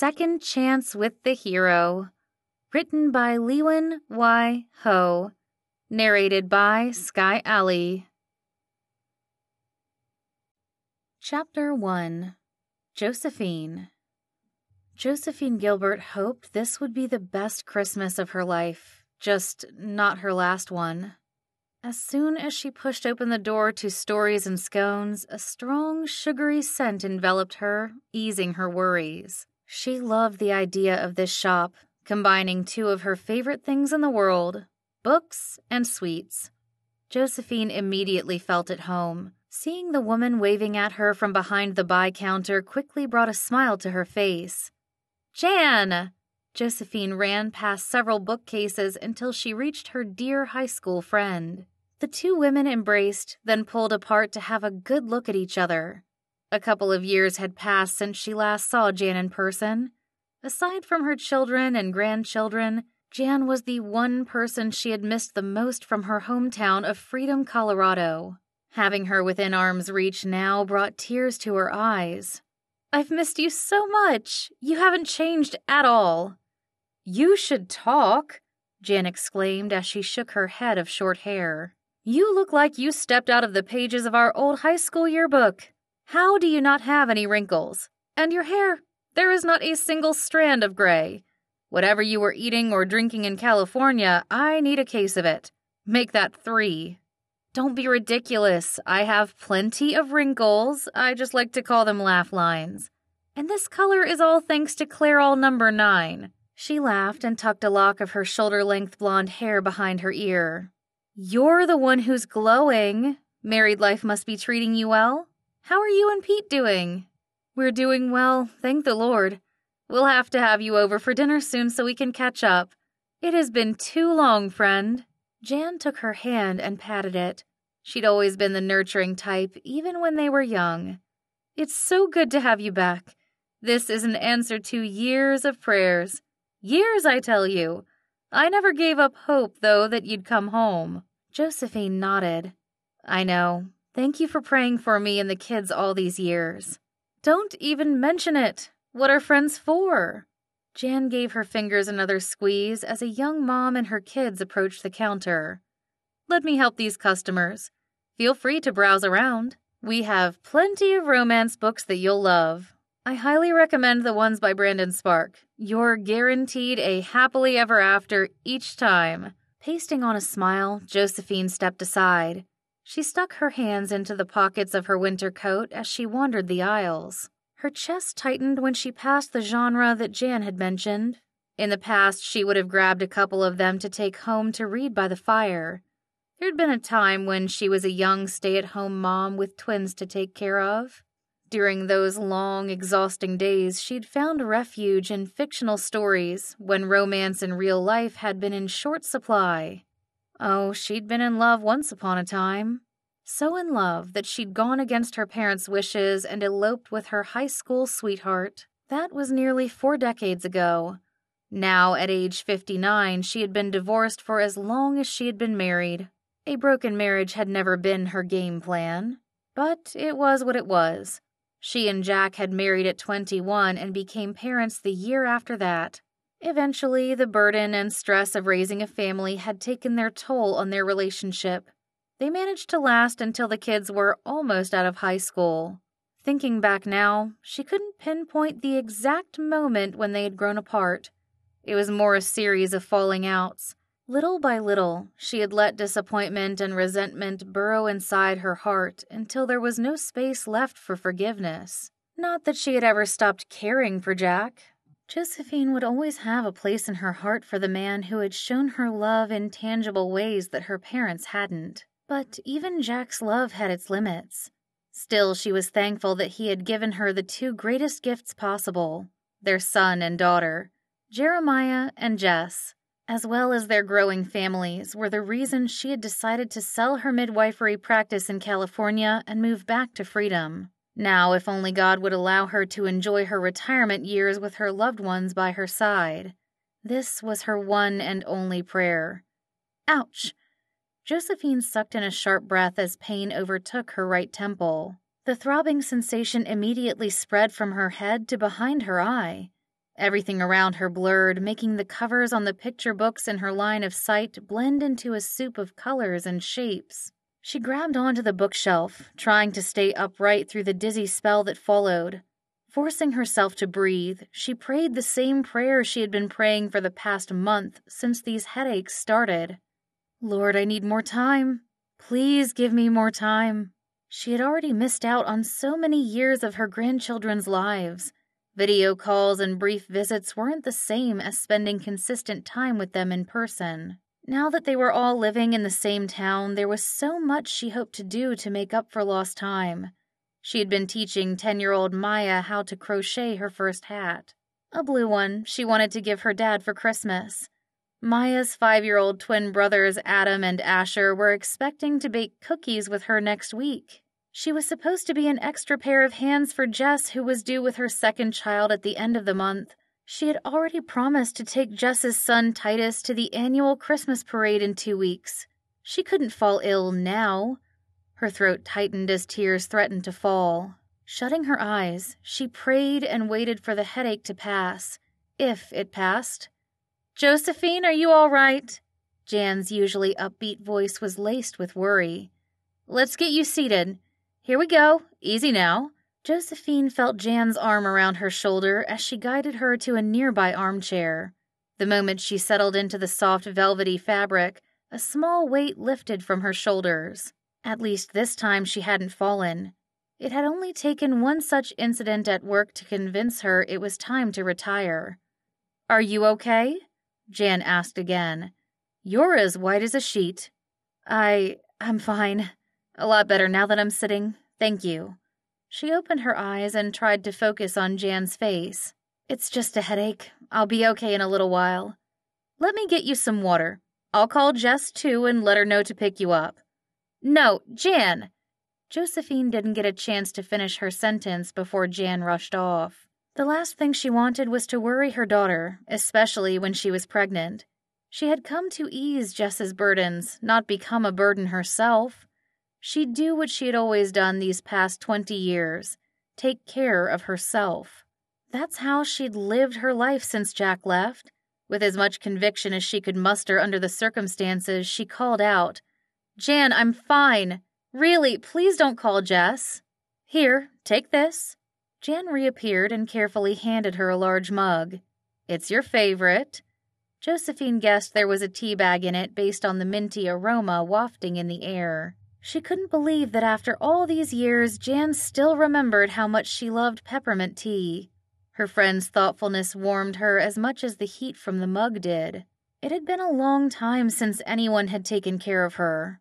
Second Chance with the Hero. Written by Liwen Y. Ho. Narrated by Skye Ali. Chapter 1. Josephine. Josephine Gilbert hoped this would be the best Christmas of her life, just not her last one. As soon as she pushed open the door to Stories and Scones, a strong, sugary scent enveloped her, easing her worries. She loved the idea of this shop, combining two of her favorite things in the world, books and sweets. Josephine immediately felt at home. Seeing the woman waving at her from behind the buy counter quickly brought a smile to her face. "Jan!" Josephine ran past several bookcases until she reached her dear high school friend. The two women embraced, then pulled apart to have a good look at each other. A couple of years had passed since she last saw Jan in person. Aside from her children and grandchildren, Jan was the one person she had missed the most from her hometown of Freedom, Colorado. Having her within arm's reach now brought tears to her eyes. "I've missed you so much. You haven't changed at all." "You should talk," Jan exclaimed as she shook her head of short hair. "You look like you stepped out of the pages of our old high school yearbook. How do you not have any wrinkles? And your hair, there is not a single strand of gray. Whatever you were eating or drinking in California, I need a case of it. Make that 3. Don't be ridiculous. I have plenty of wrinkles. I just like to call them laugh lines. And this color is all thanks to Clairol number 9. She laughed and tucked a lock of her shoulder-length blonde hair behind her ear. "You're the one who's glowing. Married life must be treating you well. How are you and Pete doing?" "We're doing well, thank the Lord. We'll have to have you over for dinner soon so we can catch up. It has been too long, friend." Jan took her hand and patted it. She'd always been the nurturing type, even when they were young. "It's so good to have you back. This is an answer to years of prayers. Years, I tell you. I never gave up hope, though, that you'd come home." Josephine nodded. "I know. Thank you for praying for me and the kids all these years." "Don't even mention it. What are friends for?" Jan gave her fingers another squeeze as a young mom and her kids approached the counter. "Let me help these customers. Feel free to browse around. We have plenty of romance books that you'll love. I highly recommend the ones by Brandon Spark. You're guaranteed a happily ever after each time." Pasting on a smile, Josephine stepped aside. She stuck her hands into the pockets of her winter coat as she wandered the aisles. Her chest tightened when she passed the genre that Jan had mentioned. In the past, she would have grabbed a couple of them to take home to read by the fire. There'd been a time when she was a young stay-at-home mom with twins to take care of. During those long, exhausting days, she'd found refuge in fictional stories when romance in real life had been in short supply. Oh, she'd been in love once upon a time. So in love that she'd gone against her parents' wishes and eloped with her high school sweetheart. That was nearly 4 decades ago. Now, at age 59, she had been divorced for as long as she had been married. A broken marriage had never been her game plan. But it was what it was. She and Jack had married at 21 and became parents the year after that. Eventually, the burden and stress of raising a family had taken their toll on their relationship. They managed to last until the kids were almost out of high school. Thinking back now, she couldn't pinpoint the exact moment when they had grown apart. It was more a series of falling outs. Little by little, she had let disappointment and resentment burrow inside her heart until there was no space left for forgiveness. Not that she had ever stopped caring for Jack. Josephine would always have a place in her heart for the man who had shown her love in tangible ways that her parents hadn't. But even Jack's love had its limits. Still, she was thankful that he had given her the 2 greatest gifts possible, their son and daughter, Jeremiah and Jess, as well as their growing families, were the reason she had decided to sell her midwifery practice in California and move back to Freedom. Now, if only God would allow her to enjoy her retirement years with her loved ones by her side. This was her one and only prayer. Ouch! Josephine sucked in a sharp breath as pain overtook her right temple. The throbbing sensation immediately spread from her head to behind her eye. Everything around her blurred, making the covers on the picture books in her line of sight blend into a soup of colors and shapes. She grabbed onto the bookshelf, trying to stay upright through the dizzy spell that followed. Forcing herself to breathe, she prayed the same prayer she had been praying for the past month since these headaches started. Lord, I need more time. Please give me more time. She had already missed out on so many years of her grandchildren's lives. Video calls and brief visits weren't the same as spending consistent time with them in person. Now that they were all living in the same town, there was so much she hoped to do to make up for lost time. She had been teaching 10-year-old Maya how to crochet her first hat. A blue one she wanted to give her dad for Christmas. Maya's 5-year-old twin brothers Adam and Asher were expecting to bake cookies with her next week. She was supposed to be an extra pair of hands for Jess, who was due with her second child at the end of the month. She had already promised to take Jess's son Titus to the annual Christmas parade in 2 weeks. She couldn't fall ill now. Her throat tightened as tears threatened to fall. Shutting her eyes, she prayed and waited for the headache to pass, if it passed. "Josephine, are you all right?" Jan's usually upbeat voice was laced with worry. "Let's get you seated. Here we go. Easy now." Josephine felt Jan's arm around her shoulder as she guided her to a nearby armchair. The moment she settled into the soft velvety fabric, a small weight lifted from her shoulders. At least this time she hadn't fallen. It had only taken one such incident at work to convince her it was time to retire. "Are you okay?" Jan asked again. "You're as white as a sheet." I'm fine. A lot better now that I'm sitting. Thank you." She opened her eyes and tried to focus on Jan's face. "It's just a headache. I'll be okay in a little while. Let me get you some water. I'll call Jess too and let her know to pick you up." "No, Jan!" Josephine didn't get a chance to finish her sentence before Jan rushed off. The last thing she wanted was to worry her daughter, especially when she was pregnant. She had come to ease Jess's burdens, not become a burden herself. She'd do what she had always done these past 20 years, take care of herself. That's how she'd lived her life since Jack left. With as much conviction as she could muster under the circumstances, she called out, "Jan, I'm fine. Really, please don't call Jess. Here, take this." Jan reappeared and carefully handed her a large mug. "It's your favorite." Josephine guessed there was a tea bag in it based on the minty aroma wafting in the air. She couldn't believe that after all these years, Jan still remembered how much she loved peppermint tea. Her friend's thoughtfulness warmed her as much as the heat from the mug did. It had been a long time since anyone had taken care of her.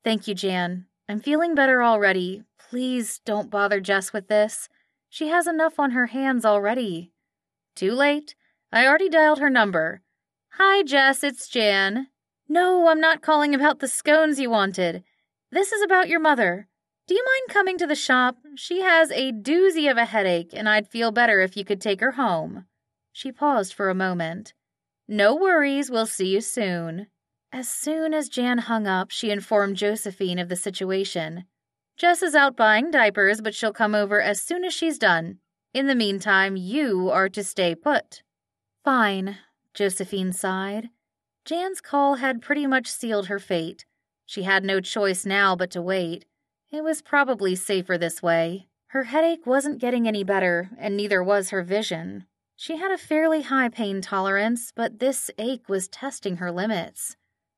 "Thank you, Jan. I'm feeling better already. Please don't bother Jess with this. She has enough on her hands already." "Too late. I already dialed her number." "Hi, Jess, it's Jan." "No, I'm not calling about the scones you wanted. This is about your mother. Do you mind coming to the shop? She has a doozy of a headache, and I'd feel better if you could take her home." She paused for a moment. "No worries, we'll see you soon." As soon as Jan hung up, she informed Josephine of the situation. "Jess is out buying diapers, but she'll come over as soon as she's done. In the meantime, you are to stay put." "Fine," Josephine sighed. Jan's call had pretty much sealed her fate. She had no choice now but to wait. It was probably safer this way. Her headache wasn't getting any better, and neither was her vision. She had a fairly high pain tolerance, but this ache was testing her limits.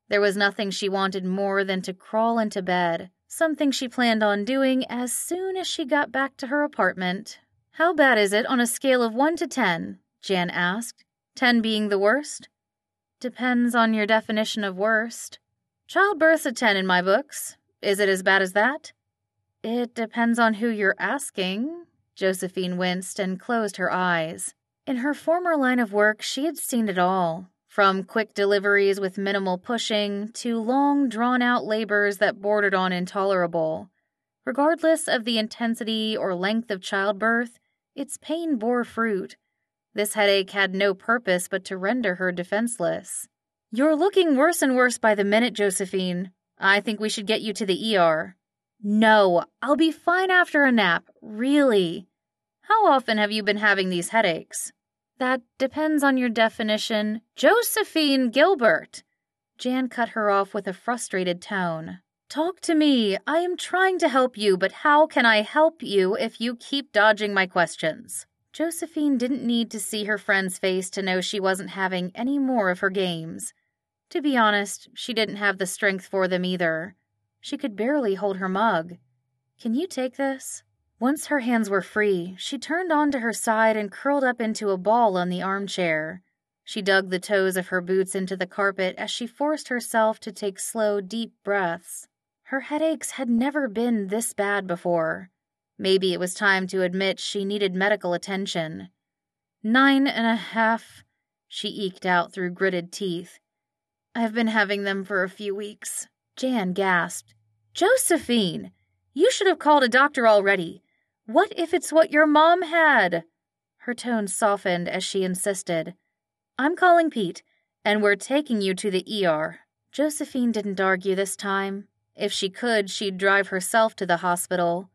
There was nothing she wanted more than to crawl into bed, something she planned on doing as soon as she got back to her apartment. "How bad is it on a scale of 1 to 10? Jan asked. 10 being the worst? "Depends on your definition of worst." "Childbirth's a 10 in my books. Is it as bad as that?" "It depends on who you're asking." Josephine winced and closed her eyes. In her former line of work, she had seen it all. From quick deliveries with minimal pushing to long, drawn-out labors that bordered on intolerable. Regardless of the intensity or length of childbirth, its pain bore fruit. This headache had no purpose but to render her defenseless. "You're looking worse and worse by the minute, Josephine. I think we should get you to the ER." "No, I'll be fine after a nap, really." "How often have you been having these headaches?" That depends on your definition. Josephine Gilbert! Jan cut her off with a frustrated tone. Talk to me. I am trying to help you, but how can I help you if you keep dodging my questions? Josephine didn't need to see her friend's face to know she wasn't having any more of her games. To be honest, she didn't have the strength for them either. She could barely hold her mug. Can you take this? Once her hands were free, she turned onto her side and curled up into a ball on the armchair. She dug the toes of her boots into the carpet as she forced herself to take slow, deep breaths. Her headaches had never been this bad before. Maybe it was time to admit she needed medical attention. 9.5, she eked out through gritted teeth. I've been having them for a few weeks. Jan gasped. Josephine! You should have called a doctor already. What if it's what your mom had? Her tone softened as she insisted. I'm calling Pete, and we're taking you to the ER. Josephine didn't argue this time. If she could, she'd drive herself to the hospital.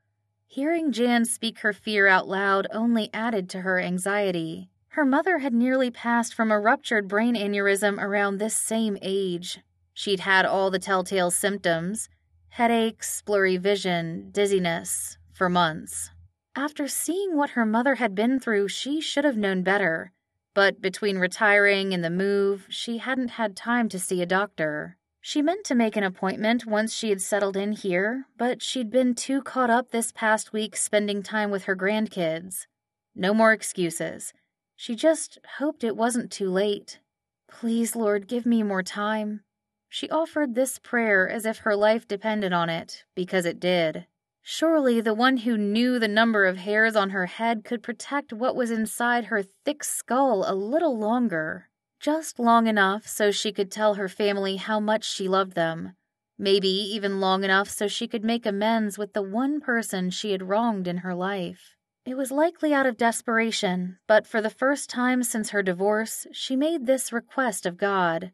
Hearing Jan speak her fear out loud only added to her anxiety. Her mother had nearly passed from a ruptured brain aneurysm around this same age. She'd had all the telltale symptoms, headaches, blurry vision, dizziness, for months. After seeing what her mother had been through, she should have known better. But between retiring and the move, she hadn't had time to see a doctor. She meant to make an appointment once she had settled in here, but she'd been too caught up this past week spending time with her grandkids. No more excuses. She just hoped it wasn't too late. Please, Lord, give me more time. She offered this prayer as if her life depended on it, because it did. Surely the one who knew the number of hairs on her head could protect what was inside her thick skull a little longer. Just long enough so she could tell her family how much she loved them. Maybe even long enough so she could make amends with the one person she had wronged in her life. It was likely out of desperation, but for the first time since her divorce, she made this request of God.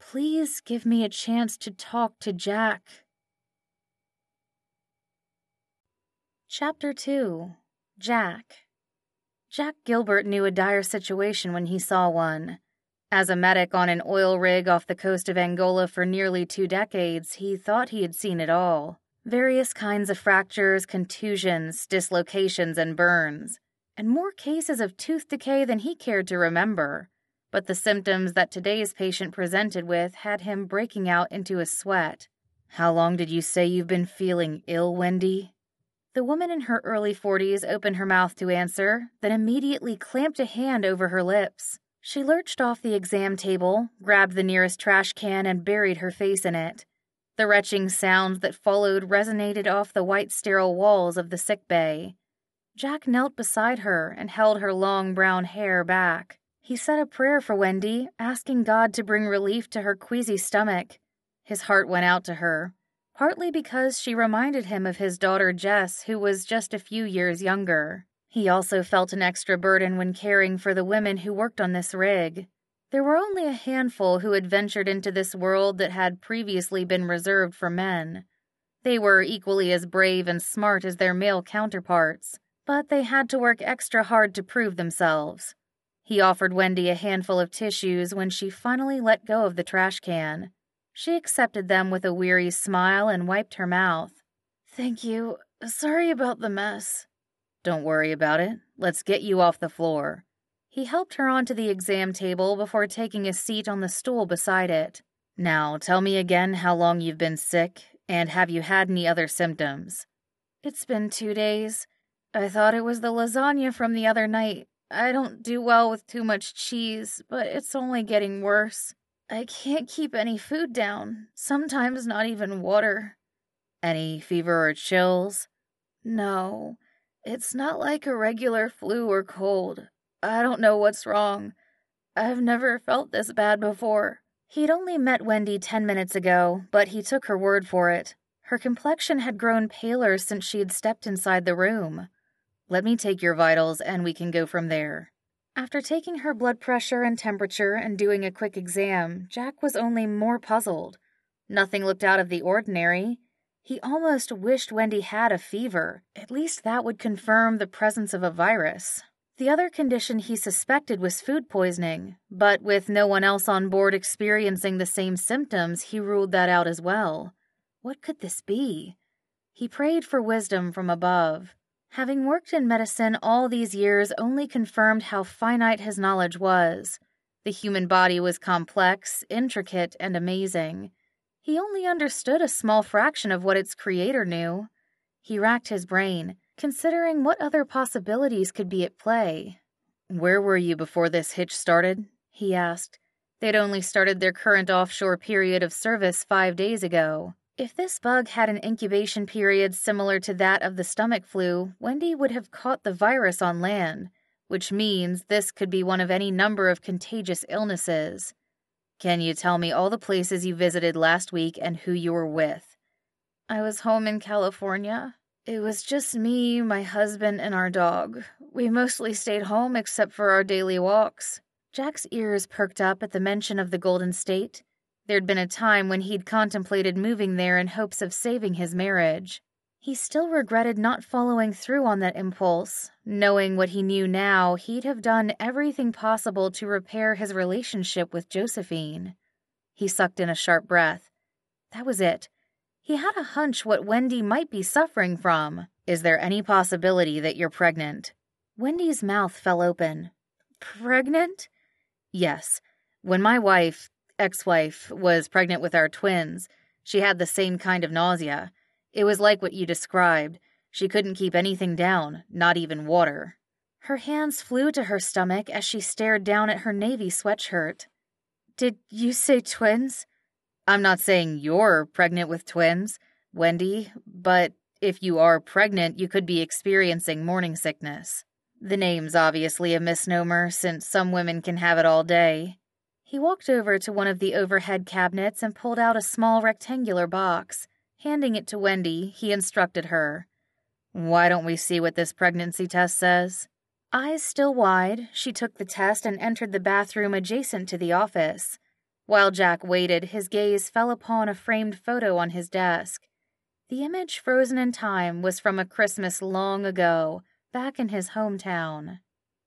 Please give me a chance to talk to Jack. Chapter 2. Jack. Jack Gilbert knew a dire situation when he saw one. As a medic on an oil rig off the coast of Angola for nearly 2 decades, he thought he had seen it all. Various kinds of fractures, contusions, dislocations, and burns, and more cases of tooth decay than he cared to remember. But the symptoms that today's patient presented with had him breaking out into a sweat. How long did you say you've been feeling ill, Wendy? The woman in her early 40s opened her mouth to answer, then immediately clamped a hand over her lips. She lurched off the exam table, grabbed the nearest trash can, and buried her face in it. The retching sounds that followed resonated off the white sterile walls of the sick bay. Jack knelt beside her and held her long brown hair back. He said a prayer for Wendy, asking God to bring relief to her queasy stomach. His heart went out to her, partly because she reminded him of his daughter Jess, who was just a few years younger. He also felt an extra burden when caring for the women who worked on this rig. There were only a handful who had ventured into this world that had previously been reserved for men. They were equally as brave and smart as their male counterparts, but they had to work extra hard to prove themselves. He offered Wendy a handful of tissues when she finally let go of the trash can. She accepted them with a weary smile and wiped her mouth. Thank you. Sorry about the mess. Don't worry about it. Let's get you off the floor. He helped her onto the exam table before taking a seat on the stool beside it. Now, tell me again how long you've been sick, and have you had any other symptoms? It's been 2 days. I thought it was the lasagna from the other night. I don't do well with too much cheese, but it's only getting worse. I can't keep any food down, sometimes not even water. Any fever or chills? No, it's not like a regular flu or cold. I don't know what's wrong. I've never felt this bad before. He'd only met Wendy 10 minutes ago, but he took her word for it. Her complexion had grown paler since she had stepped inside the room. Let me take your vitals and we can go from there. After taking her blood pressure and temperature and doing a quick exam, Jack was only more puzzled. Nothing looked out of the ordinary. He almost wished Wendy had a fever. At least that would confirm the presence of a virus. The other condition he suspected was food poisoning, but with no one else on board experiencing the same symptoms, he ruled that out as well. What could this be? He prayed for wisdom from above. Having worked in medicine all these years only confirmed how finite his knowledge was. The human body was complex, intricate, and amazing. He only understood a small fraction of what its creator knew. He racked his brain, considering what other possibilities could be at play. "Where were you before this hitch started?" he asked. They'd only started their current offshore period of service 5 days ago. If this bug had an incubation period similar to that of the stomach flu, Wendy would have caught the virus on land, which means this could be one of any number of contagious illnesses. "Can you tell me all the places you visited last week and who you were with?" "I was home in California. It was just me, my husband, and our dog. We mostly stayed home except for our daily walks." Jack's ears perked up at the mention of the Golden State. There'd been a time when he'd contemplated moving there in hopes of saving his marriage. He still regretted not following through on that impulse. Knowing what he knew now, he'd have done everything possible to repair his relationship with Josephine. He sucked in a sharp breath. That was it. He had a hunch what Wendy might be suffering from. "Is there any possibility that you're pregnant?" Wendy's mouth fell open. "Pregnant?" "Yes. When my ex-wife, was pregnant with our twins, she had the same kind of nausea. It was like what you described. She couldn't keep anything down, not even water." Her hands flew to her stomach as she stared down at her navy sweatshirt. "Did you say twins?" "I'm not saying you're pregnant with twins, Wendy, but if you are pregnant, you could be experiencing morning sickness. The name's obviously a misnomer, since some women can have it all day." He walked over to one of the overhead cabinets and pulled out a small rectangular box. Handing it to Wendy, he instructed her. "Why don't we see what this pregnancy test says?" Eyes still wide, she took the test and entered the bathroom adjacent to the office. While Jack waited, his gaze fell upon a framed photo on his desk. The image, frozen in time, was from a Christmas long ago, back in his hometown.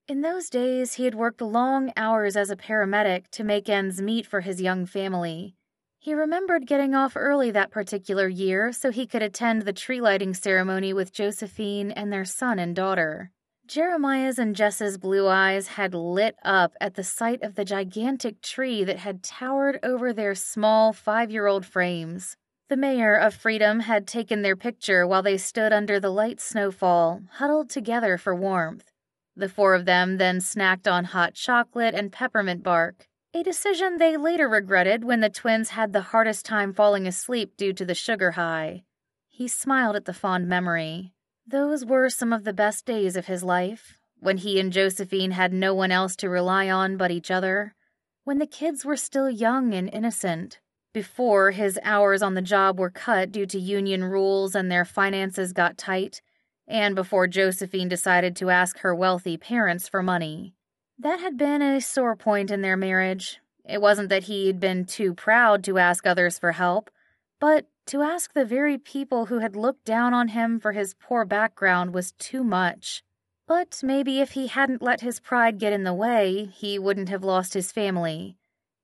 In those days, he had worked long hours as a paramedic to make ends meet for his young family. He remembered getting off early that particular year so he could attend the tree lighting ceremony with Josephine and their son and daughter. Jeremiah's and Jess's blue eyes had lit up at the sight of the gigantic tree that had towered over their small 5-year-old frames. The mayor of Freedom had taken their picture while they stood under the light snowfall, huddled together for warmth. The 4 of them then snacked on hot chocolate and peppermint bark, a decision they later regretted when the twins had the hardest time falling asleep due to the sugar high. He smiled at the fond memory. Those were some of the best days of his life, when he and Josephine had no one else to rely on but each other, when the kids were still young and innocent, before his hours on the job were cut due to union rules and their finances got tight, and before Josephine decided to ask her wealthy parents for money. That had been a sore point in their marriage. It wasn't that he'd been too proud to ask others for help, but to ask the very people who had looked down on him for his poor background was too much. But maybe if he hadn't let his pride get in the way, he wouldn't have lost his family.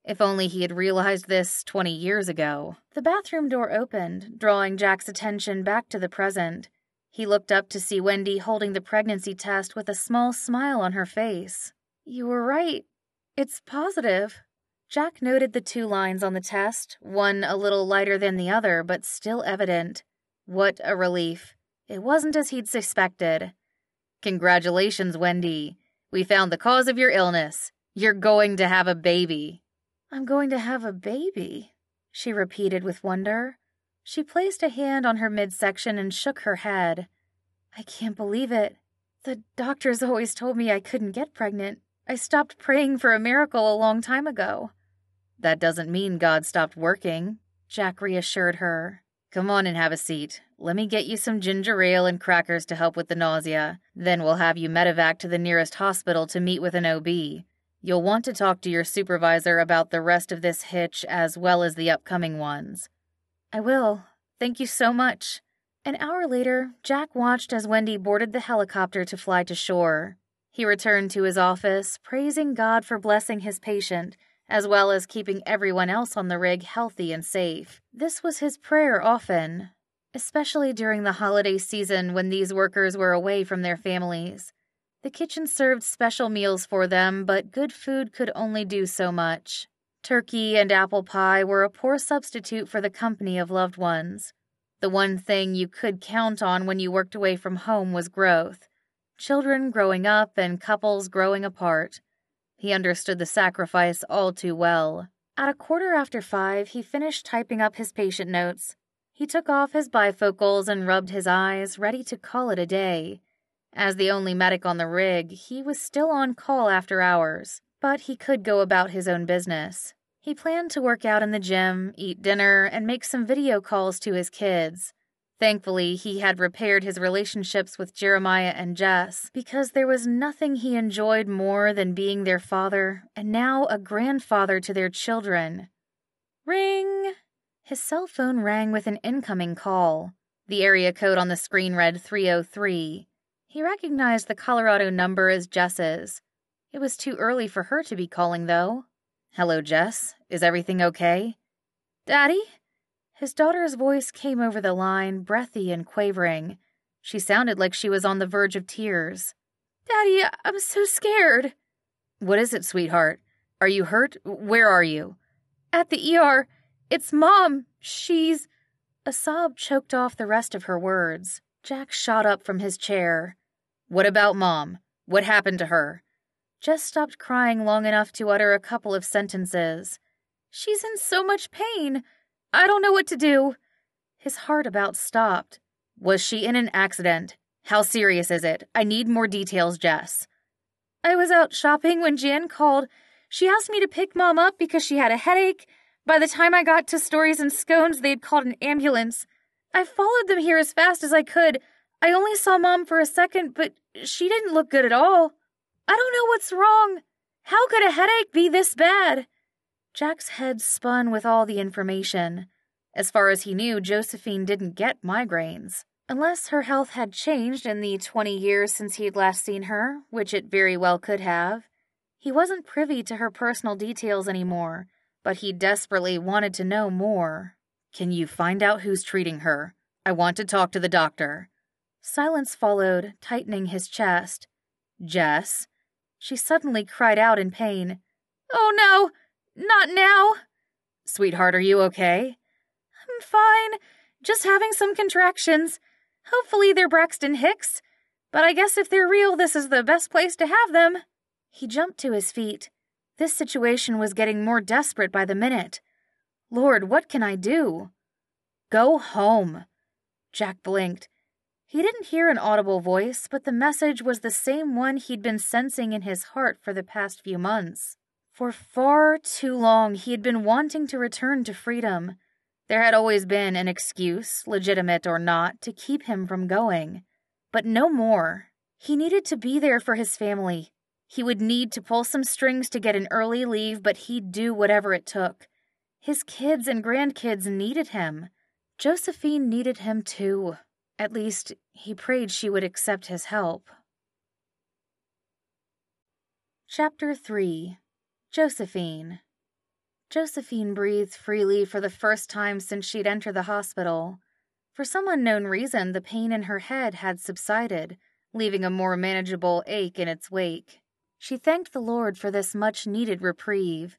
If only he had realized this 20 years ago. The bathroom door opened, drawing Jack's attention back to the present. He looked up to see Wendy holding the pregnancy test with a small smile on her face. "You were right. It's positive." Jack noted the 2 lines on the test, one a little lighter than the other, but still evident. What a relief. It wasn't as he'd suspected. "Congratulations, Wendy. We found the cause of your illness. You're going to have a baby." "I'm going to have a baby," she repeated with wonder. She placed a hand on her midsection and shook her head. "I can't believe it. The doctors always told me I couldn't get pregnant. I stopped praying for a miracle a long time ago." "That doesn't mean God stopped working," Jack reassured her. "Come on and have a seat. Let me get you some ginger ale and crackers to help with the nausea. Then we'll have you medevac to the nearest hospital to meet with an OB. You'll want to talk to your supervisor about the rest of this hitch as well as the upcoming ones." "I will. Thank you so much." An hour later, Jack watched as Wendy boarded the helicopter to fly to shore. He returned to his office, praising God for blessing his patient, as well as keeping everyone else on the rig healthy and safe. This was his prayer often, especially during the holiday season when these workers were away from their families. The kitchen served special meals for them, but good food could only do so much. Turkey and apple pie were a poor substitute for the company of loved ones. The one thing you could count on when you worked away from home was growth. Children growing up and couples growing apart. He understood the sacrifice all too well. At 5:15, he finished typing up his patient notes. He took off his bifocals and rubbed his eyes, ready to call it a day. As the only medic on the rig, he was still on call after hours, but he could go about his own business. He planned to work out in the gym, eat dinner, and make some video calls to his kids. Thankfully, he had repaired his relationships with Jeremiah and Jess, because there was nothing he enjoyed more than being their father and now a grandfather to their children. Ring! His cell phone rang with an incoming call. The area code on the screen read 303. He recognized the Colorado number as Jess's. It was too early for her to be calling, though. "Hello, Jess. Is everything okay?" "Daddy?" His daughter's voice came over the line, breathy and quavering. She sounded like she was on the verge of tears. "Daddy, I'm so scared." "What is it, sweetheart? Are you hurt? Where are you?" "At the ER. It's Mom. She's—" A sob choked off the rest of her words. Jack shot up from his chair. "What about Mom? What happened to her?" Jess stopped crying long enough to utter a couple of sentences. "She's in so much pain. I don't know what to do." His heart about stopped. "Was she in an accident? How serious is it? I need more details, Jess." "I was out shopping when Jan called. She asked me to pick Mom up because she had a headache. By the time I got to Stories and Scones, they'd called an ambulance. I followed them here as fast as I could. I only saw Mom for a second, but she didn't look good at all. I don't know what's wrong. How could a headache be this bad?" Jack's head spun with all the information. As far as he knew, Josephine didn't get migraines. Unless her health had changed in the 20 years since he had last seen her, which it very well could have. He wasn't privy to her personal details anymore, but he desperately wanted to know more. "Can you find out who's treating her? I want to talk to the doctor." Silence followed, tightening his chest. "Jess?" She suddenly cried out in pain. "Oh no! Not now!" "Sweetheart, are you okay?" "I'm fine. Just having some contractions. Hopefully they're Braxton Hicks. But I guess if they're real, this is the best place to have them." He jumped to his feet. This situation was getting more desperate by the minute. "Lord, what can I do?" "Go home." Jack blinked. He didn't hear an audible voice, but the message was the same one he'd been sensing in his heart for the past few months. For far too long, he had been wanting to return to freedom. There had always been an excuse, legitimate or not, to keep him from going. But no more. He needed to be there for his family. He would need to pull some strings to get an early leave, but he'd do whatever it took. His kids and grandkids needed him. Josephine needed him too. At least, he prayed she would accept his help. Chapter 3. Josephine. Josephine breathed freely for the first time since she'd entered the hospital. For some unknown reason, the pain in her head had subsided, leaving a more manageable ache in its wake. She thanked the Lord for this much-needed reprieve.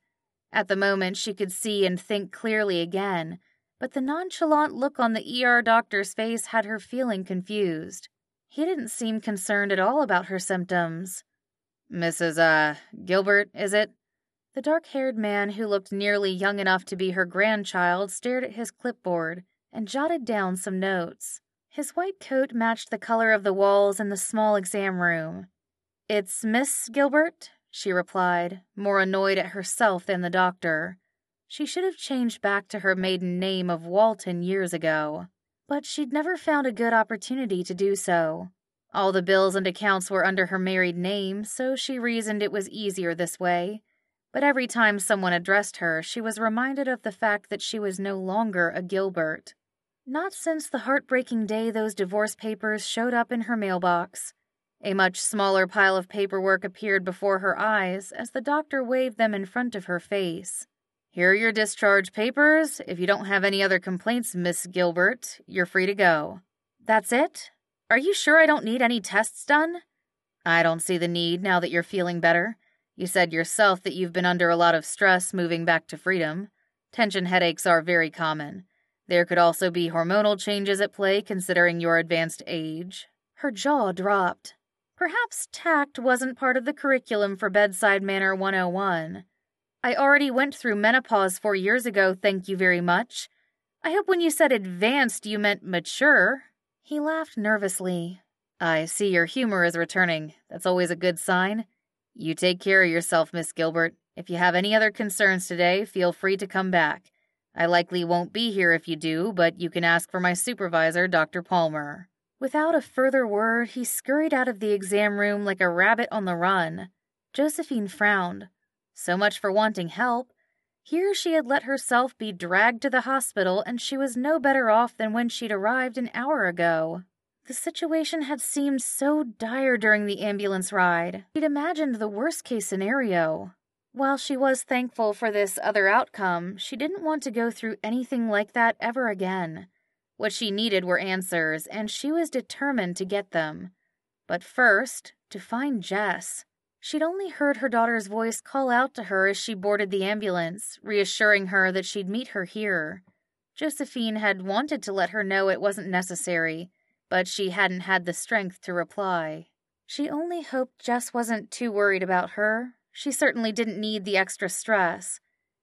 At the moment, she could see and think clearly again, but the nonchalant look on the ER doctor's face had her feeling confused. He didn't seem concerned at all about her symptoms. "Mrs. Gilbert, is it?" The dark-haired man, who looked nearly young enough to be her grandchild, stared at his clipboard and jotted down some notes. His white coat matched the color of the walls in the small exam room. "It's Miss Gilbert," she replied, more annoyed at herself than the doctor. She should have changed back to her maiden name of Walton years ago. But she'd never found a good opportunity to do so. All the bills and accounts were under her married name, so she reasoned it was easier this way. But every time someone addressed her, she was reminded of the fact that she was no longer a Gilbert. Not since the heartbreaking day those divorce papers showed up in her mailbox. A much smaller pile of paperwork appeared before her eyes as the doctor waved them in front of her face. "Here are your discharge papers. If you don't have any other complaints, Miss Gilbert, you're free to go." "That's it? Are you sure I don't need any tests done?" "I don't see the need now that you're feeling better. You said yourself that you've been under a lot of stress moving back to freedom. Tension headaches are very common. There could also be hormonal changes at play considering your advanced age." Her jaw dropped. Perhaps tact wasn't part of the curriculum for Bedside Manner 101. "I already went through menopause 4 years ago, thank you very much. I hope when you said advanced you meant mature." He laughed nervously. "I see your humor is returning. That's always a good sign. You take care of yourself, Miss Gilbert. If you have any other concerns today, feel free to come back. I likely won't be here if you do, but you can ask for my supervisor, Dr. Palmer." Without a further word, he scurried out of the exam room like a rabbit on the run. Josephine frowned. So much for wanting help. Here she had let herself be dragged to the hospital, and she was no better off than when she'd arrived an hour ago. The situation had seemed so dire during the ambulance ride. She'd imagined the worst-case scenario. While she was thankful for this other outcome, she didn't want to go through anything like that ever again. What she needed were answers, and she was determined to get them. But first, to find Jess. She'd only heard her daughter's voice call out to her as she boarded the ambulance, reassuring her that she'd meet her here. Josephine had wanted to let her know it wasn't necessary, but she hadn't had the strength to reply. She only hoped Jess wasn't too worried about her. She certainly didn't need the extra stress.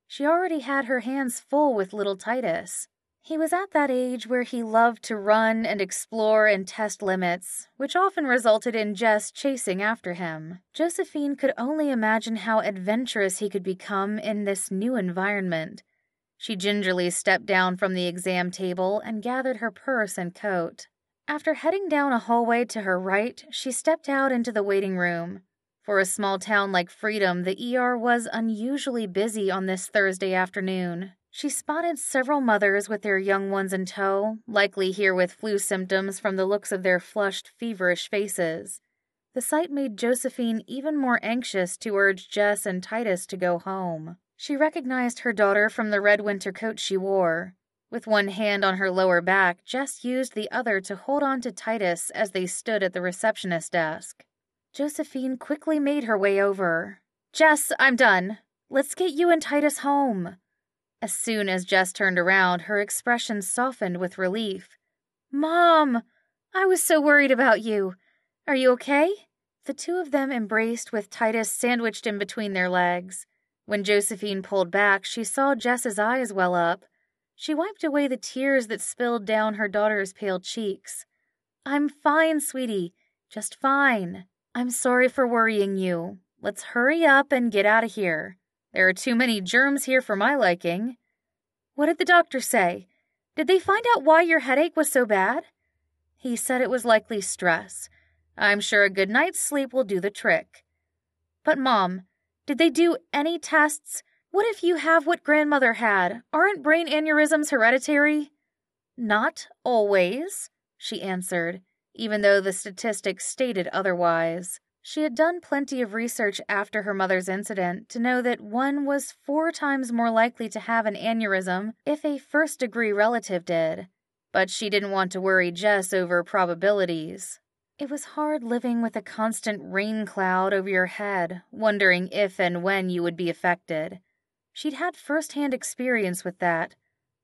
She already had her hands full with little Titus. He was at that age where he loved to run and explore and test limits, which often resulted in Jess chasing after him. Josephine could only imagine how adventurous he could become in this new environment. She gingerly stepped down from the exam table and gathered her purse and coat. After heading down a hallway to her right, she stepped out into the waiting room. For a small town like Freedom, the ER was unusually busy on this Thursday afternoon. She spotted several mothers with their young ones in tow, likely here with flu symptoms from the looks of their flushed, feverish faces. The sight made Josephine even more anxious to urge Jess and Titus to go home. She recognized her daughter from the red winter coat she wore. With one hand on her lower back, Jess used the other to hold on to Titus as they stood at the receptionist desk. Josephine quickly made her way over. "Jess, I'm done. Let's get you and Titus home." As soon as Jess turned around, her expression softened with relief. "Mom! I was so worried about you. Are you okay?" The two of them embraced with Titus sandwiched in between their legs. When Josephine pulled back, she saw Jess's eyes well up. She wiped away the tears that spilled down her daughter's pale cheeks. "I'm fine, sweetie. Just fine. I'm sorry for worrying you. Let's hurry up and get out of here. There are too many germs here for my liking." "What did the doctor say? Did they find out why your headache was so bad?" "He said it was likely stress. I'm sure a good night's sleep will do the trick." "But Mom, did they do any tests? What if you have what grandmother had? Aren't brain aneurysms hereditary?" "Not always," she answered, even though the statistics stated otherwise. She had done plenty of research after her mother's incident to know that one was 4 times more likely to have an aneurysm if a first-degree relative did. But she didn't want to worry Jess over probabilities. It was hard living with a constant rain cloud over your head, wondering if and when you would be affected. She'd had first-hand experience with that.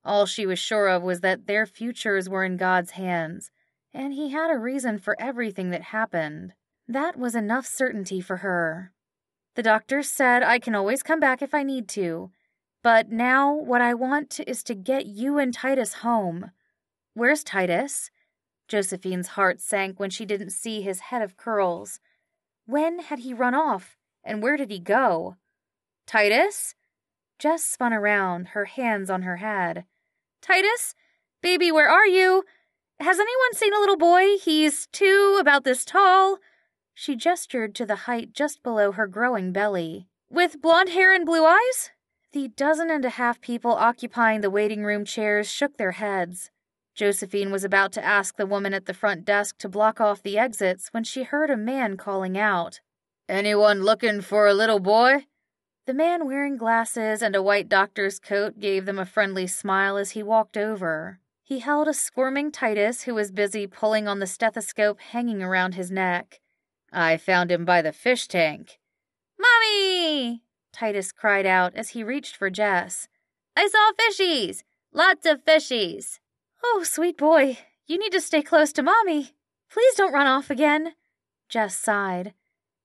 All she was sure of was that their futures were in God's hands, and He had a reason for everything that happened. That was enough certainty for her. "The doctor said I can always come back if I need to. But now what I want is to get you and Titus home." "Where's Titus?" Josephine's heart sank when she didn't see his head of curls. When had he run off, and where did he go? "Titus?" Jess spun around, her hands on her head. "Titus? Baby, where are you? Has anyone seen a little boy? He's 2, about this tall." She gestured to the height just below her growing belly. "With blonde hair and blue eyes?" The 12.5 people occupying the waiting room chairs shook their heads. Josephine was about to ask the woman at the front desk to block off the exits when she heard a man calling out, "Anyone looking for a little boy?" The man wearing glasses and a white doctor's coat gave them a friendly smile as he walked over. He held a squirming Titus who was busy pulling on the stethoscope hanging around his neck. "I found him by the fish tank." "Mommy!" Titus cried out as he reached for Jess. "I saw fishies! Lots of fishies!" "Oh, sweet boy, you need to stay close to Mommy. Please don't run off again." Jess sighed.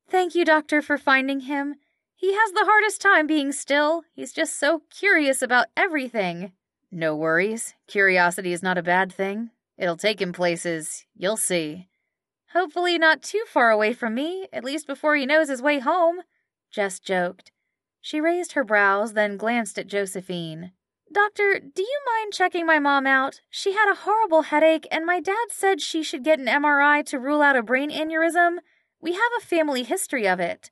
"Thank you, Doctor, for finding him. He has the hardest time being still. He's just so curious about everything." "No worries. Curiosity is not a bad thing. It'll take him places. You'll see." "Hopefully not too far away from me, at least before he knows his way home," Jess joked. She raised her brows, then glanced at Josephine. "Doctor, do you mind checking my mom out? She had a horrible headache, and my dad said she should get an MRI to rule out a brain aneurysm. We have a family history of it."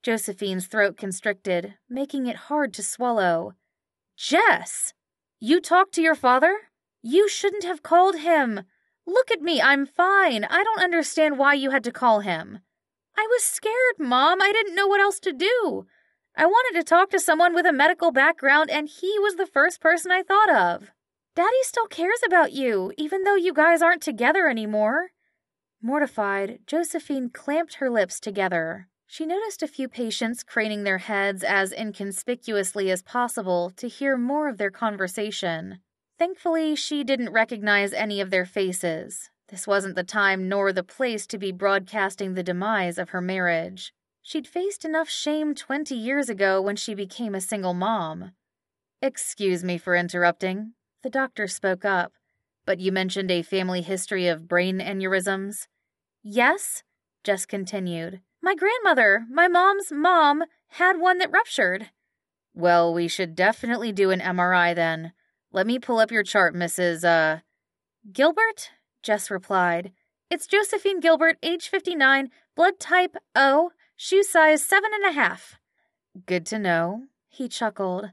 Josephine's throat constricted, making it hard to swallow. "Jess! You talked to your father? You shouldn't have called him. Look at me, I'm fine. I don't understand why you had to call him." "I was scared, Mom. I didn't know what else to do. I wanted to talk to someone with a medical background, and he was the first person I thought of. Daddy still cares about you, even though you guys aren't together anymore." Mortified, Josephine clamped her lips together. She noticed a few patients craning their heads as inconspicuously as possible to hear more of their conversation. Thankfully, she didn't recognize any of their faces. This wasn't the time nor the place to be broadcasting the demise of her marriage. She'd faced enough shame 20 years ago when she became a single mom. "Excuse me for interrupting," the doctor spoke up, "but you mentioned a family history of brain aneurysms." "Yes," Jess continued. "My grandmother, my mom's mom, had one that ruptured." "Well, we should definitely do an MRI then. Let me pull up your chart, Mrs. "Gilbert?" Jess replied. "It's Josephine Gilbert, age 59, blood type O, shoe size 7.5. "Good to know," he chuckled.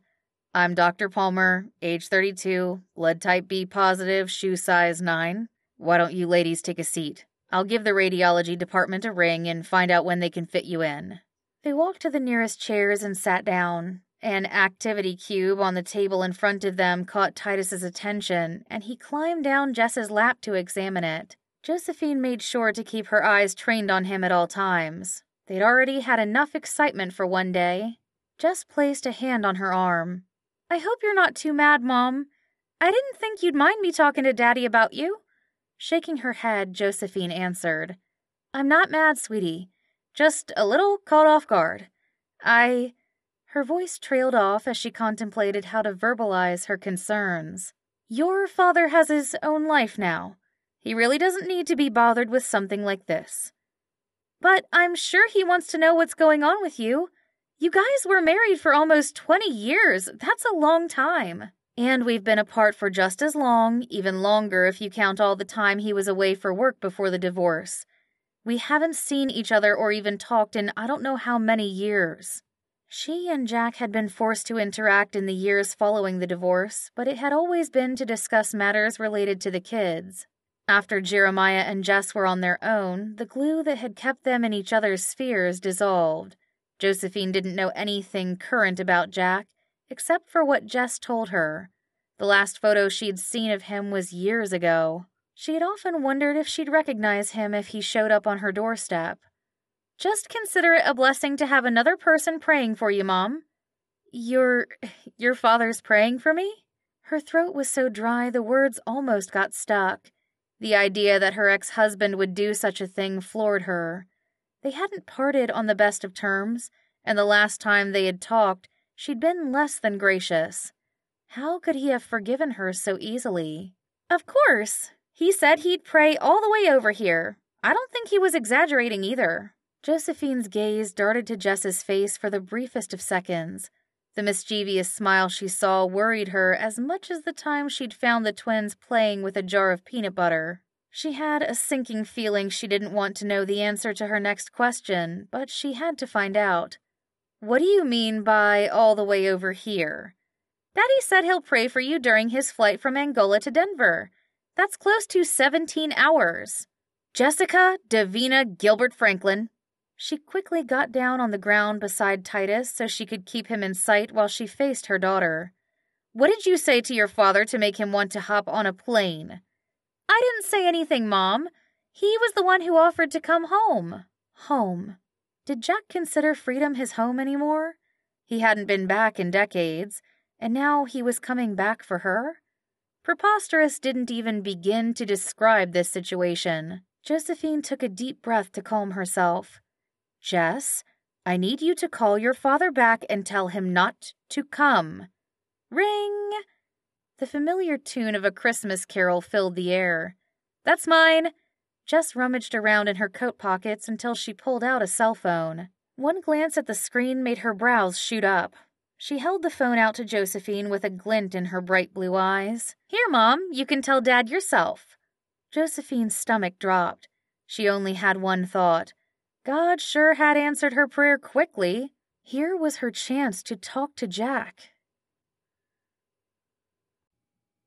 "I'm Dr. Palmer, age 32, blood type B positive, shoe size 9. Why don't you ladies take a seat? I'll give the radiology department a ring and find out when they can fit you in." They walked to the nearest chairs and sat down. An activity cube on the table in front of them caught Titus's attention, and he climbed down Jess's lap to examine it. Josephine made sure to keep her eyes trained on him at all times. They'd already had enough excitement for one day. Jess placed a hand on her arm. "I hope you're not too mad, Mom. I didn't think you'd mind me talking to Daddy about you." Shaking her head, Josephine answered, "I'm not mad, sweetie. Just a little caught off guard. Her voice trailed off as she contemplated how to verbalize her concerns. "Your father has his own life now. He really doesn't need to be bothered with something like this." "But I'm sure he wants to know what's going on with you. You guys were married for almost 20 years. That's a long time. And we've been apart for just as long, even longer if you count all the time he was away for work before the divorce. We haven't seen each other or even talked in I don't know how many years." She and Jack had been forced to interact in the years following the divorce, but it had always been to discuss matters related to the kids. After Jeremiah and Jess were on their own, the glue that had kept them in each other's spheres dissolved. Josephine didn't know anything current about Jack, except for what Jess told her. The last photo she'd seen of him was years ago. She had often wondered if she'd recognize him if he showed up on her doorstep. "Just consider it a blessing to have another person praying for you, Mom." Your father's praying for me?" Her throat was so dry the words almost got stuck. The idea that her ex-husband would do such a thing floored her. They hadn't parted on the best of terms, and the last time they had talked, she'd been less than gracious. How could he have forgiven her so easily? "Of course. He said he'd pray all the way over here. I don't think he was exaggerating either." Josephine's gaze darted to Jess's face for the briefest of seconds. The mischievous smile she saw worried her as much as the time she'd found the twins playing with a jar of peanut butter. She had a sinking feeling she didn't want to know the answer to her next question, but she had to find out. "What do you mean by all the way over here?" "Daddy said he'll pray for you during his flight from Angola to Denver. That's close to 17 hours. Jessica Davina Gilbert Franklin. She quickly got down on the ground beside Titus so she could keep him in sight while she faced her daughter. What did you say to your father to make him want to hop on a plane? I didn't say anything, Mom. He was the one who offered to come home. Home. Did Jack consider Freedom his home anymore? He hadn't been back in decades, and now he was coming back for her? Preposterous didn't even begin to describe this situation. Josephine took a deep breath to calm herself. Jess, I need you to call your father back and tell him not to come. Ring! The familiar tune of a Christmas carol filled the air. That's mine. Jess rummaged around in her coat pockets until she pulled out a cell phone. One glance at the screen made her brows shoot up. She held the phone out to Josephine with a glint in her bright blue eyes. Here, Mom, you can tell Dad yourself. Josephine's stomach dropped. She only had one thought. God sure had answered her prayer quickly. Here was her chance to talk to Jack.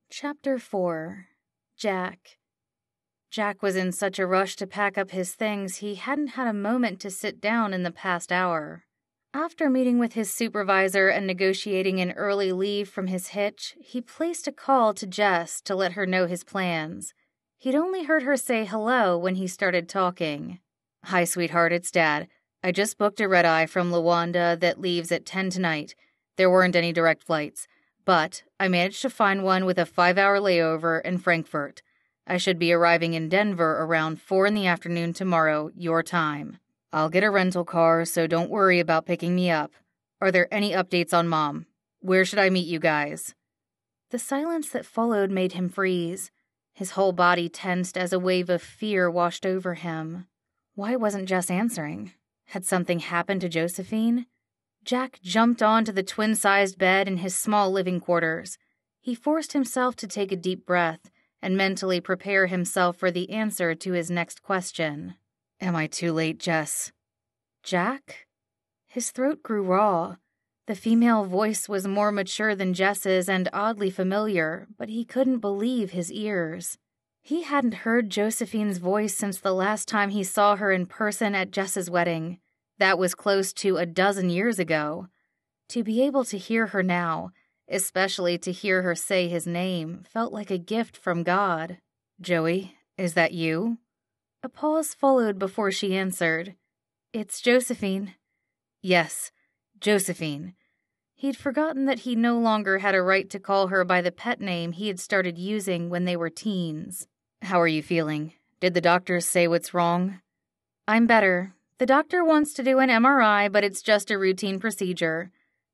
Chapter 4. Jack. Jack was in such a rush to pack up his things he hadn't had a moment to sit down in the past hour. After meeting with his supervisor and negotiating an early leave from his hitch, he placed a call to Jess to let her know his plans. He'd only heard her say hello when he started talking. Hi, sweetheart, it's Dad. I just booked a red-eye from Luanda that leaves at 10 tonight. There weren't any direct flights, but I managed to find one with a 5-hour layover in Frankfurt. I should be arriving in Denver around 4 in the afternoon tomorrow, your time. I'll get a rental car, so don't worry about picking me up. Are there any updates on Mom? Where should I meet you guys? The silence that followed made him freeze. His whole body tensed as a wave of fear washed over him. Why wasn't Jess answering? Had something happened to Josephine? Jack jumped onto the twin-sized bed in his small living quarters. He forced himself to take a deep breath and mentally prepare himself for the answer to his next question. Am I too late, Jess? Jack? His throat grew raw. The female voice was more mature than Jess's and oddly familiar, but he couldn't believe his ears. He hadn't heard Josephine's voice since the last time he saw her in person at Jess's wedding. That was close to a dozen years ago. To be able to hear her now, especially to hear her say his name, felt like a gift from God. Joey, is that you? A pause followed before she answered. It's Josephine. Yes, Josephine. He'd forgotten that he no longer had a right to call her by the pet name he had started using when they were teens. How are you feeling? Did the doctors say what's wrong? I'm better. The doctor wants to do an MRI, but it's just a routine procedure.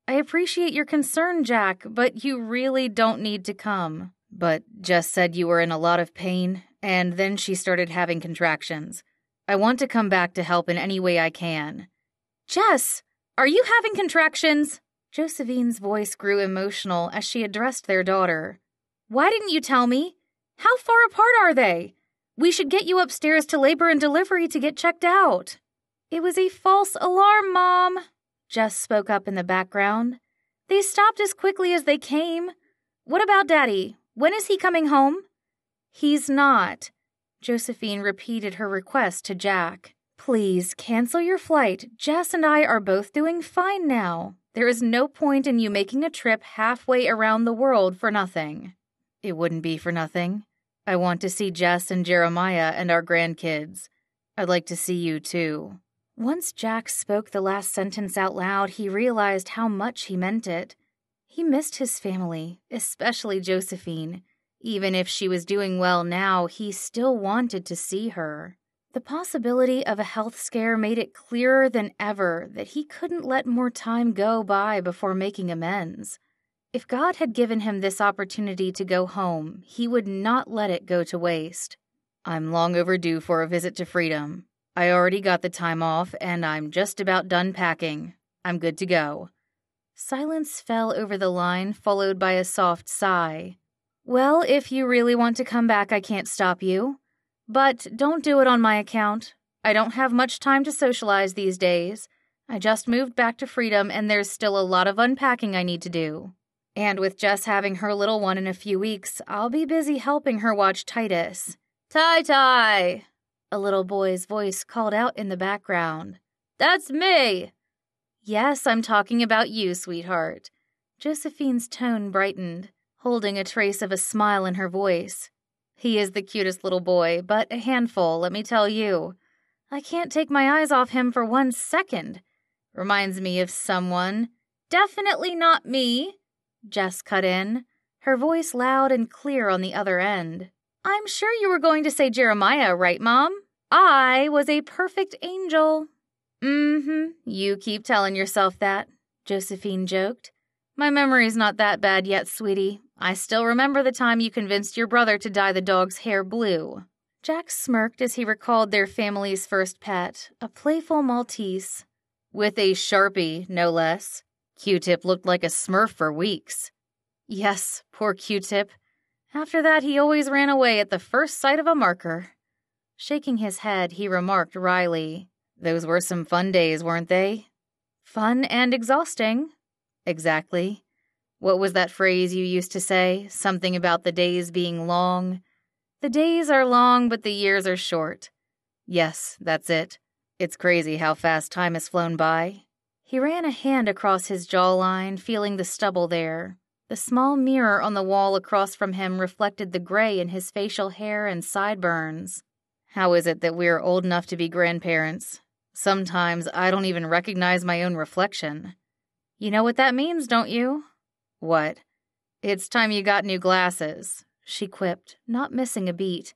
I appreciate your concern, Jack, but you really don't need to come. But Jess said you were in a lot of pain, and then she started having contractions. I want to come back to help in any way I can. Jess, are you having contractions? Josephine's voice grew emotional as she addressed their daughter. Why didn't you tell me? How far apart are they? We should get you upstairs to labor and delivery to get checked out. It was a false alarm, Mom. Jess spoke up in the background. They stopped as quickly as they came. What about Daddy? When is he coming home? He's not. Josephine repeated her request to Jack. Please, cancel your flight. Jess and I are both doing fine now. There is no point in you making a trip halfway around the world for nothing. It wouldn't be for nothing. I want to see Jess and Jeremiah and our grandkids. I'd like to see you, too. Once Jack spoke the last sentence out loud, he realized how much he meant it. He missed his family, especially Josephine. Even if she was doing well now, he still wanted to see her. The possibility of a health scare made it clearer than ever that he couldn't let more time go by before making amends. If God had given him this opportunity to go home, he would not let it go to waste. I'm long overdue for a visit to Freedom. I already got the time off, and I'm just about done packing. I'm good to go. Silence fell over the line, followed by a soft sigh. Well, if you really want to come back, I can't stop you. But don't do it on my account. I don't have much time to socialize these days. I just moved back to Freedom, and there's still a lot of unpacking I need to do. And with Jess having her little one in a few weeks, I'll be busy helping her watch Titus. "Ty-Ty!" a little boy's voice called out in the background. "That's me!" "Yes, I'm talking about you, sweetheart." Josephine's tone brightened, holding a trace of a smile in her voice. "He is the cutest little boy, but a handful, let me tell you. I can't take my eyes off him for 1 second. Reminds me of someone." "Definitely not me," Jess cut in, her voice loud and clear on the other end. "I'm sure you were going to say Jeremiah, right, Mom? I was a perfect angel." You keep telling yourself that," Josephine joked. "My memory's not that bad yet, sweetie. I still remember the time you convinced your brother to dye the dog's hair blue." Jack smirked as he recalled their family's first pet, a playful Maltese. "With a Sharpie, no less. Q-Tip looked like a Smurf for weeks." "Yes, poor Q-Tip. After that, he always ran away at the first sight of a marker." Shaking his head, he remarked wryly, "Those were some fun days, weren't they?" "Fun and exhausting." "Exactly. What was that phrase you used to say? Something about the days being long?" "The days are long, but the years are short." "Yes, that's it. It's crazy how fast time has flown by." He ran a hand across his jawline, feeling the stubble there. The small mirror on the wall across from him reflected the gray in his facial hair and sideburns. "How is it that we're old enough to be grandparents? Sometimes I don't even recognize my own reflection." "You know what that means, don't you?" "What?" "It's time you got new glasses," she quipped, not missing a beat.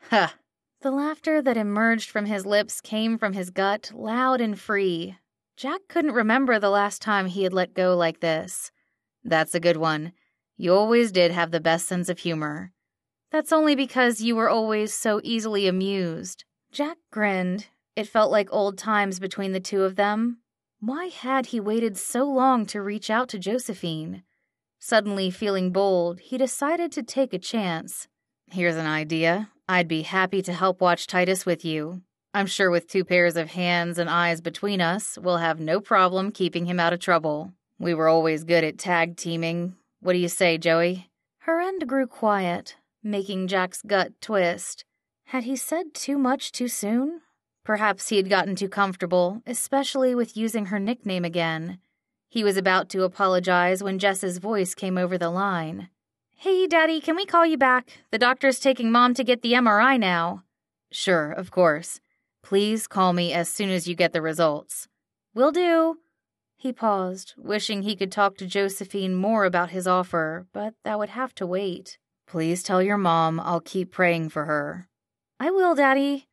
"Ha!" The laughter that emerged from his lips came from his gut, loud and free. Jack couldn't remember the last time he had let go like this. "That's a good one. You always did have the best sense of humor." "That's only because you were always so easily amused." Jack grinned. It felt like old times between the two of them. Why had he waited so long to reach out to Josephine? Suddenly feeling bold, he decided to take a chance. "Here's an idea. I'd be happy to help watch Titus with you. I'm sure with 2 pairs of hands and eyes between us, we'll have no problem keeping him out of trouble. We were always good at tag teaming. What do you say, Joey?" Her end grew quiet, making Jack's gut twist. Had he said too much too soon? Perhaps he had gotten too comfortable, especially with using her nickname again. He was about to apologize when Jess's voice came over the line. "Hey, Daddy, can we call you back? The doctor's taking Mom to get the MRI now." "Sure, of course. Please call me as soon as you get the results." "Will do." He paused, wishing he could talk to Josephine more about his offer, but that would have to wait. "Please tell your mom I'll keep praying for her." "I will, Daddy."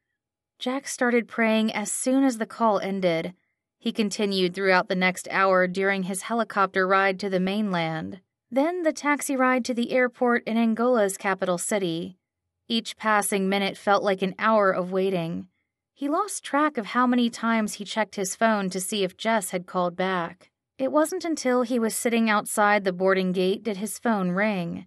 Jack started praying as soon as the call ended. He continued throughout the next hour during his helicopter ride to the mainland, then the taxi ride to the airport in Angola's capital city. Each passing minute felt like an hour of waiting. He lost track of how many times he checked his phone to see if Jess had called back. It wasn't until he was sitting outside the boarding gate did his phone ring.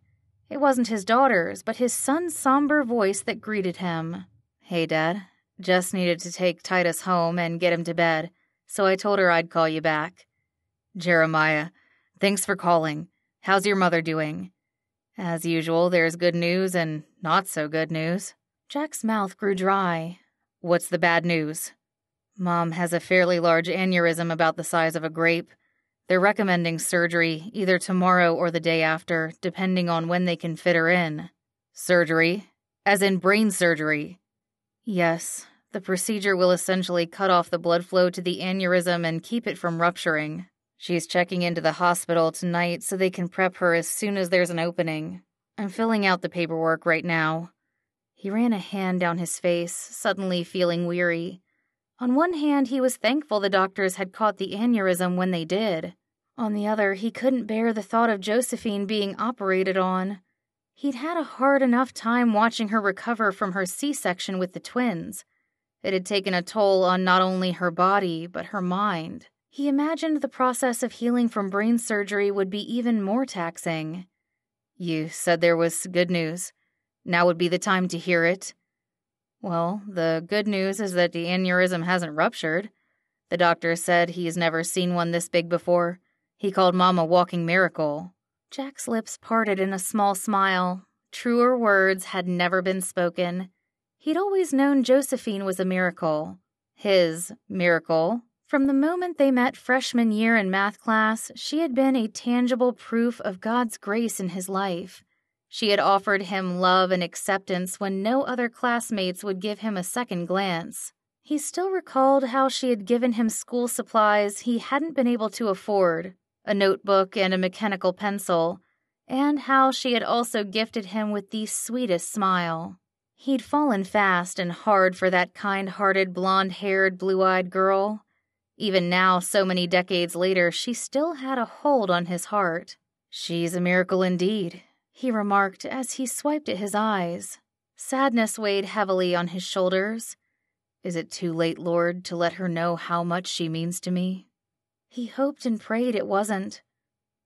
It wasn't his daughter's, but his son's somber voice that greeted him. "Hey, Dad. Jess needed to take Titus home and get him to bed, so I told her I'd call you back." "Jeremiah, thanks for calling. How's your mother doing?" "As usual, there's good news and not so good news." Jack's mouth grew dry. "What's the bad news?" "Mom has a fairly large aneurysm about the size of a grape. They're recommending surgery either tomorrow or the day after, depending on when they can fit her in." "Surgery? As in brain surgery?" "Yes. The procedure will essentially cut off the blood flow to the aneurysm and keep it from rupturing. She's checking into the hospital tonight so they can prep her as soon as there's an opening. I'm filling out the paperwork right now." He ran a hand down his face, suddenly feeling weary. On one hand, he was thankful the doctors had caught the aneurysm when they did. On the other, he couldn't bear the thought of Josephine being operated on. He'd had a hard enough time watching her recover from her C-section with the twins. It had taken a toll on not only her body, but her mind. He imagined the process of healing from brain surgery would be even more taxing. "You said there was good news. Now would be the time to hear it." "Well, the good news is that the aneurysm hasn't ruptured. The doctor said he's never seen one this big before. He called Mom a walking miracle." Jack's lips parted in a small smile. Truer words had never been spoken. He'd always known Josephine was a miracle. His miracle. From the moment they met freshman year in math class, she had been a tangible proof of God's grace in his life. She had offered him love and acceptance when no other classmates would give him a second glance. He still recalled how she had given him school supplies he hadn't been able to afford, a notebook and a mechanical pencil, and how she had also gifted him with the sweetest smile. He'd fallen fast and hard for that kind-hearted, blonde-haired, blue-eyed girl. Even now, so many decades later, she still had a hold on his heart. "She's a miracle indeed," he remarked as he swiped at his eyes. Sadness weighed heavily on his shoulders. "Is it too late, Lord, to let her know how much she means to me?" He hoped and prayed it wasn't.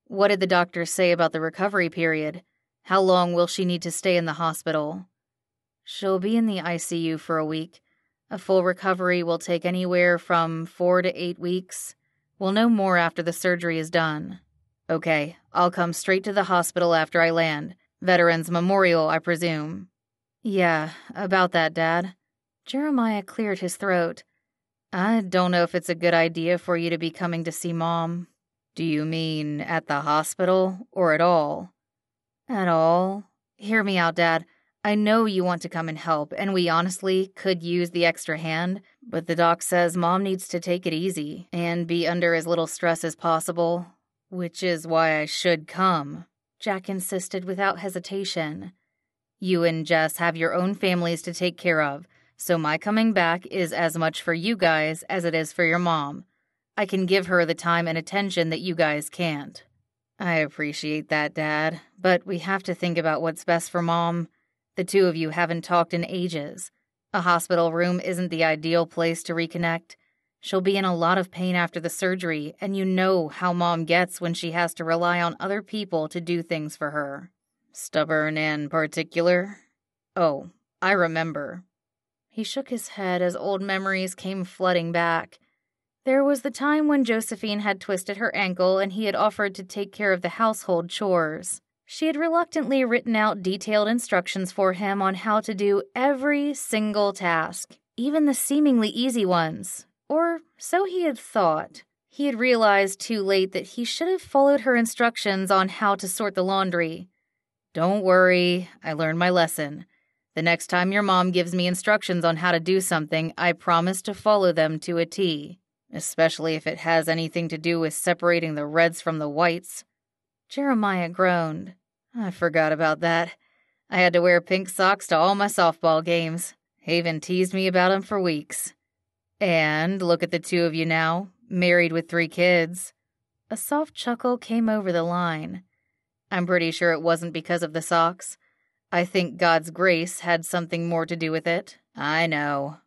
"What did the doctors say about the recovery period? How long will she need to stay in the hospital?" "She'll be in the ICU for a week. A full recovery will take anywhere from 4 to 8 weeks. We'll know more after the surgery is done." "Okay, I'll come straight to the hospital after I land. Veterans Memorial, I presume." "Yeah, about that, Dad." Jeremiah cleared his throat. "I don't know if it's a good idea for you to be coming to see Mom." "Do you mean at the hospital, or at all?" "At all. Hear me out, Dad. I know you want to come and help, and we honestly could use the extra hand, but the doc says Mom needs to take it easy and be under as little stress as possible, which is why I should come," Jack insisted without hesitation. "You and Jess have your own families to take care of, so my coming back is as much for you guys as it is for your mom. I can give her the time and attention that you guys can't." "I appreciate that, Dad, but we have to think about what's best for Mom. The two of you haven't talked in ages. A hospital room isn't the ideal place to reconnect. She'll be in a lot of pain after the surgery, and you know how Mom gets when she has to rely on other people to do things for her. Stubborn and particular? Oh, I remember." He shook his head as old memories came flooding back. There was the time when Josephine had twisted her ankle and he had offered to take care of the household chores. She had reluctantly written out detailed instructions for him on how to do every single task, even the seemingly easy ones. Or so he had thought. He had realized too late that he should have followed her instructions on how to sort the laundry. "Don't worry, I learned my lesson. The next time your mom gives me instructions on how to do something, I promise to follow them to a T, especially if it has anything to do with separating the reds from the whites." Jeremiah groaned. "I forgot about that. I had to wear pink socks to all my softball games. Haven teased me about 'em for weeks. And look at the two of you now, married with 3 kids. A soft chuckle came over the line. "I'm pretty sure it wasn't because of the socks. I think God's grace had something more to do with it. I know."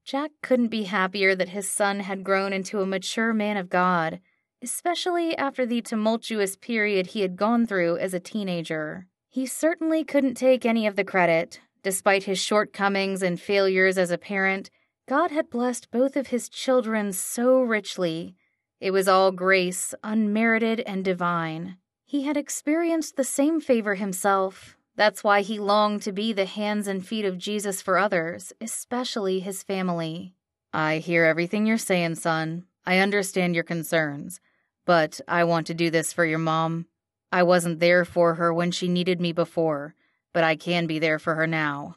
Jack couldn't be happier that his son had grown into a mature man of God, especially after the tumultuous period he had gone through as a teenager. He certainly couldn't take any of the credit. Despite his shortcomings and failures as a parent, God had blessed both of his children so richly. It was all grace, unmerited and divine. He had experienced the same favor himself. That's why he longed to be the hands and feet of Jesus for others, especially his family. "I hear everything you're saying, son. I understand your concerns. But I want to do this for your mom. I wasn't there for her when she needed me before, but I can be there for her now."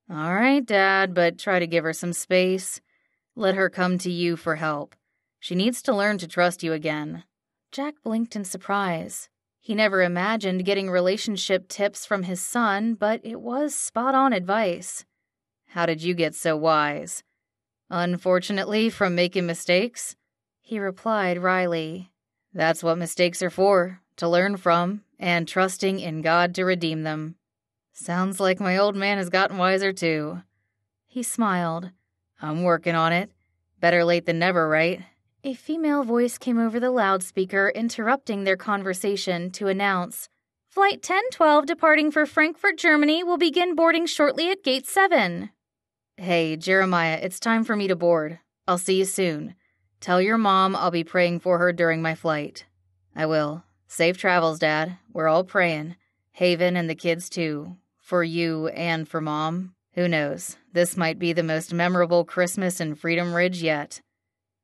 "All right, Dad, but try to give her some space. Let her come to you for help. She needs to learn to trust you again." Jack blinked in surprise. He never imagined getting relationship tips from his son, but it was spot-on advice. "How did you get so wise?" "Unfortunately, from making mistakes," he replied wryly. "That's what mistakes are for, to learn from, and trusting in God to redeem them." "Sounds like my old man has gotten wiser, too." He smiled. "I'm working on it. Better late than never, right?" A female voice came over the loudspeaker, interrupting their conversation to announce, "Flight 1012 departing for Frankfurt, Germany will begin boarding shortly at Gate 7. "Hey, Jeremiah, it's time for me to board. I'll see you soon. Tell your mom I'll be praying for her during my flight." "I will. Safe travels, Dad. We're all praying. Haven and the kids, too. For you and for Mom. Who knows? This might be the most memorable Christmas in Freedom Ridge yet.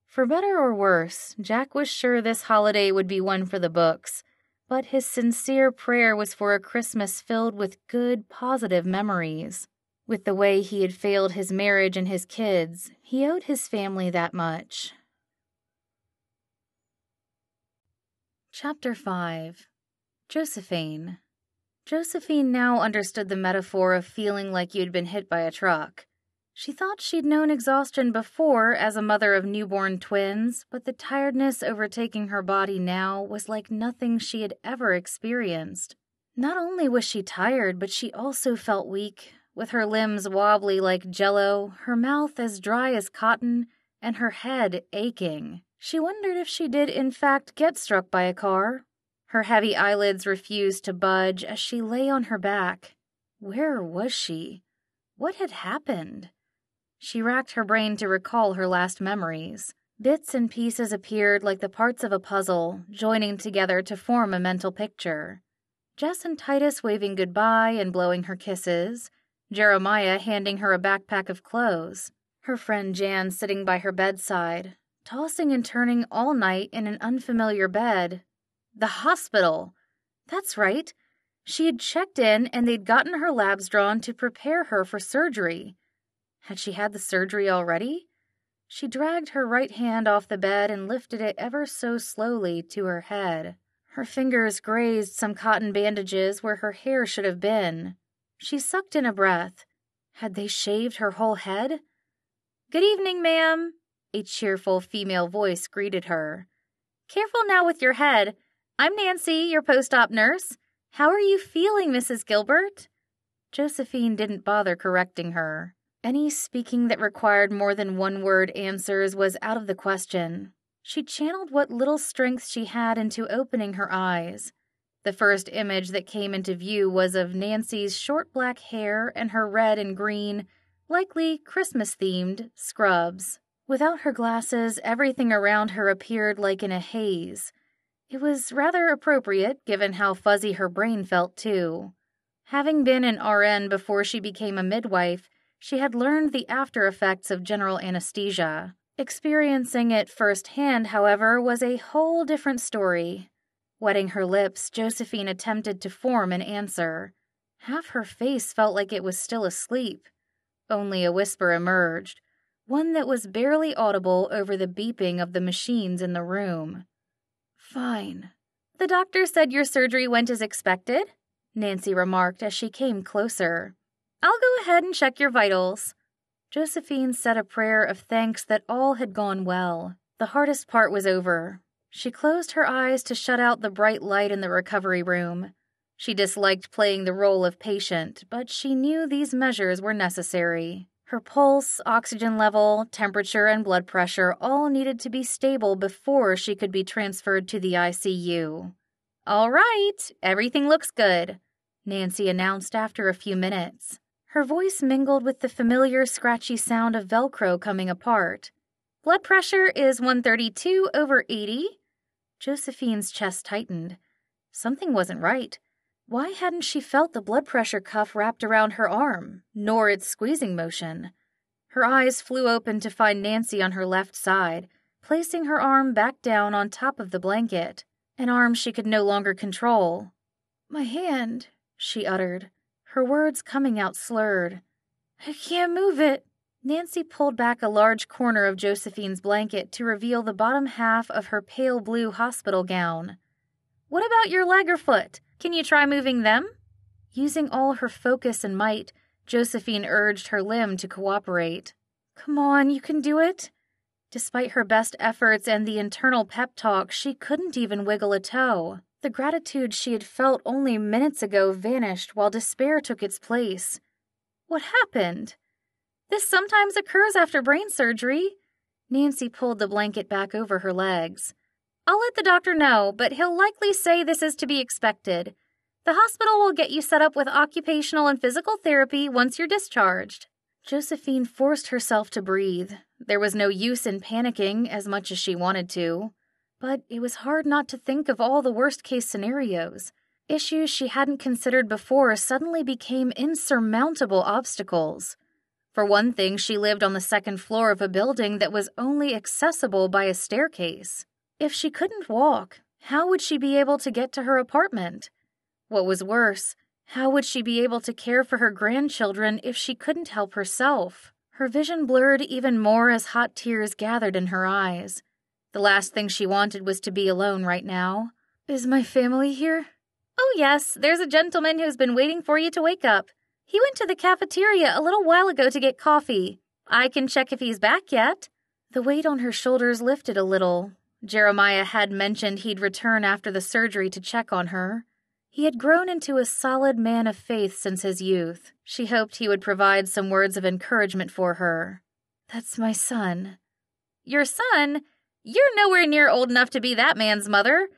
For better or worse, Jack was sure this holiday would be one for the books, but his sincere prayer was for a Christmas filled with good, positive memories. With the way he had failed his marriage and his kids, he owed his family that much. Chapter 5. Josephine. Josephine now understood the metaphor of feeling like you'd been hit by a truck. She thought she'd known exhaustion before as a mother of newborn twins, but the tiredness overtaking her body now was like nothing she had ever experienced. Not only was she tired, but she also felt weak, with her limbs wobbly like jello, her mouth as dry as cotton, and her head aching. She wondered if she did in fact get struck by a car. Her heavy eyelids refused to budge as she lay on her back. Where was she? What had happened? She racked her brain to recall her last memories. Bits and pieces appeared like the parts of a puzzle, joining together to form a mental picture. Jess and Titus waving goodbye and blowing her kisses. Jeremiah handing her a backpack of clothes. Her friend Jan sitting by her bedside, tossing and turning all night in an unfamiliar bed. The hospital! That's right. She had checked in and they'd gotten her labs drawn to prepare her for surgery. Had she had the surgery already? She dragged her right hand off the bed and lifted it ever so slowly to her head. Her fingers grazed some cotton bandages where her hair should have been. She sucked in a breath. Had they shaved her whole head? "Good evening, ma'am," a cheerful female voice greeted her. "Careful now with your head. I'm Nancy, your post-op nurse. How are you feeling, Mrs. Gilbert?" Josephine didn't bother correcting her. Any speaking that required more than one-word answers was out of the question. She channeled what little strength she had into opening her eyes. The first image that came into view was of Nancy's short black hair and her red and green, likely Christmas-themed, scrubs. Without her glasses, everything around her appeared like in a haze. It was rather appropriate, given how fuzzy her brain felt, too. Having been an RN before she became a midwife, she had learned the after-effects of general anesthesia. Experiencing it firsthand, however, was a whole different story. Wetting her lips, Josephine attempted to form an answer. Half her face felt like it was still asleep. Only a whisper emerged, one that was barely audible over the beeping of the machines in the room. "Fine." "The doctor said your surgery went as expected," Nancy remarked as she came closer. "I'll go ahead and check your vitals." Josephine said a prayer of thanks that all had gone well. The hardest part was over. She closed her eyes to shut out the bright light in the recovery room. She disliked playing the role of patient, but she knew these measures were necessary. Her pulse, oxygen level, temperature, and blood pressure all needed to be stable before she could be transferred to the ICU. "All right, everything looks good," Nancy announced after a few minutes. Her voice mingled with the familiar scratchy sound of Velcro coming apart. "Blood pressure is 132/80. Josephine's chest tightened. Something wasn't right. Why hadn't she felt the blood pressure cuff wrapped around her arm, nor its squeezing motion? Her eyes flew open to find Nancy on her left side, placing her arm back down on top of the blanket, an arm she could no longer control. "My hand," she uttered, her words coming out slurred. "I can't move it." Nancy pulled back a large corner of Josephine's blanket to reveal the bottom half of her pale blue hospital gown. "What about your leg or foot? Can you try moving them?" Using all her focus and might, Josephine urged her limb to cooperate. "Come on, you can do it." Despite her best efforts and the internal pep talk, she couldn't even wiggle a toe. The gratitude she had felt only minutes ago vanished while despair took its place. What happened? "This sometimes occurs after brain surgery." Nancy pulled the blanket back over her legs. "I'll let the doctor know, but he'll likely say this is to be expected. The hospital will get you set up with occupational and physical therapy once you're discharged." Josephine forced herself to breathe. There was no use in panicking as much as she wanted to. But it was hard not to think of all the worst-case scenarios. Issues she hadn't considered before suddenly became insurmountable obstacles. For one thing, she lived on the second floor of a building that was only accessible by a staircase. If she couldn't walk, how would she be able to get to her apartment? What was worse, how would she be able to care for her grandchildren if she couldn't help herself? Her vision blurred even more as hot tears gathered in her eyes. The last thing she wanted was to be alone right now. "Is my family here?" "Oh yes, there's a gentleman who's been waiting for you to wake up. He went to the cafeteria a little while ago to get coffee. I can check if he's back yet." The weight on her shoulders lifted a little. Jeremiah had mentioned he'd return after the surgery to check on her. He had grown into a solid man of faith since his youth. She hoped he would provide some words of encouragement for her. "That's my son." "Your son? You're nowhere near old enough to be that man's mother.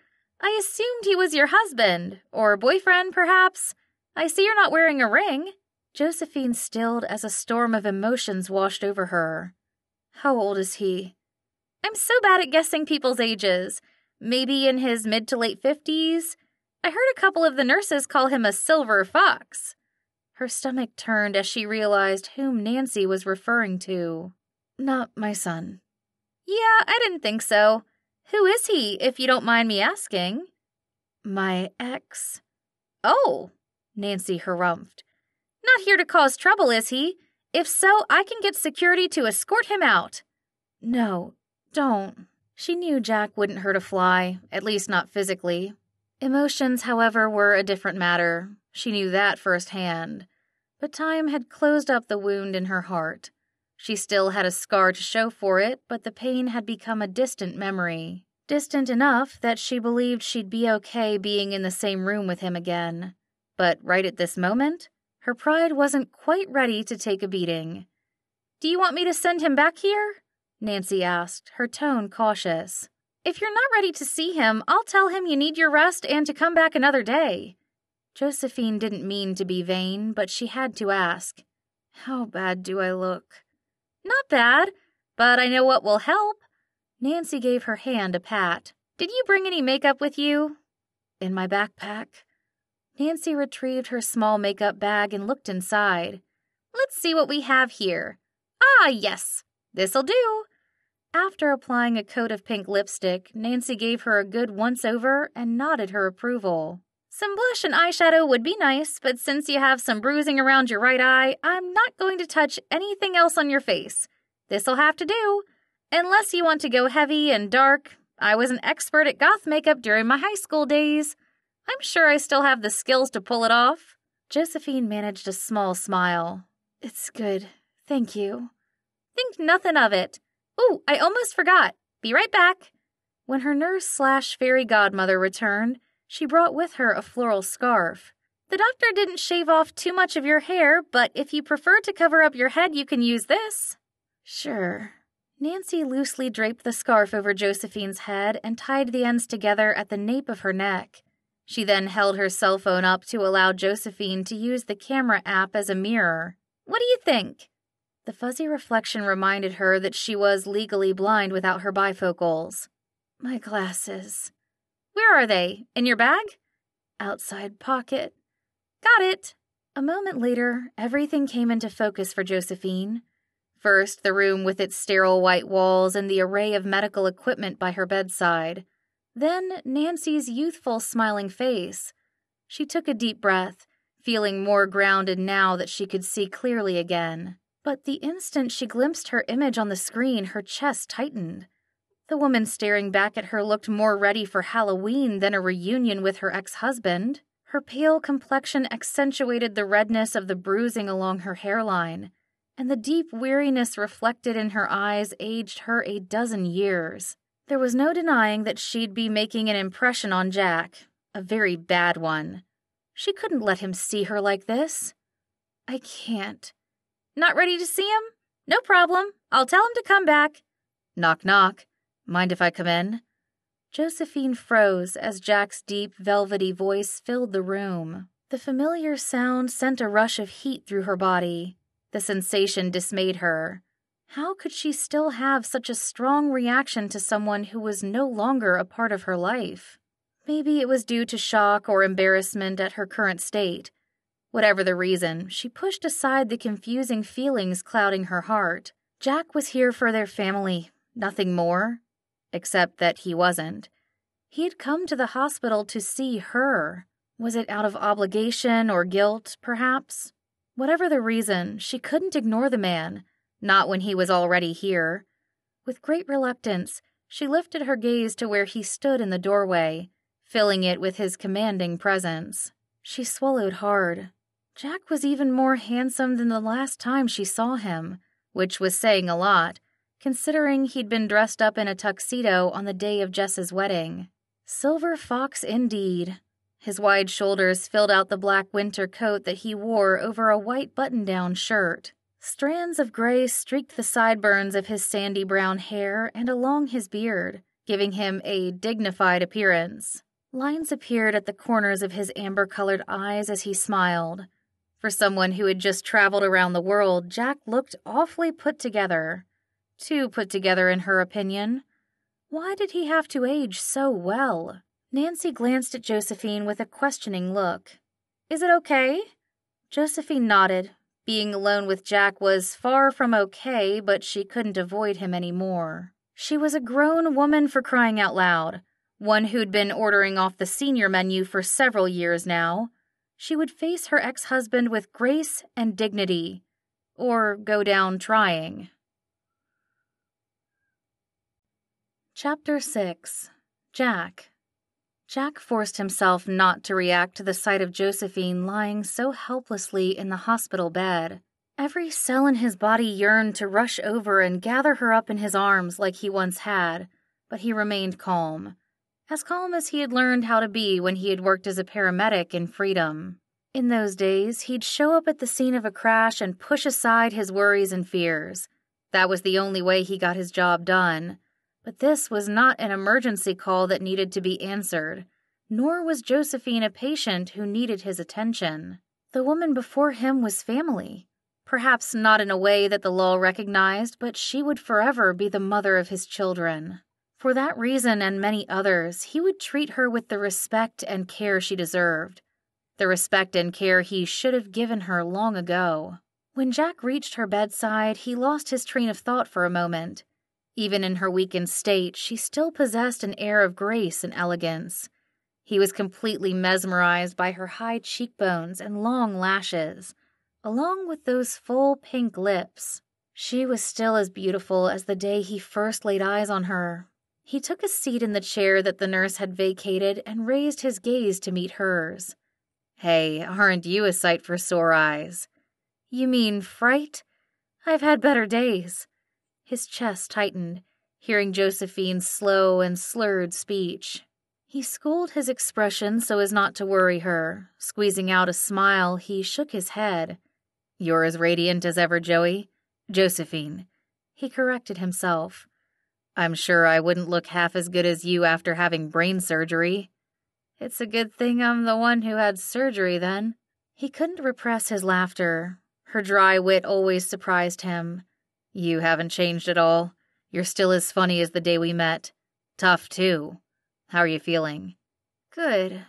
I assumed he was your husband, or boyfriend, perhaps. I see you're not wearing a ring." Josephine stilled as a storm of emotions washed over her. "How old is he?" "I'm so bad at guessing people's ages. Maybe in his mid to late 50s. I heard a couple of the nurses call him a silver fox." Her stomach turned as she realized whom Nancy was referring to. "Not my son." "Yeah, I didn't think so. Who is he, if you don't mind me asking?" "My ex." "Oh," Nancy harumphed. "Not here to cause trouble, is he? If so, I can get security to escort him out." "No, don't." She knew Jack wouldn't hurt a fly, at least not physically. Emotions, however, were a different matter. She knew that firsthand. But time had closed up the wound in her heart. She still had a scar to show for it, but the pain had become a distant memory. Distant enough that she believed she'd be okay being in the same room with him again. But right at this moment, her pride wasn't quite ready to take a beating. "Do you want me to send him back here?" Nancy asked, her tone cautious. "If you're not ready to see him, I'll tell him you need your rest and to come back another day." Josephine didn't mean to be vain, but she had to ask, "How bad do I look?" "Not bad, but I know what will help." Nancy gave her hand a pat. "Did you bring any makeup with you?" "In my backpack." Nancy retrieved her small makeup bag and looked inside. "Let's see what we have here. Ah, yes, this'll do." After applying a coat of pink lipstick, Nancy gave her a good once-over and nodded her approval. "Some blush and eyeshadow would be nice, but since you have some bruising around your right eye, I'm not going to touch anything else on your face. This'll have to do. Unless you want to go heavy and dark. I was an expert at goth makeup during my high school days. I'm sure I still have the skills to pull it off." Josephine managed a small smile. "It's good. Thank you." "Think nothing of it. Ooh, I almost forgot. Be right back." When her nurse/fairy godmother returned, she brought with her a floral scarf. "The doctor didn't shave off too much of your hair, but if you prefer to cover up your head, you can use this." "Sure." Nancy loosely draped the scarf over Josephine's head and tied the ends together at the nape of her neck. She then held her cell phone up to allow Josephine to use the camera app as a mirror. "What do you think?" The fuzzy reflection reminded her that she was legally blind without her bifocals. "My glasses." "Where are they? In your bag?" "Outside pocket." "Got it." A moment later, everything came into focus for Josephine. First, the room with its sterile white walls and the array of medical equipment by her bedside. Then, Nancy's youthful, smiling face. She took a deep breath, feeling more grounded now that she could see clearly again. But the instant she glimpsed her image on the screen, her chest tightened. The woman staring back at her looked more ready for Halloween than a reunion with her ex-husband. Her pale complexion accentuated the redness of the bruising along her hairline, and the deep weariness reflected in her eyes aged her a dozen years. There was no denying that she'd be making an impression on Jack, a very bad one. She couldn't let him see her like this. "I can't." "Not ready to see him? No problem. I'll tell him to come back." Knock, knock. "Mind if I come in?" Josephine froze as Jack's deep, velvety voice filled the room. The familiar sound sent a rush of heat through her body. The sensation dismayed her. How could she still have such a strong reaction to someone who was no longer a part of her life? Maybe it was due to shock or embarrassment at her current state. Whatever the reason, she pushed aside the confusing feelings clouding her heart. Jack was here for their family, nothing more. Except that he wasn't. He had come to the hospital to see her. Was it out of obligation or guilt, perhaps? Whatever the reason, she couldn't ignore the man, not when he was already here. With great reluctance, she lifted her gaze to where he stood in the doorway, filling it with his commanding presence. She swallowed hard. Jack was even more handsome than the last time she saw him, which was saying a lot, considering he'd been dressed up in a tuxedo on the day of Jess's wedding. Silver fox indeed. His wide shoulders filled out the black winter coat that he wore over a white button-down shirt. Strands of gray streaked the sideburns of his sandy brown hair and along his beard, giving him a dignified appearance. Lines appeared at the corners of his amber-colored eyes as he smiled. For someone who had just traveled around the world, Jack looked awfully put together. Too put together in her opinion. Why did he have to age so well? Nancy glanced at Josephine with a questioning look. "Is it okay?" Josephine nodded. Being alone with Jack was far from okay, but she couldn't avoid him anymore. She was a grown woman, for crying out loud, one who'd been ordering off the senior menu for several years now. She would face her ex-husband with grace and dignity, or go down trying. Chapter 6. Jack. Jack forced himself not to react to the sight of Josephine lying so helplessly in the hospital bed. Every cell in his body yearned to rush over and gather her up in his arms like he once had, but he remained calm. As calm as he had learned how to be when he had worked as a paramedic in Freedom. In those days, he'd show up at the scene of a crash and push aside his worries and fears. That was the only way he got his job done. But this was not an emergency call that needed to be answered, nor was Josephine a patient who needed his attention. The woman before him was family. Perhaps not in a way that the law recognized, but she would forever be the mother of his children. For that reason and many others, he would treat her with the respect and care she deserved. The respect and care he should have given her long ago. When Jack reached her bedside, he lost his train of thought for a moment. Even in her weakened state, she still possessed an air of grace and elegance. He was completely mesmerized by her high cheekbones and long lashes, along with those full pink lips. She was still as beautiful as the day he first laid eyes on her. He took a seat in the chair that the nurse had vacated and raised his gaze to meet hers. "Hey, aren't you a sight for sore eyes?" "You mean fright? I've had better days." His chest tightened, hearing Josephine's slow and slurred speech. He schooled his expression so as not to worry her. Squeezing out a smile, he shook his head. "You're as radiant as ever, Joey. Josephine." He corrected himself. "I'm sure I wouldn't look half as good as you after having brain surgery." "It's a good thing I'm the one who had surgery, then." He couldn't repress his laughter. Her dry wit always surprised him. "You haven't changed at all. You're still as funny as the day we met. Tough, too. How are you feeling?" "Good."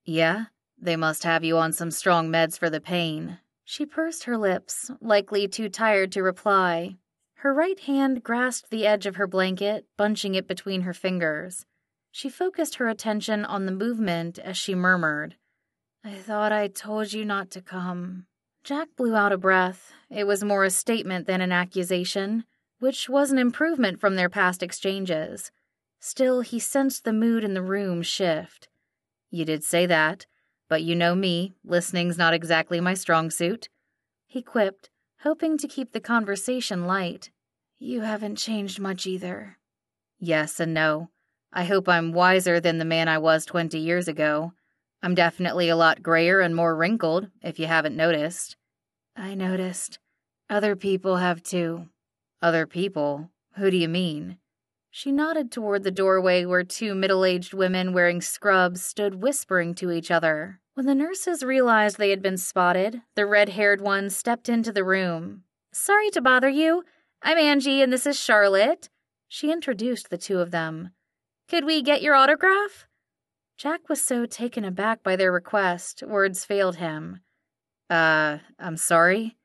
"Yeah? They must have you on some strong meds for the pain." She pursed her lips, likely too tired to reply. Her right hand grasped the edge of her blanket, bunching it between her fingers. She focused her attention on the movement as she murmured, "I thought I told you not to come." Jack blew out a breath. It was more a statement than an accusation, which was an improvement from their past exchanges. Still, he sensed the mood in the room shift. "You did say that, but you know me, listening's not exactly my strong suit," he quipped, hoping to keep the conversation light. "You haven't changed much either." "Yes and no. I hope I'm wiser than the man I was 20 years ago. I'm definitely a lot grayer and more wrinkled, if you haven't noticed." "I noticed. Other people have too." "Other people? Who do you mean?" She nodded toward the doorway where two middle-aged women wearing scrubs stood whispering to each other. When the nurses realized they had been spotted, the red-haired one stepped into the room. "Sorry to bother you. I'm Angie and this is Charlotte." She introduced the two of them. "Could we get your autograph?" Jack was so taken aback by their request, words failed him. I'm sorry?"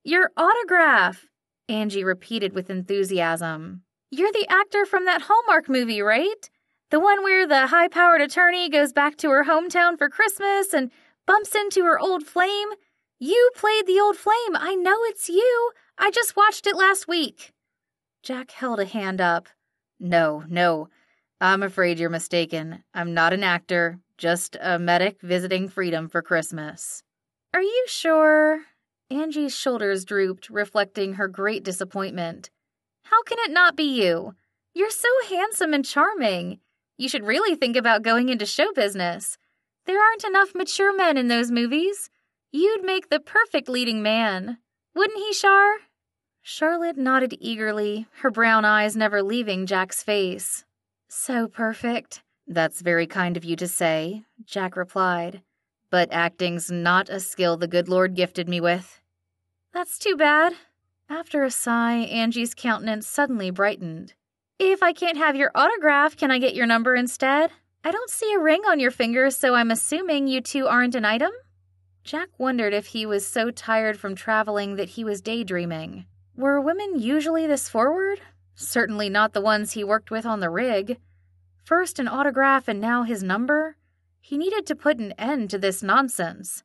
"Your autograph," Angie repeated with enthusiasm. "You're the actor from that Hallmark movie, right? The one where the high-powered attorney goes back to her hometown for Christmas and bumps into her old flame. You played the old flame. I know it's you. I just watched it last week." Jack held a hand up. No. I'm afraid you're mistaken. I'm not an actor, just a medic visiting freedom for Christmas." "Are you sure?" Angie's shoulders drooped, reflecting her great disappointment. "How can it not be you? You're so handsome and charming. You should really think about going into show business. There aren't enough mature men in those movies. You'd make the perfect leading man. Wouldn't he, Char?" Charlotte nodded eagerly, her brown eyes never leaving Jack's face. "So perfect." "That's very kind of you to say," Jack replied. "But acting's not a skill the good Lord gifted me with." "That's too bad." After a sigh, Angie's countenance suddenly brightened. "If I can't have your autograph, can I get your number instead? I don't see a ring on your finger, so I'm assuming you two aren't an item?" Jack wondered if he was so tired from traveling that he was daydreaming. Were women usually this forward? Certainly not the ones he worked with on the rig. First an autograph and now his number? He needed to put an end to this nonsense.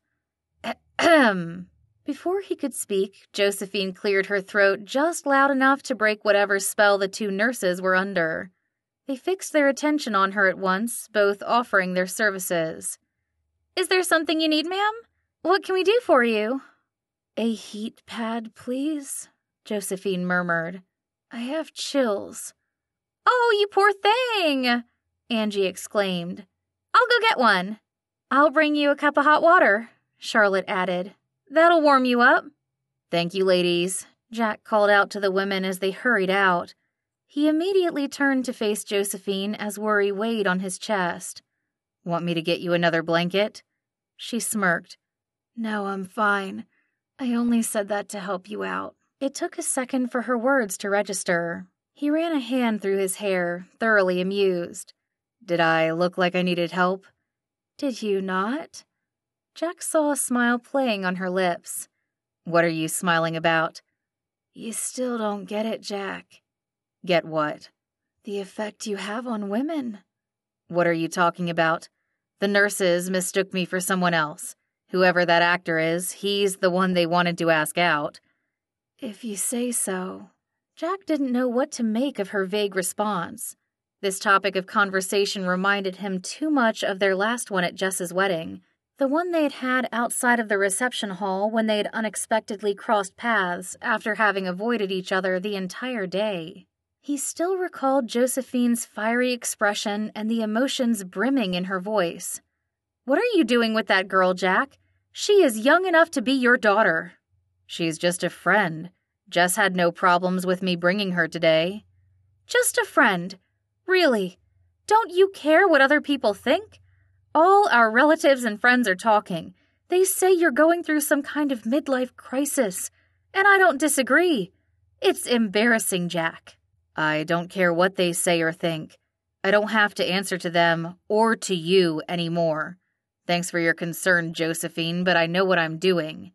Ahem. Before he could speak, Josephine cleared her throat just loud enough to break whatever spell the two nurses were under. They fixed their attention on her at once, both offering their services. "Is there something you need, ma'am? What can we do for you?" "A heat pad, please," Josephine murmured. "I have chills." "Oh, you poor thing!" Angie exclaimed. "I'll go get one." "I'll bring you a cup of hot water," Charlotte added. "That'll warm you up." "Thank you, ladies," Jack called out to the women as they hurried out. He immediately turned to face Josephine as worry weighed on his chest. "Want me to get you another blanket?" She smirked. "No, I'm fine. I only said that to help you out." It took a second for her words to register. He ran a hand through his hair, thoroughly amused. "Did I look like I needed help?" "Did you not?" Jack saw a smile playing on her lips. "What are you smiling about?" "You still don't get it, Jack." "Get what?" "The effect you have on women." "What are you talking about? The nurses mistook me for someone else. Whoever that actor is, he's the one they wanted to ask out." "If you say so." Jack didn't know what to make of her vague response. This topic of conversation reminded him too much of their last one at Jess's wedding, the one they had had outside of the reception hall when they had unexpectedly crossed paths after having avoided each other the entire day. He still recalled Josephine's fiery expression and the emotions brimming in her voice. "What are you doing with that girl, Jack? She is young enough to be your daughter." "She's just a friend. Jess had no problems with me bringing her today." "Just a friend? Really? Don't you care what other people think? All our relatives and friends are talking. They say you're going through some kind of midlife crisis, and I don't disagree. It's embarrassing, Jack." "I don't care what they say or think. I don't have to answer to them or to you anymore. Thanks for your concern, Josephine, but I know what I'm doing."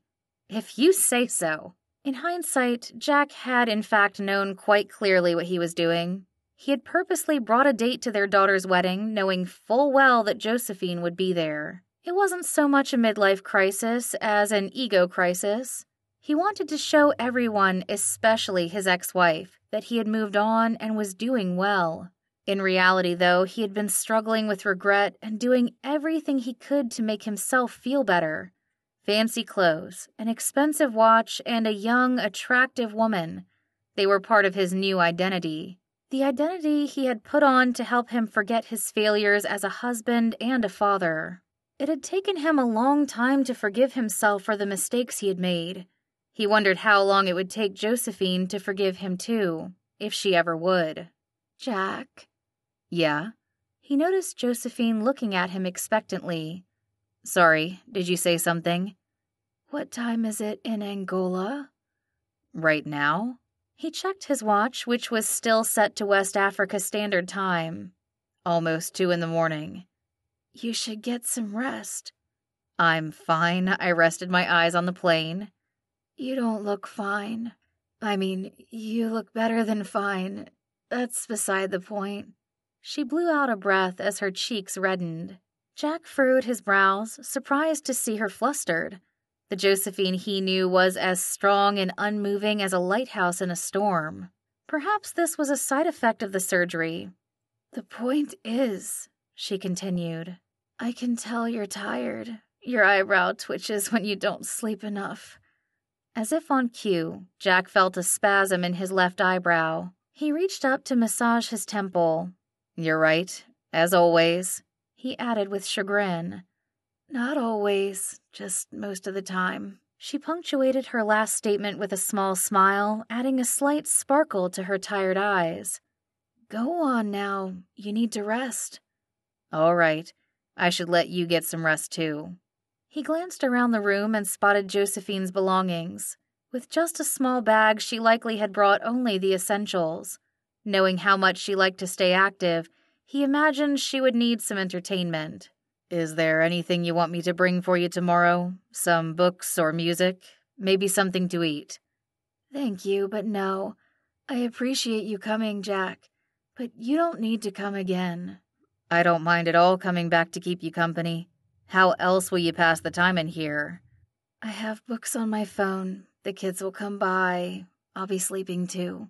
"If you say so." In hindsight, Jack had in fact known quite clearly what he was doing. He had purposely brought a date to their daughter's wedding, knowing full well that Josephine would be there. It wasn't so much a midlife crisis as an ego crisis. He wanted to show everyone, especially his ex-wife, that he had moved on and was doing well. In reality, though, he had been struggling with regret and doing everything he could to make himself feel better. Fancy clothes, an expensive watch, and a young, attractive woman. They were part of his new identity. The identity he had put on to help him forget his failures as a husband and a father. It had taken him a long time to forgive himself for the mistakes he had made. He wondered how long it would take Josephine to forgive him too, if she ever would. "Jack?" "Yeah?" He noticed Josephine looking at him expectantly. "Sorry, did you say something?" "What time is it in Angola?" "Right now?" He checked his watch, which was still set to West Africa Standard Time. Almost 2 a.m. "You should get some rest." "I'm fine." I rested my eyes on the plane. "You don't look fine. I mean, you look better than fine. That's beside the point." She blew out a breath as her cheeks reddened. Jack furrowed his brows, surprised to see her flustered. The Josephine he knew was as strong and unmoving as a lighthouse in a storm. Perhaps this was a side effect of the surgery. "The point is," she continued, "I can tell you're tired. Your eyebrow twitches when you don't sleep enough." As if on cue, Jack felt a spasm in his left eyebrow. He reached up to massage his temple. "You're right, as always," he added with chagrin. "Not always, just most of the time." She punctuated her last statement with a small smile, adding a slight sparkle to her tired eyes. "Go on now. You need to rest." "All right. I should let you get some rest too." He glanced around the room and spotted Josephine's belongings. With just a small bag, she likely had brought only the essentials. Knowing how much she liked to stay active, he imagined she would need some entertainment. "Is there anything you want me to bring for you tomorrow? Some books or music? Maybe something to eat?" "Thank you, but no. I appreciate you coming, Jack, but you don't need to come again." "I don't mind at all coming back to keep you company. How else will you pass the time in here?" "I have books on my phone. The kids will come by. I'll be sleeping too."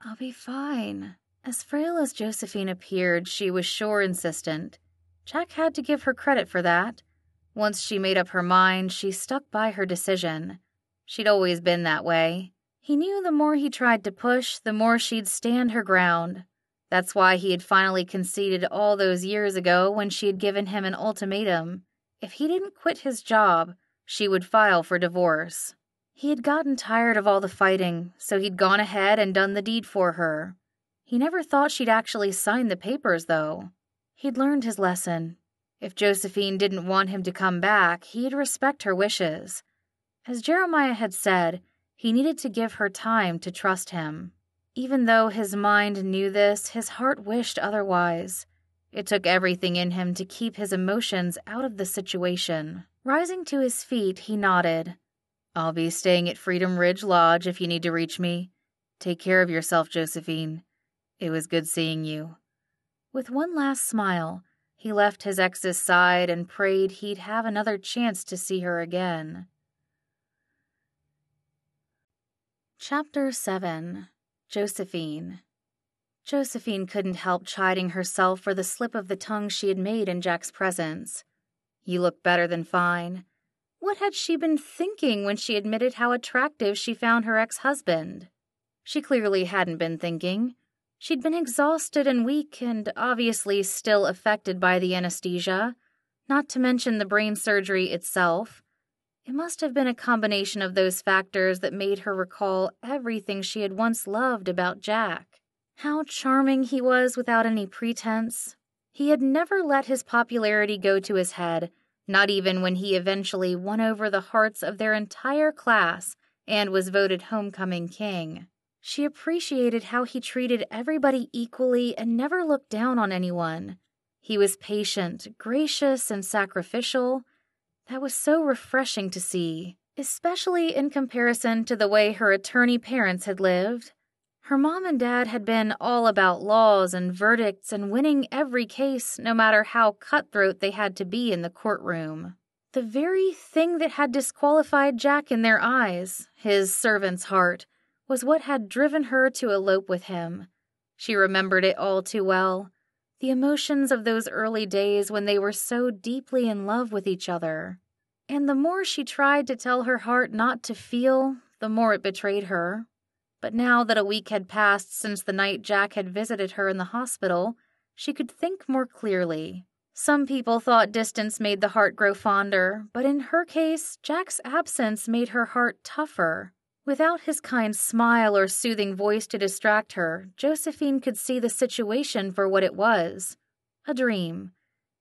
"I'll be fine." As frail as Josephine appeared, she was sure insistent. Jack had to give her credit for that. Once she made up her mind, she stuck by her decision. She'd always been that way. He knew the more he tried to push, the more she'd stand her ground. That's why he had finally conceded all those years ago when she had given him an ultimatum. If he didn't quit his job, she would file for divorce. He had gotten tired of all the fighting, so he'd gone ahead and done the deed for her. He never thought she'd actually sign the papers, though. He'd learned his lesson. If Josephine didn't want him to come back, he'd respect her wishes. As Jeremiah had said, he needed to give her time to trust him. Even though his mind knew this, his heart wished otherwise. It took everything in him to keep his emotions out of the situation. Rising to his feet, he nodded. "I'll be staying at Freedom Ridge Lodge if you need to reach me. Take care of yourself, Josephine. It was good seeing you." With one last smile, he left his ex's side and prayed he'd have another chance to see her again. Chapter 7. Josephine. Josephine couldn't help chiding herself for the slip of the tongue she had made in Jack's presence. "You look better than fine." What had she been thinking when she admitted how attractive she found her ex-husband? She clearly hadn't been thinking. She'd been exhausted and weak and obviously still affected by the anesthesia, not to mention the brain surgery itself. It must have been a combination of those factors that made her recall everything she had once loved about Jack. How charming he was without any pretense. He had never let his popularity go to his head, not even when he eventually won over the hearts of their entire class and was voted homecoming king. She appreciated how he treated everybody equally and never looked down on anyone. He was patient, gracious, and sacrificial. That was so refreshing to see, especially in comparison to the way her attorney parents had lived. Her mom and dad had been all about laws and verdicts and winning every case, no matter how cutthroat they had to be in the courtroom. The very thing that had disqualified Jack in their eyes, his servant's heart, was what had driven her to elope with him. She remembered it all too well. The emotions of those early days when they were so deeply in love with each other. And the more she tried to tell her heart not to feel, the more it betrayed her. But now that a week had passed since the night Jack had visited her in the hospital, she could think more clearly. Some people thought distance made the heart grow fonder, but in her case, Jack's absence made her heart tougher. Without his kind smile or soothing voice to distract her, Josephine could see the situation for what it was. A dream.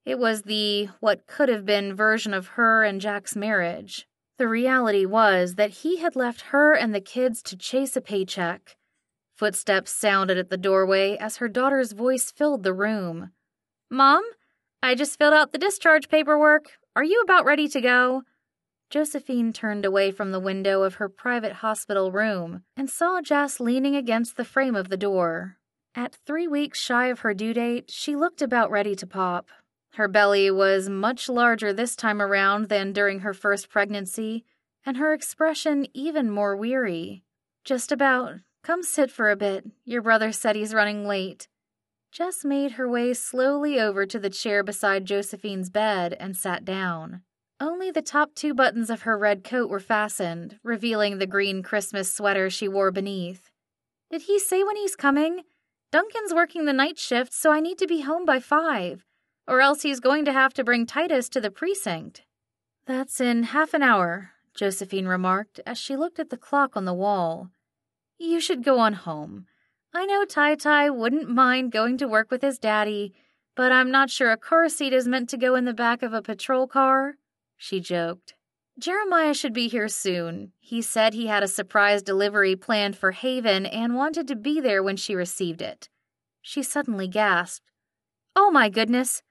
It was the what could have been version of her and Jack's marriage. The reality was that he had left her and the kids to chase a paycheck. Footsteps sounded at the doorway as her daughter's voice filled the room. "Mom, I just filled out the discharge paperwork. Are you about ready to go?" Josephine turned away from the window of her private hospital room and saw Jess leaning against the frame of the door. At 3 weeks shy of her due date, she looked about ready to pop. Her belly was much larger this time around than during her first pregnancy, and her expression even more weary. "Just about. Come sit for a bit. Your brother said he's running late." Jess made her way slowly over to the chair beside Josephine's bed and sat down. Only the top 2 buttons of her red coat were fastened, revealing the green Christmas sweater she wore beneath. "Did he say when he's coming? Duncan's working the night shift, so I need to be home by 5, or else he's going to have to bring Titus to the precinct." "That's in half an hour," Josephine remarked as she looked at the clock on the wall. "You should go on home. I know Tai wouldn't mind going to work with his daddy, but I'm not sure a car seat is meant to go in the back of a patrol car," she joked. "Jeremiah should be here soon. He said he had a surprise delivery planned for Haven and wanted to be there when she received it." She suddenly gasped. "Oh my goodness!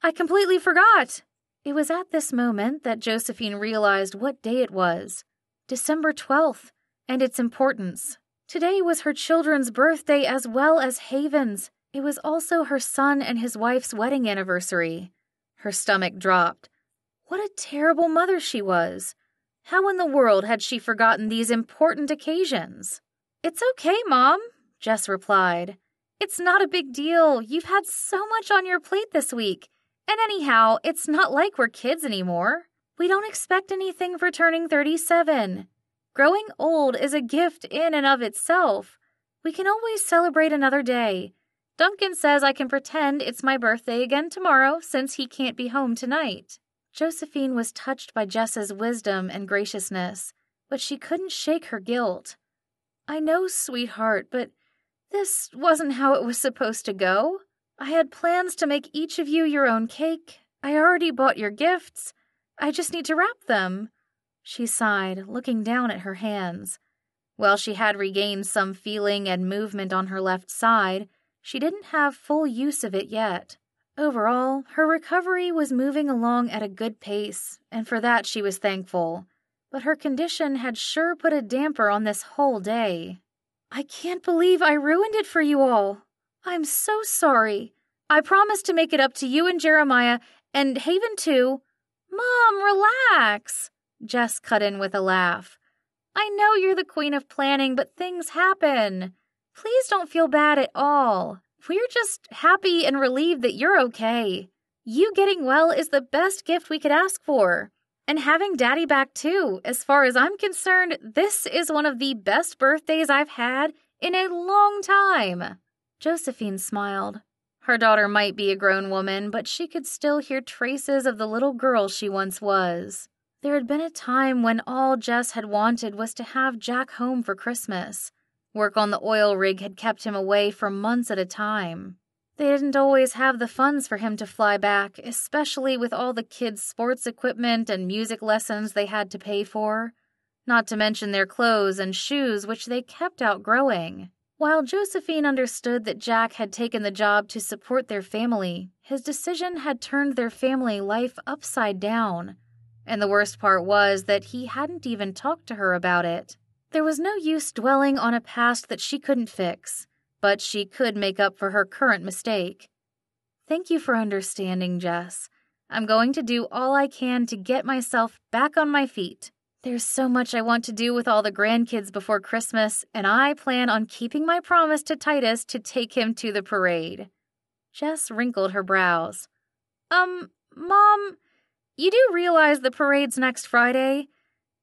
I completely forgot!" It was at this moment that Josephine realized what day it was. December 12th, and its importance. Today was her children's birthday as well as Haven's. It was also her son and his wife's wedding anniversary. Her stomach dropped. What a terrible mother she was. How in the world had she forgotten these important occasions? "It's okay, Mom," Jess replied. "It's not a big deal. You've had so much on your plate this week. And anyhow, it's not like we're kids anymore. We don't expect anything for turning 37. Growing old is a gift in and of itself. We can always celebrate another day. Duncan says I can pretend it's my birthday again tomorrow since he can't be home tonight." Josephine was touched by Jess's wisdom and graciousness, but she couldn't shake her guilt. "I know, sweetheart, but this wasn't how it was supposed to go. I had plans to make each of you your own cake. I already bought your gifts. I just need to wrap them." She sighed, looking down at her hands. While she had regained some feeling and movement on her left side, she didn't have full use of it yet. Overall, her recovery was moving along at a good pace, and for that she was thankful. But her condition had sure put a damper on this whole day. "I can't believe I ruined it for you all. I'm so sorry. I promise to make it up to you and Jeremiah, and Haven too." "Mom, relax," Jess cut in with a laugh. "I know you're the queen of planning, but things happen. Please don't feel bad at all. We're just happy and relieved that you're okay. You getting well is the best gift we could ask for. And having Daddy back too. As far as I'm concerned, this is one of the best birthdays I've had in a long time." Josephine smiled. Her daughter might be a grown woman, but she could still hear traces of the little girl she once was. There had been a time when all Jess had wanted was to have Jack home for Christmas. Work on the oil rig had kept him away for months at a time. They didn't always have the funds for him to fly back, especially with all the kids' sports equipment and music lessons they had to pay for, not to mention their clothes and shoes, which they kept outgrowing. While Josephine understood that Jack had taken the job to support their family, his decision had turned their family life upside down. And the worst part was that he hadn't even talked to her about it. There was no use dwelling on a past that she couldn't fix, but she could make up for her current mistake. "Thank you for understanding, Jess. I'm going to do all I can to get myself back on my feet. There's so much I want to do with all the grandkids before Christmas, and I plan on keeping my promise to Titus to take him to the parade." Jess wrinkled her brows. Mom, you do realize the parade's next Friday?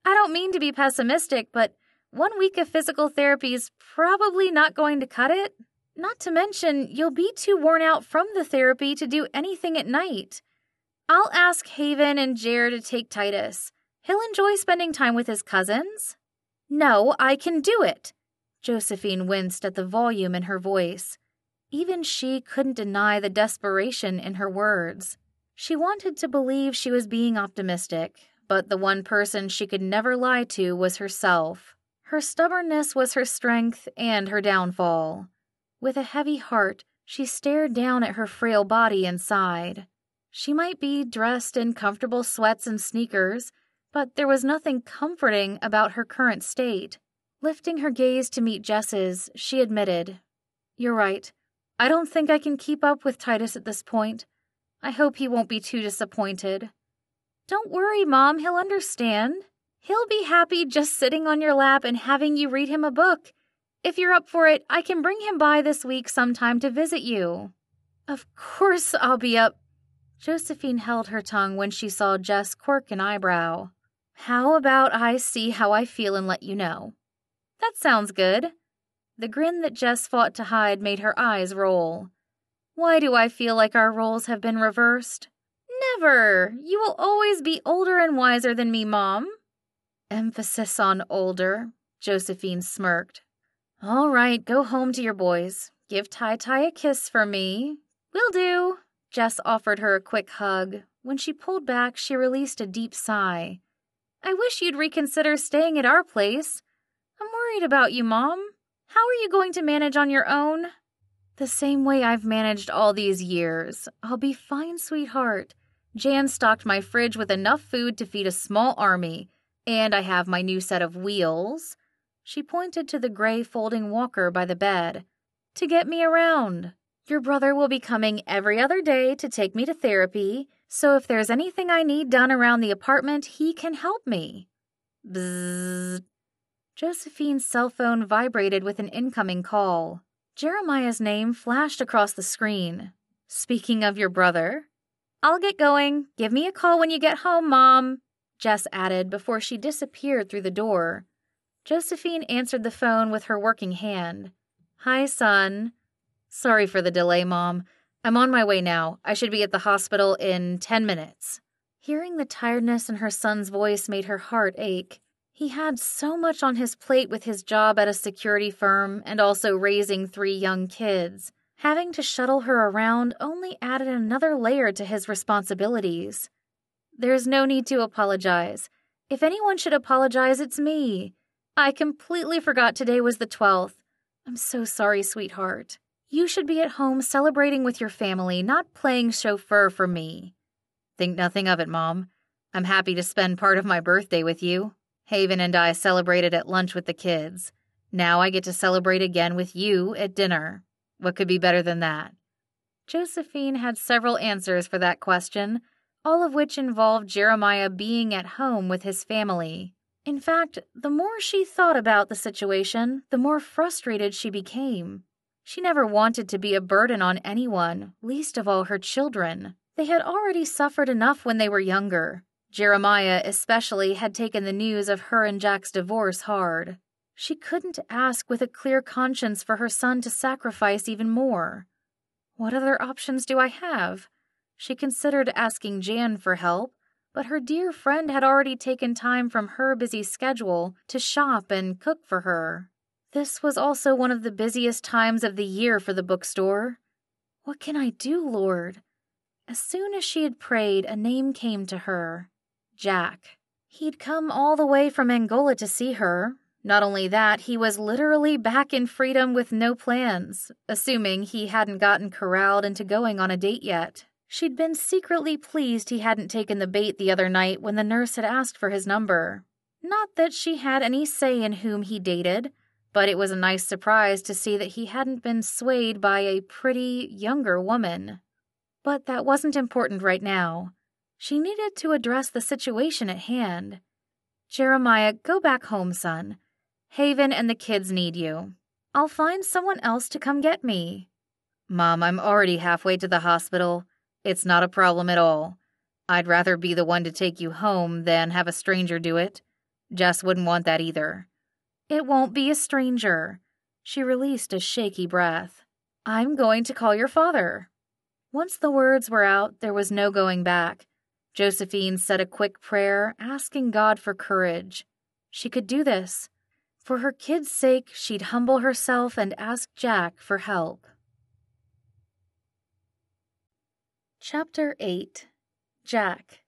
I don't mean to be pessimistic, but 1 week of physical therapy's probably not going to cut it. Not to mention, you'll be too worn out from the therapy to do anything at night. I'll ask Haven and Jer to take Titus. He'll enjoy spending time with his cousins. "No, I can do it." Josephine winced at the volume in her voice. Even she couldn't deny the desperation in her words. She wanted to believe she was being optimistic, but the one person she could never lie to was herself. Her stubbornness was her strength and her downfall. With a heavy heart, she stared down at her frail body and sighed. She might be dressed in comfortable sweats and sneakers, but there was nothing comforting about her current state. Lifting her gaze to meet Jess's, she admitted, "You're right. I don't think I can keep up with Titus at this point. I hope he won't be too disappointed." "Don't worry, Mom, he'll understand. He'll be happy just sitting on your lap and having you read him a book. If you're up for it, I can bring him by this week sometime to visit you." "Of course I'll be up." Josephine held her tongue when she saw Jess quirk an eyebrow. "How about I see how I feel and let you know?" "That sounds good." The grin that Jess fought to hide made her eyes roll. "Why do I feel like our roles have been reversed?" "Never! You will always be older and wiser than me, Mom." Emphasis on older, Josephine smirked. "All right, go home to your boys. Give Tai-Tai a kiss for me." "Will do." Jess offered her a quick hug. When she pulled back, she released a deep sigh. "I wish you'd reconsider staying at our place. I'm worried about you, Mom. How are you going to manage on your own?" "The same way I've managed all these years. I'll be fine, sweetheart. Jan stocked my fridge with enough food to feed a small army, and I have my new set of wheels." She pointed to the gray folding walker by the bed. "To get me around. Your brother will be coming every other day to take me to therapy, so if there's anything I need done around the apartment, he can help me." Bzzz. Josephine's cell phone vibrated with an incoming call. Jeremiah's name flashed across the screen. "Speaking of your brother." "I'll get going. Give me a call when you get home, Mom," Jess added before she disappeared through the door. Josephine answered the phone with her working hand. "Hi, son." "Sorry for the delay, Mom. I'm on my way now. I should be at the hospital in 10 minutes. Hearing the tiredness in her son's voice made her heart ache. He had so much on his plate with his job at a security firm and also raising 3 young kids. Having to shuttle her around only added another layer to his responsibilities. "There's no need to apologize. If anyone should apologize, it's me. I completely forgot today was the 12th. I'm so sorry, sweetheart. You should be at home celebrating with your family, not playing chauffeur for me." "Think nothing of it, Mom. I'm happy to spend part of my birthday with you. Haven and I celebrated at lunch with the kids. Now I get to celebrate again with you at dinner. What could be better than that?" Josephine had several answers for that question, all of which involved Jeremiah being at home with his family. In fact, the more she thought about the situation, the more frustrated she became. She never wanted to be a burden on anyone, least of all her children. They had already suffered enough when they were younger. Jeremiah especially had taken the news of her and Jack's divorce hard. She couldn't ask with a clear conscience for her son to sacrifice even more. What other options do I have? She considered asking Jan for help, but her dear friend had already taken time from her busy schedule to shop and cook for her. This was also one of the busiest times of the year for the bookstore. What can I do, Lord? As soon as she had prayed, a name came to her. Jack. He'd come all the way from Angola to see her. Not only that, he was literally back in freedom with no plans, assuming he hadn't gotten corralled into going on a date yet. She'd been secretly pleased he hadn't taken the bait the other night when the nurse had asked for his number. Not that she had any say in whom he dated, but it was a nice surprise to see that he hadn't been swayed by a pretty, younger woman. But that wasn't important right now. She needed to address the situation at hand. "Jeremiah, go back home, son. Haven and the kids need you. I'll find someone else to come get me." "Mom, I'm already halfway to the hospital. It's not a problem at all. I'd rather be the one to take you home than have a stranger do it. Jess wouldn't want that either." "It won't be a stranger." She released a shaky breath. "I'm going to call your father." Once the words were out, there was no going back. Josephine said a quick prayer, asking God for courage. She could do this. For her kids' sake, she'd humble herself and ask Jack for help. Chapter 8. Jack.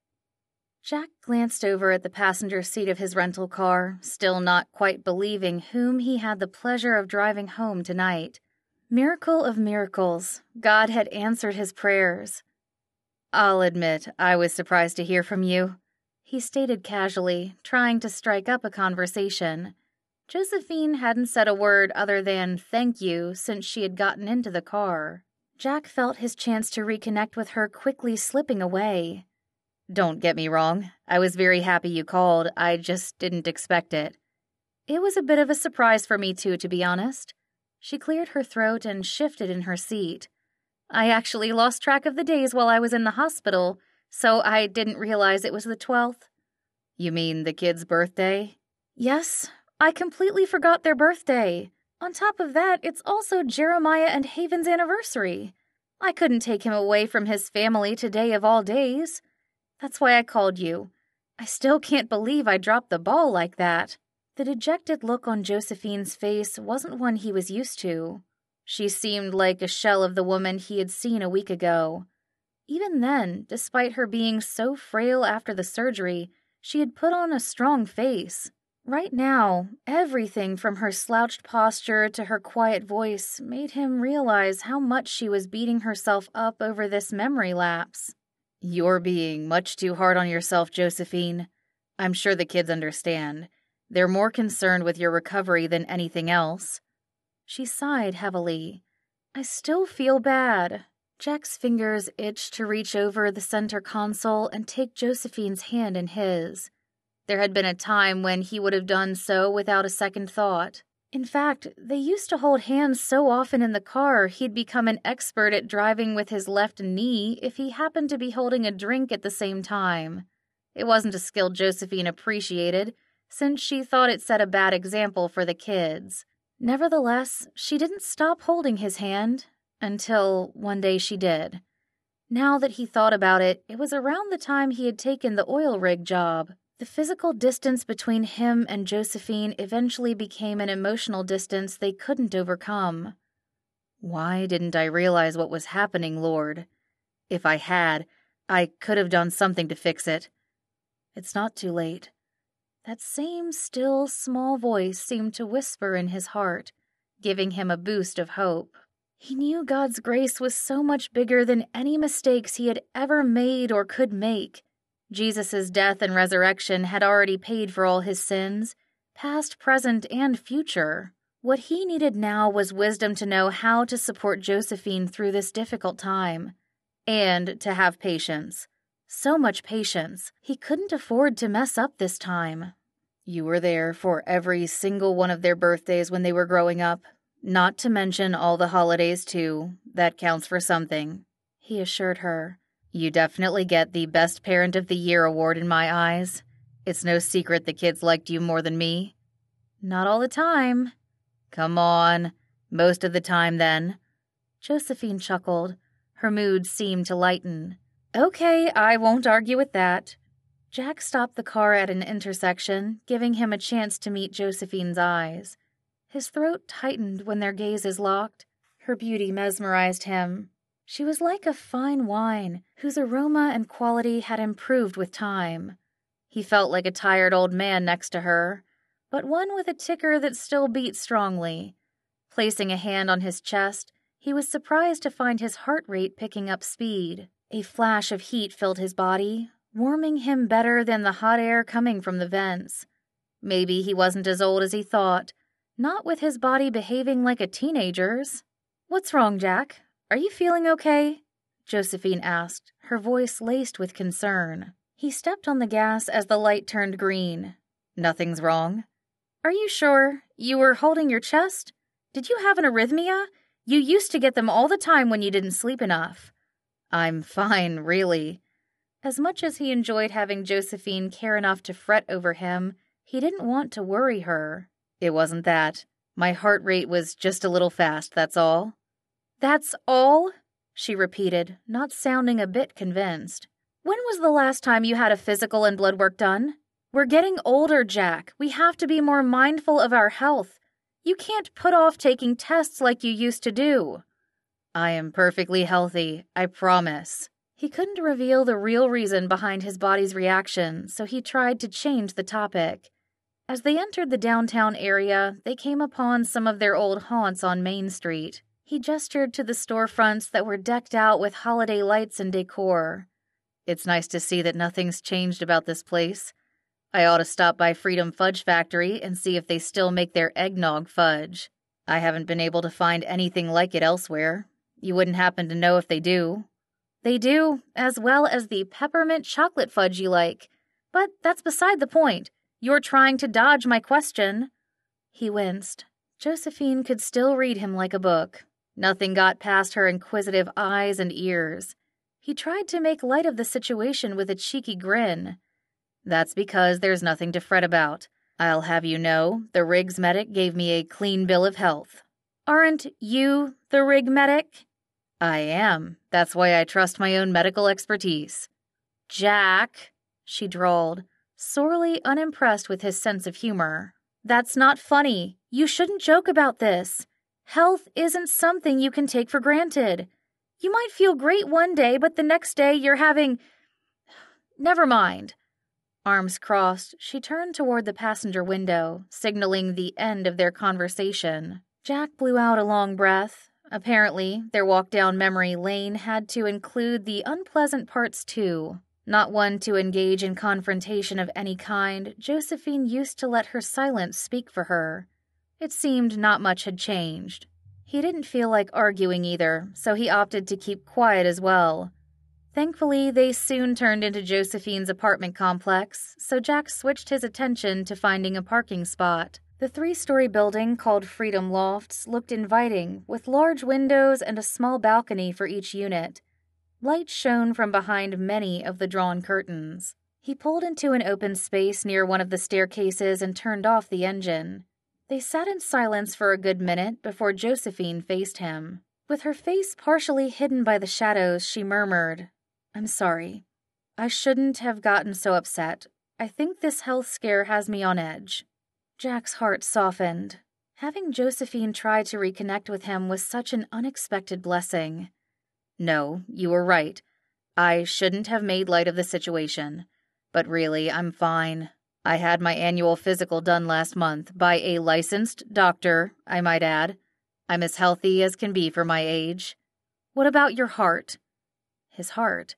Jack glanced over at the passenger seat of his rental car, still not quite believing whom he had the pleasure of driving home tonight. Miracle of miracles, God had answered his prayers. "I'll admit, I was surprised to hear from you," he stated casually, trying to strike up a conversation. Josephine hadn't said a word other than thank you since she had gotten into the car. Jack felt his chance to reconnect with her quickly slipping away. "Don't get me wrong, I was very happy you called, I just didn't expect it." "It was a bit of a surprise for me too, to be honest." She cleared her throat and shifted in her seat. "I actually lost track of the days while I was in the hospital, so I didn't realize it was the 12th. "You mean the kid's birthday?" "Yes, I completely forgot their birthday. On top of that, it's also Jeremiah and Haven's anniversary. I couldn't take him away from his family today of all days. That's why I called you. I still can't believe I dropped the ball like that." The dejected look on Josephine's face wasn't one he was used to. She seemed like a shell of the woman he had seen a week ago. Even then, despite her being so frail after the surgery, she had put on a strong face. Right now, everything from her slouched posture to her quiet voice made him realize how much she was beating herself up over this memory lapse. "You're being much too hard on yourself, Josephine. I'm sure the kids understand. They're more concerned with your recovery than anything else." She sighed heavily. "I still feel bad." Jack's fingers itched to reach over the center console and take Josephine's hand in his. There had been a time when he would have done so without a second thought. In fact, they used to hold hands so often in the car he'd become an expert at driving with his left knee if he happened to be holding a drink at the same time. It wasn't a skill Josephine appreciated, since she thought it set a bad example for the kids. Nevertheless, she didn't stop holding his hand, until one day she did. Now that he thought about it, it was around the time he had taken the oil rig job. The physical distance between him and Josephine eventually became an emotional distance they couldn't overcome. "Why didn't I realize what was happening, Lord? If I had, I could have done something to fix it." "It's not too late." That same still, small voice seemed to whisper in his heart, giving him a boost of hope. He knew God's grace was so much bigger than any mistakes he had ever made or could make. Jesus' death and resurrection had already paid for all his sins, past, present, and future. What he needed now was wisdom to know how to support Josephine through this difficult time, and to have patience. So much patience, he couldn't afford to mess up this time. "You were there for every single one of their birthdays when they were growing up, not to mention all the holidays too. That counts for something," he assured her. "You definitely get the Best Parent of the Year award in my eyes. It's no secret the kids liked you more than me." "Not all the time." "Come on. Most of the time, then." Josephine chuckled. Her mood seemed to lighten. "Okay, I won't argue with that." Jack stopped the car at an intersection, giving him a chance to meet Josephine's eyes. His throat tightened when their gazes locked. Her beauty mesmerized him. She was like a fine wine, whose aroma and quality had improved with time. He felt like a tired old man next to her, but one with a ticker that still beat strongly. Placing a hand on his chest, he was surprised to find his heart rate picking up speed. A flash of heat filled his body, warming him better than the hot air coming from the vents. Maybe he wasn't as old as he thought, not with his body behaving like a teenager's. "What's wrong, Jack? Are you feeling okay?" Josephine asked, her voice laced with concern. He stepped on the gas as the light turned green. "Nothing's wrong." "Are you sure? You were holding your chest? Did you have an arrhythmia? You used to get them all the time when you didn't sleep enough." "I'm fine, really." As much as he enjoyed having Josephine care enough to fret over him, he didn't want to worry her. "It wasn't that. My heart rate was just a little fast, that's all." "That's all?" she repeated, not sounding a bit convinced. "When was the last time you had a physical and blood work done? We're getting older, Jack. We have to be more mindful of our health. You can't put off taking tests like you used to do." "I am perfectly healthy, I promise." He couldn't reveal the real reason behind his body's reaction, so he tried to change the topic. As they entered the downtown area, they came upon some of their old haunts on Main Street. He gestured to the storefronts that were decked out with holiday lights and decor. It's nice to see that nothing's changed about this place. I ought to stop by Freedom Fudge Factory and see if they still make their eggnog fudge. I haven't been able to find anything like it elsewhere. You wouldn't happen to know if they do. They do, as well as the peppermint chocolate fudge you like. But that's beside the point. You're trying to dodge my question. He winced. Josephine could still read him like a book. Nothing got past her inquisitive eyes and ears. He tried to make light of the situation with a cheeky grin. That's because there's nothing to fret about. I'll have you know, the Riggs medic gave me a clean bill of health. Aren't you the Rig medic? I am. That's why I trust my own medical expertise. Jack, she drawled, sorely unimpressed with his sense of humor. That's not funny. You shouldn't joke about this. Health isn't something you can take for granted. You might feel great one day, but the next day you're having... Never mind. Arms crossed, she turned toward the passenger window, signaling the end of their conversation. Jack blew out a long breath. Apparently, their walk down memory lane had to include the unpleasant parts too. Not one to engage in confrontation of any kind, Josephine used to let her silence speak for her. It seemed not much had changed. He didn't feel like arguing either, so he opted to keep quiet as well. Thankfully, they soon turned into Josephine's apartment complex, so Jack switched his attention to finding a parking spot. The 3-story building called Freedom Lofts looked inviting, with large windows and a small balcony for each unit. Light shone from behind many of the drawn curtains. He pulled into an open space near one of the staircases and turned off the engine. They sat in silence for a good minute before Josephine faced him. With her face partially hidden by the shadows, she murmured, I'm sorry. I shouldn't have gotten so upset. I think this health scare has me on edge. Jack's heart softened. Having Josephine try to reconnect with him was such an unexpected blessing. No, you were right. I shouldn't have made light of the situation. But really, I'm fine. I had my annual physical done last month by a licensed doctor, I might add. I'm as healthy as can be for my age. What about your heart? His heart.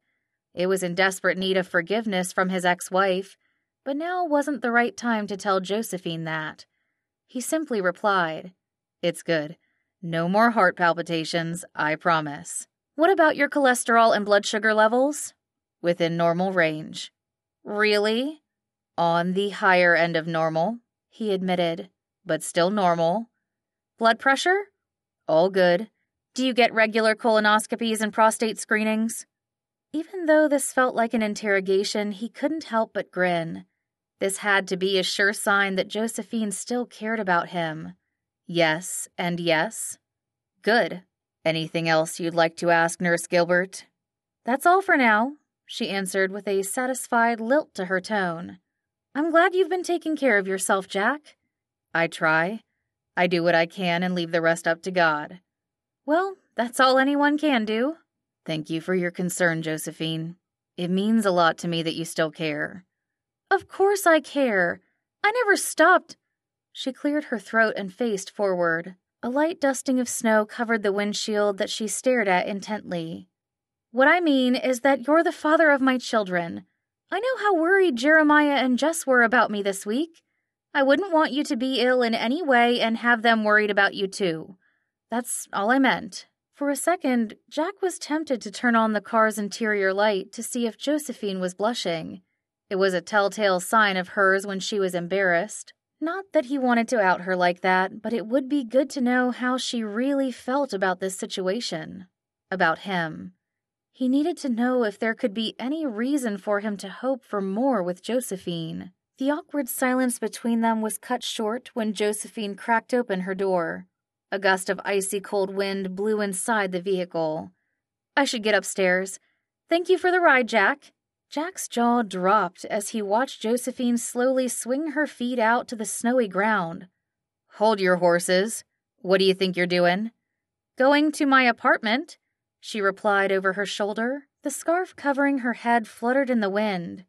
It was in desperate need of forgiveness from his ex-wife, but now wasn't the right time to tell Josephine that. He simply replied, It's good. No more heart palpitations, I promise. What about your cholesterol and blood sugar levels? Within normal range. Really? On the higher end of normal, he admitted, but still normal. Blood pressure? All good. Do you get regular colonoscopies and prostate screenings? Even though this felt like an interrogation, he couldn't help but grin. This had to be a sure sign that Josephine still cared about him. Yes and yes. Good. Anything else you'd like to ask, Nurse Gilbert? That's all for now, she answered with a satisfied lilt to her tone. I'm glad you've been taking care of yourself, Jack. I try. I do what I can and leave the rest up to God. Well, that's all anyone can do. Thank you for your concern, Josephine. It means a lot to me that you still care. Of course I care. I never stopped. She cleared her throat and faced forward. A light dusting of snow covered the windshield that she stared at intently. What I mean is that you're the father of my children. I know how worried Jeremiah and Jess were about me this week. I wouldn't want you to be ill in any way and have them worried about you too. That's all I meant. For a second, Jack was tempted to turn on the car's interior light to see if Josephine was blushing. It was a telltale sign of hers when she was embarrassed. Not that he wanted to out her like that, but it would be good to know how she really felt about this situation. About him. He needed to know if there could be any reason for him to hope for more with Josephine. The awkward silence between them was cut short when Josephine cracked open her door. A gust of icy cold wind blew inside the vehicle. I should get upstairs. Thank you for the ride, Jack. Jack's jaw dropped as he watched Josephine slowly swing her feet out to the snowy ground. Hold your horses. What do you think you're doing? Going to my apartment, she replied over her shoulder. The scarf covering her head fluttered in the wind.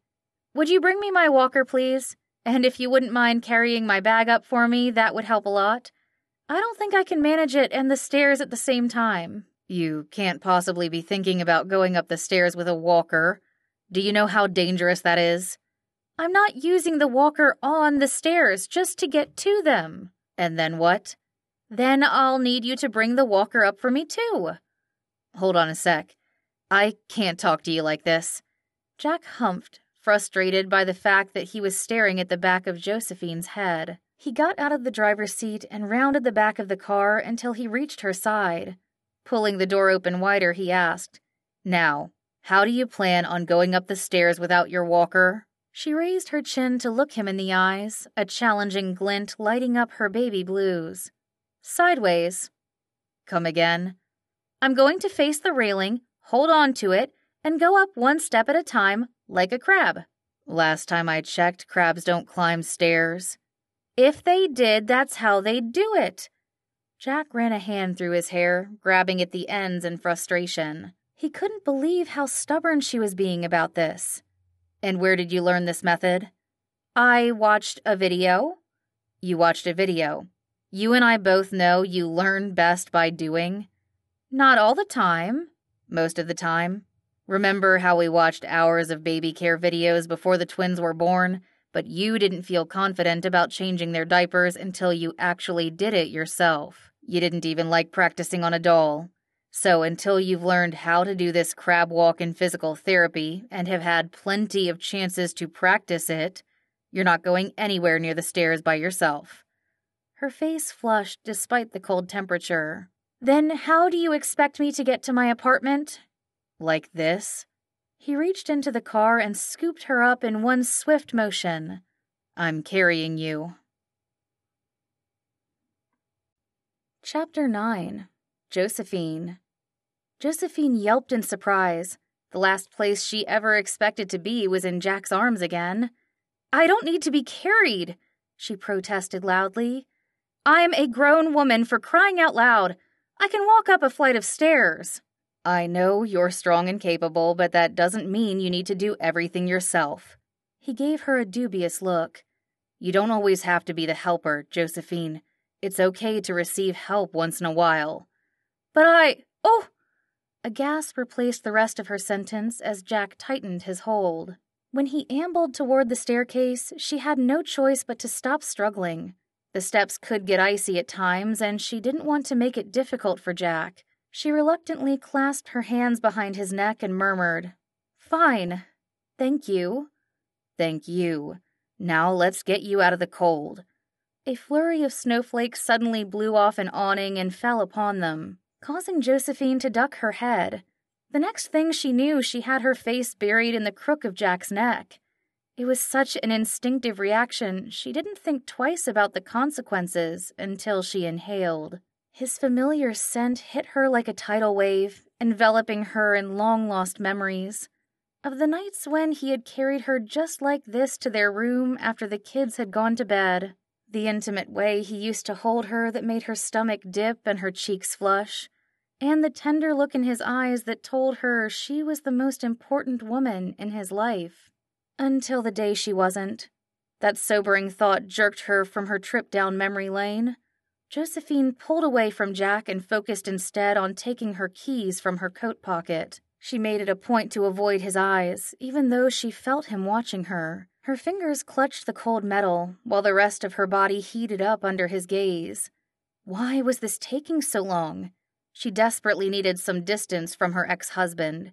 "Would you bring me my walker, please? And if you wouldn't mind carrying my bag up for me, that would help a lot. I don't think I can manage it and the stairs at the same time." "You can't possibly be thinking about going up the stairs with a walker. Do you know how dangerous that is?" "I'm not using the walker on the stairs, just to get to them." "And then what?" "Then I'll need you to bring the walker up for me too." "Hold on a sec. I can't talk to you like this." Jack humphed, frustrated by the fact that he was staring at the back of Josephine's head. He got out of the driver's seat and rounded the back of the car until he reached her side. Pulling the door open wider, he asked, "Now, how do you plan on going up the stairs without your walker?" She raised her chin to look him in the eyes, a challenging glint lighting up her baby blues. "Sideways." "Come again?" "I'm going to face the railing, hold on to it, and go up one step at a time, like a crab." "Last time I checked, crabs don't climb stairs." "If they did, that's how they'd do it." Jack ran a hand through his hair, grabbing at the ends in frustration. He couldn't believe how stubborn she was being about this. "And where did you learn this method?" "I watched a video." "You watched a video. You and I both know you learn best by doing." "Not all the time." "Most of the time. Remember how we watched hours of baby care videos before the twins were born, but you didn't feel confident about changing their diapers until you actually did it yourself. You didn't even like practicing on a doll. So until you've learned how to do this crab walk in physical therapy and have had plenty of chances to practice it, you're not going anywhere near the stairs by yourself." Her face flushed despite the cold temperature. "Then how do you expect me to get to my apartment?" "Like this?" He reached into the car and scooped her up in one swift motion. "I'm carrying you." Chapter 9. Josephine. Josephine yelped in surprise. The last place she ever expected to be was in Jack's arms again. "I don't need to be carried," she protested loudly. "I'm a grown woman, for crying out loud. I can walk up a flight of stairs." "I know you're strong and capable, but that doesn't mean you need to do everything yourself." He gave her a dubious look. "You don't always have to be the helper, Josephine. It's okay to receive help once in a while." "But oh!" A gasp replaced the rest of her sentence as Jack tightened his hold. When he ambled toward the staircase, she had no choice but to stop struggling. The steps could get icy at times, and she didn't want to make it difficult for Jack. She reluctantly clasped her hands behind his neck and murmured, "Fine. Thank you." "Thank you. Now let's get you out of the cold." A flurry of snowflakes suddenly blew off an awning and fell upon them, causing Josephine to duck her head. The next thing she knew, she had her face buried in the crook of Jack's neck. It was such an instinctive reaction, she didn't think twice about the consequences until she inhaled. His familiar scent hit her like a tidal wave, enveloping her in long-lost memories. Of the nights when he had carried her just like this to their room after the kids had gone to bed. The intimate way he used to hold her that made her stomach dip and her cheeks flush. And the tender look in his eyes that told her she was the most important woman in his life. Until the day she wasn't. That sobering thought jerked her from her trip down memory lane. Josephine pulled away from Jack and focused instead on taking her keys from her coat pocket. She made it a point to avoid his eyes, even though she felt him watching her. Her fingers clutched the cold metal, while the rest of her body heated up under his gaze. Why was this taking so long? She desperately needed some distance from her ex-husband.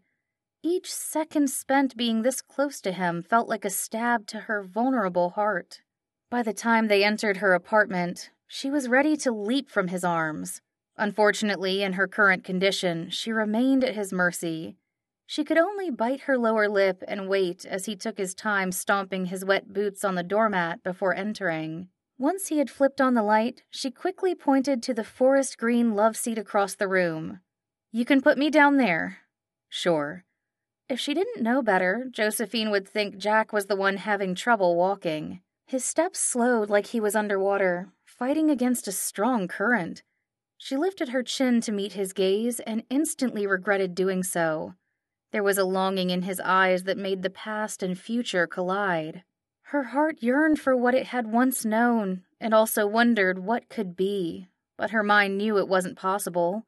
Each second spent being this close to him felt like a stab to her vulnerable heart. By the time they entered her apartment, she was ready to leap from his arms. Unfortunately, in her current condition, she remained at his mercy. She could only bite her lower lip and wait as he took his time stomping his wet boots on the doormat before entering. Once he had flipped on the light, she quickly pointed to the forest green love seat across the room. "You can put me down there." "Sure." If she didn't know better, Josephine would think Jack was the one having trouble walking. His steps slowed like he was underwater, fighting against a strong current. She lifted her chin to meet his gaze and instantly regretted doing so. There was a longing in his eyes that made the past and future collide. Her heart yearned for what it had once known, and also wondered what could be, but her mind knew it wasn't possible.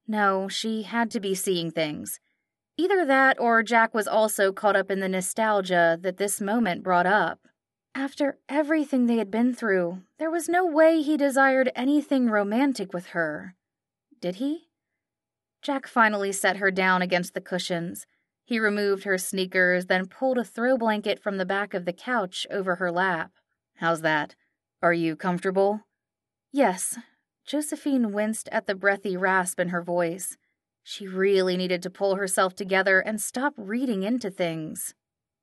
No, she had to be seeing things. Either that or Jack was also caught up in the nostalgia that this moment brought up. After everything they had been through, there was no way he desired anything romantic with her. Did he? Jack finally set her down against the cushions. He removed her sneakers, then pulled a throw blanket from the back of the couch over her lap. "How's that? Are you comfortable?" "Yes." Josephine winced at the breathy rasp in her voice. She really needed to pull herself together and stop reading into things.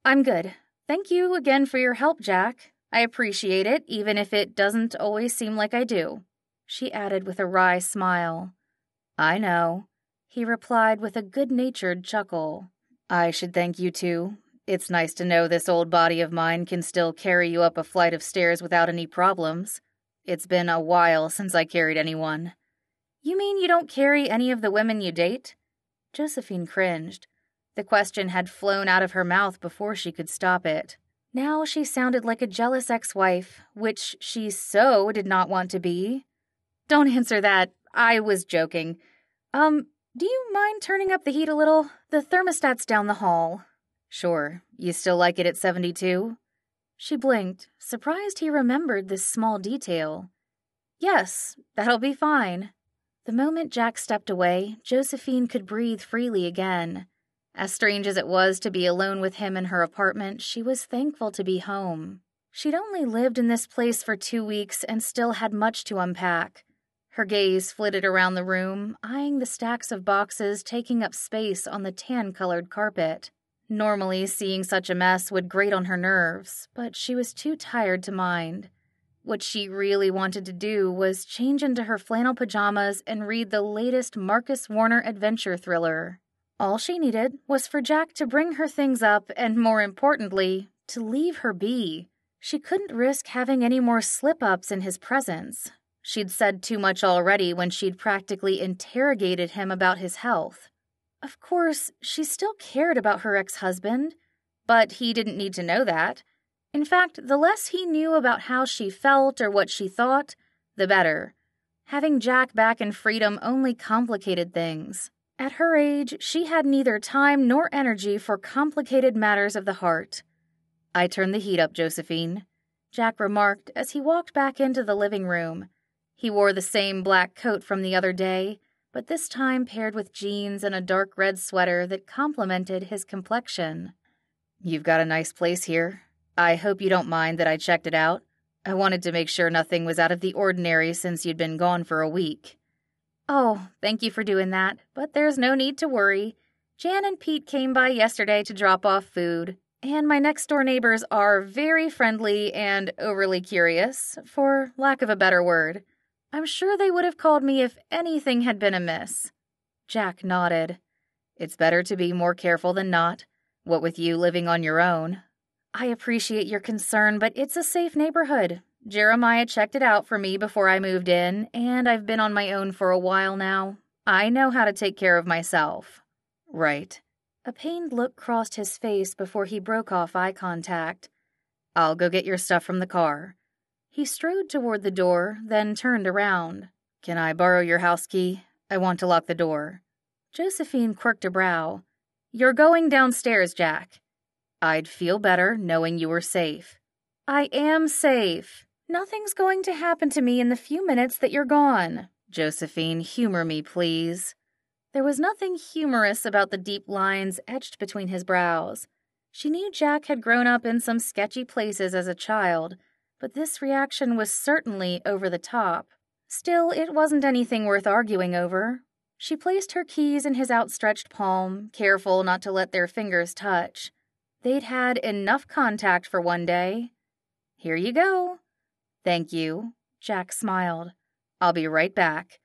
"I'm good. Thank you again for your help, Jack. I appreciate it, even if it doesn't always seem like I do," she added with a wry smile. "I know," he replied with a good-natured chuckle. "I should thank you too. It's nice to know this old body of mine can still carry you up a flight of stairs without any problems. It's been a while since I carried anyone." "You mean you don't carry any of the women you date?" Josephine cringed. The question had flown out of her mouth before she could stop it. Now she sounded like a jealous ex-wife, which she so did not want to be. "Don't answer that. I was joking. Do you mind turning up the heat a little? The thermostat's down the hall." "Sure. You still like it at 72? She blinked, surprised he remembered this small detail. "Yes, that'll be fine." The moment Jack stepped away, Josephine could breathe freely again. As strange as it was to be alone with him in her apartment, she was thankful to be home. She'd only lived in this place for 2 weeks and still had much to unpack. Her gaze flitted around the room, eyeing the stacks of boxes taking up space on the tan-colored carpet. Normally, seeing such a mess would grate on her nerves, but she was too tired to mind. What she really wanted to do was change into her flannel pajamas and read the latest Marcus Warner adventure thriller. All she needed was for Jack to bring her things up and, more importantly, to leave her be. She couldn't risk having any more slip-ups in his presence. She'd said too much already when she'd practically interrogated him about his health. Of course, she still cared about her ex-husband, but he didn't need to know that. In fact, the less he knew about how she felt or what she thought, the better. Having Jack back in freedom only complicated things. At her age, she had neither time nor energy for complicated matters of the heart. "I turned the heat up, Josephine," Jack remarked as he walked back into the living room. He wore the same black coat from the other day, but this time paired with jeans and a dark red sweater that complemented his complexion. "You've got a nice place here. I hope you don't mind that I checked it out. I wanted to make sure nothing was out of the ordinary since you'd been gone for a week." "Oh, thank you for doing that, but there's no need to worry. Jan and Pete came by yesterday to drop off food, and my next-door neighbors are very friendly and overly curious, for lack of a better word. I'm sure they would have called me if anything had been amiss." Jack nodded. "It's better to be more careful than not, what with you living on your own." "I appreciate your concern, but it's a safe neighborhood. Jeremiah checked it out for me before I moved in, and I've been on my own for a while now. I know how to take care of myself." "Right." A pained look crossed his face before he broke off eye contact. "I'll go get your stuff from the car." He strode toward the door, then turned around. "Can I borrow your house key? I want to lock the door." Josephine quirked a brow. "You're going downstairs, Jack." "I'd feel better knowing you were safe." "I am safe. Nothing's going to happen to me in the few minutes that you're gone." "Josephine, humor me, please." There was nothing humorous about the deep lines etched between his brows. She knew Jack had grown up in some sketchy places as a child, but this reaction was certainly over the top. Still, it wasn't anything worth arguing over. She placed her keys in his outstretched palm, careful not to let their fingers touch. They'd had enough contact for one day. "Here you go." "Thank you," Jack smiled. "I'll be right back."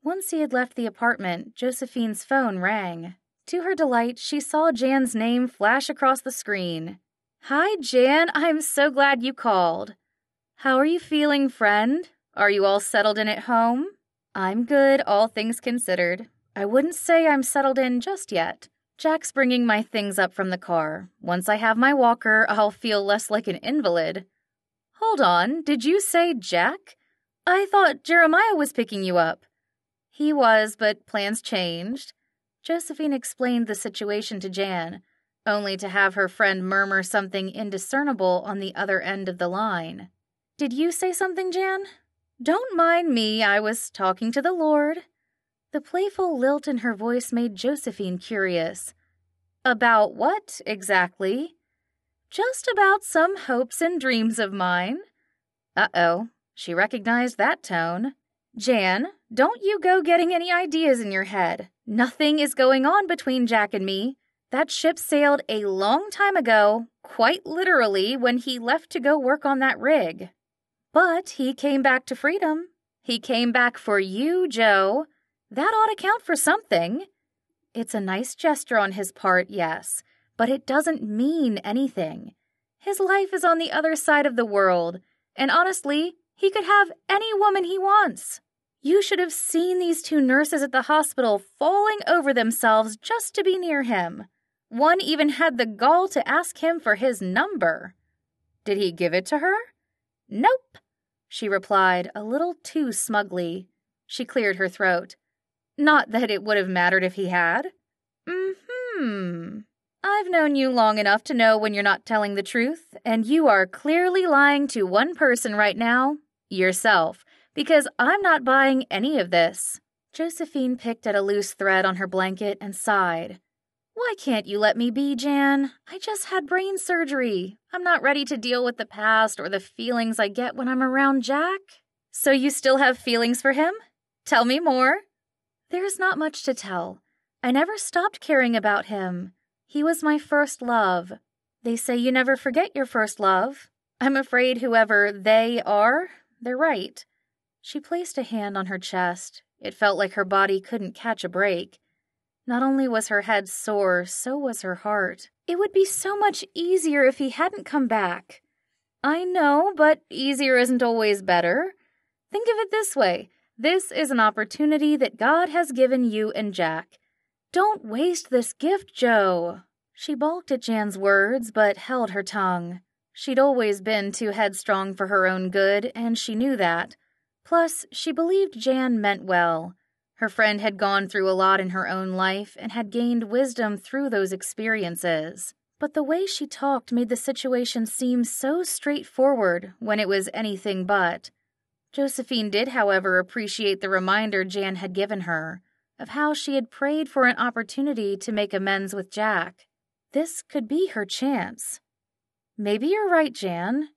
Once he had left the apartment, Josephine's phone rang. To her delight, she saw Jan's name flash across the screen. "Hi, Jan. I'm so glad you called." "How are you feeling, friend? Are you all settled in at home?" "I'm good, all things considered. I wouldn't say I'm settled in just yet. Jack's bringing my things up from the car. Once I have my walker, I'll feel less like an invalid. Hold on, did you say Jack? I thought Jeremiah was picking you up. He was, but plans changed. Josephine explained the situation to Jan, only to have her friend murmur something indiscernible on the other end of the line. Did you say something, Jan? Don't mind me, I was talking to the Lord. The playful lilt in her voice made Josephine curious. About what, exactly? Just about some hopes and dreams of mine. Uh-oh, she recognized that tone. Jan, don't you go getting any ideas in your head. Nothing is going on between Jack and me. That ship sailed a long time ago, quite literally when he left to go work on that rig. But he came back to freedom. He came back for you, Joe. That ought to count for something. It's a nice gesture on his part, yes, but it doesn't mean anything. His life is on the other side of the world, and honestly, he could have any woman he wants. You should have seen these two nurses at the hospital falling over themselves just to be near him. One even had the gall to ask him for his number. Did he give it to her? Nope, she replied a little too smugly. She cleared her throat. Not that it would have mattered if he had. I've known you long enough to know when you're not telling the truth, and you are clearly lying to one person right now, yourself, because I'm not buying any of this. Josephine picked at a loose thread on her blanket and sighed. Why can't you let me be, Jan? I just had brain surgery. I'm not ready to deal with the past or the feelings I get when I'm around Jack. So you still have feelings for him? Tell me more. There's not much to tell. I never stopped caring about him. He was my first love. They say you never forget your first love. I'm afraid whoever they are, they're right. She placed a hand on her chest. It felt like her body couldn't catch a break. Not only was her head sore, so was her heart. It would be so much easier if he hadn't come back. I know, but easier isn't always better. Think of it this way. This is an opportunity that God has given you and Jack. Don't waste this gift, Joe. She balked at Jan's words, but held her tongue. She'd always been too headstrong for her own good, and she knew that. Plus, she believed Jan meant well. Her friend had gone through a lot in her own life and had gained wisdom through those experiences. But the way she talked made the situation seem so straightforward when it was anything but. Josephine did, however, appreciate the reminder Jan had given her of how she had prayed for an opportunity to make amends with Jack. This could be her chance. Maybe you're right, Jan.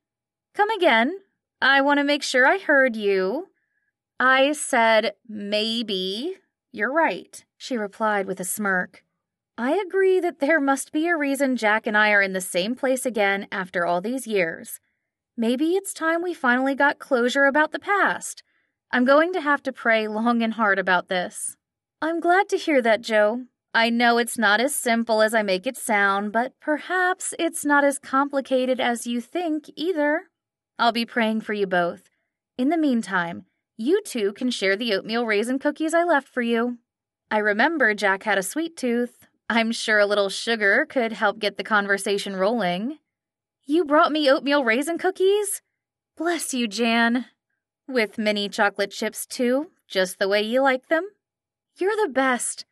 Come again. I want to make sure I heard you. I said maybe. You're right, she replied with a smirk. I agree that there must be a reason Jack and I are in the same place again after all these years. Maybe it's time we finally got closure about the past. I'm going to have to pray long and hard about this. I'm glad to hear that, Joe. I know it's not as simple as I make it sound, but perhaps it's not as complicated as you think either. I'll be praying for you both. In the meantime, you two can share the oatmeal raisin cookies I left for you. I remember Jack had a sweet tooth. I'm sure a little sugar could help get the conversation rolling. You brought me oatmeal raisin cookies? Bless you, Jan. With mini chocolate chips, too, just the way you like them. You're the best.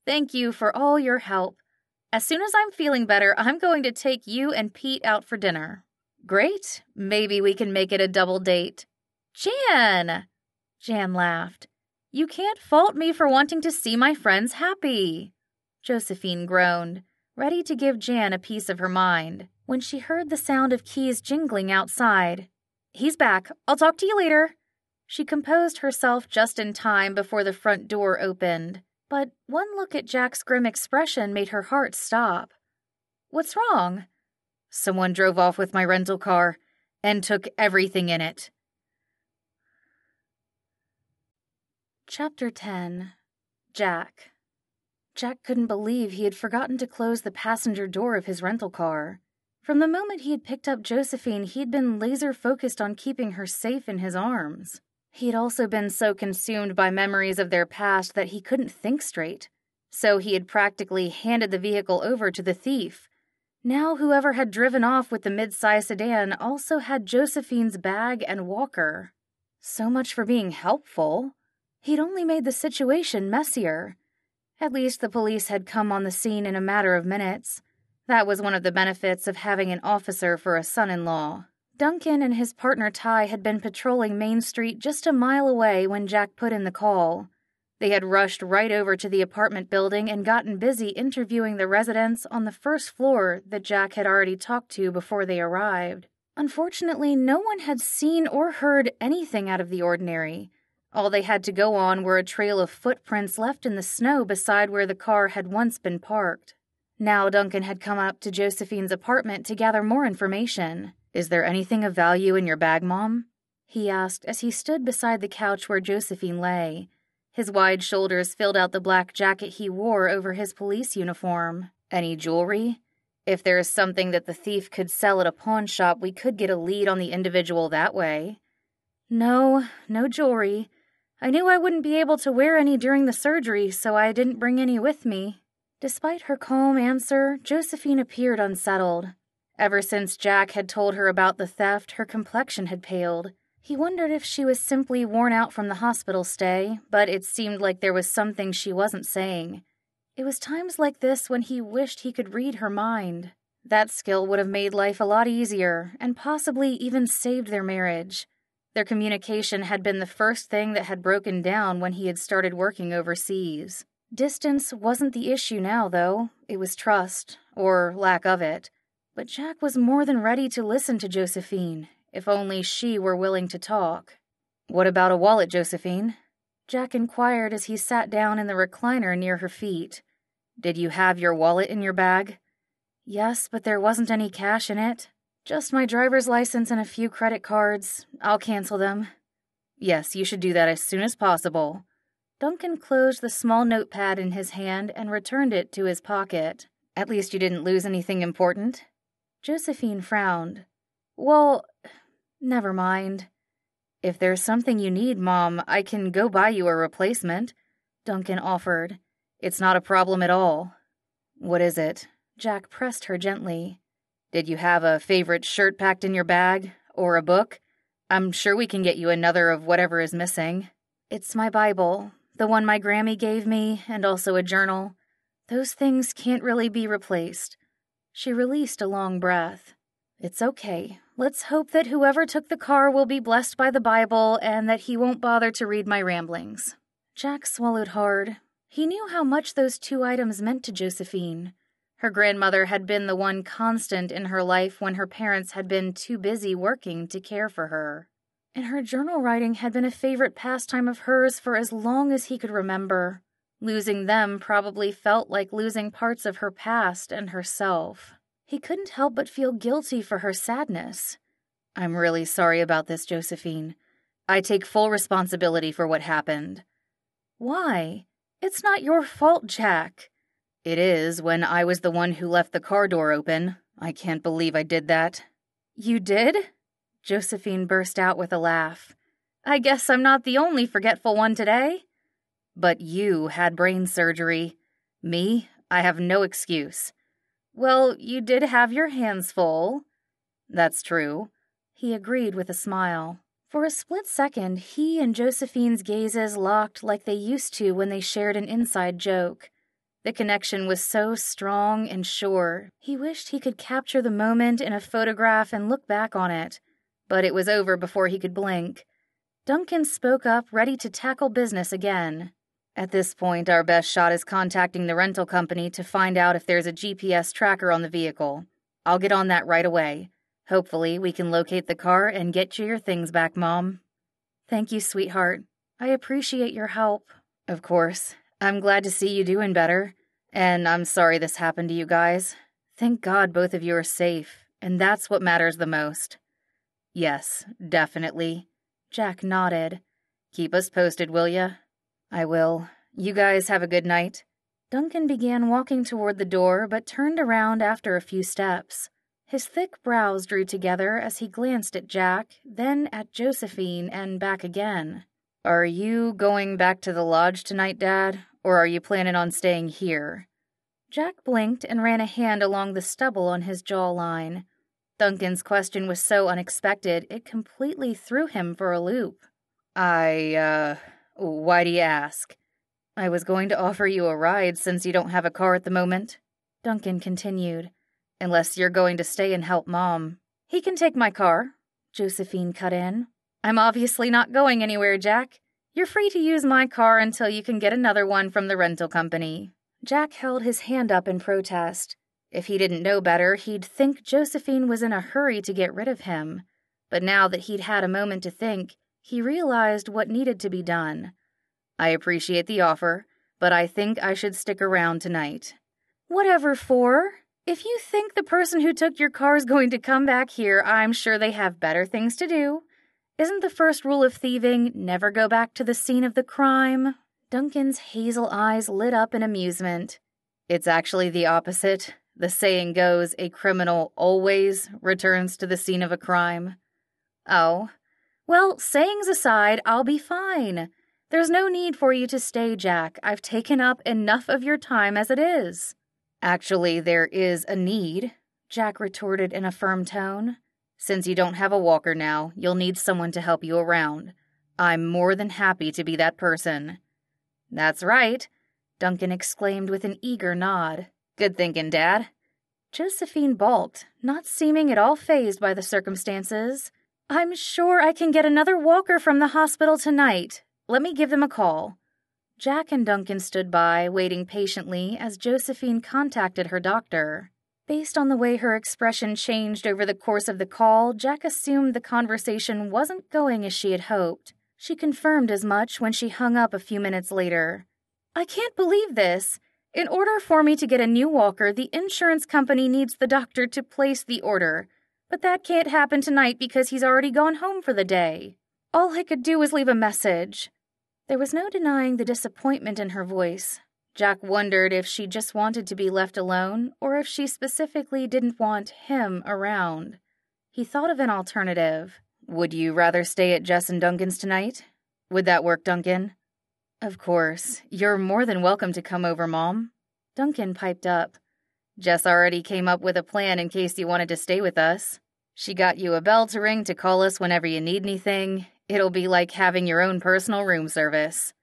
Thank you for all your help. As soon as I'm feeling better, I'm going to take you and Pete out for dinner. Great. Maybe we can make it a double date. Jan! Jan laughed. You can't fault me for wanting to see my friends happy. Josephine groaned, ready to give Jan a piece of her mind, when she heard the sound of keys jingling outside. He's back. I'll talk to you later. She composed herself just in time before the front door opened, but one look at Jack's grim expression made her heart stop. What's wrong? Someone drove off with my rental car and took everything in it. Chapter 10. Jack. Jack couldn't believe he had forgotten to close the passenger door of his rental car. From the moment he had picked up Josephine, he'd been laser-focused on keeping her safe in his arms. He'd also been so consumed by memories of their past that he couldn't think straight. so he had practically handed the vehicle over to the thief. Now whoever had driven off with the mid-size sedan also had Josephine's bag and walker. So much for being helpful. He'd only made the situation messier. At least the police had come on the scene in a matter of minutes. That was one of the benefits of having an officer for a son-in-law. Duncan and his partner Ty had been patrolling Main Street just a mile away when Jack put in the call. They had rushed right over to the apartment building and gotten busy interviewing the residents on the first floor that Jack had already talked to before they arrived. Unfortunately, no one had seen or heard anything out of the ordinary. All they had to go on were a trail of footprints left in the snow beside where the car had once been parked. Now Duncan had come up to Josephine's apartment to gather more information. "Is there anything of value in your bag, Mom?" he asked as he stood beside the couch where Josephine lay. His wide shoulders filled out the black jacket he wore over his police uniform. "Any jewelry? If there is something that the thief could sell at a pawn shop, we could get a lead on the individual that way." "No jewelry. I knew I wouldn't be able to wear any during the surgery, so I didn't bring any with me." Despite her calm answer, Josephine appeared unsettled. Ever since Jack had told her about the theft, her complexion had paled. He wondered if she was simply worn out from the hospital stay, but it seemed like there was something she wasn't saying. It was times like this when he wished he could read her mind. That skill would have made life a lot easier, and possibly even saved their marriage. Their communication had been the first thing that had broken down when he had started working overseas. Distance wasn't the issue now, though. It was trust, or lack of it. But Jack was more than ready to listen to Josephine, if only she were willing to talk. "What about a wallet, Josephine?" Jack inquired as he sat down in the recliner near her feet. "Did you have your wallet in your bag?" "Yes, but there wasn't any cash in it. Just my driver's license and a few credit cards. I'll cancel them." "Yes, you should do that as soon as possible." Duncan closed the small notepad in his hand and returned it to his pocket. "At least you didn't lose anything important?" Josephine frowned. "Well, never mind." "If there's something you need, Mom, I can go buy you a replacement," Duncan offered. "It's not a problem at all." "What is it?" Jack pressed her gently. "Did you have a favorite shirt packed in your bag? Or a book? I'm sure we can get you another of whatever is missing." "It's my Bible, the one my Grammy gave me, and also a journal. Those things can't really be replaced." She released a long breath. "It's okay. Let's hope that whoever took the car will be blessed by the Bible and that he won't bother to read my ramblings." Jack swallowed hard. He knew how much those two items meant to Josephine. Her grandmother had been the one constant in her life when her parents had been too busy working to care for her. And her journal writing had been a favorite pastime of hers for as long as he could remember. Losing them probably felt like losing parts of her past and herself. He couldn't help but feel guilty for her sadness. "I'm really sorry about this, Josephine. I take full responsibility for what happened." "Why? It's not your fault, Jack." "It is when I was the one who left the car door open. I can't believe I did that." "You did?" Josephine burst out with a laugh. "I guess I'm not the only forgetful one today." "But you had brain surgery. Me, I have no excuse." "Well, you did have your hands full." "That's true," he agreed with a smile. For a split second, he and Josephine's gazes locked like they used to when they shared an inside joke. The connection was so strong and sure. He wished he could capture the moment in a photograph and look back on it. But it was over before he could blink. Duncan spoke up, ready to tackle business again. "At this point, our best shot is contacting the rental company to find out if there's a GPS tracker on the vehicle. I'll get on that right away. Hopefully, we can locate the car and get you your things back, Mom." "Thank you, sweetheart. I appreciate your help." "Of course. I'm glad to see you doing better. And I'm sorry this happened to you guys. Thank God both of you are safe, and that's what matters the most." "Yes, definitely." Jack nodded. "Keep us posted, will ya?" "I will. You guys have a good night." Duncan began walking toward the door, but turned around after a few steps. His thick brows drew together as he glanced at Jack, then at Josephine, and back again. "Are you going back to the lodge tonight, Dad? or are you planning on staying here?" Jack blinked and ran a hand along the stubble on his jawline. Duncan's question was so unexpected, it completely threw him for a loop. Why do you ask?" "I was going to offer you a ride since you don't have a car at the moment," Duncan continued. "Unless you're going to stay and help Mom." "He can take my car," Josephine cut in. "I'm obviously not going anywhere, Jack. You're free to use my car until you can get another one from the rental company." Jack held his hand up in protest. If he didn't know better, he'd think Josephine was in a hurry to get rid of him. But now that he'd had a moment to think, he realized what needed to be done. "I appreciate the offer, but I think I should stick around tonight." "Whatever for? If you think the person who took your car is going to come back here, I'm sure they have better things to do. Isn't the first rule of thieving never go back to the scene of the crime?" Duncan's hazel eyes lit up in amusement. "It's actually the opposite. The saying goes, a criminal always returns to the scene of a crime." "Oh. Well, sayings aside, I'll be fine. There's no need for you to stay, Jack. I've taken up enough of your time as it is." "Actually, there is a need," Jack retorted in a firm tone. "Since you don't have a walker now, you'll need someone to help you around. I'm more than happy to be that person." "That's right," Duncan exclaimed with an eager nod. "Good thinking, Dad." Josephine balked, not seeming at all fazed by the circumstances. "I'm sure I can get another walker from the hospital tonight. Let me give them a call." Jack and Duncan stood by, waiting patiently as Josephine contacted her doctor. Based on the way her expression changed over the course of the call, Jack assumed the conversation wasn't going as she had hoped. She confirmed as much when she hung up a few minutes later. "I can't believe this. In order for me to get a new walker, the insurance company needs the doctor to place the order. But that can't happen tonight because he's already gone home for the day. All I could do was leave a message." There was no denying the disappointment in her voice. Jack wondered if she just wanted to be left alone, or if she specifically didn't want him around. He thought of an alternative. "Would you rather stay at Jess and Duncan's tonight? Would that work, Duncan?" "Of course. You're more than welcome to come over, Mom." Duncan piped up. "Jess already came up with a plan in case you wanted to stay with us. She got you a bell to ring to call us whenever you need anything. It'll be like having your own personal room service."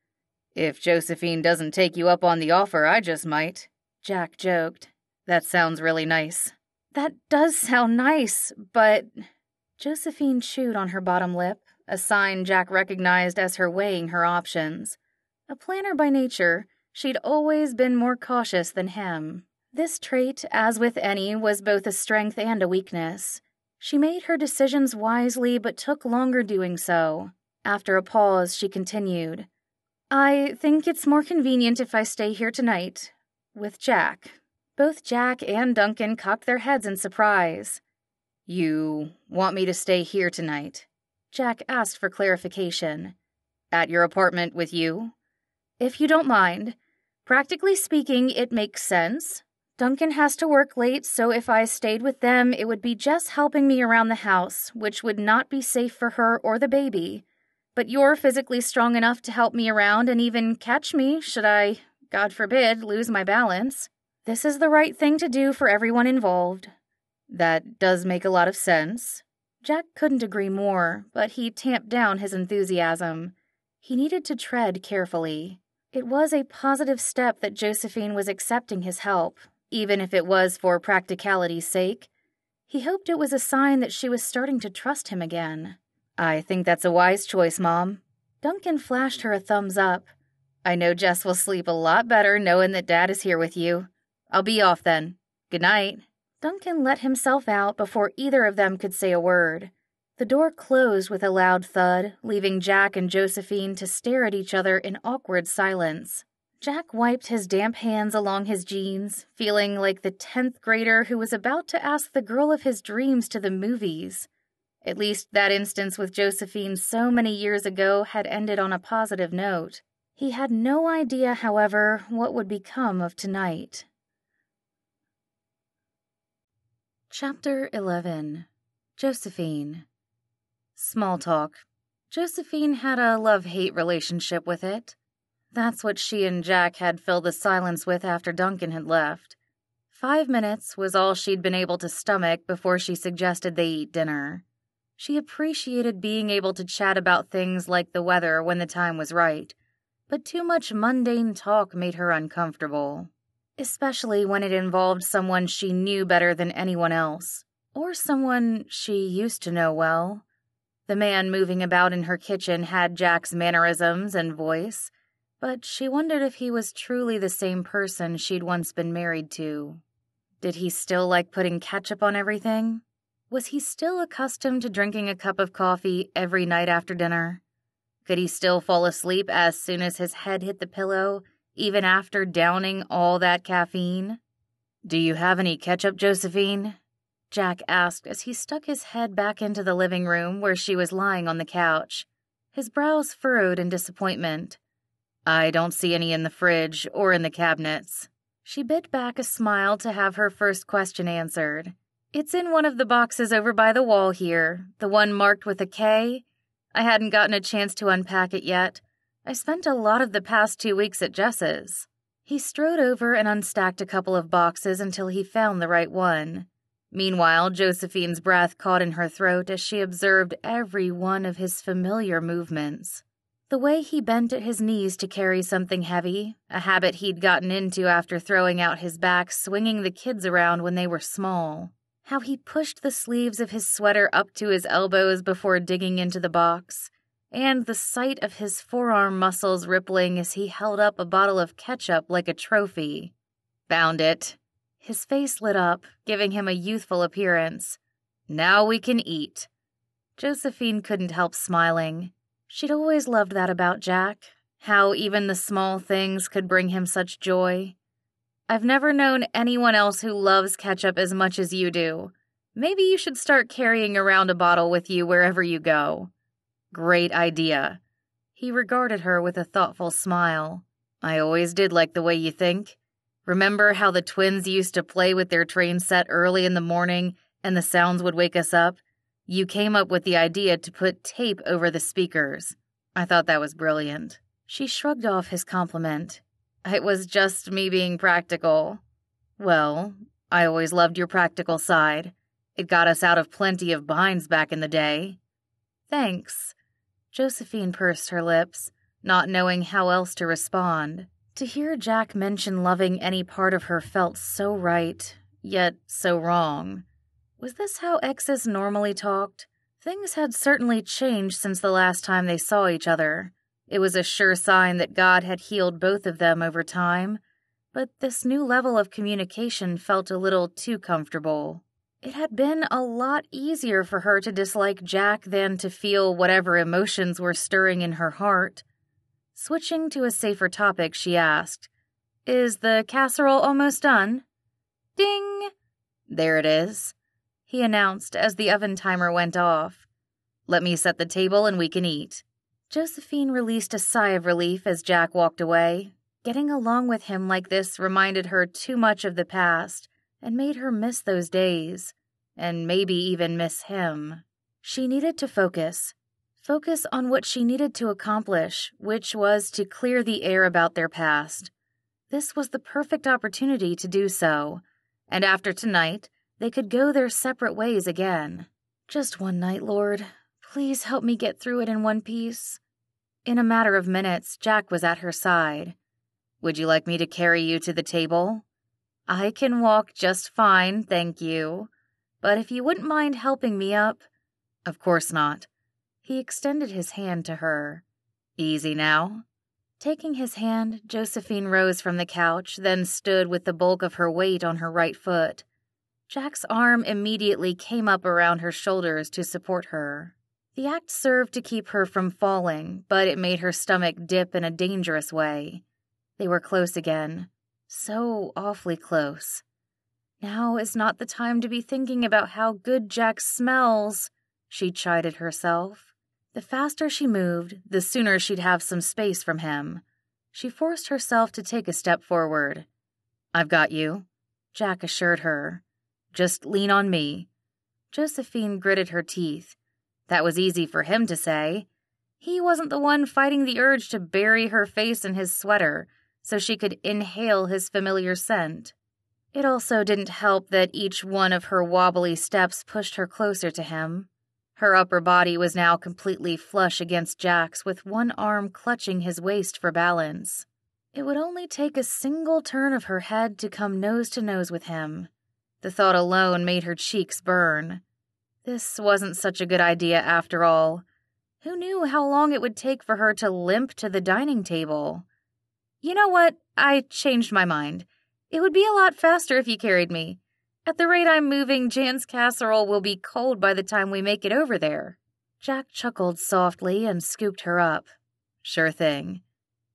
"If Josephine doesn't take you up on the offer, I just might," Jack joked. "That sounds really nice." "That does sound nice, but—" Josephine chewed on her bottom lip, a sign Jack recognized as her weighing her options. A planner by nature, she'd always been more cautious than him. This trait, as with any, was both a strength and a weakness. She made her decisions wisely but took longer doing so. After a pause, she continued, "I think it's more convenient if I stay here tonight. With Jack." Both Jack and Duncan cocked their heads in surprise. "You want me to stay here tonight?" Jack asked for clarification. "At your apartment with you?" "If you don't mind. Practically speaking, it makes sense. Duncan has to work late, so if I stayed with them, it would be just helping me around the house, which would not be safe for her or the baby. But you're physically strong enough to help me around and even catch me should I, God forbid, lose my balance. This is the right thing to do for everyone involved." "That does make a lot of sense." Jack couldn't agree more, but he tamped down his enthusiasm. He needed to tread carefully. It was a positive step that Josephine was accepting his help, even if it was for practicality's sake. He hoped it was a sign that she was starting to trust him again. "I think that's a wise choice, Mom." Duncan flashed her a thumbs up. "I know Jess will sleep a lot better knowing that Dad is here with you. I'll be off then. Good night." Duncan let himself out before either of them could say a word. The door closed with a loud thud, leaving Jack and Josephine to stare at each other in awkward silence. Jack wiped his damp hands along his jeans, feeling like the 10th grader who was about to ask the girl of his dreams to the movies. At least that instance with Josephine so many years ago had ended on a positive note. He had no idea, however, what would become of tonight. Chapter 11. Josephine. Small talk. Josephine had a love-hate relationship with it. That's what she and Jack had filled the silence with after Duncan had left. 5 minutes was all she'd been able to stomach before she suggested they eat dinner. She appreciated being able to chat about things like the weather when the time was right, but too much mundane talk made her uncomfortable, especially when it involved someone she knew better than anyone else, or someone she used to know well. The man moving about in her kitchen had Jack's mannerisms and voice, but she wondered if he was truly the same person she'd once been married to. Did he still like putting ketchup on everything? Was he still accustomed to drinking a cup of coffee every night after dinner? Could he still fall asleep as soon as his head hit the pillow, even after downing all that caffeine? "Do you have any ketchup, Josephine?" Jack asked as he stuck his head back into the living room where she was lying on the couch, his brows furrowed in disappointment. "I don't see any in the fridge or in the cabinets." She bit back a smile to have her first question answered. "It's in one of the boxes over by the wall here, the one marked with a K. I hadn't gotten a chance to unpack it yet. I spent a lot of the past 2 weeks at Jess's." He strode over and unstacked a couple of boxes until he found the right one. Meanwhile, Josephine's breath caught in her throat as she observed every one of his familiar movements. The way he bent at his knees to carry something heavy, a habit he'd gotten into after throwing out his back swinging the kids around when they were small. How he pushed the sleeves of his sweater up to his elbows before digging into the box, and the sight of his forearm muscles rippling as he held up a bottle of ketchup like a trophy. "Found it." His face lit up, giving him a youthful appearance. "Now we can eat." Josephine couldn't help smiling. She'd always loved that about Jack, how even the small things could bring him such joy. "I've never known anyone else who loves ketchup as much as you do. Maybe you should start carrying around a bottle with you wherever you go." "Great idea." He regarded her with a thoughtful smile. "I always did like the way you think. Remember how the twins used to play with their train set early in the morning and the sounds would wake us up? You came up with the idea to put tape over the speakers. I thought that was brilliant." She shrugged off his compliment. "It was just me being practical." "Well, I always loved your practical side. It got us out of plenty of binds back in the day." "Thanks." Josephine pursed her lips, not knowing how else to respond. To hear Jack mention loving any part of her felt so right, yet so wrong. Was this how exes normally talked? Things had certainly changed since the last time they saw each other. It was a sure sign that God had healed both of them over time, but this new level of communication felt a little too comfortable. It had been a lot easier for her to dislike Jack than to feel whatever emotions were stirring in her heart. Switching to a safer topic, she asked, "Is the casserole almost done?" "Ding!" "There it is," he announced as the oven timer went off. "Let me set the table and we can eat." Josephine released a sigh of relief as Jack walked away. Getting along with him like this reminded her too much of the past and made her miss those days, and maybe even miss him. She needed to focus. Focus on what she needed to accomplish, which was to clear the air about their past. This was the perfect opportunity to do so, and after tonight, they could go their separate ways again. "Just one night, Lord. Please help me get through it in one piece." In a matter of minutes, Jack was at her side. "Would you like me to carry you to the table?" "I can walk just fine, thank you. But if you wouldn't mind helping me up—" "Of course not." He extended his hand to her. "Easy now." Taking his hand, Josephine rose from the couch, then stood with the bulk of her weight on her right foot. Jack's arm immediately came up around her shoulders to support her. The act served to keep her from falling, but it made her stomach dip in a dangerous way. They were close again. So awfully close. "Now is not the time to be thinking about how good Jack smells," she chided herself. The faster she moved, the sooner she'd have some space from him. She forced herself to take a step forward. "I've got you," Jack assured her. "Just lean on me." Josephine gritted her teeth. That was easy for him to say. He wasn't the one fighting the urge to bury her face in his sweater so she could inhale his familiar scent. It also didn't help that each one of her wobbly steps pushed her closer to him. Her upper body was now completely flush against Jack's, with one arm clutching his waist for balance. It would only take a single turn of her head to come nose to nose with him. The thought alone made her cheeks burn. This wasn't such a good idea after all. Who knew how long it would take for her to limp to the dining table? You know what? I changed my mind. It would be a lot faster if you carried me. At the rate I'm moving, Jan's casserole will be cold by the time we make it over there. Jack chuckled softly and scooped her up. Sure thing.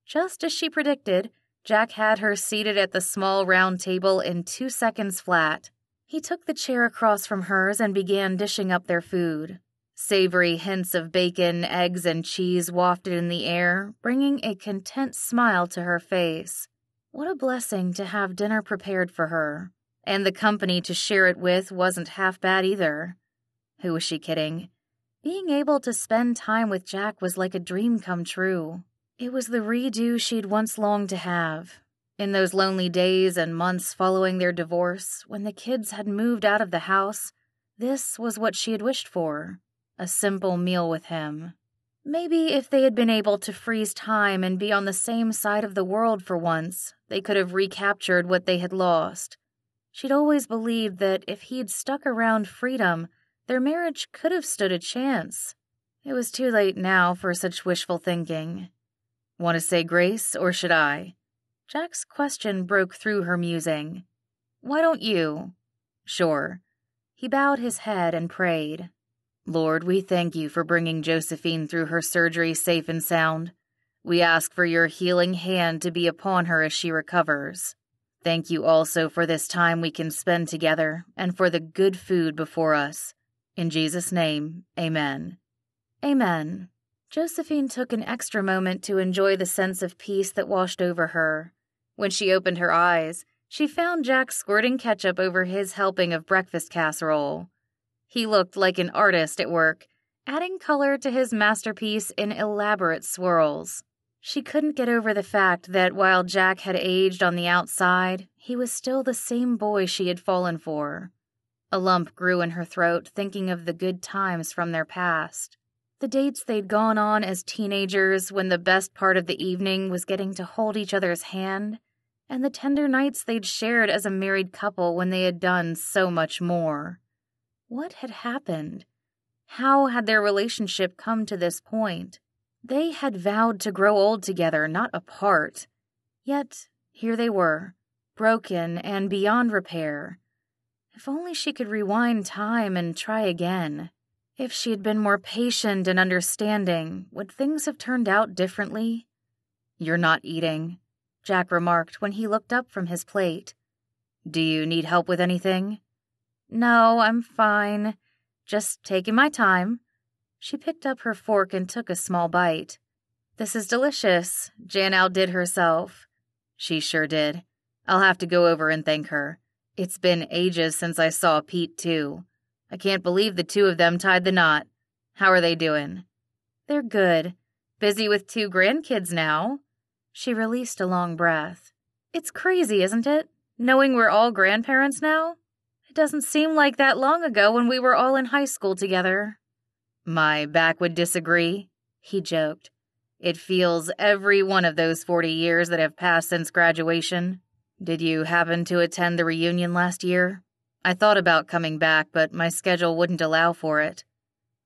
Just as she predicted, Jack had her seated at the small round table in 2 seconds flat. He took the chair across from hers and began dishing up their food. Savory hints of bacon, eggs, and cheese wafted in the air, bringing a content smile to her face. What a blessing to have dinner prepared for her. And the company to share it with wasn't half bad either. Who was she kidding? Being able to spend time with Jack was like a dream come true. It was the redo she'd once longed to have. In those lonely days and months following their divorce, when the kids had moved out of the house, this was what she had wished for. A simple meal with him. Maybe if they had been able to freeze time and be on the same side of the world for once, they could have recaptured what they had lost. She'd always believed that if he'd stuck around freedom, their marriage could have stood a chance. It was too late now for such wishful thinking. Want to say grace, or should I? Jack's question broke through her musing. Why don't you? Sure. He bowed his head and prayed. Lord, we thank you for bringing Josephine through her surgery safe and sound. We ask for your healing hand to be upon her as she recovers. Thank you also for this time we can spend together and for the good food before us. In Jesus' name, amen. Amen. Josephine took an extra moment to enjoy the sense of peace that washed over her. When she opened her eyes, she found Jack squirting ketchup over his helping of breakfast casserole. He looked like an artist at work, adding color to his masterpiece in elaborate swirls. She couldn't get over the fact that while Jack had aged on the outside, he was still the same boy she had fallen for. A lump grew in her throat thinking of the good times from their past. The dates they'd gone on as teenagers when the best part of the evening was getting to hold each other's hand, and the tender nights they'd shared as a married couple when they had done so much more. What had happened? How had their relationship come to this point? They had vowed to grow old together, not apart. Yet, here they were, broken and beyond repair. If only she could rewind time and try again. If she had been more patient and understanding, would things have turned out differently? You're not eating, Jack remarked when he looked up from his plate. Do you need help with anything? No, I'm fine. Just taking my time. She picked up her fork and took a small bite. This is delicious. Jan outdid herself. She sure did. I'll have to go over and thank her. It's been ages since I saw Pete, too. I can't believe the two of them tied the knot. How are they doing? They're good. Busy with 2 grandkids now. She released a long breath. It's crazy, isn't it? Knowing we're all grandparents now? It doesn't seem like that long ago when we were all in high school together. My back would disagree, he joked. It feels every one of those 40 years that have passed since graduation. Did you happen to attend the reunion last year? I thought about coming back, but my schedule wouldn't allow for it.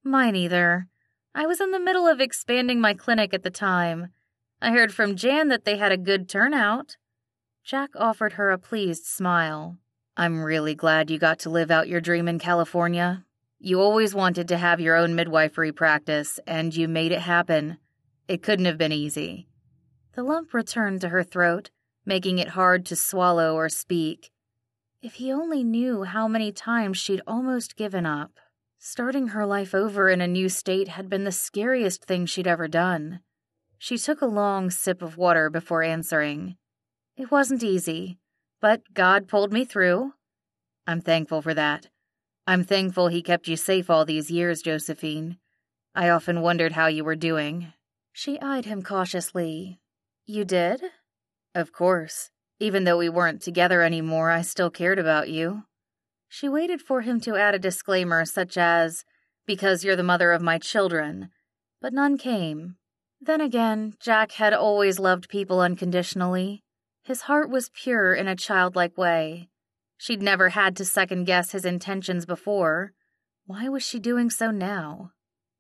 Mine either. I was in the middle of expanding my clinic at the time. I heard from Jan that they had a good turnout. Jack offered her a pleased smile. I'm really glad you got to live out your dream in California. You always wanted to have your own midwifery practice, and you made it happen. It couldn't have been easy. The lump returned to her throat, making it hard to swallow or speak. If he only knew how many times she'd almost given up. Starting her life over in a new state had been the scariest thing she'd ever done. She took a long sip of water before answering. It wasn't easy, but God pulled me through. I'm thankful for that. I'm thankful he kept you safe all these years, Josephine. I often wondered how you were doing." She eyed him cautiously. "You did?" "Of course. Even though we weren't together anymore, I still cared about you." She waited for him to add a disclaimer such as, "Because you're the mother of my children," but none came. Then again, Jack had always loved people unconditionally. His heart was pure in a childlike way. She'd never had to second-guess his intentions before. Why was she doing so now?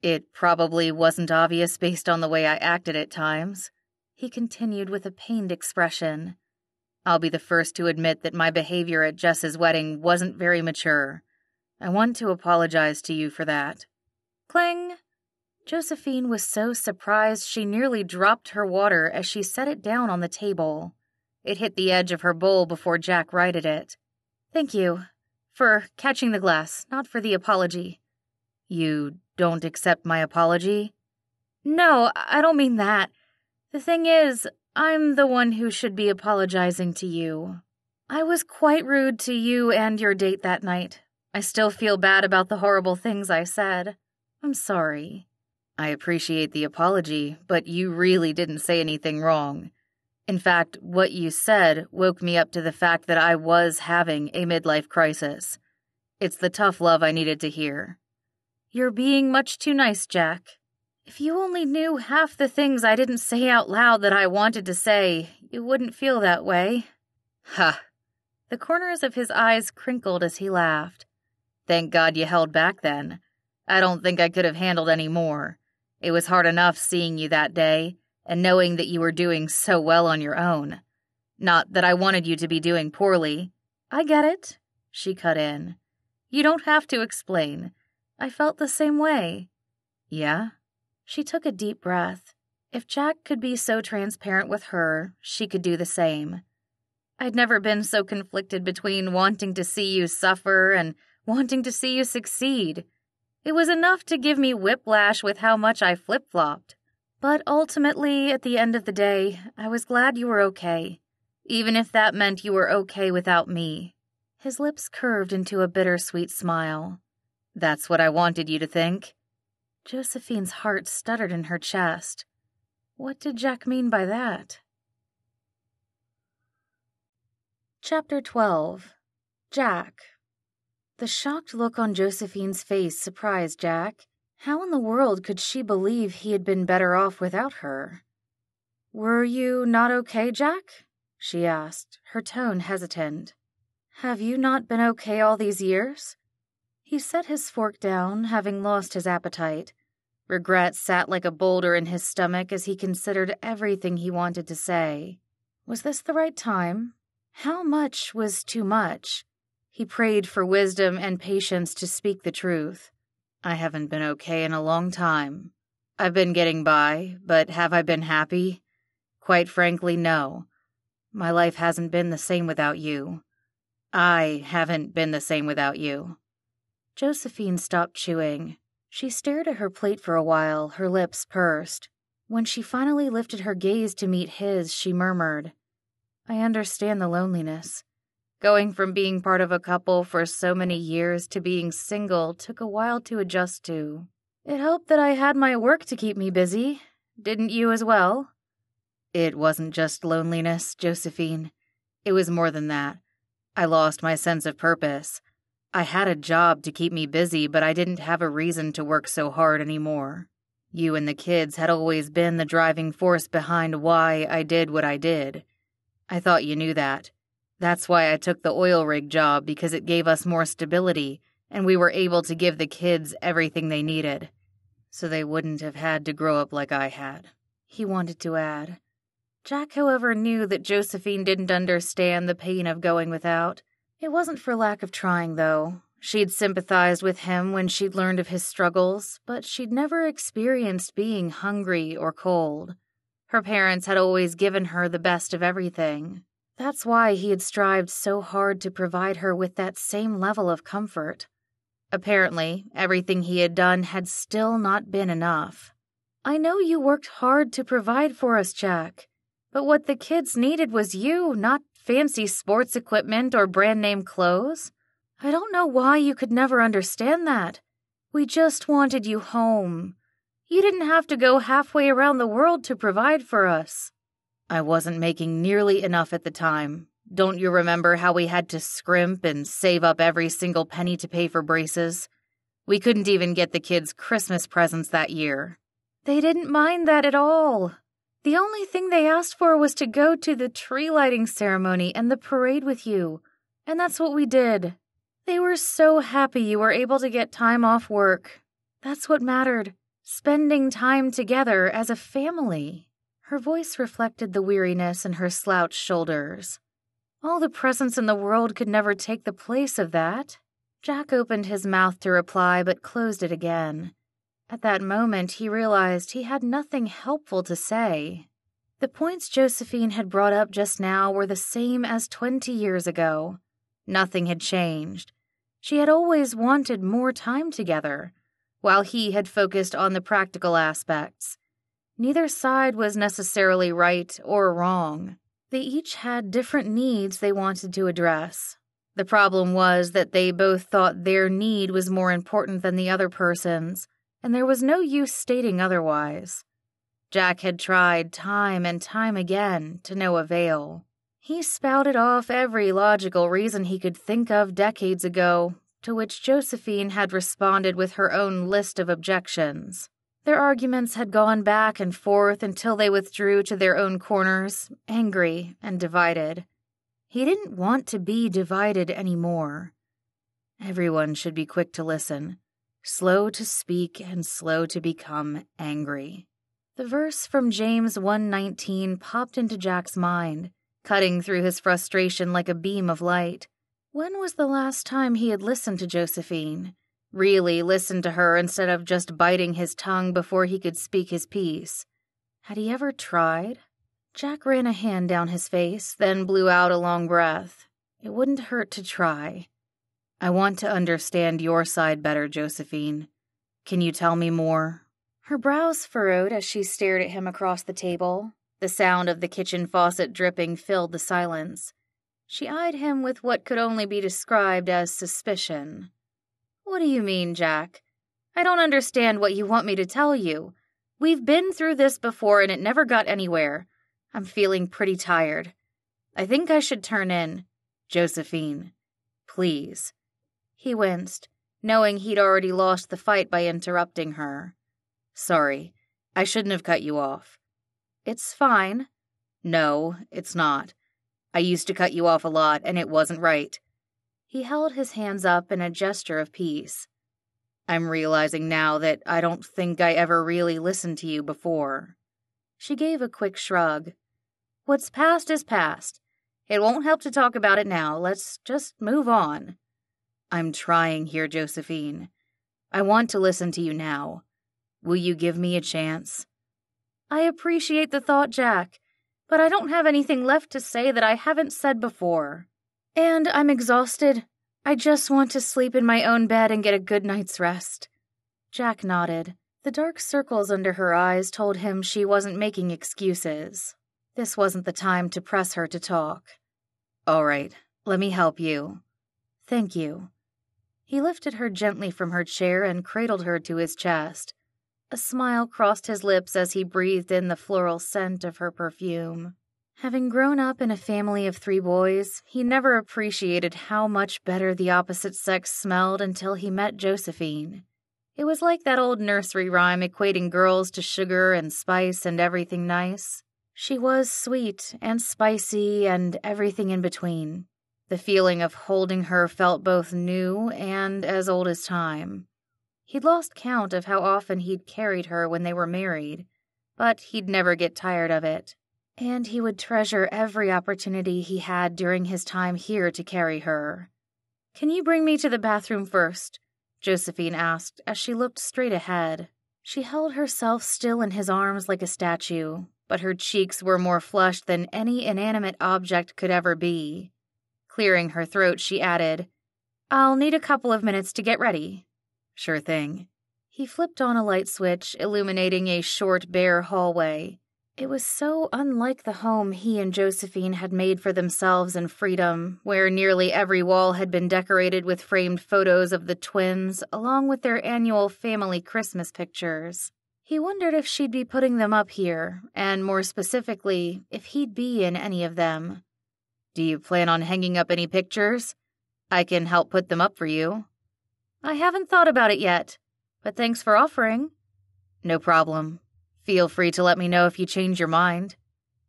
"It probably wasn't obvious based on the way I acted at times," he continued with a pained expression. "I'll be the first to admit that my behavior at Jess's wedding wasn't very mature. I want to apologize to you for that." Cling! Josephine was so surprised she nearly dropped her water as she set it down on the table. It hit the edge of her bowl before Jack righted it. "Thank you. For catching the glass, not for the apology." "You don't accept my apology?" "No, I don't mean that. The thing is, I'm the one who should be apologizing to you. I was quite rude to you and your date that night. I still feel bad about the horrible things I said. I'm sorry." "I appreciate the apology, but you really didn't say anything wrong. In fact, what you said woke me up to the fact that I was having a midlife crisis. It's the tough love I needed to hear." "You're being much too nice, Jack. If you only knew half the things I didn't say out loud that I wanted to say, you wouldn't feel that way." "Ha!" The corners of his eyes crinkled as he laughed. "Thank God you held back then. I don't think I could have handled any more. It was hard enough seeing you that day, and knowing that you were doing so well on your own. Not that I wanted you to be doing poorly." "I get it," she cut in. "You don't have to explain. I felt the same way." "Yeah?" She took a deep breath. If Jack could be so transparent with her, she could do the same. "I'd never been so conflicted between wanting to see you suffer and wanting to see you succeed. It was enough to give me whiplash with how much I flip-flopped. But ultimately, at the end of the day, I was glad you were okay, even if that meant you were okay without me." His lips curved into a bittersweet smile. "That's what I wanted you to think." Josephine's heart stuttered in her chest. What did Jack mean by that? Chapter 12. Jack. The shocked look on Josephine's face surprised Jack. How in the world could she believe he had been better off without her? "Were you not okay, Jack?" she asked, her tone hesitant. "Have you not been okay all these years?" He set his fork down, having lost his appetite. Regret sat like a boulder in his stomach as he considered everything he wanted to say. Was this the right time? How much was too much? He prayed for wisdom and patience to speak the truth. "I haven't been okay in a long time. I've been getting by, but have I been happy? Quite frankly, no. My life hasn't been the same without you. I haven't been the same without you." Josephine stopped chewing. She stared at her plate for a while, her lips pursed. When she finally lifted her gaze to meet his, she murmured, "I understand the loneliness. Going from being part of a couple for so many years to being single took a while to adjust to. It helped that I had my work to keep me busy. Didn't you as well?" "It wasn't just loneliness, Josephine. It was more than that. I lost my sense of purpose. I had a job to keep me busy, but I didn't have a reason to work so hard anymore. You and the kids had always been the driving force behind why I did what I did. I thought you knew that. That's why I took the oil rig job, because it gave us more stability, and we were able to give the kids everything they needed, so they wouldn't have had to grow up like I had," he wanted to add. Jack, however, knew that Josephine didn't understand the pain of going without. It wasn't for lack of trying, though. She'd sympathized with him when she'd learned of his struggles, but she'd never experienced being hungry or cold. Her parents had always given her the best of everything. That's why he had strived so hard to provide her with that same level of comfort. Apparently, everything he had done had still not been enough. "I know you worked hard to provide for us, Jack, but what the kids needed was you, not fancy sports equipment or brand-name clothes. I don't know why you could never understand that. We just wanted you home. You didn't have to go halfway around the world to provide for us." "I wasn't making nearly enough at the time. Don't you remember how we had to scrimp and save up every single penny to pay for braces? We couldn't even get the kids Christmas presents that year." "They didn't mind that at all. The only thing they asked for was to go to the tree lighting ceremony and the parade with you, and that's what we did. They were so happy you were able to get time off work. That's what mattered, spending time together as a family." Her voice reflected the weariness in her slouched shoulders. All the presents in the world could never take the place of that. Jack opened his mouth to reply but closed it again. At that moment, he realized he had nothing helpful to say. The points Josephine had brought up just now were the same as 20 years ago. Nothing had changed. She had always wanted more time together, while he had focused on the practical aspects. Neither side was necessarily right or wrong. They each had different needs they wanted to address. The problem was that they both thought their need was more important than the other person's, and there was no use stating otherwise. Jack had tried time and time again to no avail. He spouted off every logical reason he could think of decades ago, to which Josephine had responded with her own list of objections. Their arguments had gone back and forth until they withdrew to their own corners, angry and divided. He didn't want to be divided anymore. Everyone should be quick to listen, slow to speak, and slow to become angry. The verse from James 1:19 popped into Jack's mind, cutting through his frustration like a beam of light. When was the last time he had listened to Josephine? Really listened to her instead of just biting his tongue before he could speak his piece. Had he ever tried? Jack ran a hand down his face, then blew out a long breath. It wouldn't hurt to try. "I want to understand your side better, Josephine. Can you tell me more?" Her brows furrowed as she stared at him across the table. The sound of the kitchen faucet dripping filled the silence. She eyed him with what could only be described as suspicion. "What do you mean, Jack? I don't understand what you want me to tell you. We've been through this before and it never got anywhere. I'm feeling pretty tired. I think I should turn in." "Josephine, please." He winced, knowing he'd already lost the fight by interrupting her. "Sorry, I shouldn't have cut you off." "It's fine." "No, it's not. I used to cut you off a lot, and it wasn't right." He held his hands up in a gesture of peace. "I'm realizing now that I don't think I ever really listened to you before." She gave a quick shrug. "What's past is past. It won't help to talk about it now. Let's just move on." "I'm trying here, Josephine. I want to listen to you now. Will you give me a chance?" "I appreciate the thought, Jack, but I don't have anything left to say that I haven't said before. And I'm exhausted. I just want to sleep in my own bed and get a good night's rest." Jack nodded. The dark circles under her eyes told him she wasn't making excuses. This wasn't the time to press her to talk. "All right, let me help you." "Thank you." He lifted her gently from her chair and cradled her to his chest. A smile crossed his lips as he breathed in the floral scent of her perfume. Having grown up in a family of 3 boys, he never appreciated how much better the opposite sex smelled until he met Josephine. It was like that old nursery rhyme equating girls to sugar and spice and everything nice. She was sweet and spicy and everything in between. The feeling of holding her felt both new and as old as time. He'd lost count of how often he'd carried her when they were married, but he'd never get tired of it. And he would treasure every opportunity he had during his time here to carry her. "Can you bring me to the bathroom first?" Josephine asked as she looked straight ahead. She held herself still in his arms like a statue, but her cheeks were more flushed than any inanimate object could ever be. Clearing her throat, she added, "I'll need a couple of minutes to get ready." "Sure thing." He flipped on a light switch, illuminating a short, bare hallway. It was so unlike the home he and Josephine had made for themselves in freedom, where nearly every wall had been decorated with framed photos of the twins, along with their annual family Christmas pictures. He wondered if she'd be putting them up here, and more specifically, if he'd be in any of them. Do you plan on hanging up any pictures? I can help put them up for you. I haven't thought about it yet, but thanks for offering. No problem. Feel free to let me know if you change your mind.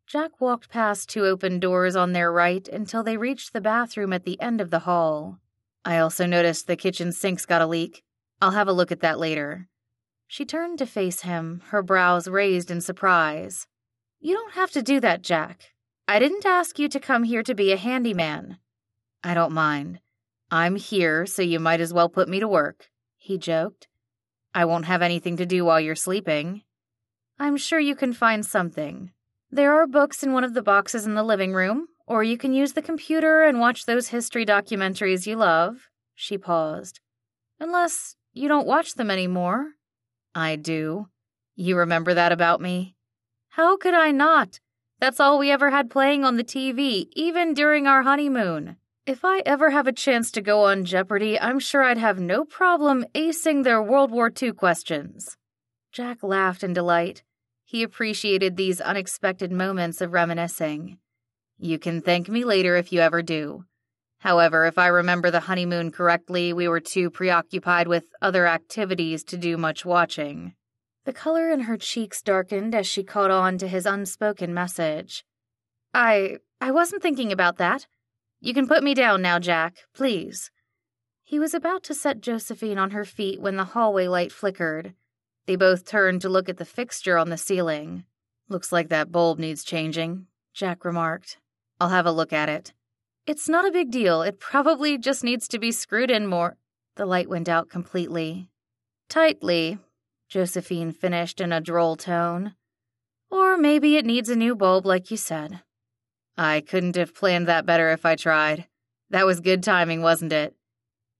Jack walked past 2 open doors on their right until they reached the bathroom at the end of the hall. I also noticed the kitchen sink's got a leak. I'll have a look at that later. She turned to face him, her brows raised in surprise. You don't have to do that, Jack. I didn't ask you to come here to be a handyman. I don't mind. I'm here, so you might as well put me to work, he joked. I won't have anything to do while you're sleeping. I'm sure you can find something. There are books in one of the boxes in the living room, or you can use the computer and watch those history documentaries you love. She paused. Unless you don't watch them anymore. I do. You remember that about me? How could I not? That's all we ever had playing on the TV, even during our honeymoon. If I ever have a chance to go on Jeopardy, I'm sure I'd have no problem acing their World War II questions. Jack laughed in delight. He appreciated these unexpected moments of reminiscing. You can thank me later if you ever do. However, if I remember the honeymoon correctly, we were too preoccupied with other activities to do much watching. The color in her cheeks darkened as she caught on to his unspoken message. I wasn't thinking about that. You can put me down now, Jack, please. He was about to set Josephine on her feet when the hallway light flickered. They both turned to look at the fixture on the ceiling. Looks like that bulb needs changing, Jack remarked. I'll have a look at it. It's not a big deal. It probably just needs to be screwed in more. The light went out completely. Tightly, Josephine finished in a droll tone. Or maybe it needs a new bulb, like you said. I couldn't have planned that better if I tried. That was good timing, wasn't it?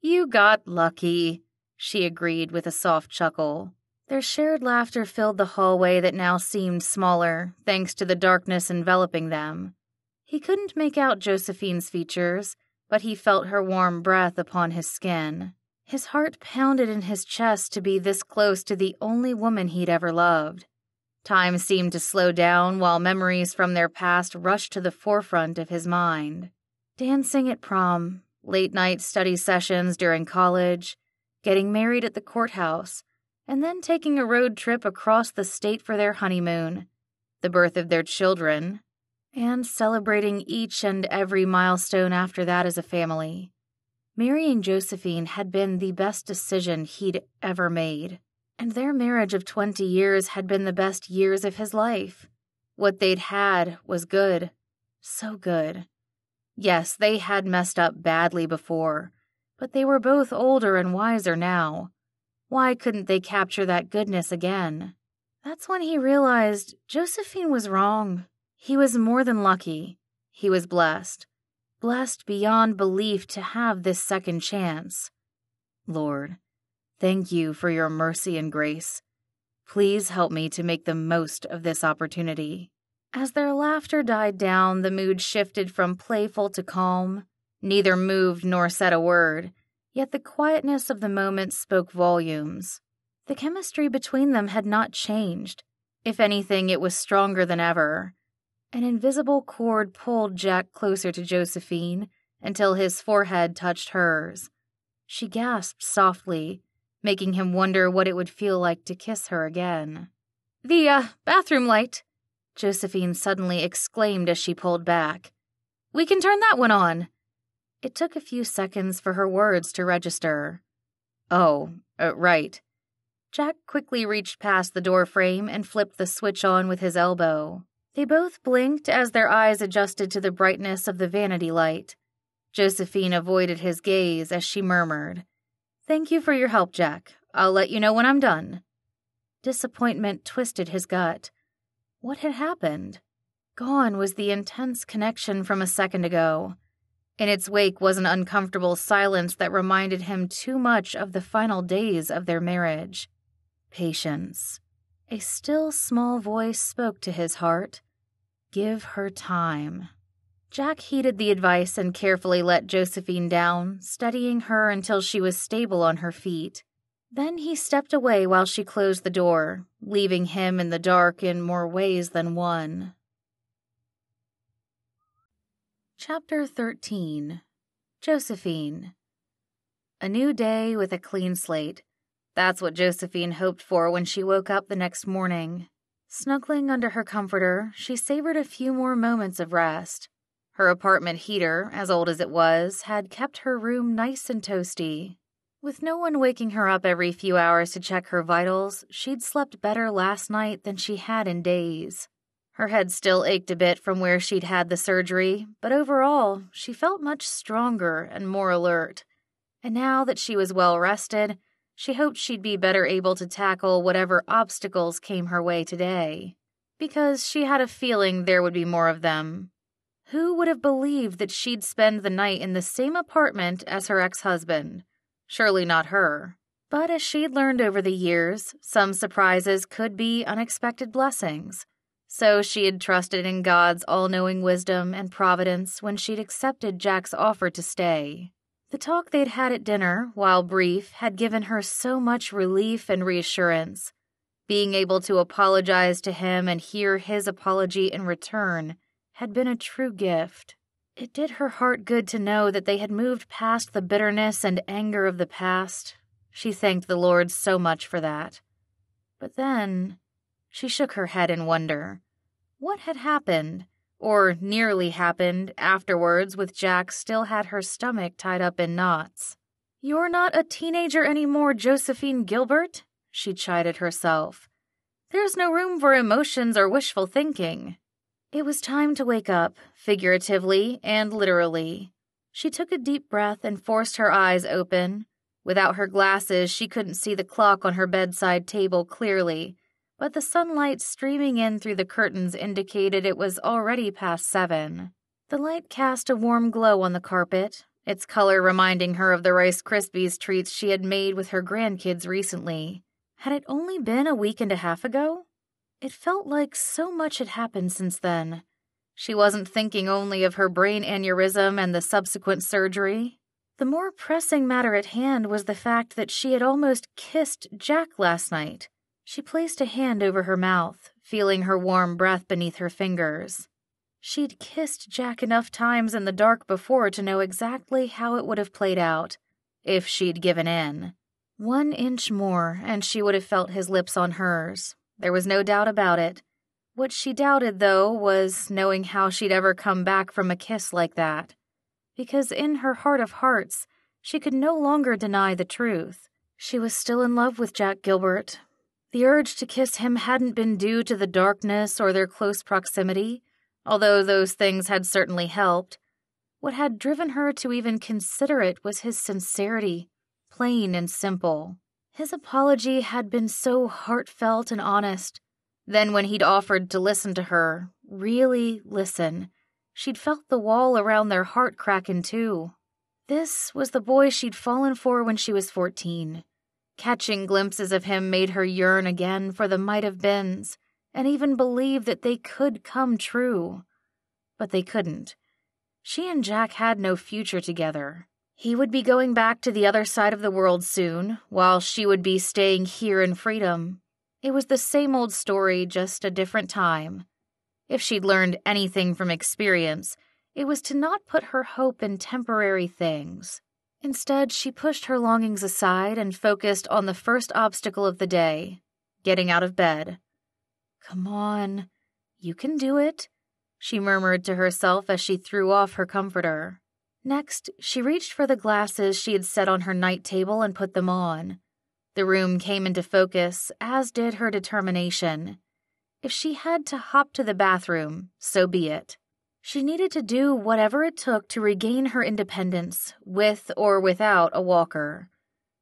You got lucky, she agreed with a soft chuckle. Their shared laughter filled the hallway that now seemed smaller, thanks to the darkness enveloping them. He couldn't make out Josephine's features, but he felt her warm breath upon his skin. His heart pounded in his chest to be this close to the only woman he'd ever loved. Time seemed to slow down while memories from their past rushed to the forefront of his mind. Dancing at prom, late-night study sessions during college, getting married at the courthouse, and then taking a road trip across the state for their honeymoon, the birth of their children, and celebrating each and every milestone after that as a family. Marrying Josephine had been the best decision he'd ever made. And their marriage of 20 years had been the best years of his life. What they'd had was good. So good. Yes, they had messed up badly before, but they were both older and wiser now. Why couldn't they capture that goodness again? That's when he realized Josephine was wrong. He was more than lucky. He was blessed. Blessed beyond belief to have this second chance. Lord, thank you for your mercy and grace. Please help me to make the most of this opportunity. As their laughter died down, the mood shifted from playful to calm. Neither moved nor said a word, yet the quietness of the moment spoke volumes. The chemistry between them had not changed. If anything, it was stronger than ever. An invisible cord pulled Jack closer to Josephine until his forehead touched hers. She gasped softly, making him wonder what it would feel like to kiss her again. The bathroom light, Josephine suddenly exclaimed as she pulled back. We can turn that one on. It took a few seconds for her words to register. Oh, right. Jack quickly reached past the door frame and flipped the switch on with his elbow. They both blinked as their eyes adjusted to the brightness of the vanity light. Josephine avoided his gaze as she murmured, Thank you for your help, Jack. I'll let you know when I'm done. Disappointment twisted his gut. What had happened? Gone was the intense connection from a second ago. In its wake was an uncomfortable silence that reminded him too much of the final days of their marriage. Patience. A still, small voice spoke to his heart. Give her time. Jack heeded the advice and carefully let Josephine down, steadying her until she was stable on her feet. Then he stepped away while she closed the door, leaving him in the dark in more ways than one. Chapter 13. Josephine. A new day with a clean slate. That's what Josephine hoped for when she woke up the next morning. Snuggling under her comforter, she savored a few more moments of rest. Her apartment heater, as old as it was, had kept her room nice and toasty. With no one waking her up every few hours to check her vitals, she'd slept better last night than she had in days. Her head still ached a bit from where she'd had the surgery, but overall, she felt much stronger and more alert. And now that she was well rested, she hoped she'd be better able to tackle whatever obstacles came her way today. Because she had a feeling there would be more of them. Who would have believed that she'd spend the night in the same apartment as her ex-husband? Surely not her. But as she'd learned over the years, some surprises could be unexpected blessings. So she had trusted in God's all-knowing wisdom and providence when she'd accepted Jack's offer to stay. The talk they'd had at dinner, while brief, had given her so much relief and reassurance. Being able to apologize to him and hear his apology in return had been a true gift. It did her heart good to know that they had moved past the bitterness and anger of the past. She thanked the Lord so much for that. But then, she shook her head in wonder. What had happened, or nearly happened, afterwards with Jack still had her stomach tied up in knots? "You're not a teenager anymore, Josephine Gilbert," she chided herself. "There's no room for emotions or wishful thinking." It was time to wake up, figuratively and literally. She took a deep breath and forced her eyes open. Without her glasses, she couldn't see the clock on her bedside table clearly, but the sunlight streaming in through the curtains indicated it was already past 7. The light cast a warm glow on the carpet, its color reminding her of the Rice Krispies treats she had made with her grandkids recently. Had it only been a week and a half ago? It felt like so much had happened since then. She wasn't thinking only of her brain aneurysm and the subsequent surgery. The more pressing matter at hand was the fact that she had almost kissed Jack last night. She placed a hand over her mouth, feeling her warm breath beneath her fingers. She'd kissed Jack enough times in the dark before to know exactly how it would have played out, if she'd given in. 1 inch more, and she would have felt his lips on hers. There was no doubt about it. What she doubted, though, was knowing how she'd ever come back from a kiss like that. Because in her heart of hearts, she could no longer deny the truth. She was still in love with Jack Gilbert. The urge to kiss him hadn't been due to the darkness or their close proximity, although those things had certainly helped. What had driven her to even consider it was his sincerity, plain and simple. His apology had been so heartfelt and honest. Then when he'd offered to listen to her, really listen, she'd felt the wall around their heart crack in two. This was the boy she'd fallen for when she was 14. Catching glimpses of him made her yearn again for the might-have-beens, and even believe that they could come true. But they couldn't. She and Jack had no future together. He would be going back to the other side of the world soon, while she would be staying here in freedom. It was the same old story, just a different time. If she'd learned anything from experience, it was to not put her hope in temporary things. Instead, she pushed her longings aside and focused on the first obstacle of the day, getting out of bed. "Come on, you can do it," she murmured to herself as she threw off her comforter. Next, she reached for the glasses she had set on her night table and put them on. The room came into focus, as did her determination. If she had to hop to the bathroom, so be it. She needed to do whatever it took to regain her independence, with or without a walker.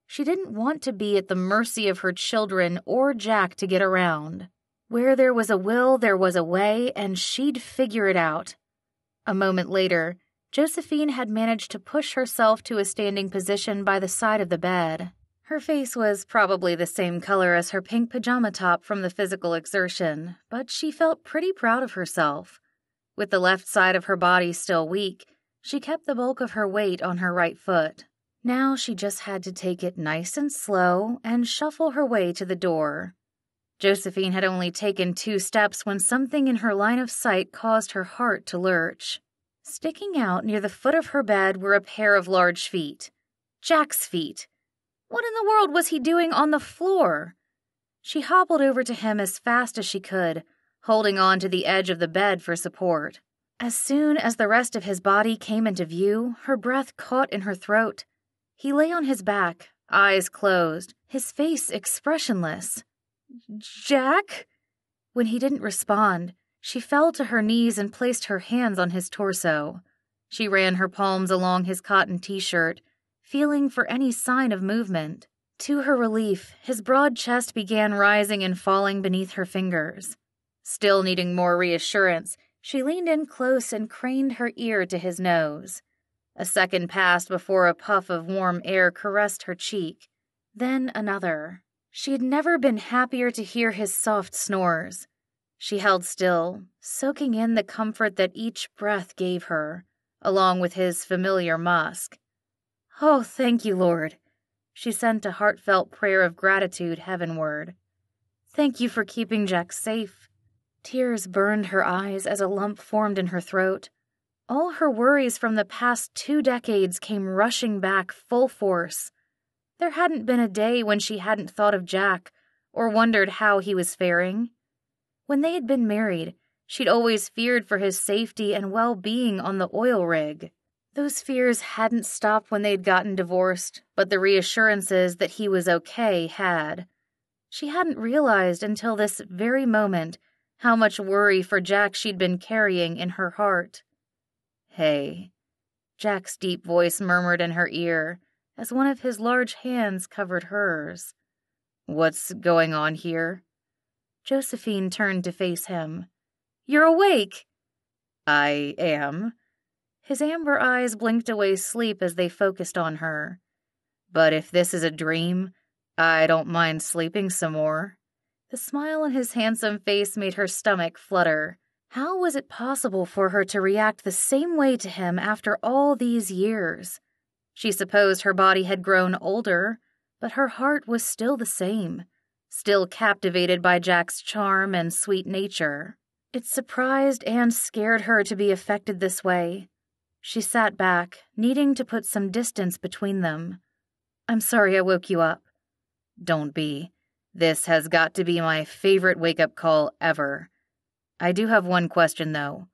She didn't want to be at the mercy of her children or Jack to get around. Where there was a will, there was a way, and she'd figure it out. A moment later, Josephine had managed to push herself to a standing position by the side of the bed. Her face was probably the same color as her pink pajama top from the physical exertion, but she felt pretty proud of herself. With the left side of her body still weak, she kept the bulk of her weight on her right foot. Now she just had to take it nice and slow and shuffle her way to the door. Josephine had only taken 2 steps when something in her line of sight caused her heart to lurch. Sticking out near the foot of her bed were a pair of large feet. Jack's feet. What in the world was he doing on the floor? She hobbled over to him as fast as she could, holding on to the edge of the bed for support. As soon as the rest of his body came into view, her breath caught in her throat. He lay on his back, eyes closed, his face expressionless. "Jack?" When he didn't respond, she fell to her knees and placed her hands on his torso. She ran her palms along his cotton t-shirt, feeling for any sign of movement. To her relief, his broad chest began rising and falling beneath her fingers. Still needing more reassurance, she leaned in close and craned her ear to his nose. A second passed before a puff of warm air caressed her cheek. Then another. She had never been happier to hear his soft snores. She held still, soaking in the comfort that each breath gave her, along with his familiar musk. "Oh, thank you, Lord." She sent a heartfelt prayer of gratitude heavenward. "Thank you for keeping Jack safe." Tears burned her eyes as a lump formed in her throat. All her worries from the past 2 decades came rushing back full force. There hadn't been a day when she hadn't thought of Jack or wondered how he was faring. When they had been married, she'd always feared for his safety and well-being on the oil rig. Those fears hadn't stopped when they'd gotten divorced, but the reassurances that he was okay had. She hadn't realized until this very moment how much worry for Jack she'd been carrying in her heart. "Hey," Jack's deep voice murmured in her ear as one of his large hands covered hers. "What's going on here?" Josephine turned to face him. "You're awake!" "I am." His amber eyes blinked away sleep as they focused on her. "But if this is a dream, I don't mind sleeping some more." The smile on his handsome face made her stomach flutter. How was it possible for her to react the same way to him after all these years? She supposed her body had grown older, but her heart was still the same, still captivated by Jack's charm and sweet nature. It surprised and scared her to be affected this way. She sat back, needing to put some distance between them. "I'm sorry I woke you up." "Don't be. This has got to be my favorite wake-up call ever. I do have one question, though.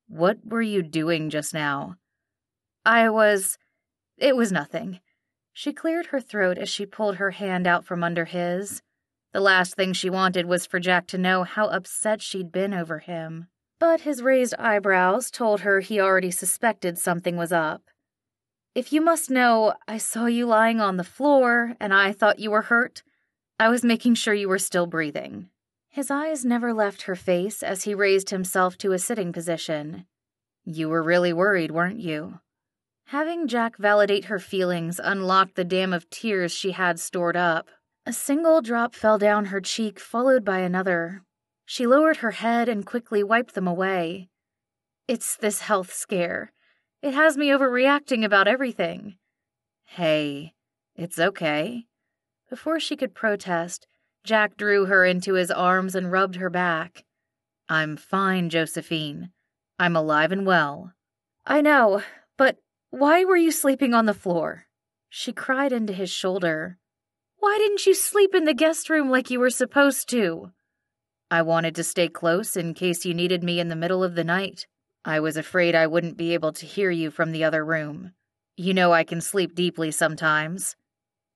What were you doing just now?" It was nothing." She cleared her throat as she pulled her hand out from under his. The last thing she wanted was for Jack to know how upset she'd been over him. But his raised eyebrows told her he already suspected something was up. "If you must know, I saw you lying on the floor, and I thought you were hurt. I was making sure you were still breathing." His eyes never left her face as he raised himself to a sitting position. "You were really worried, weren't you?" Having Jack validate her feelings unlocked the dam of tears she had stored up. A single drop fell down her cheek, followed by another. She lowered her head and quickly wiped them away. "It's this health scare. It has me overreacting about everything." "Hey, it's okay." Before she could protest, Jack drew her into his arms and rubbed her back. "I'm fine, Josephine. I'm alive and well." "I know, but why were you sleeping on the floor?" She cried into his shoulder. "Why didn't you sleep in the guest room like you were supposed to?" "I wanted to stay close in case you needed me in the middle of the night. I was afraid I wouldn't be able to hear you from the other room. You know I can sleep deeply sometimes."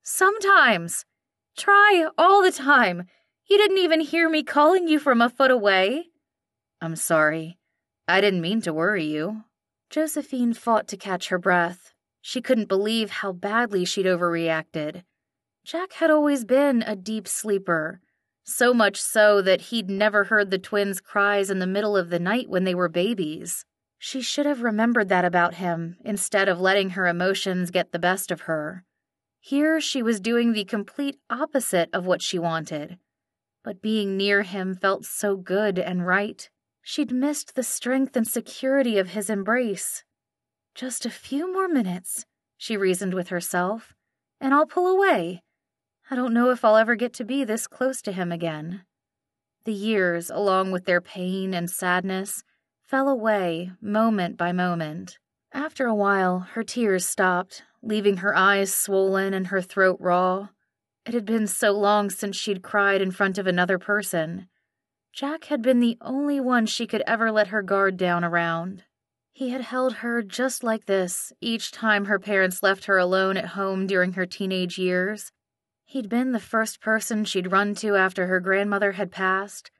"Sometimes? Try all the time. You didn't even hear me calling you from a foot away." "I'm sorry. I didn't mean to worry you." Josephine fought to catch her breath. She couldn't believe how badly she'd overreacted. Jack had always been a deep sleeper, so much so that he'd never heard the twins' cries in the middle of the night when they were babies. She should have remembered that about him, instead of letting her emotions get the best of her. Here she was doing the complete opposite of what she wanted. But being near him felt so good and right. She'd missed the strength and security of his embrace. Just a few more minutes. she reasoned with herself, and I'll pull away. I don't know if I'll ever get to be this close to him again. The years, along with their pain and sadness, fell away moment by moment. After a while, her tears stopped, leaving her eyes swollen and her throat raw. It had been so long since she'd cried in front of another person. Jack had been the only one she could ever let her guard down around. He had held her just like this each time her parents left her alone at home during her teenage years. He'd been the first person she'd run to after her grandmother had passed.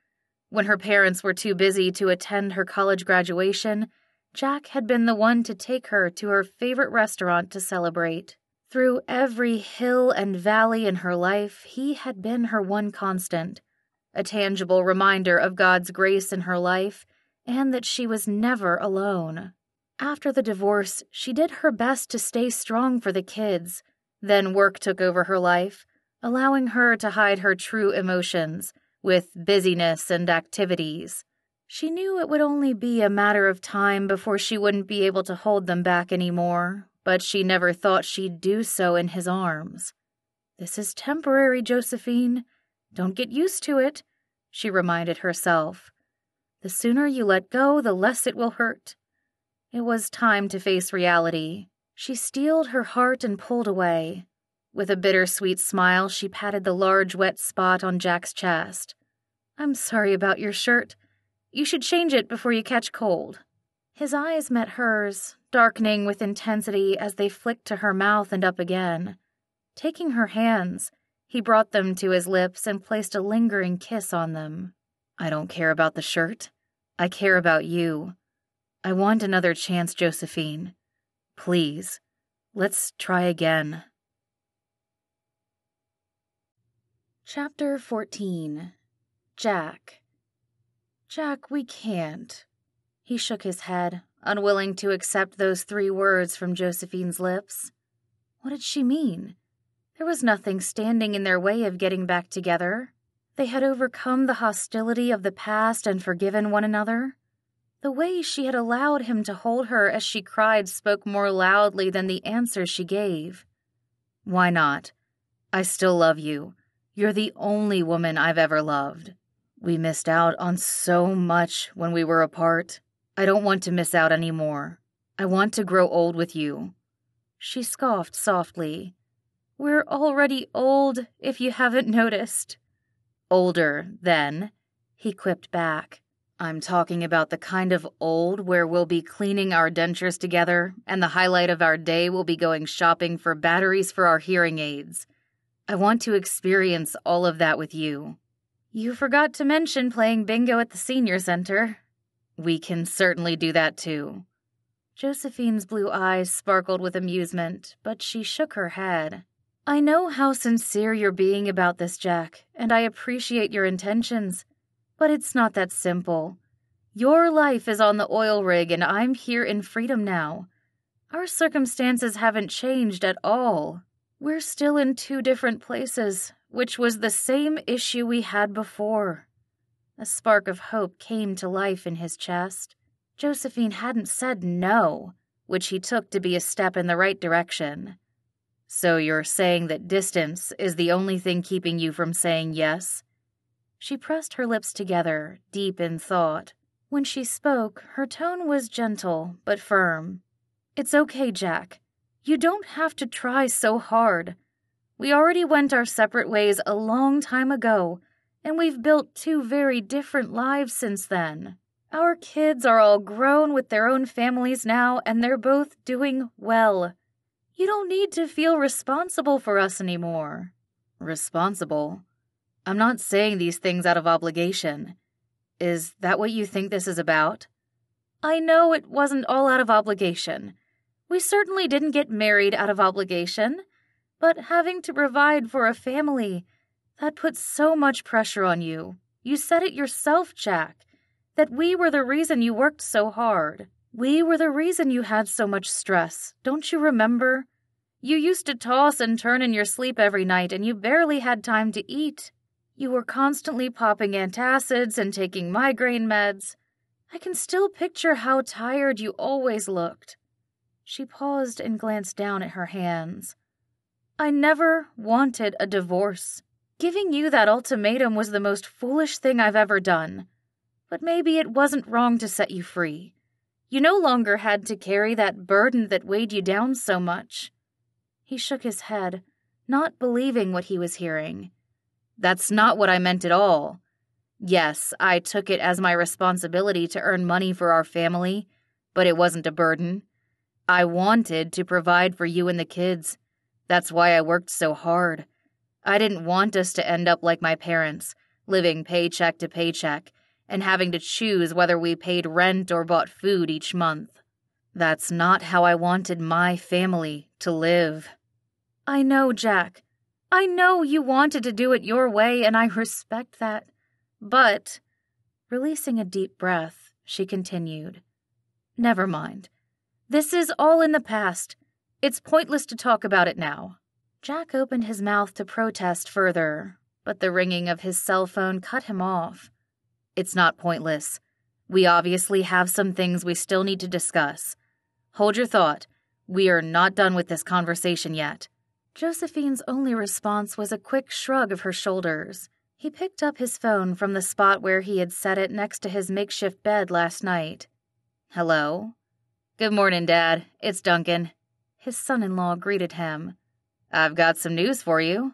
When her parents were too busy to attend her college graduation, Jack had been the one to take her to her favorite restaurant to celebrate. Through every hill and valley in her life, he had been her one constant, a tangible reminder of God's grace in her life and that she was never alone. After the divorce, she did her best to stay strong for the kids. Then work took over her life, allowing her to hide her true emotions with busyness and activities. She knew it would only be a matter of time before she wouldn't be able to hold them back anymore, but she never thought she'd do so in his arms. "This is temporary, Josephine. Don't get used to it," she reminded herself. "The sooner you let go, the less it will hurt." It was time to face reality. She steeled her heart and pulled away. With a bittersweet smile, she patted the large wet spot on Jack's chest. "I'm sorry about your shirt. You should change it before you catch cold." His eyes met hers, darkening with intensity as they flicked to her mouth and up again. Taking her hands, he brought them to his lips and placed a lingering kiss on them. "I don't care about the shirt. I care about you. I want another chance, Josephine. Please, let's try again." Chapter 14. Jack. "Jack, we can't." He shook his head, unwilling to accept those 3 words from Josephine's lips. What did she mean? There was nothing standing in their way of getting back together. They had overcome the hostility of the past and forgiven one another. The way she had allowed him to hold her as she cried spoke more loudly than the answers she gave. "Why not? I still love you. You're the only woman I've ever loved. We missed out on so much when we were apart. I don't want to miss out anymore. I want to grow old with you." She scoffed softly. "We're already old, if you haven't noticed." "Older, then," he quipped back. "I'm talking about the kind of old where we'll be cleaning our dentures together, and the highlight of our day will be going shopping for batteries for our hearing aids. I want to experience all of that with you." "You forgot to mention playing bingo at the senior center." "We can certainly do that too." Josephine's blue eyes sparkled with amusement, but she shook her head. "I know how sincere you're being about this, Jack, and I appreciate your intentions. But it's not that simple. Your life is on the oil rig and I'm here in freedom now. Our circumstances haven't changed at all. We're still in 2 different places, which was the same issue we had before." A spark of hope came to life in his chest. Josephine hadn't said no, which he took to be a step in the right direction. "So you're saying that distance is the only thing keeping you from saying yes?" She pressed her lips together, deep in thought. When she spoke, her tone was gentle but firm. "It's okay, Jack. You don't have to try so hard. We already went our separate ways a long time ago, and we've built 2 very different lives since then. Our kids are all grown with their own families now, and they're both doing well. You don't need to feel responsible for us anymore." "Responsible? I'm not saying these things out of obligation. Is that what you think this is about?" "I know it wasn't all out of obligation. We certainly didn't get married out of obligation. But having to provide for a family, that puts so much pressure on you. You said it yourself, Jack, that we were the reason you worked so hard. We were the reason you had so much stress. Don't you remember? You used to toss and turn in your sleep every night, and you barely had time to eat. You were constantly popping antacids and taking migraine meds. I can still picture how tired you always looked." She paused and glanced down at her hands. I never wanted a divorce. Giving you that ultimatum was the most foolish thing I've ever done. But maybe it wasn't wrong to set you free. You no longer had to carry that burden that weighed you down so much. He shook his head, not believing what he was hearing. That's not what I meant at all. Yes, I took it as my responsibility to earn money for our family, but it wasn't a burden. I wanted to provide for you and the kids. That's why I worked so hard. I didn't want us to end up like my parents, living paycheck to paycheck, and having to choose whether we paid rent or bought food each month. That's not how I wanted my family to live. I know, Jack. I know you wanted to do it your way, and I respect that. But, releasing a deep breath, she continued, never mind. This is all in the past. It's pointless to talk about it now. Jack opened his mouth to protest further, but the ringing of his cell phone cut him off. It's not pointless. We obviously have some things we still need to discuss. Hold your thought. We are not done with this conversation yet. Josephine's only response was a quick shrug of her shoulders. He picked up his phone from the spot where he had set it next to his makeshift bed last night. Hello? Good morning, Dad. It's Duncan. His son-in-law greeted him. I've got some news for you.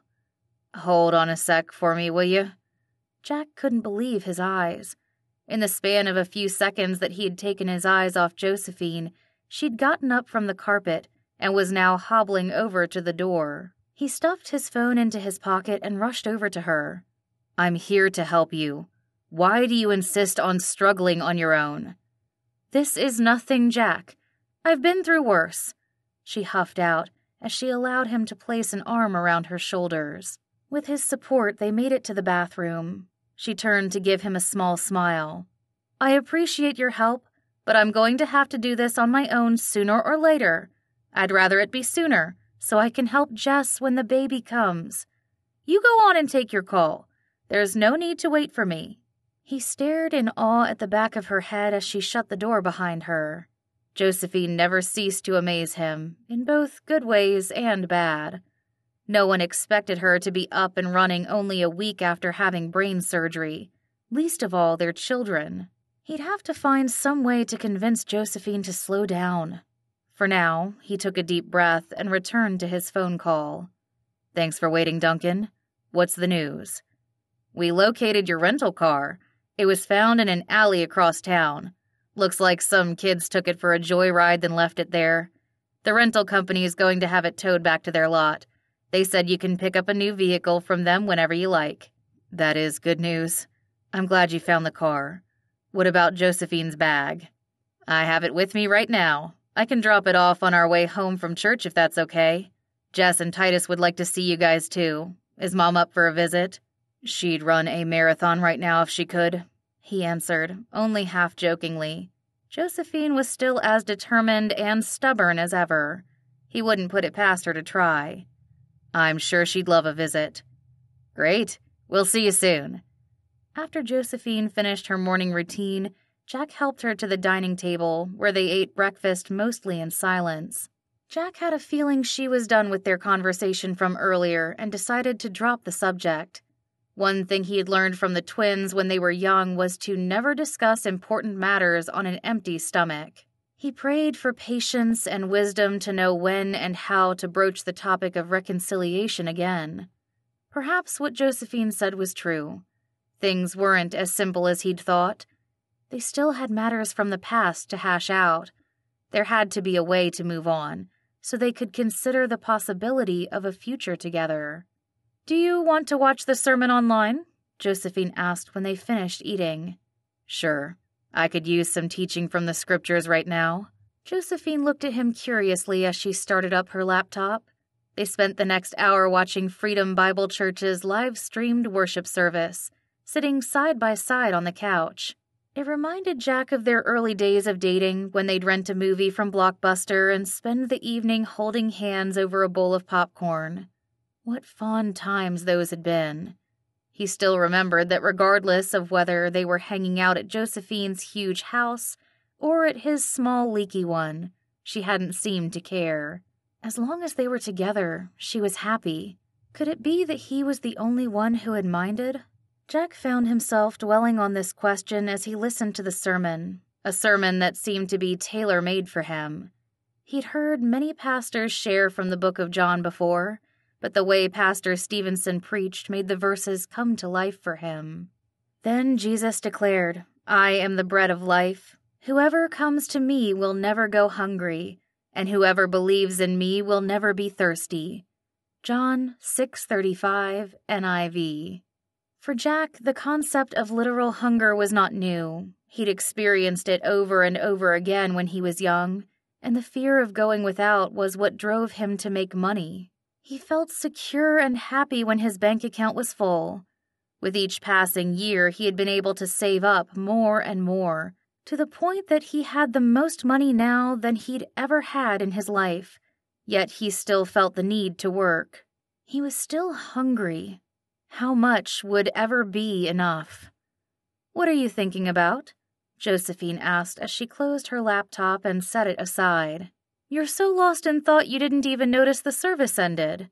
Hold on a sec for me, will you? Jack couldn't believe his eyes. In the span of a few seconds that he had taken his eyes off Josephine, she'd gotten up from the carpet and was now hobbling over to the door. He stuffed his phone into his pocket and rushed over to her. I'm here to help you. Why do you insist on struggling on your own? This is nothing, Jack. I've been through worse, she huffed out as she allowed him to place an arm around her shoulders. With his support, they made it to the bathroom. She turned to give him a small smile. I appreciate your help, but I'm going to have to do this on my own sooner or later. I'd rather it be sooner, so I can help Jess when the baby comes. You go on and take your call. There's no need to wait for me. He stared in awe at the back of her head as she shut the door behind her. Josephine never ceased to amaze him, in both good ways and bad. No one expected her to be up and running only a week after having brain surgery, least of all their children. He'd have to find some way to convince Josephine to slow down. For now, he took a deep breath and returned to his phone call. Thanks for waiting, Duncan. What's the news? We located your rental car. It was found in an alley across town. Looks like some kids took it for a joyride then left it there. The rental company is going to have it towed back to their lot. They said you can pick up a new vehicle from them whenever you like. That is good news. I'm glad you found the car. What about Josephine's bag? I have it with me right now. I can drop it off on our way home from church if that's okay. Jess and Titus would like to see you guys too. Is Mom up for a visit? She'd run a marathon right now if she could, he answered, only half-jokingly. Josephine was still as determined and stubborn as ever. He wouldn't put it past her to try. I'm sure she'd love a visit. Great. We'll see you soon. After Josephine finished her morning routine, Jack helped her to the dining table, where they ate breakfast mostly in silence. Jack had a feeling she was done with their conversation from earlier and decided to drop the subject. One thing he had learned from the twins when they were young was to never discuss important matters on an empty stomach. He prayed for patience and wisdom to know when and how to broach the topic of reconciliation again. Perhaps what Josephine said was true. Things weren't as simple as he'd thought. They still had matters from the past to hash out. There had to be a way to move on, so they could consider the possibility of a future together. Do you want to watch the sermon online? Josephine asked when they finished eating. Sure. I could use some teaching from the scriptures right now. Josephine looked at him curiously as she started up her laptop. They spent the next hour watching Freedom Bible Church's live-streamed worship service, sitting side by side on the couch. It reminded Jack of their early days of dating when they'd rent a movie from Blockbuster and spend the evening holding hands over a bowl of popcorn. What fond times those had been. He still remembered that regardless of whether they were hanging out at Josephine's huge house or at his small leaky one, She hadn't seemed to care. As long as they were together, she was happy. Could it be that he was the only one who had minded? Jack found himself dwelling on this question as he listened to the sermon, a sermon that seemed to be tailor-made for him. He'd heard many pastors share from the book of John before, but the way Pastor Stevenson preached made the verses come to life for him. Then Jesus declared, "I am the bread of life. Whoever comes to me will never go hungry, and whoever believes in me will never be thirsty." John 6:35 NIV. For Jack, the concept of literal hunger was not new. He'd experienced it over and over again when he was young, and the fear of going without was what drove him to make money. He felt secure and happy when his bank account was full. With each passing year, he had been able to save up more and more, to the point that he had the most money now than he'd ever had in his life. Yet he still felt the need to work. He was still hungry. How much would ever be enough? "What are you thinking about?" Josephine asked as she closed her laptop and set it aside. "You're so lost in thought you didn't even notice the service ended."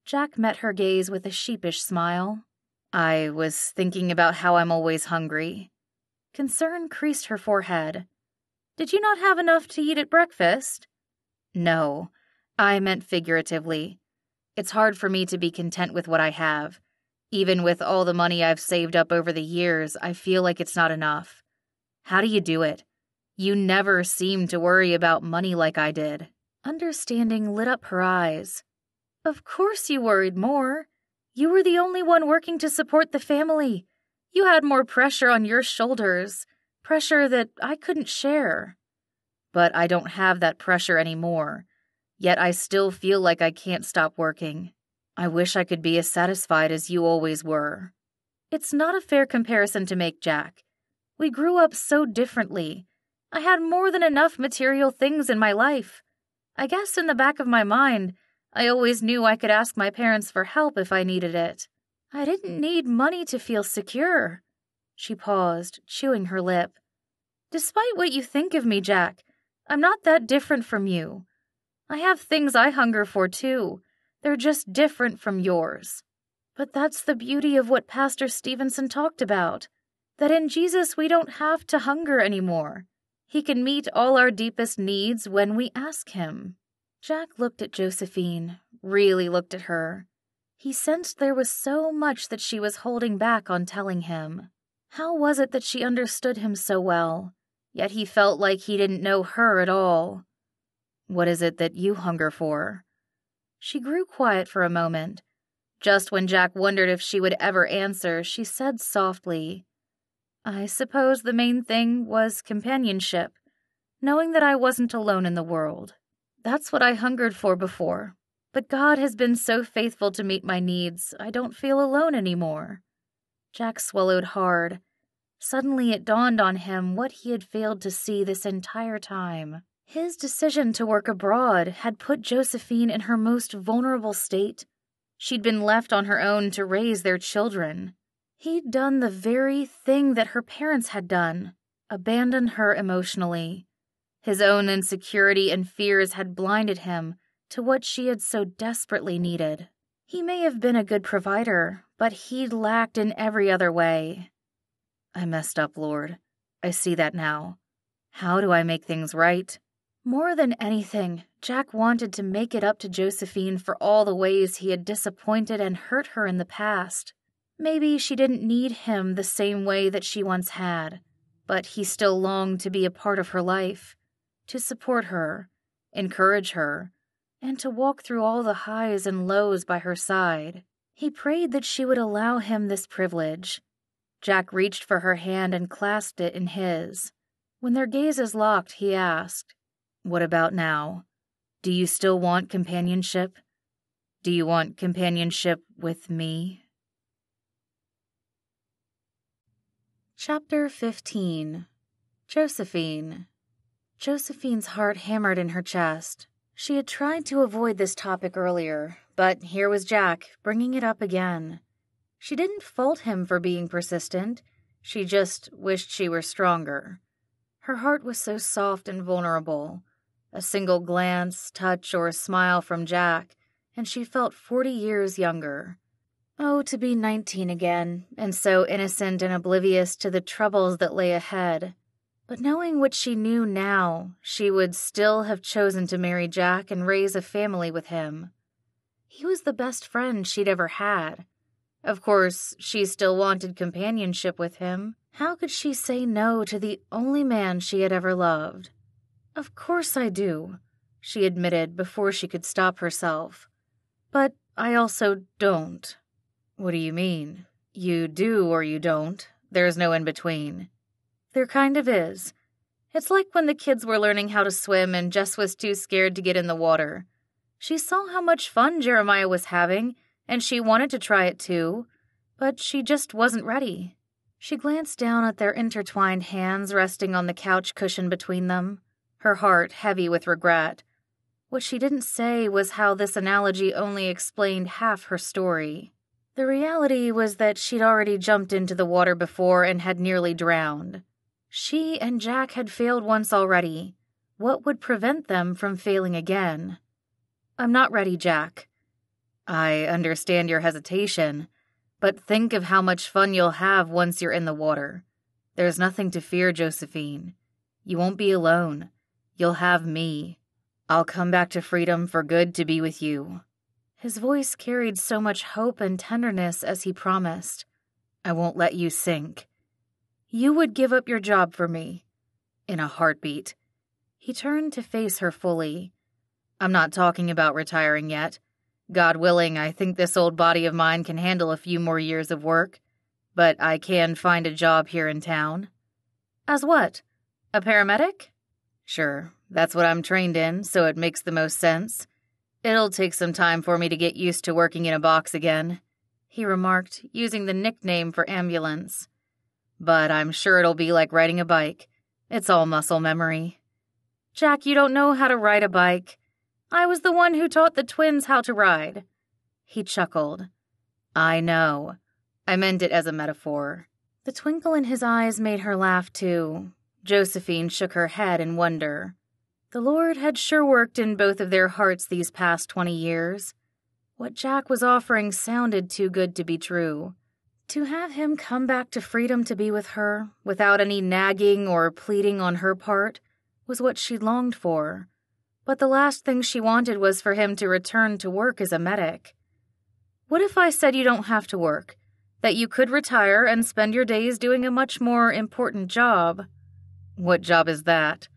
Jack met her gaze with a sheepish smile. "I was thinking about how I'm always hungry." Concern creased her forehead. "Did you not have enough to eat at breakfast?" "No, I meant figuratively. It's hard for me to be content with what I have. Even with all the money I've saved up over the years, I feel like it's not enough. How do you do it? You never seem to worry about money like I did." Understanding lit up her eyes. "Of course you worried more. You were the only one working to support the family. You had more pressure on your shoulders, pressure that I couldn't share." "But I don't have that pressure anymore. Yet I still feel like I can't stop working. I wish I could be as satisfied as you always were." "It's not a fair comparison to make, Jack. We grew up so differently. I had more than enough material things in my life. I guess in the back of my mind, I always knew I could ask my parents for help if I needed it. I didn't need money to feel secure." She paused, chewing her lip. "Despite what you think of me, Jack, I'm not that different from you. I have things I hunger for too. They're just different from yours. But that's the beauty of what Pastor Stevenson talked about, that in Jesus we don't have to hunger anymore. He can meet all our deepest needs when we ask him." Jack looked at Josephine, really looked at her. He sensed there was so much that she was holding back on telling him. How was it that she understood him so well, yet he felt like he didn't know her at all? "What is it that you hunger for?" She grew quiet for a moment. Just when Jack wondered if she would ever answer, she said softly, "I suppose the main thing was companionship, knowing that I wasn't alone in the world. That's what I hungered for before. But God has been so faithful to meet my needs, I don't feel alone anymore." Jack swallowed hard. Suddenly it dawned on him what he had failed to see this entire time. His decision to work abroad had put Josephine in her most vulnerable state. She'd been left on her own to raise their children. He'd done the very thing that her parents had done, abandoned her emotionally. His own insecurity and fears had blinded him to what she had so desperately needed. He may have been a good provider, but he'd lacked in every other way. "I messed up, Lord. I see that now. How do I make things right?" More than anything, Jack wanted to make it up to Josephine for all the ways he had disappointed and hurt her in the past. Maybe she didn't need him the same way that she once had, but he still longed to be a part of her life, to support her, encourage her, and to walk through all the highs and lows by her side. He prayed that she would allow him this privilege. Jack reached for her hand and clasped it in his. When their gazes locked, he asked, "What about now? Do you still want companionship? Do you want companionship with me?" Chapter 15. Josephine. Josephine's heart hammered in her chest. She had tried to avoid this topic earlier, but here was Jack, bringing it up again. She didn't fault him for being persistent. She just wished she were stronger. Her heart was so soft and vulnerable. A single glance, touch, or smile from Jack, and she felt 40 years younger. Oh, to be 19 again, and so innocent and oblivious to the troubles that lay ahead. But knowing what she knew now, she would still have chosen to marry Jack and raise a family with him. He was the best friend she'd ever had. Of course, she still wanted companionship with him. How could she say no to the only man she had ever loved? "Of course I do," she admitted before she could stop herself. "But I also don't." "What do you mean? You do or you don't. There's no in between." "There kind of is. It's like when the kids were learning how to swim and Jess was too scared to get in the water. She saw how much fun Jeremiah was having, and she wanted to try it too, but she just wasn't ready." She glanced down at their intertwined hands resting on the couch cushion between them, her heart heavy with regret. What she didn't say was how this analogy only explained half her story. The reality was that she'd already jumped into the water before and had nearly drowned. She and Jack had failed once already. What would prevent them from failing again? "I'm not ready, Jack." "I understand your hesitation, but think of how much fun you'll have once you're in the water. There's nothing to fear, Josephine. You won't be alone. You'll have me. I'll come back to freedom for good to be with you." His voice carried so much hope and tenderness as he promised. "I won't let you sink." "You would give up your job for me?" "In a heartbeat." He turned to face her fully. "I'm not talking about retiring yet. God willing, I think this old body of mine can handle a few more years of work, but I can find a job here in town." "As what? A paramedic?" "Sure, that's what I'm trained in, so it makes the most sense. It'll take some time for me to get used to working in a box again," he remarked, using the nickname for ambulance. "But I'm sure it'll be like riding a bike. It's all muscle memory." "Jack, you don't know how to ride a bike. I was the one who taught the twins how to ride." He chuckled. "I know. I meant it as a metaphor." The twinkle in his eyes made her laugh too. Josephine shook her head in wonder. The Lord had sure worked in both of their hearts these past 20 years. What Jack was offering sounded too good to be true. To have him come back to freedom to be with her, without any nagging or pleading on her part, was what she longed for. But the last thing she wanted was for him to return to work as a medic. "What if I said you don't have to work? That you could retire and spend your days doing a much more important job?" "What job is that?"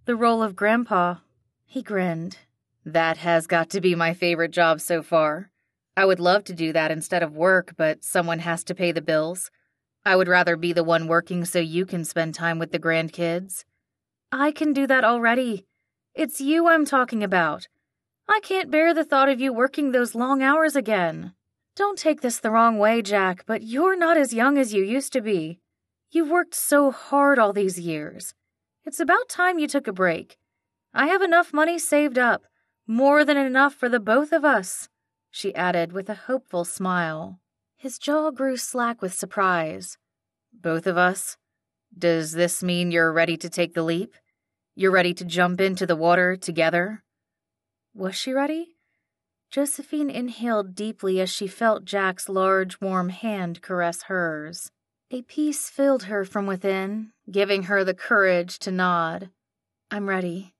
"The role of Grandpa." He grinned. "That has got to be my favorite job so far. I would love to do that instead of work, but someone has to pay the bills. I would rather be the one working so you can spend time with the grandkids." "I can do that already. It's you I'm talking about. I can't bear the thought of you working those long hours again. Don't take this the wrong way, Jack, but you're not as young as you used to be. You've worked so hard all these years. It's about time you took a break. I have enough money saved up, more than enough for the both of us," she added with a hopeful smile. His jaw grew slack with surprise. "Both of us? Does this mean you're ready to take the leap? You're ready to jump into the water together?" Was she ready? Josephine inhaled deeply as she felt Jack's large, warm hand caress hers. A peace filled her from within, giving her the courage to nod. "I'm ready."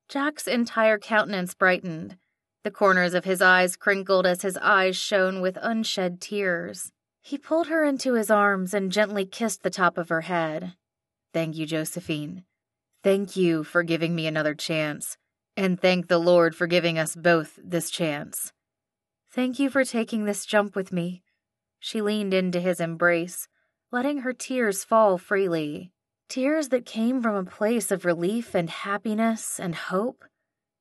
Jack's entire countenance brightened. The corners of his eyes crinkled as his eyes shone with unshed tears. He pulled her into his arms and gently kissed the top of her head. "Thank you, Josephine. Thank you for giving me another chance, and thank the Lord for giving us both this chance." "Thank you for taking this jump with me." She leaned into his embrace, letting her tears fall freely. Tears that came from a place of relief and happiness and hope.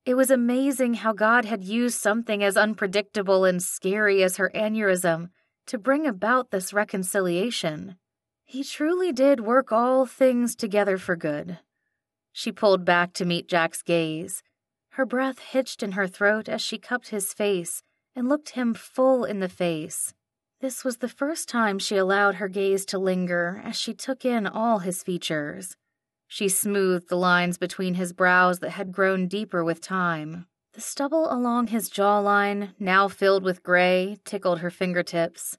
It was amazing how God had used something as unpredictable and scary as her aneurysm to bring about this reconciliation. He truly did work all things together for good. She pulled back to meet Jack's gaze. Her breath hitched in her throat as she cupped his face and looked him full in the face. This was the first time she allowed her gaze to linger as she took in all his features. She smoothed the lines between his brows that had grown deeper with time. The stubble along his jawline, now filled with gray, tickled her fingertips.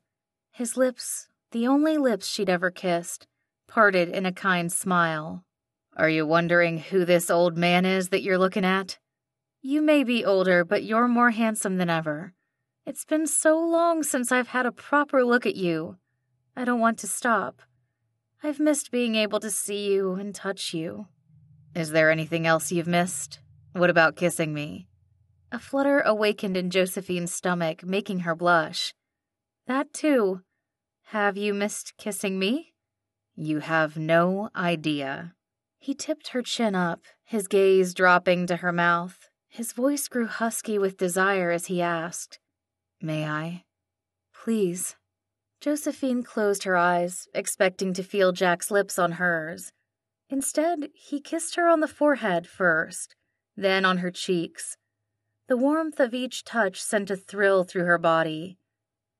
His lips, the only lips she'd ever kissed, parted in a kind smile. "Are you wondering who this old man is that you're looking at?" "You may be older, but you're more handsome than ever. It's been so long since I've had a proper look at you. I don't want to stop. I've missed being able to see you and touch you." "Is there anything else you've missed? What about kissing me?" A flutter awakened in Josephine's stomach, making her blush. "That too. Have you missed kissing me?" "You have no idea." He tipped her chin up, his gaze dropping to her mouth. His voice grew husky with desire as he asked, "May I?" "Please." Josephine closed her eyes, expecting to feel Jack's lips on hers. Instead, he kissed her on the forehead first, then on her cheeks. The warmth of each touch sent a thrill through her body.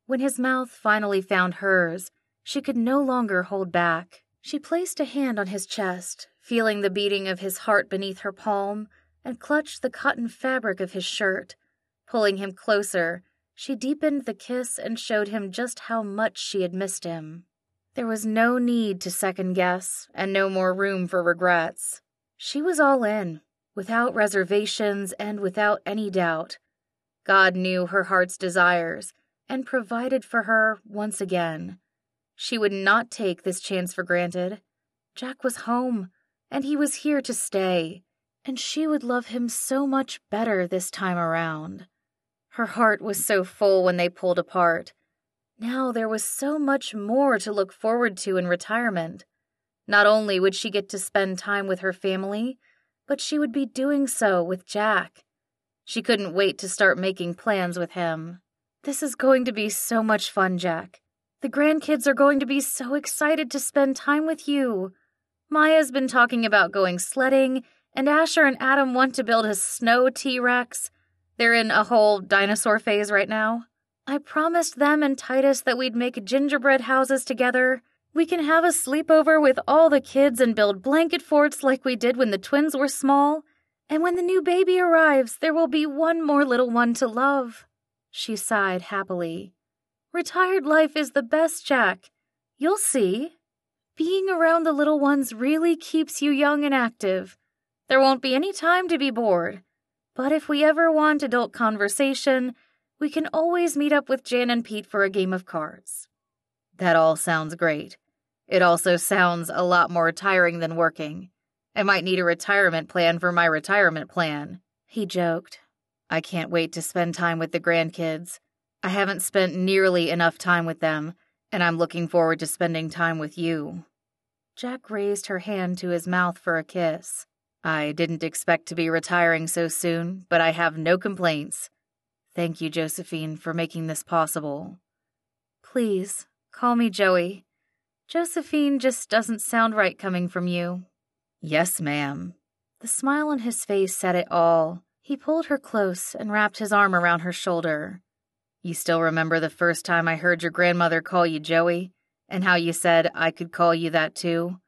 When his mouth finally found hers, she could no longer hold back. She placed a hand on his chest, feeling the beating of his heart beneath her palm, and clutched the cotton fabric of his shirt. Pulling him closer, she deepened the kiss and showed him just how much she had missed him. There was no need to second-guess, and no more room for regrets. She was all in, without reservations and without any doubt. God knew her heart's desires, and provided for her once again. She would not take this chance for granted. Jack was home, and he was here to stay, and she would love him so much better this time around. Her heart was so full when they pulled apart. Now there was so much more to look forward to in retirement. Not only would she get to spend time with her family, but she would be doing so with Jack. She couldn't wait to start making plans with him. "This is going to be so much fun, Jack. The grandkids are going to be so excited to spend time with you. Maya's been talking about going sledding, and Asher and Adam want to build a snow T-Rex. They're in a whole dinosaur phase right now. I promised them and Titus that we'd make gingerbread houses together. We can have a sleepover with all the kids and build blanket forts like we did when the twins were small. And when the new baby arrives, there will be one more little one to love." She sighed happily. "Retired life is the best, Jack. You'll see. Being around the little ones really keeps you young and active. There won't be any time to be bored. But if we ever want adult conversation, we can always meet up with Jan and Pete for a game of cards." "That all sounds great. It also sounds a lot more tiring than working. I might need a retirement plan for my retirement plan," he joked. "I can't wait to spend time with the grandkids. I haven't spent nearly enough time with them, and I'm looking forward to spending time with you." Jack raised her hand to his mouth for a kiss. "I didn't expect to be retiring so soon, but I have no complaints. Thank you, Josephine, for making this possible." "Please, call me Joey. Josephine just doesn't sound right coming from you." "Yes, ma'am." The smile on his face said it all. He pulled her close and wrapped his arm around her shoulder. "You still remember the first time I heard your grandmother call you Joey, and how you said I could call you that too?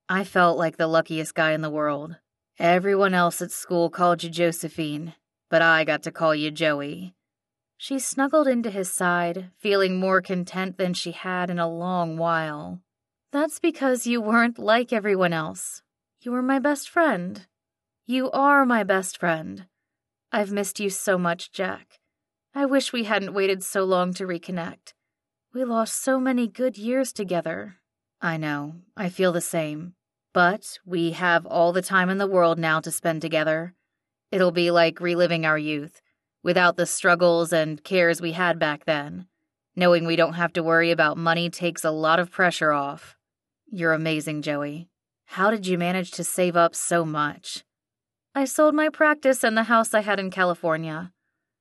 I felt like the luckiest guy in the world. Everyone else at school called you Josephine, but I got to call you Joey." She snuggled into his side, feeling more content than she had in a long while. "That's because you weren't like everyone else. You were my best friend. You are my best friend. I've missed you so much, Jack. I wish we hadn't waited so long to reconnect. We lost so many good years together." "I know. I feel the same. But we have all the time in the world now to spend together. It'll be like reliving our youth, without the struggles and cares we had back then. Knowing we don't have to worry about money takes a lot of pressure off. You're amazing, Joey. How did you manage to save up so much?" "I sold my practice and the house I had in California.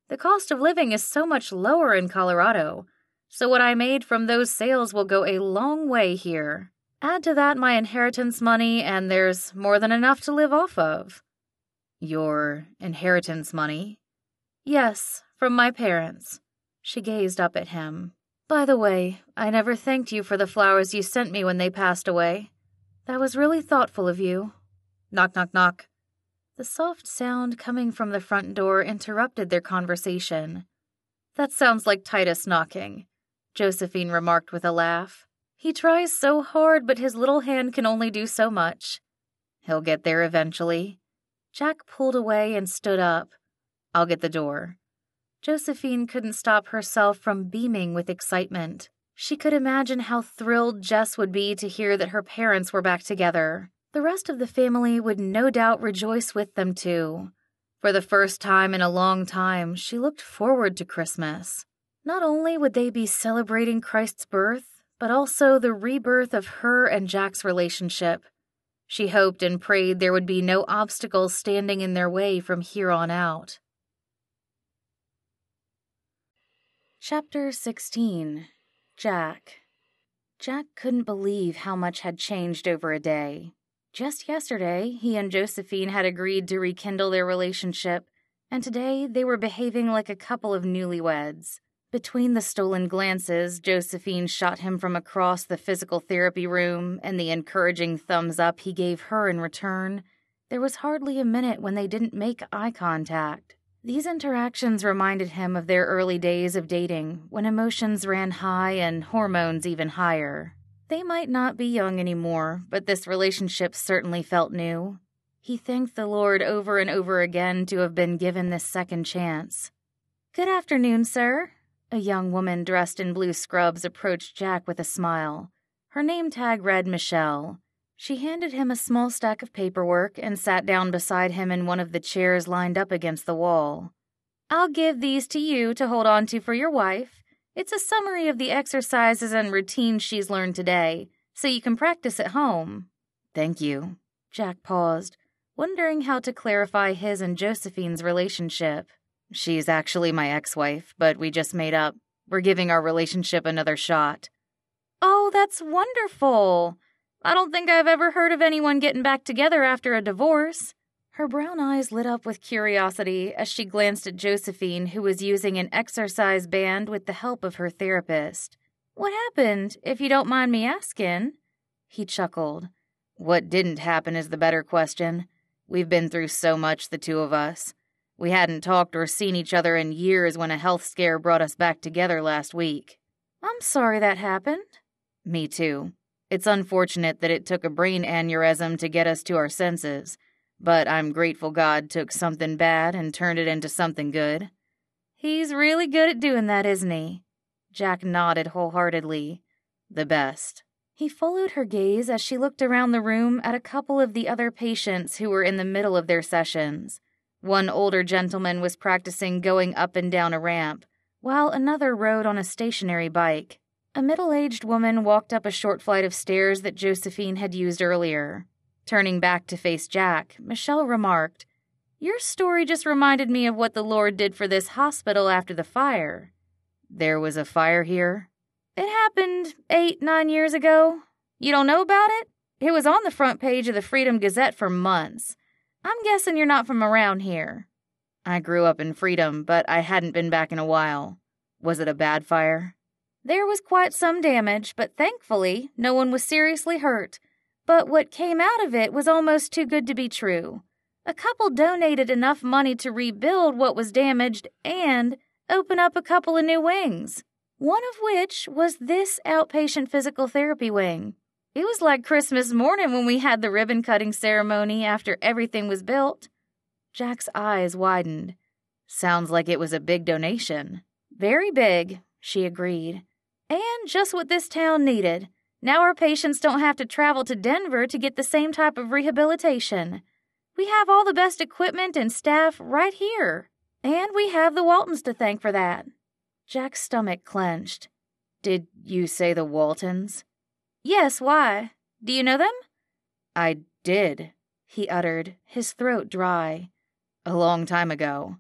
The cost of living is so much lower in Colorado, so what I made from those sales will go a long way here. Add to that my inheritance money, and there's more than enough to live off of." "Your inheritance money?" "Yes, from my parents." She gazed up at him. "By the way, I never thanked you for the flowers you sent me when they passed away. That was really thoughtful of you." Knock, knock, knock. The soft sound coming from the front door interrupted their conversation. That sounds like Titus knocking, Josephine remarked with a laugh. He tries so hard, but his little hand can only do so much. He'll get there eventually. Jack pulled away and stood up. I'll get the door. Josephine couldn't stop herself from beaming with excitement. She could imagine how thrilled Jess would be to hear that her parents were back together. The rest of the family would no doubt rejoice with them too. For the first time in a long time, she looked forward to Christmas. Not only would they be celebrating Christ's birth, but also the rebirth of her and Jack's relationship. She hoped and prayed there would be no obstacles standing in their way from here on out. Chapter 16. Jack. Jack couldn't believe how much had changed over a day. Just yesterday, he and Josephine had agreed to rekindle their relationship, and today they were behaving like a couple of newlyweds. Between the stolen glances Josephine shot him from across the physical therapy room and the encouraging thumbs up he gave her in return, there was hardly a minute when they didn't make eye contact. These interactions reminded him of their early days of dating, when emotions ran high and hormones even higher. They might not be young anymore, but this relationship certainly felt new. He thanked the Lord over and over again to have been given this second chance. "Good afternoon, sir." A young woman dressed in blue scrubs approached Jack with a smile. Her name tag read Michelle. She handed him a small stack of paperwork and sat down beside him in one of the chairs lined up against the wall. "I'll give these to you to hold on to for your wife. It's a summary of the exercises and routines she's learned today, so you can practice at home." "Thank you." Jack paused, wondering how to clarify his and Josephine's relationship. "She's actually my ex-wife, but we just made up. We're giving our relationship another shot." "Oh, that's wonderful. I don't think I've ever heard of anyone getting back together after a divorce." Her brown eyes lit up with curiosity as she glanced at Josephine, who was using an exercise band with the help of her therapist. "What happened, if you don't mind me asking?" He chuckled. "What didn't happen is the better question. We've been through so much, the two of us. We hadn't talked or seen each other in years when a health scare brought us back together last week." "I'm sorry that happened." "Me too. It's unfortunate that it took a brain aneurysm to get us to our senses, but I'm grateful God took something bad and turned it into something good." "He's really good at doing that, isn't he?" Jack nodded wholeheartedly. "The best." He followed her gaze as she looked around the room at a couple of the other patients who were in the middle of their sessions. One older gentleman was practicing going up and down a ramp, while another rode on a stationary bike. A middle-aged woman walked up a short flight of stairs that Josephine had used earlier. Turning back to face Jack, Michelle remarked, "Your story just reminded me of what the Lord did for this hospital after the fire." "There was a fire here?" "It happened 8-9 years ago. You don't know about it? It was on the front page of the Freedom Gazette for months. I'm guessing you're not from around here." "I grew up in Freedom, but I hadn't been back in a while. Was it a bad fire?" "There was quite some damage, but thankfully no one was seriously hurt. But what came out of it was almost too good to be true. A couple donated enough money to rebuild what was damaged and open up a couple of new wings, one of which was this outpatient physical therapy wing. It was like Christmas morning when we had the ribbon-cutting ceremony after everything was built." Jack's eyes widened. "Sounds like it was a big donation." "Very big," she agreed. "And just what this town needed. Now our patients don't have to travel to Denver to get the same type of rehabilitation. We have all the best equipment and staff right here. And we have the Waltons to thank for that." Jack's stomach clenched. "Did you say the Waltons?" "Yes, why? Do you know them?" "I did," he uttered, his throat dry. "A long time ago."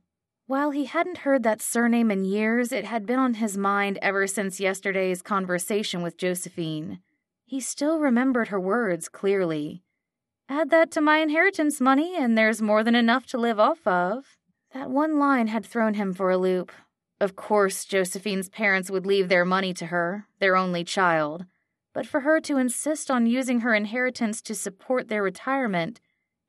While he hadn't heard that surname in years, it had been on his mind ever since yesterday's conversation with Josephine. He still remembered her words clearly. "Add that to my inheritance money, and there's more than enough to live off of." That one line had thrown him for a loop. Of course, Josephine's parents would leave their money to her, their only child. But for her to insist on using her inheritance to support their retirement,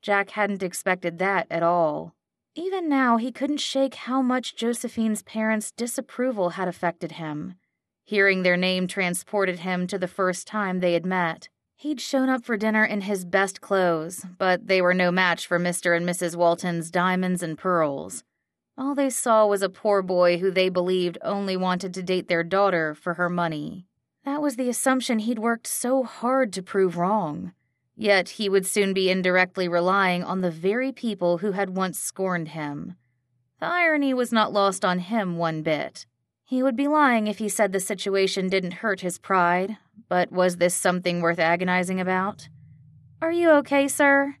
Jack hadn't expected that at all. Even now, he couldn't shake how much Josephine's parents' disapproval had affected him. Hearing their name transported him to the first time they had met. He'd shown up for dinner in his best clothes, but they were no match for Mr. and Mrs. Walton's diamonds and pearls. All they saw was a poor boy who they believed only wanted to date their daughter for her money. That was the assumption he'd worked so hard to prove wrong. Yet he would soon be indirectly relying on the very people who had once scorned him. The irony was not lost on him one bit. He would be lying if he said the situation didn't hurt his pride, but was this something worth agonizing about? "Are you okay, sir?"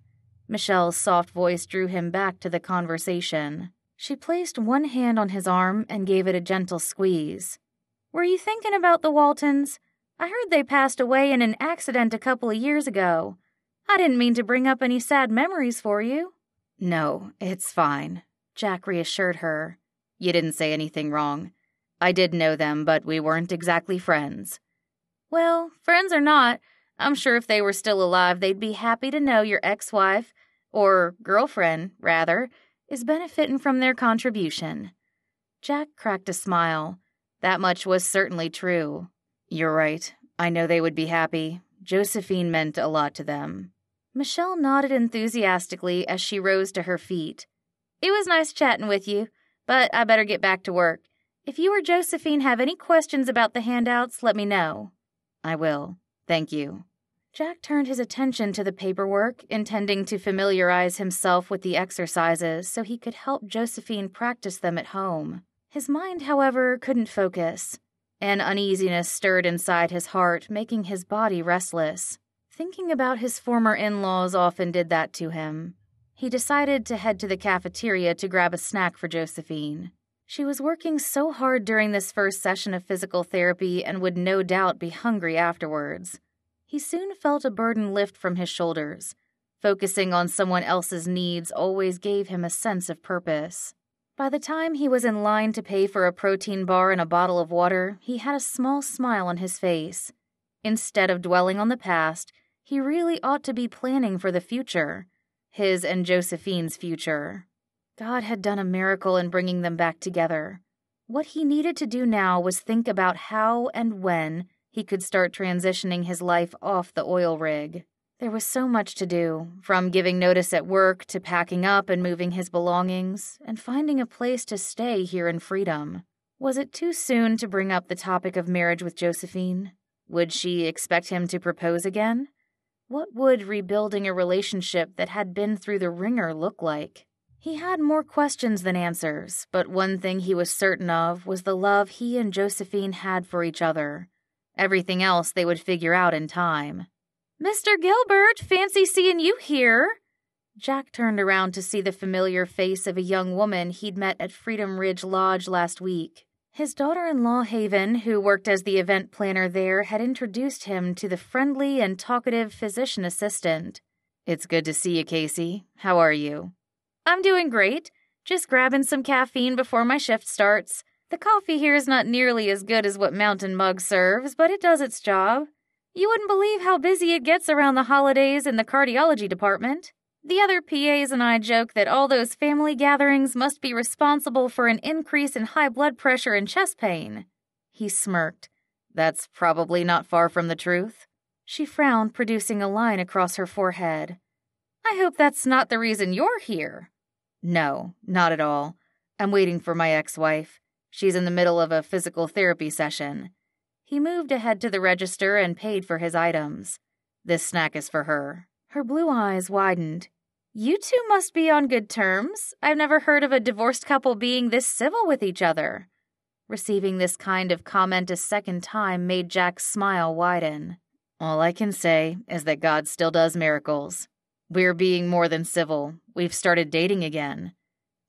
Michelle's soft voice drew him back to the conversation. She placed one hand on his arm and gave it a gentle squeeze. "Were you thinking about the Waltons? I heard they passed away in an accident a couple of years ago. I didn't mean to bring up any sad memories for you." "No, it's fine," Jack reassured her. "You didn't say anything wrong. I did know them, but we weren't exactly friends." "Well, friends or not, I'm sure if they were still alive, they'd be happy to know your ex-wife, or girlfriend, rather, is benefiting from their contribution." Jack cracked a smile. That much was certainly true. "You're right. I know they would be happy. Josephine meant a lot to them." Michelle nodded enthusiastically as she rose to her feet. "It was nice chatting with you, but I better get back to work. If you or Josephine have any questions about the handouts, let me know." "I will. Thank you." Jack turned his attention to the paperwork, intending to familiarize himself with the exercises so he could help Josephine practice them at home. His mind, however, couldn't focus. An uneasiness stirred inside his heart, making his body restless. Thinking about his former in-laws often did that to him. He decided to head to the cafeteria to grab a snack for Josephine. She was working so hard during this first session of physical therapy and would no doubt be hungry afterwards. He soon felt a burden lift from his shoulders. Focusing on someone else's needs always gave him a sense of purpose. By the time he was in line to pay for a protein bar and a bottle of water, he had a small smile on his face. Instead of dwelling on the past, he really ought to be planning for the future. His and Josephine's future. God had done a miracle in bringing them back together. What he needed to do now was think about how and when he could start transitioning his life off the oil rig. There was so much to do, from giving notice at work to packing up and moving his belongings, and finding a place to stay here in freedom. Was it too soon to bring up the topic of marriage with Josephine? Would she expect him to propose again? What would rebuilding a relationship that had been through the ringer look like? He had more questions than answers, but one thing he was certain of was the love he and Josephine had for each other. Everything else they would figure out in time. "Mr. Gilbert, fancy seeing you here." Jack turned around to see the familiar face of a young woman he'd met at Freedom Ridge Lodge last week. His daughter-in-law Haven, who worked as the event planner there, had introduced him to the friendly and talkative physician assistant. "It's good to see you, Casey. How are you?" "I'm doing great. Just grabbing some caffeine before my shift starts. The coffee here is not nearly as good as what Mountain Mug serves, but it does its job. You wouldn't believe how busy it gets around the holidays in the cardiology department. The other PAs and I joke that all those family gatherings must be responsible for an increase in high blood pressure and chest pain." He smirked. "That's probably not far from the truth." She frowned, producing a line across her forehead. "I hope that's not the reason you're here." "No, not at all. I'm waiting for my ex-wife. She's in the middle of a physical therapy session." He moved ahead to the register and paid for his items. "This snack is for her." Her blue eyes widened. "You two must be on good terms. I've never heard of a divorced couple being this civil with each other." Receiving this kind of comment a second time made Jack's smile widen. "All I can say is that God still does miracles. We're being more than civil. We've started dating again."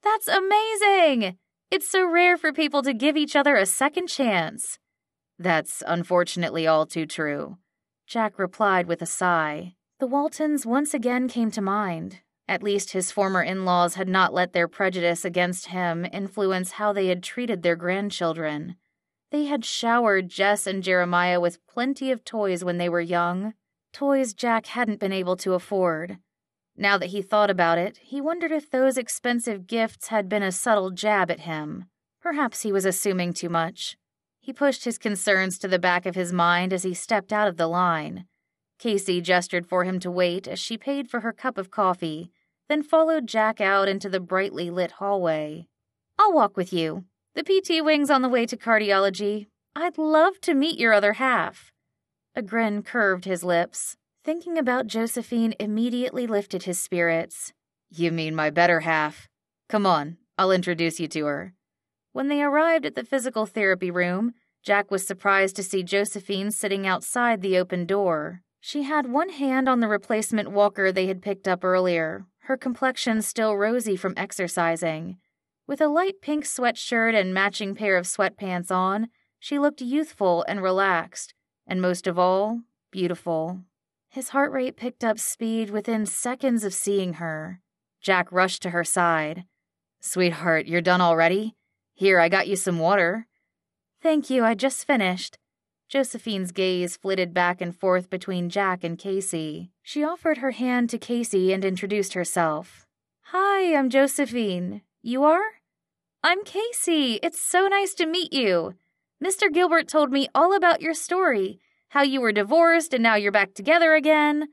"That's amazing! It's so rare for people to give each other a second chance." "That's unfortunately all too true," Jack replied with a sigh. The Waltons once again came to mind. At least his former in-laws had not let their prejudice against him influence how they had treated their grandchildren. They had showered Jess and Jeremiah with plenty of toys when they were young, toys Jack hadn't been able to afford. Now that he thought about it, he wondered if those expensive gifts had been a subtle jab at him. Perhaps he was assuming too much. He pushed his concerns to the back of his mind as he stepped out of the line. Casey gestured for him to wait as she paid for her cup of coffee, then followed Jack out into the brightly lit hallway. "I'll walk with you. The PT wing's on the way to cardiology. I'd love to meet your other half." A grin curved his lips. Thinking about Josephine immediately lifted his spirits. "You mean my better half? Come on, I'll introduce you to her." When they arrived at the physical therapy room, Jack was surprised to see Josephine sitting outside the open door. She had one hand on the replacement walker they had picked up earlier, her complexion still rosy from exercising. With a light pink sweatshirt and matching pair of sweatpants on, she looked youthful and relaxed, and most of all, beautiful. His heart rate picked up speed within seconds of seeing her. Jack rushed to her side. "Sweetheart, you're done already? Here, I got you some water." "Thank you, I just finished." Josephine's gaze flitted back and forth between Jack and Casey. She offered her hand to Casey and introduced herself. "Hi, I'm Josephine. You are?" "I'm Casey. It's so nice to meet you. Mr. Gilbert told me all about your story, how you were divorced and now you're back together again."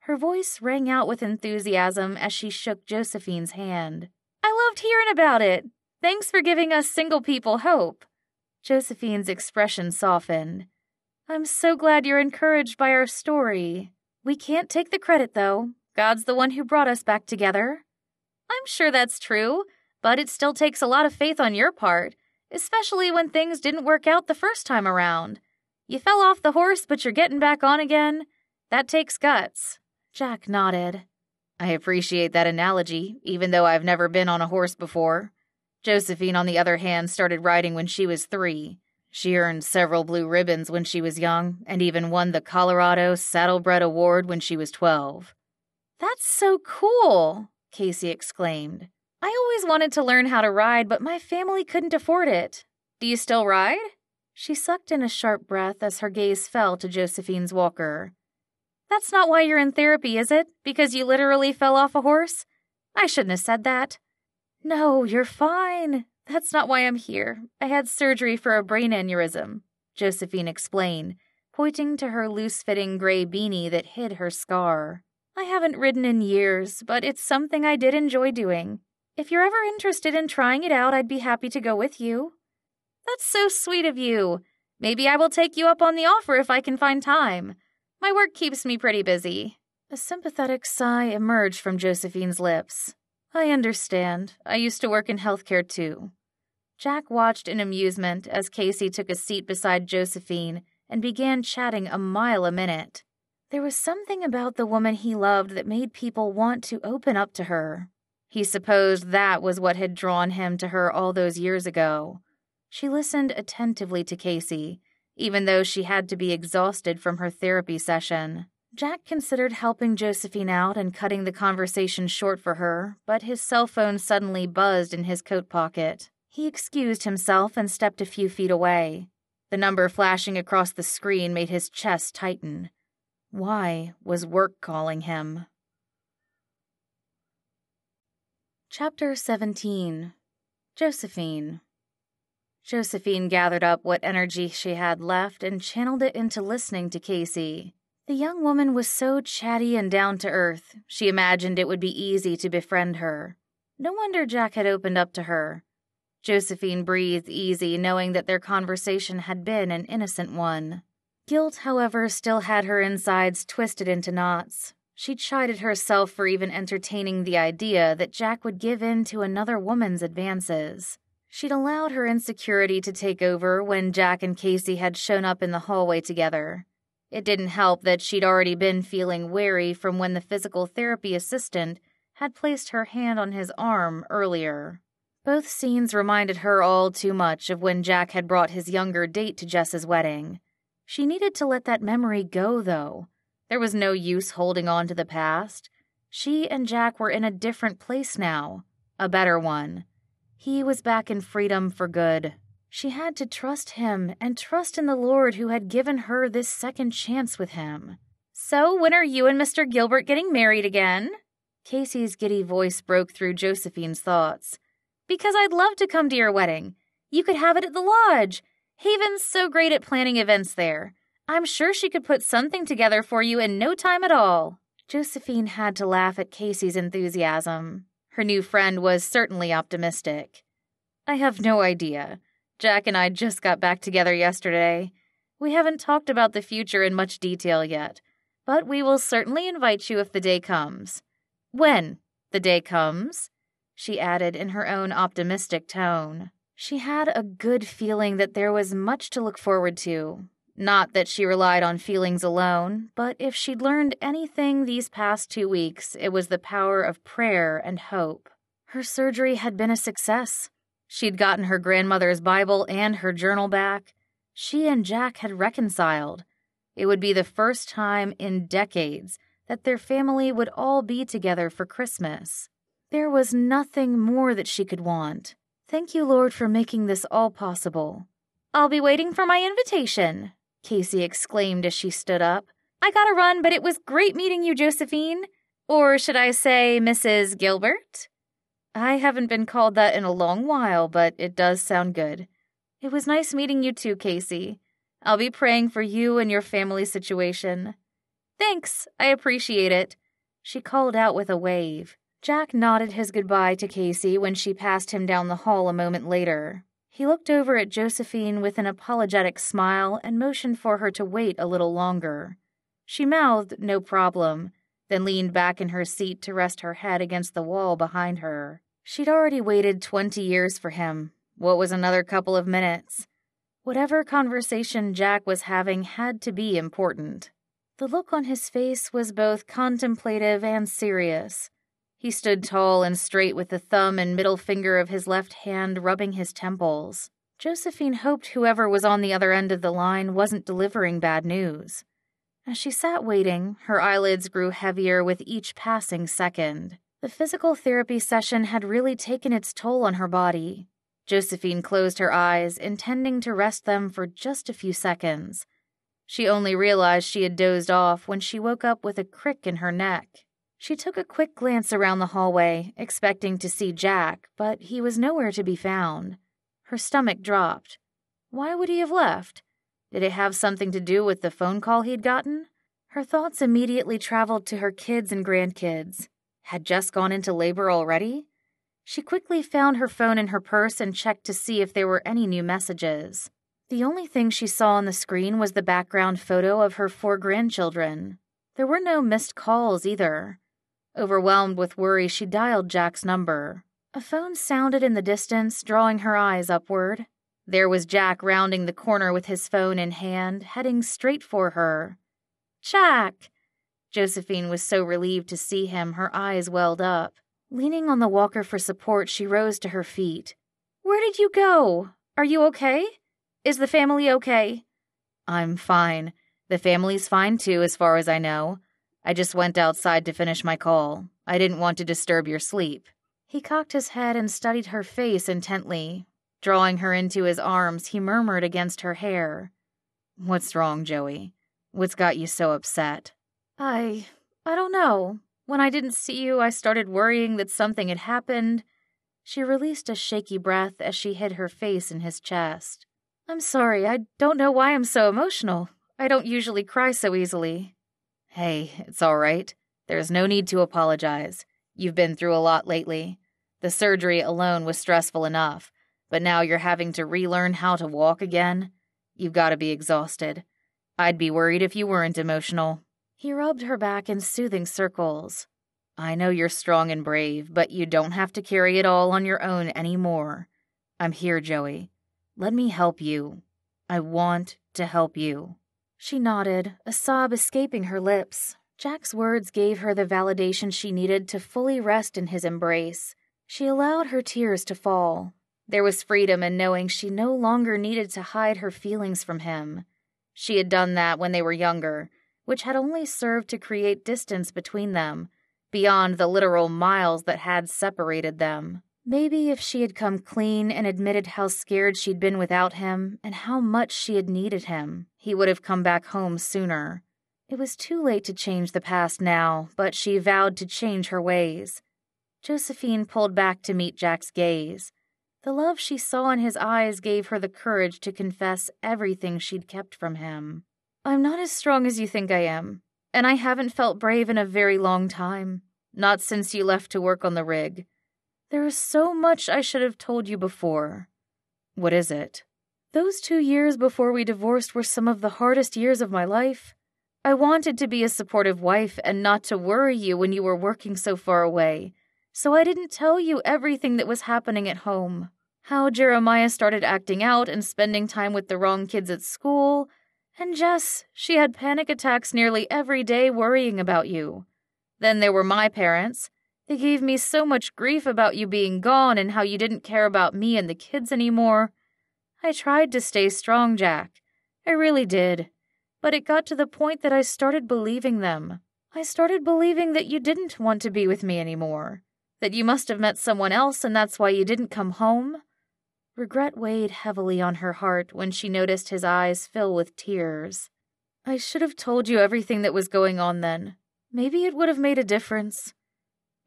Her voice rang out with enthusiasm as she shook Josephine's hand. "I loved hearing about it. Thanks for giving us single people hope." Josephine's expression softened. "I'm so glad you're encouraged by our story. We can't take the credit, though. God's the one who brought us back together." "I'm sure that's true, but it still takes a lot of faith on your part, especially when things didn't work out the first time around. You fell off the horse, but you're getting back on again. That takes guts." Jack nodded. "I appreciate that analogy, even though I've never been on a horse before. Josephine, on the other hand, started riding when she was 3. She earned several blue ribbons when she was young, and even won the Colorado Saddlebred Award when she was 12. "That's so cool!" Casey exclaimed. "I always wanted to learn how to ride, but my family couldn't afford it. Do you still ride?" She sucked in a sharp breath as her gaze fell to Josephine's walker. "That's not why you're in therapy, is it? Because you literally fell off a horse? I shouldn't have said that." "No, you're fine. That's not why I'm here. I had surgery for a brain aneurysm," Josephine explained, pointing to her loose-fitting gray beanie that hid her scar. "I haven't ridden in years, but it's something I did enjoy doing. If you're ever interested in trying it out, I'd be happy to go with you." "That's so sweet of you. Maybe I will take you up on the offer if I can find time. My work keeps me pretty busy." A sympathetic sigh emerged from Josephine's lips. "I understand. I used to work in healthcare too." Jack watched in amusement as Casey took a seat beside Josephine and began chatting a mile a minute. There was something about the woman he loved that made people want to open up to her. He supposed that was what had drawn him to her all those years ago. She listened attentively to Casey, even though she had to be exhausted from her therapy session. Jack considered helping Josephine out and cutting the conversation short for her, but his cell phone suddenly buzzed in his coat pocket. He excused himself and stepped a few feet away. The number flashing across the screen made his chest tighten. Why was work calling him? Chapter 17. Josephine. Josephine gathered up what energy she had left and channeled it into listening to Casey. The young woman was so chatty and down-to-earth, she imagined it would be easy to befriend her. No wonder Jack had opened up to her. Josephine breathed easy, knowing that their conversation had been an innocent one. Guilt, however, still had her insides twisted into knots. She chided herself for even entertaining the idea that Jack would give in to another woman's advances. She'd allowed her insecurity to take over when Jack and Casey had shown up in the hallway together. It didn't help that she'd already been feeling wary from when the physical therapy assistant had placed her hand on his arm earlier. Both scenes reminded her all too much of when Jack had brought his younger date to Jess's wedding. She needed to let that memory go, though. There was no use holding on to the past. She and Jack were in a different place now, a better one. He was back in freedom for good. She had to trust him and trust in the Lord who had given her this second chance with him. "So when are you and Mr. Gilbert getting married again?" Casey's giddy voice broke through Josephine's thoughts. "Because I'd love to come to your wedding. You could have it at the lodge. Haven's so great at planning events there. I'm sure she could put something together for you in no time at all." Josephine had to laugh at Casey's enthusiasm. Her new friend was certainly optimistic. "I have no idea. Jack and I just got back together yesterday. We haven't talked about the future in much detail yet, but we will certainly invite you if the day comes." "When the day comes?" she added in her own optimistic tone. She had a good feeling that there was much to look forward to. Not that she relied on feelings alone, but if she'd learned anything these past 2 weeks, it was the power of prayer and hope. Her surgery had been a success. She'd gotten her grandmother's Bible and her journal back. She and Jack had reconciled. It would be the first time in decades that their family would all be together for Christmas. There was nothing more that she could want. "Thank you, Lord, for making this all possible." "I'll be waiting for my invitation," Casey exclaimed as she stood up. "I gotta run, but it was great meeting you, Josephine. Or should I say Mrs. Gilbert?" "I haven't been called that in a long while, but it does sound good." "It was nice meeting you too, Casey. I'll be praying for you and your family situation." "Thanks, I appreciate it," she called out with a wave. Jack nodded his goodbye to Casey when she passed him down the hall a moment later. He looked over at Josephine with an apologetic smile and motioned for her to wait a little longer. She mouthed no problem, then leaned back in her seat to rest her head against the wall behind her. She'd already waited 20 years for him. What was another couple of minutes? Whatever conversation Jack was having had to be important. The look on his face was both contemplative and serious. He stood tall and straight with the thumb and middle finger of his left hand rubbing his temples. Josephine hoped whoever was on the other end of the line wasn't delivering bad news. As she sat waiting, her eyelids grew heavier with each passing second. The physical therapy session had really taken its toll on her body. Josephine closed her eyes, intending to rest them for just a few seconds. She only realized she had dozed off when she woke up with a crick in her neck. She took a quick glance around the hallway, expecting to see Jack, but he was nowhere to be found. Her stomach dropped. Why would he have left? Did it have something to do with the phone call he'd gotten? Her thoughts immediately traveled to her kids and grandkids. Had Jess gone into labor already? She quickly found her phone in her purse and checked to see if there were any new messages. The only thing she saw on the screen was the background photo of her 4 grandchildren. There were no missed calls either. Overwhelmed with worry, she dialed Jack's number. A phone sounded in the distance, drawing her eyes upward. There was Jack rounding the corner with his phone in hand, heading straight for her. "Jack!" Josephine was so relieved to see him, her eyes welled up. Leaning on the walker for support, she rose to her feet. "Where did you go? Are you okay? Is the family okay?" "I'm fine. The family's fine too, as far as I know. I just went outside to finish my call. I didn't want to disturb your sleep." He cocked his head and studied her face intently. Drawing her into his arms, he murmured against her hair. "What's wrong, Joey? What's got you so upset?" I don't know. When I didn't see you, I started worrying that something had happened." She released a shaky breath as she hid her face in his chest. "I'm sorry, I don't know why I'm so emotional. I don't usually cry so easily." "Hey, it's all right. There's no need to apologize. You've been through a lot lately. The surgery alone was stressful enough, but now you're having to relearn how to walk again. You've got to be exhausted. I'd be worried if you weren't emotional." He rubbed her back in soothing circles. "I know you're strong and brave, but you don't have to carry it all on your own anymore. I'm here, Joey. Let me help you. I want to help you." She nodded, a sob escaping her lips. Jack's words gave her the validation she needed to fully rest in his embrace. She allowed her tears to fall. There was freedom in knowing she no longer needed to hide her feelings from him. She had done that when they were younger, which had only served to create distance between them, beyond the literal miles that had separated them. Maybe if she had come clean and admitted how scared she'd been without him and how much she had needed him, he would have come back home sooner. It was too late to change the past now, but she vowed to change her ways. Josephine pulled back to meet Jack's gaze. The love she saw in his eyes gave her the courage to confess everything she'd kept from him. "I'm not as strong as you think I am, and I haven't felt brave in a very long time, not since you left to work on the rig. There is so much I should have told you before." "What is it?" "Those 2 years before we divorced were some of the hardest years of my life. I wanted to be a supportive wife and not to worry you when you were working so far away, so I didn't tell you everything that was happening at home. How Jeremiah started acting out and spending time with the wrong kids at school, and Jess, she had panic attacks nearly every day worrying about you. Then there were my parents. They gave me so much grief about you being gone and how you didn't care about me and the kids anymore. I tried to stay strong, Jack. I really did. But it got to the point that I started believing them. I started believing that you didn't want to be with me anymore, that you must have met someone else and that's why you didn't come home." Regret weighed heavily on her heart when she noticed his eyes fill with tears. "I should have told you everything that was going on then. Maybe it would have made a difference."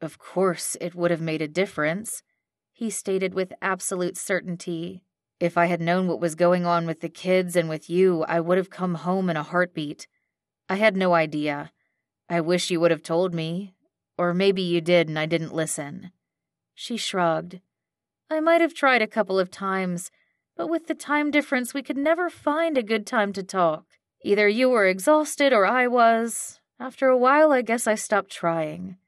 "Of course it would have made a difference," he stated with absolute certainty. "If I had known what was going on with the kids and with you, I would have come home in a heartbeat. I had no idea. I wish you would have told me. Or maybe you did and I didn't listen." She shrugged. "I might have tried a couple of times, but with the time difference we could never find a good time to talk. Either you were exhausted or I was. After a while, I guess I stopped trying."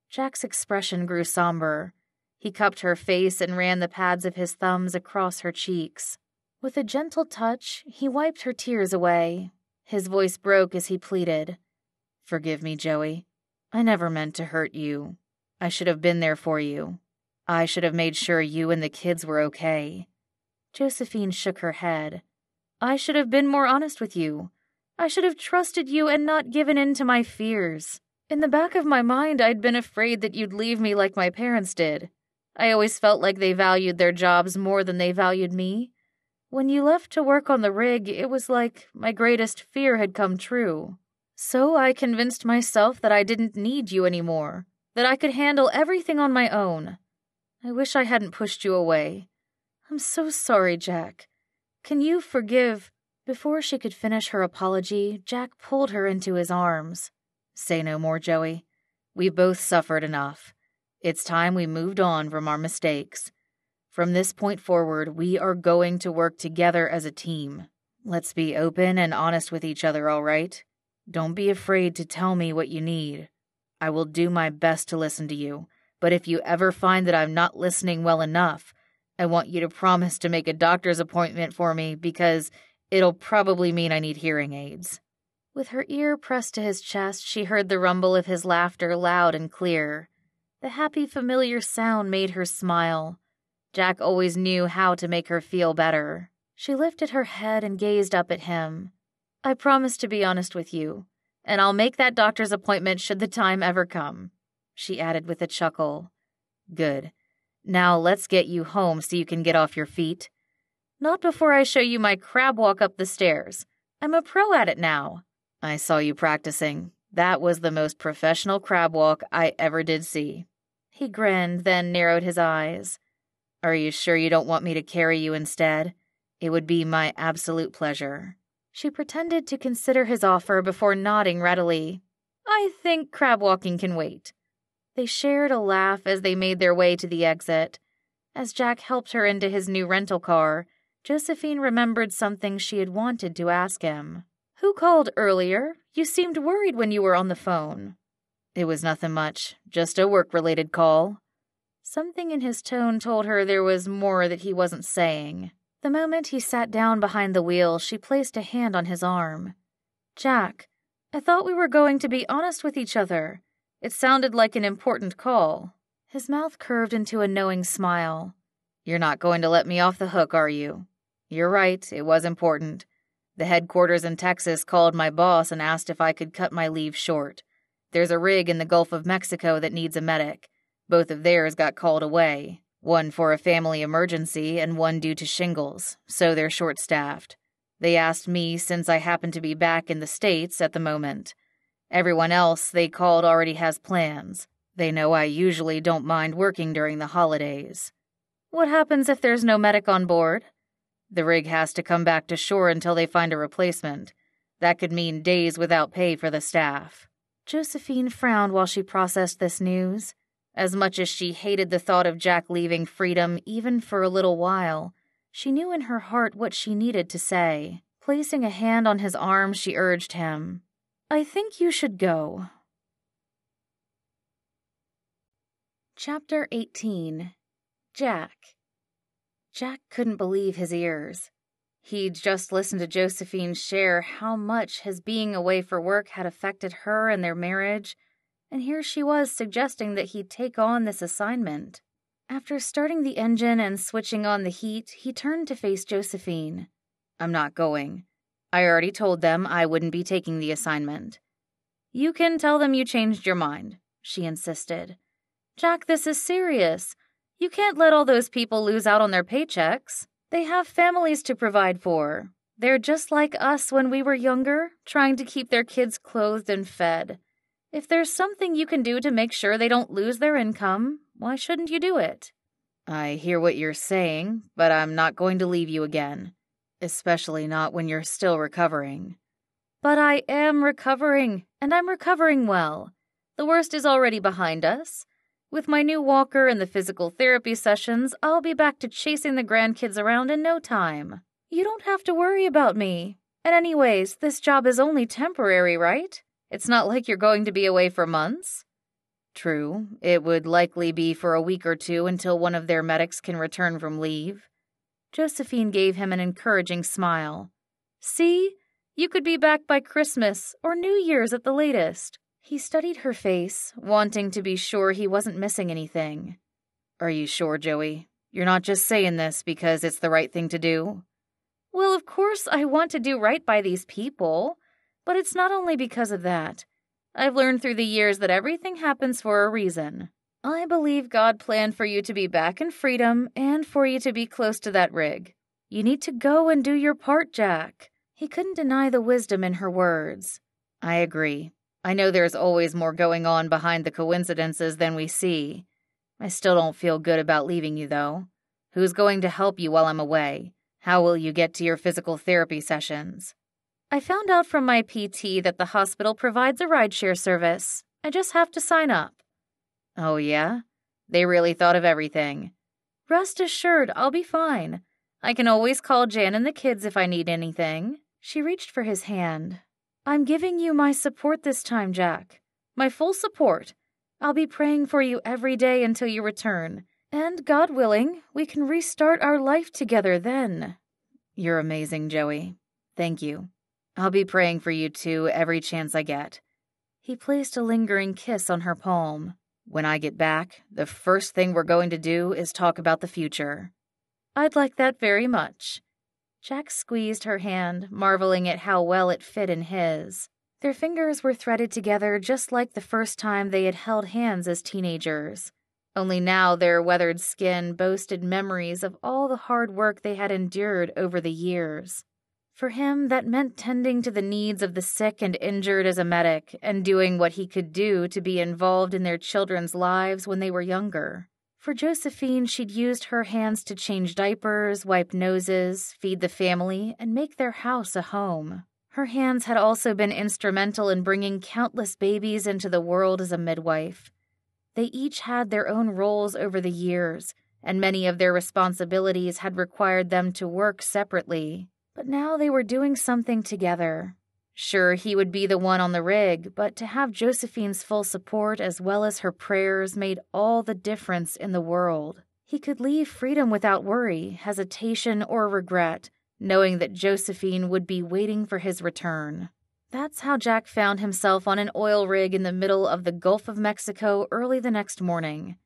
Jack's expression grew somber. He cupped her face and ran the pads of his thumbs across her cheeks. With a gentle touch, he wiped her tears away. His voice broke as he pleaded. "Forgive me, Joey. I never meant to hurt you. I should have been there for you. I should have made sure you and the kids were okay." Josephine shook her head. "I should have been more honest with you. I should have trusted you and not given in to my fears. In the back of my mind, I'd been afraid that you'd leave me like my parents did. I always felt like they valued their jobs more than they valued me. When you left to work on the rig, it was like my greatest fear had come true. So I convinced myself that I didn't need you anymore, that I could handle everything on my own. I wish I hadn't pushed you away. I'm so sorry, Jack. Can you forgive?" Before she could finish her apology, Jack pulled her into his arms. "Say no more, Joey. We've both suffered enough. It's time we moved on from our mistakes. From this point forward, we are going to work together as a team. Let's be open and honest with each other, all right? Don't be afraid to tell me what you need. I will do my best to listen to you, but if you ever find that I'm not listening well enough, I want you to promise to make a doctor's appointment for me because it'll probably mean I need hearing aids." With her ear pressed to his chest, she heard the rumble of his laughter loud and clear. The happy, familiar sound made her smile. Jack always knew how to make her feel better. She lifted her head and gazed up at him. "I promise to be honest with you, and I'll make that doctor's appointment should the time ever come," she added with a chuckle. "Good. Now let's get you home so you can get off your feet." "Not before I show you my crab walk up the stairs. I'm a pro at it now." "I saw you practicing. That was the most professional crab walk I ever did see." He grinned, then narrowed his eyes. "Are you sure you don't want me to carry you instead? It would be my absolute pleasure." She pretended to consider his offer before nodding readily. "I think crab walking can wait." They shared a laugh as they made their way to the exit. As Jack helped her into his new rental car, Josephine remembered something she had wanted to ask him. "Who called earlier? You seemed worried when you were on the phone." "It was nothing much, just a work-related call." Something in his tone told her there was more that he wasn't saying. The moment he sat down behind the wheel, she placed a hand on his arm. "Jack, I thought we were going to be honest with each other. It sounded like an important call." His mouth curved into a knowing smile. "You're not going to let me off the hook, are you? You're right, it was important. The headquarters in Texas called my boss and asked if I could cut my leave short. There's a rig in the Gulf of Mexico that needs a medic. Both of theirs got called away. One for a family emergency and one due to shingles, so they're short-staffed. They asked me since I happen to be back in the States at the moment. Everyone else they called already has plans. They know I usually don't mind working during the holidays. What happens if there's no medic on board? The rig has to come back to shore until they find a replacement. That could mean days without pay for the staff. Josephine frowned while she processed this news. As much as she hated the thought of Jack leaving freedom even for a little while, she knew in her heart what she needed to say. Placing a hand on his arm, she urged him, "I think you should go." Chapter 18. Jack. Jack couldn't believe his ears. He'd just listened to Josephine share how much his being away for work had affected her and their marriage, and here she was suggesting that he take on this assignment. After starting the engine and switching on the heat, he turned to face Josephine. "I'm not going. I already told them I wouldn't be taking the assignment." "You can tell them you changed your mind," she insisted. "Jack, this is serious. You can't let all those people lose out on their paychecks. They have families to provide for. They're just like us when we were younger, trying to keep their kids clothed and fed. If there's something you can do to make sure they don't lose their income, why shouldn't you do it?" "I hear what you're saying, but I'm not going to leave you again, especially not when you're still recovering." "But I am recovering, and I'm recovering well. The worst is already behind us. With my new walker and the physical therapy sessions, I'll be back to chasing the grandkids around in no time. You don't have to worry about me. And anyways, this job is only temporary, right? It's not like you're going to be away for months." "True. It would likely be for a week or two until one of their medics can return from leave." Josephine gave him an encouraging smile. "See? You could be back by Christmas or New Year's at the latest." He studied her face, wanting to be sure he wasn't missing anything. "Are you sure, Joey? You're not just saying this because it's the right thing to do?" "Well, of course I want to do right by these people, but it's not only because of that. I've learned through the years that everything happens for a reason. I believe God planned for you to be back in freedom and for you to be close to that rig. You need to go and do your part, Jack." He couldn't deny the wisdom in her words. "I agree. I know there's always more going on behind the coincidences than we see. I still don't feel good about leaving you, though. Who's going to help you while I'm away? How will you get to your physical therapy sessions?" "I found out from my PT that the hospital provides a rideshare service. I just have to sign up." "Oh, yeah? They really thought of everything." "Rest assured, I'll be fine. I can always call Jan and the kids if I need anything." She reached for his hand. "I'm giving you my support this time, Jack. My full support. I'll be praying for you every day until you return. And God willing, we can restart our life together then." "You're amazing, Joey. Thank you. I'll be praying for you too every chance I get." He placed a lingering kiss on her palm. "When I get back, the first thing we're going to do is talk about the future." "I'd like that very much." Jack squeezed her hand, marveling at how well it fit in his. Their fingers were threaded together just like the first time they had held hands as teenagers. Only now their weathered skin boasted memories of all the hard work they had endured over the years. For him, that meant tending to the needs of the sick and injured as a medic and doing what he could do to be involved in their children's lives when they were younger. For Josephine, she'd used her hands to change diapers, wipe noses, feed the family, and make their house a home. Her hands had also been instrumental in bringing countless babies into the world as a midwife. They each had their own roles over the years, and many of their responsibilities had required them to work separately. But now they were doing something together. Sure, he would be the one on the rig, but to have Josephine's full support as well as her prayers made all the difference in the world. He could leave freedom without worry, hesitation, or regret, knowing that Josephine would be waiting for his return. That's how Jack found himself on an oil rig in the middle of the Gulf of Mexico early the next morning.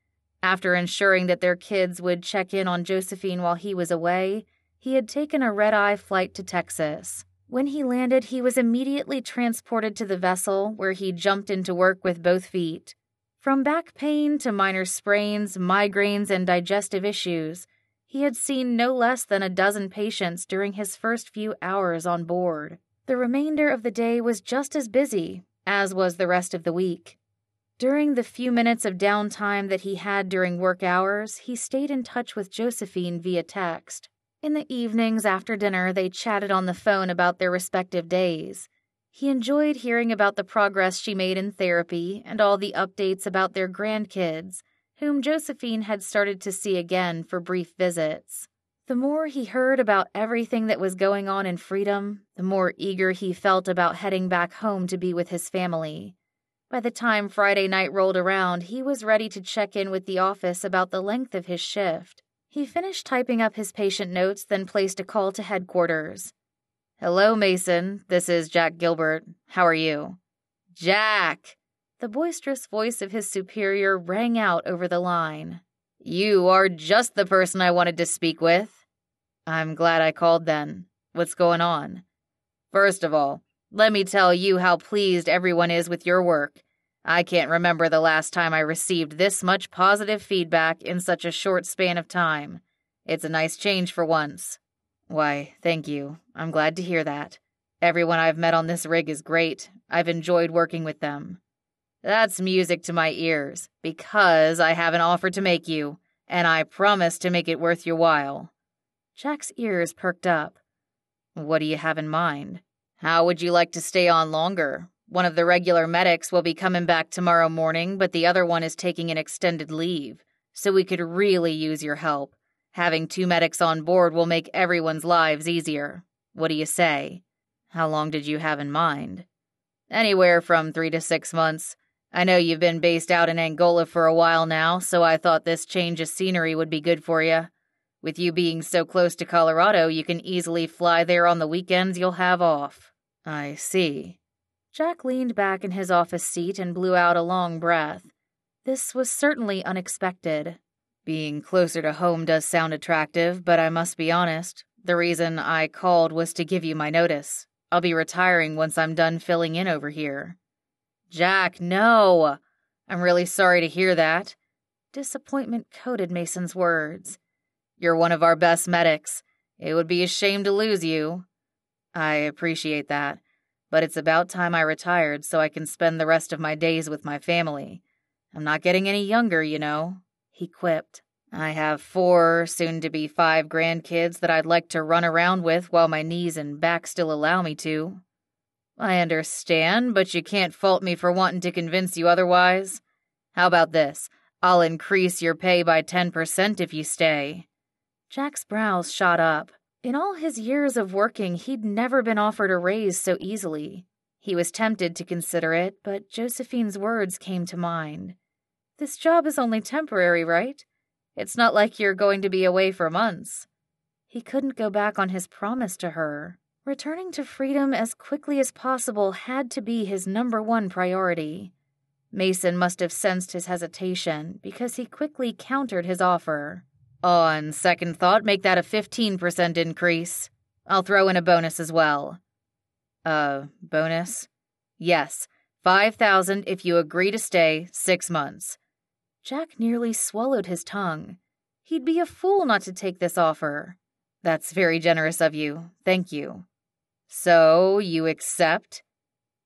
After ensuring that their kids would check in on Josephine while he was away, he had taken a red-eye flight to Texas. When he landed, he was immediately transported to the vessel, where he jumped into work with both feet. From back pain to minor sprains, migraines, and digestive issues, He had seen no less than a dozen patients during his first few hours on board. The remainder of the day was just as busy, as was the rest of the week. During the few minutes of downtime that he had during work hours, he stayed in touch with Josephine via text. In the evenings after dinner, they chatted on the phone about their respective days. He enjoyed hearing about the progress she made in therapy and all the updates about their grandkids, whom Josephine had started to see again for brief visits. The more he heard about everything that was going on in Freedom, the more eager he felt about heading back home to be with his family. By the time Friday night rolled around, he was ready to check in with the office about the length of his shift. He finished typing up his patient notes, then placed a call to headquarters. "Hello, Mason. This is Jack Gilbert. How are you?" "Jack!" The boisterous voice of his superior rang out over the line. "You are just the person I wanted to speak with." "I'm glad I called then. What's going on?" "First of all, let me tell you how pleased everyone is with your work. I can't remember the last time I received this much positive feedback in such a short span of time. It's a nice change for once." "Why, thank you. I'm glad to hear that. Everyone I've met on this rig is great. I've enjoyed working with them." "That's music to my ears, because I have an offer to make you, and I promise to make it worth your while." Jack's ears perked up. "What do you have in mind? How would you like to stay on longer? One of the regular medics will be coming back tomorrow morning, but the other one is taking an extended leave, so we could really use your help. Having 2 medics on board will make everyone's lives easier. What do you say?" "How long did you have in mind?" "Anywhere from 3 to 6 months. I know you've been based out in Angola for a while now, so I thought this change of scenery would be good for you. With you being so close to Colorado, you can easily fly there on the weekends you'll have off." "I see." Jack leaned back in his office seat and blew out a long breath. This was certainly unexpected. "Being closer to home does sound attractive, but I must be honest. The reason I called was to give you my notice. I'll be retiring once I'm done filling in over here." "Jack, no!" "I'm really sorry to hear that." Disappointment coated Mason's words. "You're one of our best medics. It would be a shame to lose you." "I appreciate that, but it's about time I retired so I can spend the rest of my days with my family. I'm not getting any younger, you know," he quipped. "I have 4, soon to be 5 grandkids that I'd like to run around with while my knees and back still allow me to." "I understand, but you can't fault me for wanting to convince you otherwise. How about this? I'll increase your pay by 10% if you stay." Jack's brows shot up. In all his years of working, he'd never been offered a raise so easily. He was tempted to consider it, but Josephine's words came to mind. "This job is only temporary, right? It's not like you're going to be away for months." He couldn't go back on his promise to her. Returning to Freedom as quickly as possible had to be his #1 priority. Mason must have sensed his hesitation because he quickly countered his offer. "On second thought, make that a 15% increase. I'll throw in a bonus as well." Bonus?" "Yes, 5,000 if you agree to stay 6 months. Jack nearly swallowed his tongue. He'd be a fool not to take this offer. "That's very generous of you. Thank you." "So, you accept?"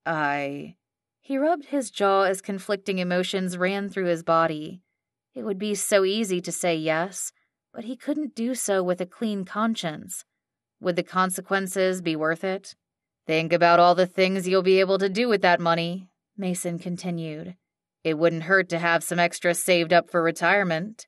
He rubbed his jaw as conflicting emotions ran through his body. It would be so easy to say yes, but he couldn't do so with a clean conscience. Would the consequences be worth it? "Think about all the things you'll be able to do with that money," Mason continued. "It wouldn't hurt to have some extra saved up for retirement."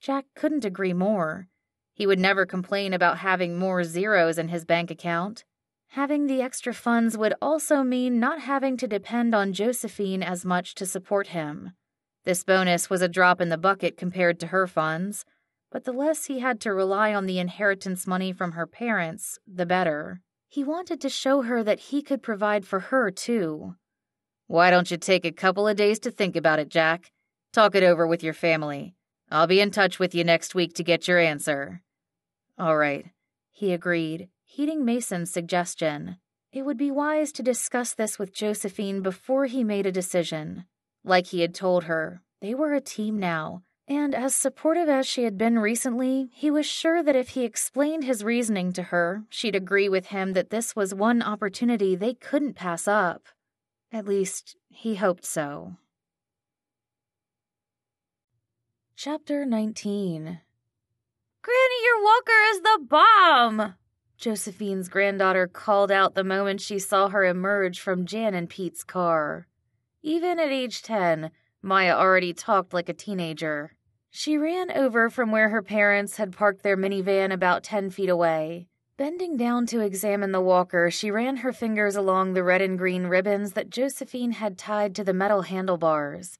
Jack couldn't agree more. He would never complain about having more zeros in his bank account. Having the extra funds would also mean not having to depend on Josephine as much to support him. This bonus was a drop in the bucket compared to her funds, but the less he had to rely on the inheritance money from her parents, the better. He wanted to show her that he could provide for her, too. "Why don't you take a couple of days to think about it, Jack? Talk it over with your family. I'll be in touch with you next week to get your answer." "All right," he agreed, heeding Mason's suggestion. It would be wise to discuss this with Josephine before he made a decision. Like he had told her, they were a team now, And as supportive as she had been recently, he was sure that if he explained his reasoning to her, she'd agree with him that this was one opportunity they couldn't pass up. At least, he hoped so. Chapter 19. "Granny, your walker is the bomb!" Josephine's granddaughter called out the moment she saw her emerge from Jan and Pete's car. Even at age 10, Maya already talked like a teenager. She ran over from where her parents had parked their minivan about 10 feet away. Bending down to examine the walker, she ran her fingers along the red and green ribbons that Josephine had tied to the metal handlebars.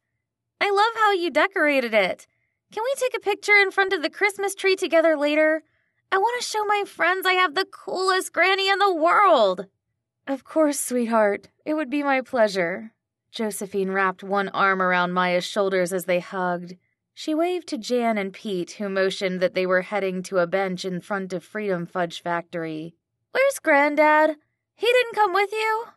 "I love how you decorated it. Can we take a picture in front of the Christmas tree together later? I want to show my friends I have the coolest granny in the world." "Of course, sweetheart. It would be my pleasure." Josephine wrapped one arm around Maya's shoulders as they hugged. She waved to Jan and Pete, who motioned that they were heading to a bench in front of Freedom Fudge Factory. "Where's Granddad? He didn't come with you?"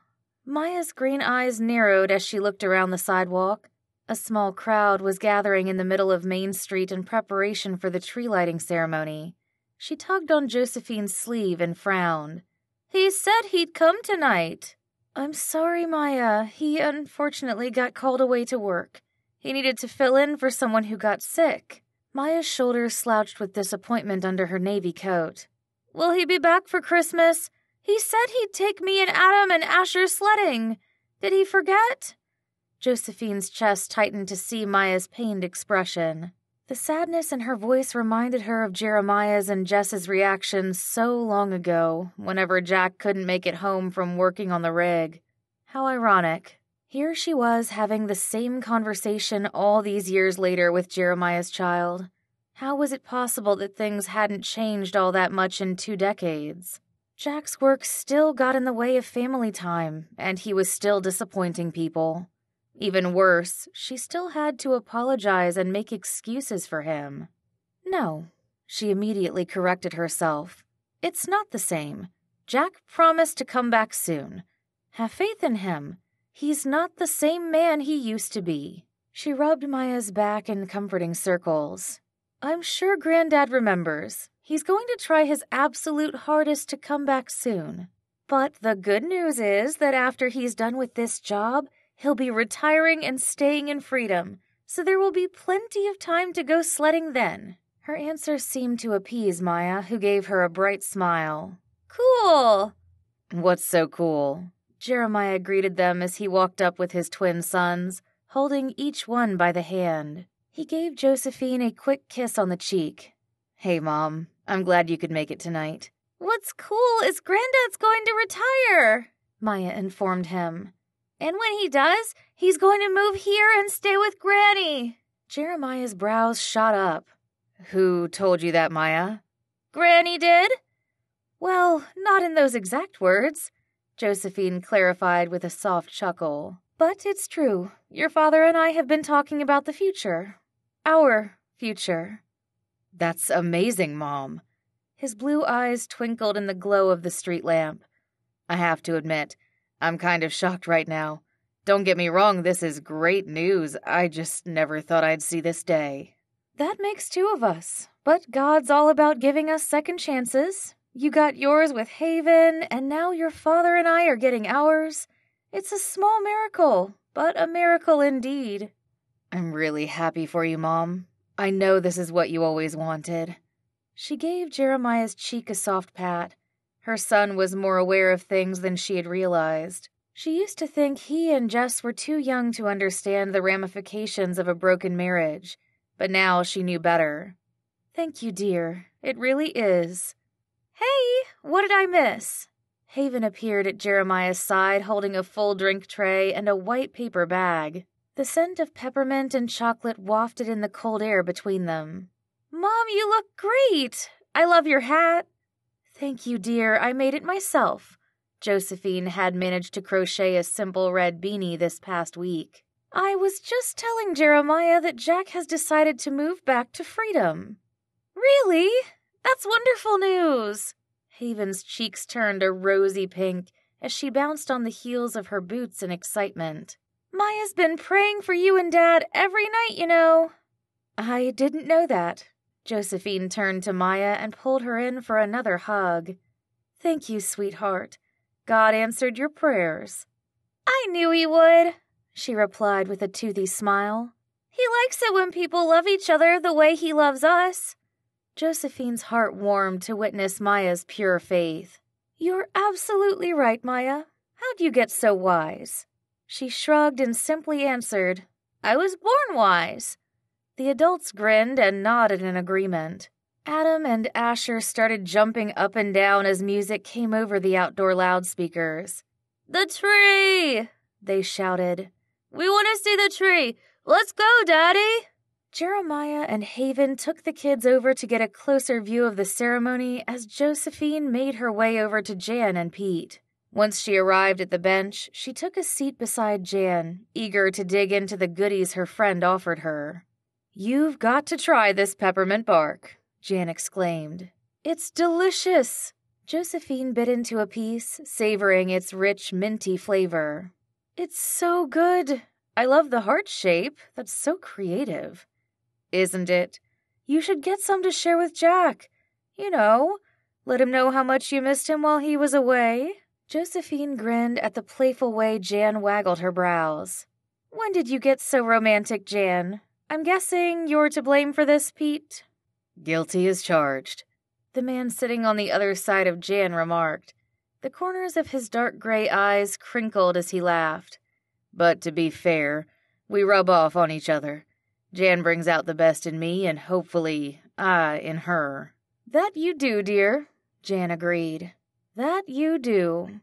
Maya's green eyes narrowed as she looked around the sidewalk. A small crowd was gathering in the middle of Main Street in preparation for the tree lighting ceremony. She tugged on Josephine's sleeve and frowned. "He said he'd come tonight." "I'm sorry, Maya. He unfortunately got called away to work. He needed to fill in for someone who got sick." Maya's shoulders slouched with disappointment under her navy coat. "Will he be back for Christmas? He said he'd take me and Adam and Asher sledding. Did he forget?" Josephine's chest tightened to see Maya's pained expression. The sadness in her voice reminded her of Jeremiah's and Jess's reactions so long ago, whenever Jack couldn't make it home from working on the rig. How ironic. Here she was having the same conversation all these years later with Jeremiah's child. How was it possible that things hadn't changed all that much in 2 decades? Jack's work still got in the way of family time, and he was still disappointing people. Even worse, she still had to apologize and make excuses for him. No, she immediately corrected herself. It's not the same. Jack promised to come back soon. Have faith in him. He's not the same man he used to be. She rubbed Maya's back in comforting circles. I'm sure Granddad remembers. He's going to try his absolute hardest to come back soon. But the good news is that after he's done with this job, he'll be retiring and staying in Freedom, so there will be plenty of time to go sledding then. Her answer seemed to appease Maya, who gave her a bright smile. Cool! What's so cool? Jeremiah greeted them as he walked up with his twin sons, holding each one by the hand. He gave Josephine a quick kiss on the cheek. Hey, Mom, I'm glad you could make it tonight. What's cool is Granddad's going to retire, Maya informed him. And when he does, he's going to move here and stay with Granny. Jeremiah's brows shot up. Who told you that, Maya? Granny did. Well, not in those exact words, Josephine clarified with a soft chuckle. But it's true. Your father and I have been talking about the future. Our future. That's amazing, Mom. His blue eyes twinkled in the glow of the street lamp. I have to admit, I'm kind of shocked right now. Don't get me wrong, this is great news. I just never thought I'd see this day. That makes 2 of us. But God's all about giving us second chances. You got yours with Haven, and now your father and I are getting ours. It's a small miracle, but a miracle indeed. I'm really happy for you, Mom. I know this is what you always wanted. She gave Jeremiah's cheek a soft pat. Her son was more aware of things than she had realized. She used to think he and Jess were too young to understand the ramifications of a broken marriage, but now she knew better. Thank you, dear. It really is. Hey, what did I miss? Haven appeared at Jeremiah's side holding a full drink tray and a white paper bag. The scent of peppermint and chocolate wafted in the cold air between them. Mom, you look great. I love your hat. Thank you, dear. I made it myself. Josephine had managed to crochet a simple red beanie this past week. I was just telling Jeremiah that Jack has decided to move back to Freedom. Really? That's wonderful news. Haven's cheeks turned a rosy pink as she bounced on the heels of her boots in excitement. Maya's been praying for you and Dad every night, you know. I didn't know that. Josephine turned to Maya and pulled her in for another hug. Thank you, sweetheart. God answered your prayers. I knew he would, she replied with a toothy smile. He likes it when people love each other the way he loves us. Josephine's heart warmed to witness Maya's pure faith. You're absolutely right, Maya. How'd you get so wise? She shrugged and simply answered, I was born wise. The adults grinned and nodded in agreement. Adam and Asher started jumping up and down as music came over the outdoor loudspeakers. The tree! They shouted. We want to see the tree! Let's go, Daddy! Jeremiah and Haven took the kids over to get a closer view of the ceremony as Josephine made her way over to Jan and Pete. Once she arrived at the bench, she took a seat beside Jan, eager to dig into the goodies her friend offered her. You've got to try this peppermint bark, Jan exclaimed. It's delicious! Josephine bit into a piece, savoring its rich, minty flavor. It's so good! I love the heart shape. That's so creative. Isn't it? You should get some to share with Jack. You know, let him know how much you missed him while he was away. Josephine grinned at the playful way Jan waggled her brows. When did you get so romantic, Jan? I'm guessing you're to blame for this, Pete? Guilty as charged, the man sitting on the other side of Jan remarked. The corners of his dark gray eyes crinkled as he laughed. But to be fair, we rub off on each other. Jan brings out the best in me and hopefully I in her. That you do, dear, Jan agreed. That you do.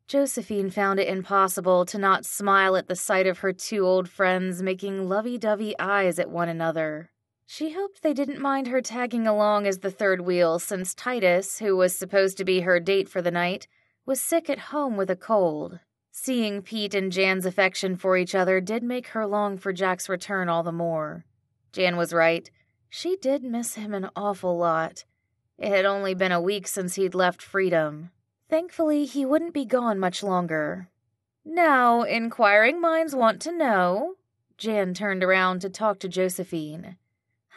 Josephine found it impossible to not smile at the sight of her two old friends making lovey-dovey eyes at one another. She hoped they didn't mind her tagging along as the third wheel since Titus, who was supposed to be her date for the night, was sick at home with a cold. Seeing Pete and Jan's affection for each other did make her long for Jack's return all the more. Jan was right. She did miss him an awful lot. It had only been a week since he'd left Freedom. Thankfully, he wouldn't be gone much longer. Now, inquiring minds want to know. Jan turned around to talk to Josephine.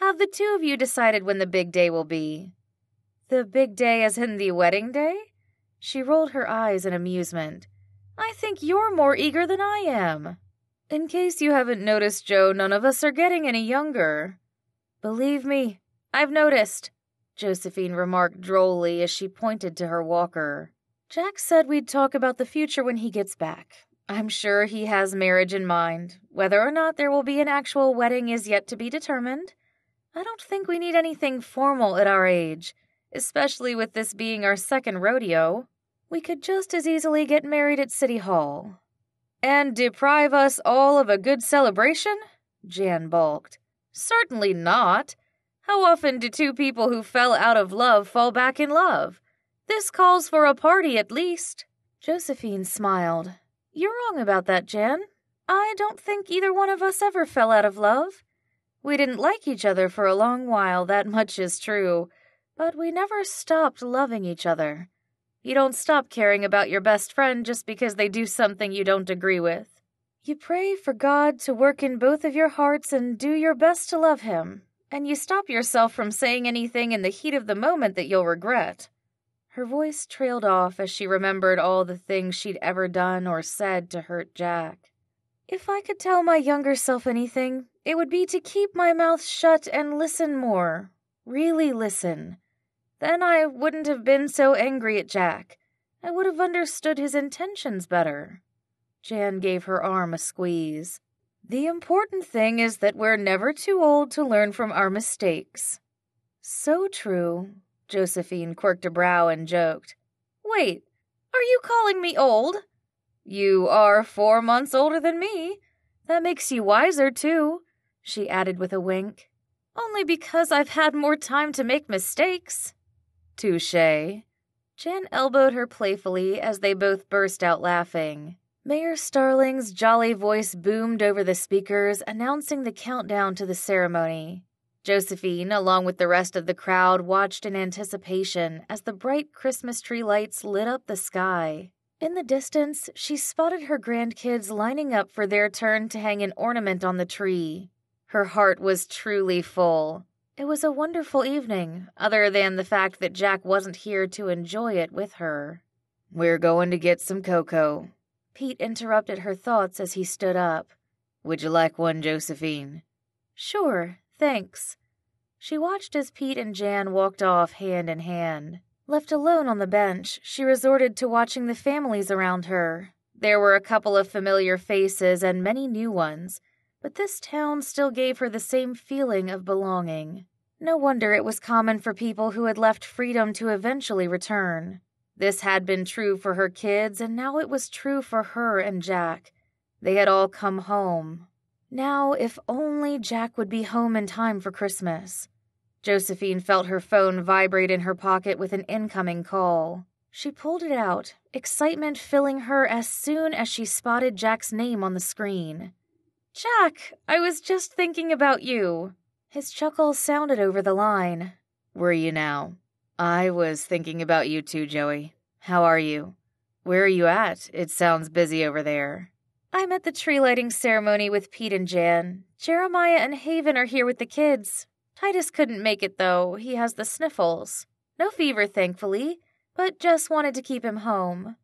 Have the two of you decided when the big day will be? The big day as in the wedding day? She rolled her eyes in amusement. I think you're more eager than I am. In case you haven't noticed, Joe, none of us are getting any younger. Believe me, I've noticed, Josephine remarked drolly as she pointed to her walker. Jack said we'd talk about the future when he gets back. I'm sure he has marriage in mind. Whether or not there will be an actual wedding is yet to be determined. I don't think we need anything formal at our age, especially with this being our second rodeo. We could just as easily get married at City Hall. And deprive us all of a good celebration? Jan balked. Certainly not. How often do two people who fell out of love fall back in love? This calls for a party at least. Josephine smiled. You're wrong about that, Jan. I don't think either one of us ever fell out of love. We didn't like each other for a long while, that much is true, but we never stopped loving each other. You don't stop caring about your best friend just because they do something you don't agree with. You pray for God to work in both of your hearts and do your best to love him, and you stop yourself from saying anything in the heat of the moment that you'll regret. Her voice trailed off as she remembered all the things she'd ever done or said to hurt Jack. If I could tell my younger self anything, it would be to keep my mouth shut and listen more. Really listen. Then I wouldn't have been so angry at Jack. I would have understood his intentions better. Jan gave her arm a squeeze. The important thing is that we're never too old to learn from our mistakes. So true. Josephine quirked a brow and joked. Wait, are you calling me old? You are 4 months older than me. That makes you wiser, too, she added with a wink. Only because I've had more time to make mistakes. Touché. Jan elbowed her playfully as they both burst out laughing. Mayor Starling's jolly voice boomed over the speakers, announcing the countdown to the ceremony. Josephine, along with the rest of the crowd, watched in anticipation as the bright Christmas tree lights lit up the sky. In the distance, she spotted her grandkids lining up for their turn to hang an ornament on the tree. Her heart was truly full. It was a wonderful evening, other than the fact that Jack wasn't here to enjoy it with her. "We're going to get some cocoa," Pete interrupted her thoughts as he stood up. "Would you like one, Josephine?" "Sure, thanks." She watched as Pete and Jan walked off hand in hand. Left alone on the bench, she resorted to watching the families around her. There were a couple of familiar faces and many new ones, but this town still gave her the same feeling of belonging. No wonder it was common for people who had left freedom to eventually return. This had been true for her kids, and now it was true for her and Jack. They had all come home. Now, if only Jack would be home in time for Christmas. Josephine felt her phone vibrate in her pocket with an incoming call. She pulled it out, excitement filling her as soon as she spotted Jack's name on the screen. "Jack, I was just thinking about you." His chuckle sounded over the line. "Were you now? I was thinking about you too, Joey. How are you? Where are you at? It sounds busy over there." "I'm at the tree lighting ceremony with Pete and Jan. Jeremiah and Haven are here with the kids. Titus couldn't make it, though. He has the sniffles. No fever, thankfully, but just wanted to keep him home."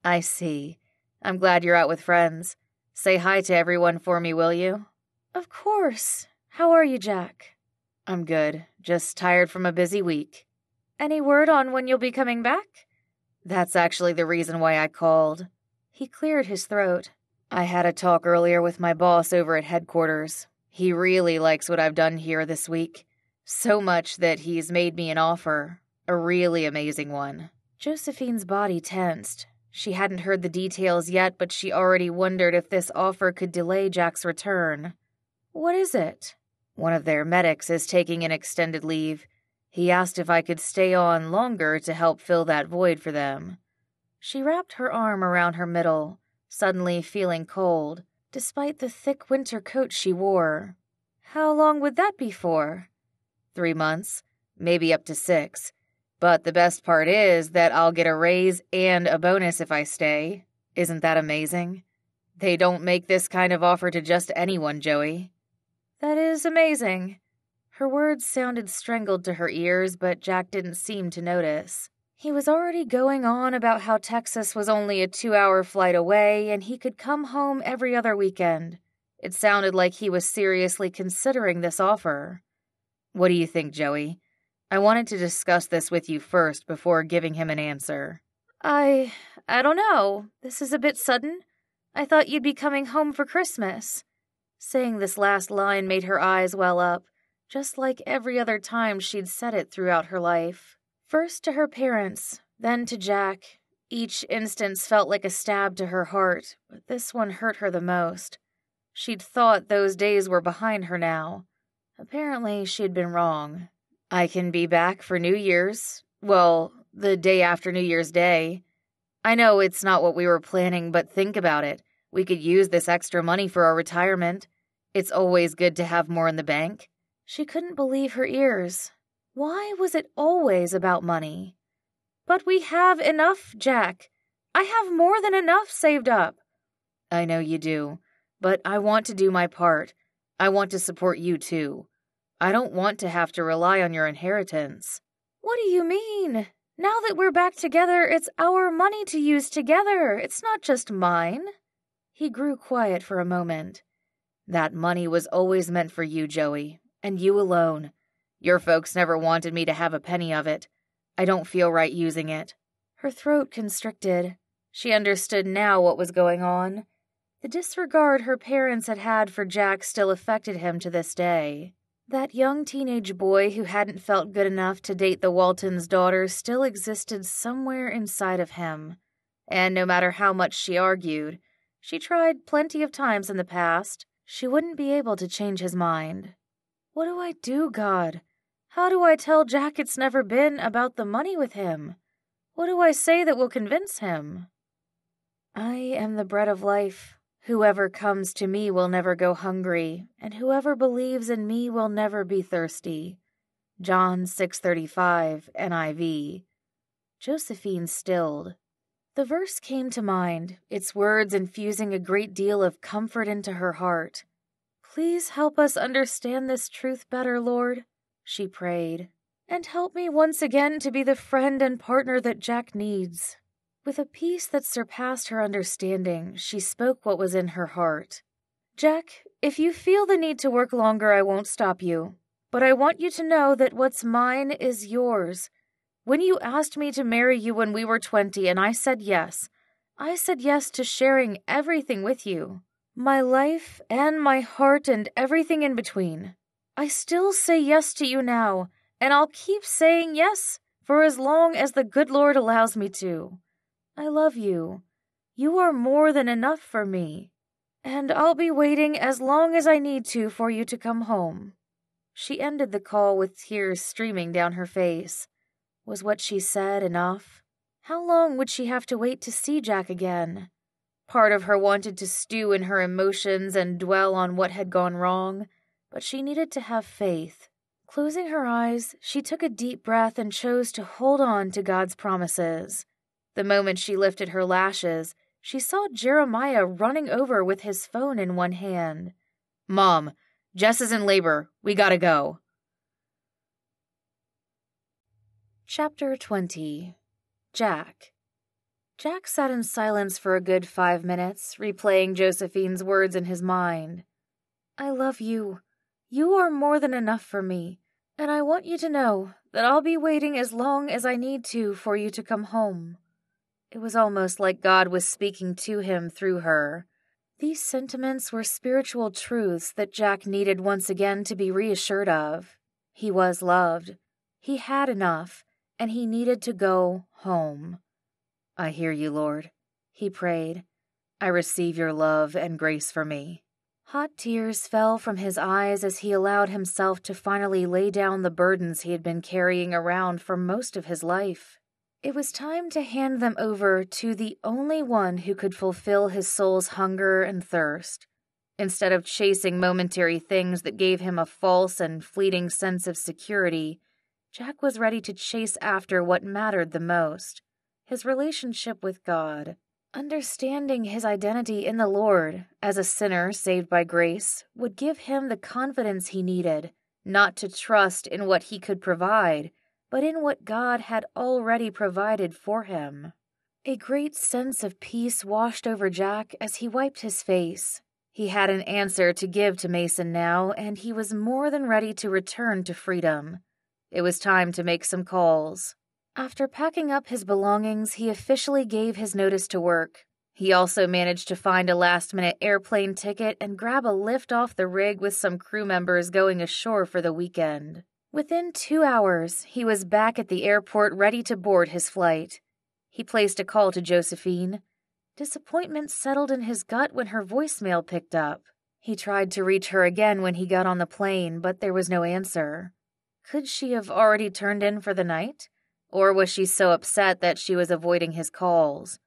"I see. I'm glad you're out with friends. Say hi to everyone for me, will you?" "Of course. How are you, Jack?" "I'm good. Just tired from a busy week." "Any word on when you'll be coming back?" "That's actually the reason why I called." He cleared his throat. "I had a talk earlier with my boss over at headquarters. He really likes what I've done here this week. So much that he's made me an offer. A really amazing one." Josephine's body tensed. She hadn't heard the details yet, but she already wondered if this offer could delay Jack's return. "What is it?" "One of their medics is taking an extended leave. He asked if I could stay on longer to help fill that void for them." She wrapped her arm around her middle, suddenly feeling cold, despite the thick winter coat she wore. "How long would that be for?" 3 months, maybe up to 6. But the best part is that I'll get a raise and a bonus if I stay. Isn't that amazing? They don't make this kind of offer to just anyone, Joey. "That is amazing." Her words sounded strangled to her ears, but Jack didn't seem to notice. He was already going on about how Texas was only a 2-hour flight away and he could come home every other weekend. It sounded like he was seriously considering this offer. "What do you think, Joey? I wanted to discuss this with you first before giving him an answer." I don't know. This is a bit sudden. I thought you'd be coming home for Christmas." Saying this last line made her eyes well up, just like every other time she'd said it throughout her life. First to her parents, then to Jack. Each instance felt like a stab to her heart, but this one hurt her the most. She'd thought those days were behind her now. Apparently, she'd been wrong. "I can be back for New Year's. Well, the day after New Year's Day. I know it's not what we were planning, but think about it. We could use this extra money for our retirement. It's always good to have more in the bank." She couldn't believe her ears. Why was it always about money? "But we have enough, Jack. I have more than enough saved up." "I know you do, but I want to do my part. I want to support you too. I don't want to have to rely on your inheritance." "What do you mean? Now that we're back together, it's our money to use together. It's not just mine." He grew quiet for a moment. "That money was always meant for you, Joey, and you alone. Your folks never wanted me to have a penny of it. I don't feel right using it." Her throat constricted. She understood now what was going on. The disregard her parents had had for Jack still affected him to this day. That young teenage boy who hadn't felt good enough to date the Waltons' daughter still existed somewhere inside of him. And no matter how much she argued, she tried plenty of times in the past, she wouldn't be able to change his mind. What do I do, God? How do I tell Jack it's never been about the money with him? What do I say that will convince him? I am the bread of life. Whoever comes to me will never go hungry, and whoever believes in me will never be thirsty. John 6:35, NIV. Josephine stilled. The verse came to mind, its words infusing a great deal of comfort into her heart. Please help us understand this truth better, Lord, she prayed, and help me once again to be the friend and partner that Jack needs. With a peace that surpassed her understanding, she spoke what was in her heart. Jack, if you feel the need to work longer, I won't stop you. But I want you to know that what's mine is yours. When you asked me to marry you when we were 20 and I said yes to sharing everything with you. My life and my heart and everything in between. I still say yes to you now, and I'll keep saying yes for as long as the good Lord allows me to. I love you. You are more than enough for me. And I'll be waiting as long as I need to for you to come home. She ended the call with tears streaming down her face. Was what she said enough? How long would she have to wait to see Jack again? Part of her wanted to stew in her emotions and dwell on what had gone wrong, but she needed to have faith. Closing her eyes, she took a deep breath and chose to hold on to God's promises. The moment she lifted her lashes, she saw Jeremiah running over with his phone in one hand. Mom, Jess is in labor. We gotta go. Chapter 20. Jack. Jack sat in silence for a good 5 minutes, replaying Josephine's words in his mind. I love you. You are more than enough for me, and I want you to know that I'll be waiting as long as I need to for you to come home. It was almost like God was speaking to him through her. These sentiments were spiritual truths that Jack needed once again to be reassured of. He was loved. He had enough, and he needed to go home. I hear you, Lord, he prayed. I receive your love and grace for me. Hot tears fell from his eyes as he allowed himself to finally lay down the burdens he had been carrying around for most of his life. It was time to hand them over to the only one who could fulfill his soul's hunger and thirst. Instead of chasing momentary things that gave him a false and fleeting sense of security, Jack was ready to chase after what mattered the most, his relationship with God. Understanding his identity in the Lord, as a sinner saved by grace, would give him the confidence he needed, not to trust in what he could provide, but in what God had already provided for him. A great sense of peace washed over Jack as he wiped his face. He had an answer to give to Mason now, and he was more than ready to return to freedom. It was time to make some calls. After packing up his belongings, he officially gave his notice to work. He also managed to find a last-minute airplane ticket and grab a lift off the rig with some crew members going ashore for the weekend. Within 2 hours, he was back at the airport ready to board his flight. He placed a call to Josephine. Disappointment settled in his gut when her voicemail picked up. He tried to reach her again when he got on the plane, but there was no answer. Could she have already turned in for the night? Or was she so upset that she was avoiding his calls?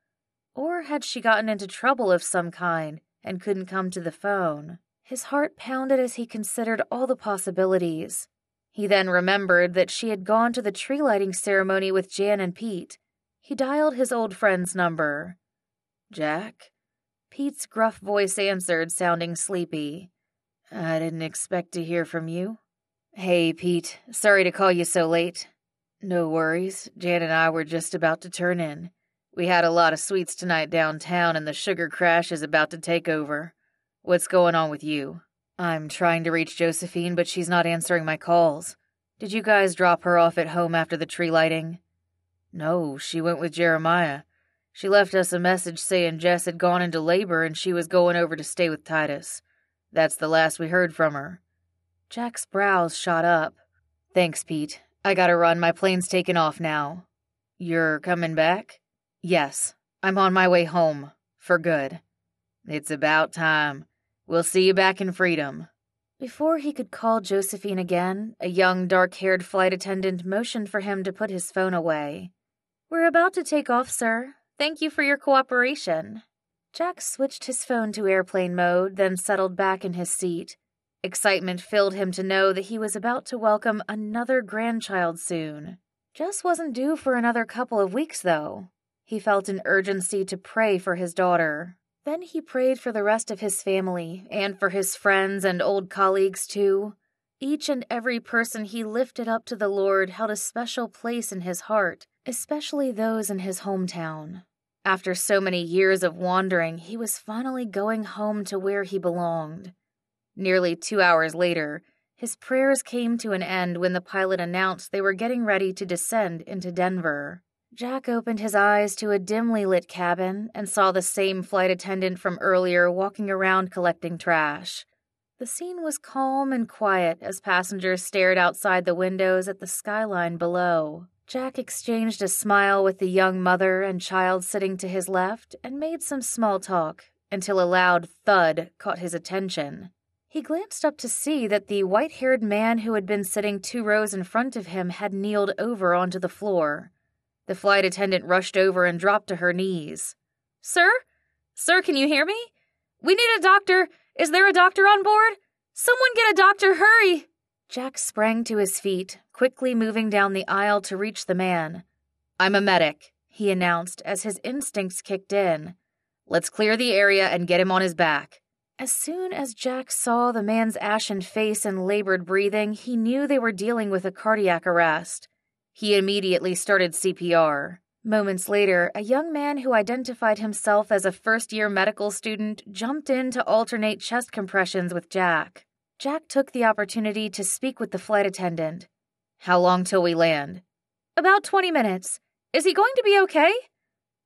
Or had she gotten into trouble of some kind and couldn't come to the phone? His heart pounded as he considered all the possibilities. He then remembered that she had gone to the tree lighting ceremony with Jan and Pete. He dialed his old friend's number. Jack? Pete's gruff voice answered, sounding sleepy. I didn't expect to hear from you. Hey, Pete. Sorry to call you so late. No worries. Jan and I were just about to turn in. We had a lot of sweets tonight downtown, and the sugar crash is about to take over. What's going on with you? I'm trying to reach Josephine, but she's not answering my calls. Did you guys drop her off at home after the tree lighting? No, she went with Jeremiah. She left us a message saying Jess had gone into labor and she was going over to stay with Titus. That's the last we heard from her. Jack's brows shot up. Thanks, Pete. I gotta run. My plane's taking off now. You're coming back? Yes. I'm on my way home. For good. It's about time. We'll see you back in freedom. Before he could call Josephine again, a young, dark-haired flight attendant motioned for him to put his phone away. We're about to take off, sir. Thank you for your cooperation. Jack switched his phone to airplane mode, then settled back in his seat. Excitement filled him to know that he was about to welcome another grandchild soon. Jess wasn't due for another couple of weeks, though. He felt an urgency to pray for his daughter. Then he prayed for the rest of his family and for his friends and old colleagues too. Each and every person he lifted up to the Lord held a special place in his heart, especially those in his hometown. After so many years of wandering, he was finally going home to where he belonged. Nearly 2 hours later, his prayers came to an end when the pilot announced they were getting ready to descend into Denver. Jack opened his eyes to a dimly lit cabin and saw the same flight attendant from earlier walking around collecting trash. The scene was calm and quiet as passengers stared outside the windows at the skyline below. Jack exchanged a smile with the young mother and child sitting to his left and made some small talk until a loud thud caught his attention. He glanced up to see that the white-haired man who had been sitting 2 rows in front of him had kneeled over onto the floor. The flight attendant rushed over and dropped to her knees. "Sir? Sir, can you hear me? We need a doctor. Is there a doctor on board? Someone get a doctor, hurry!" Jack sprang to his feet, quickly moving down the aisle to reach the man. "I'm a medic," he announced as his instincts kicked in. "Let's clear the area and get him on his back." As soon as Jack saw the man's ashen face and labored breathing, he knew they were dealing with a cardiac arrest. He immediately started CPR. Moments later, a young man who identified himself as a first-year medical student jumped in to alternate chest compressions with Jack. Jack took the opportunity to speak with the flight attendant. "How long till we land?" "About 20 minutes. Is he going to be okay?"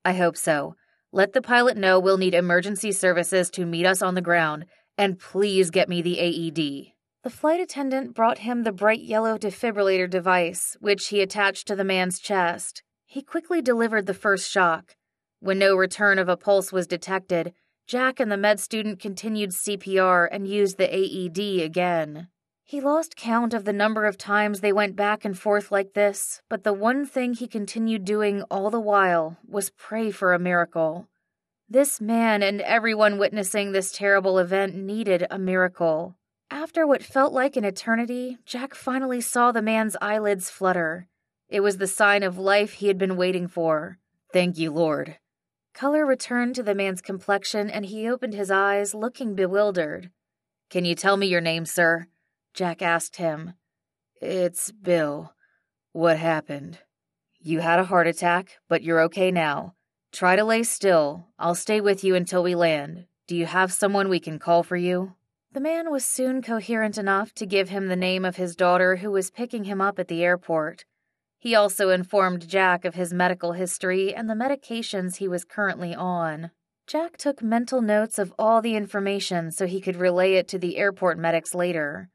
"I hope so. Let the pilot know we'll need emergency services to meet us on the ground, and please get me the AED." The flight attendant brought him the bright yellow defibrillator device, which he attached to the man's chest. He quickly delivered the first shock. When no return of a pulse was detected, Jack and the med student continued CPR and used the AED again. He lost count of the number of times they went back and forth like this, but the one thing he continued doing all the while was pray for a miracle. This man and everyone witnessing this terrible event needed a miracle. After what felt like an eternity, Jack finally saw the man's eyelids flutter. It was the sign of life he had been waiting for. "Thank you, Lord." Color returned to the man's complexion and he opened his eyes, looking bewildered. "Can you tell me your name, sir?" Jack asked him. "It's Bill. What happened?" "You had a heart attack, but you're okay now. Try to lay still. I'll stay with you until we land. Do you have someone we can call for you?" The man was soon coherent enough to give him the name of his daughter who was picking him up at the airport. He also informed Jack of his medical history and the medications he was currently on. Jack took mental notes of all the information so he could relay it to the airport medics later.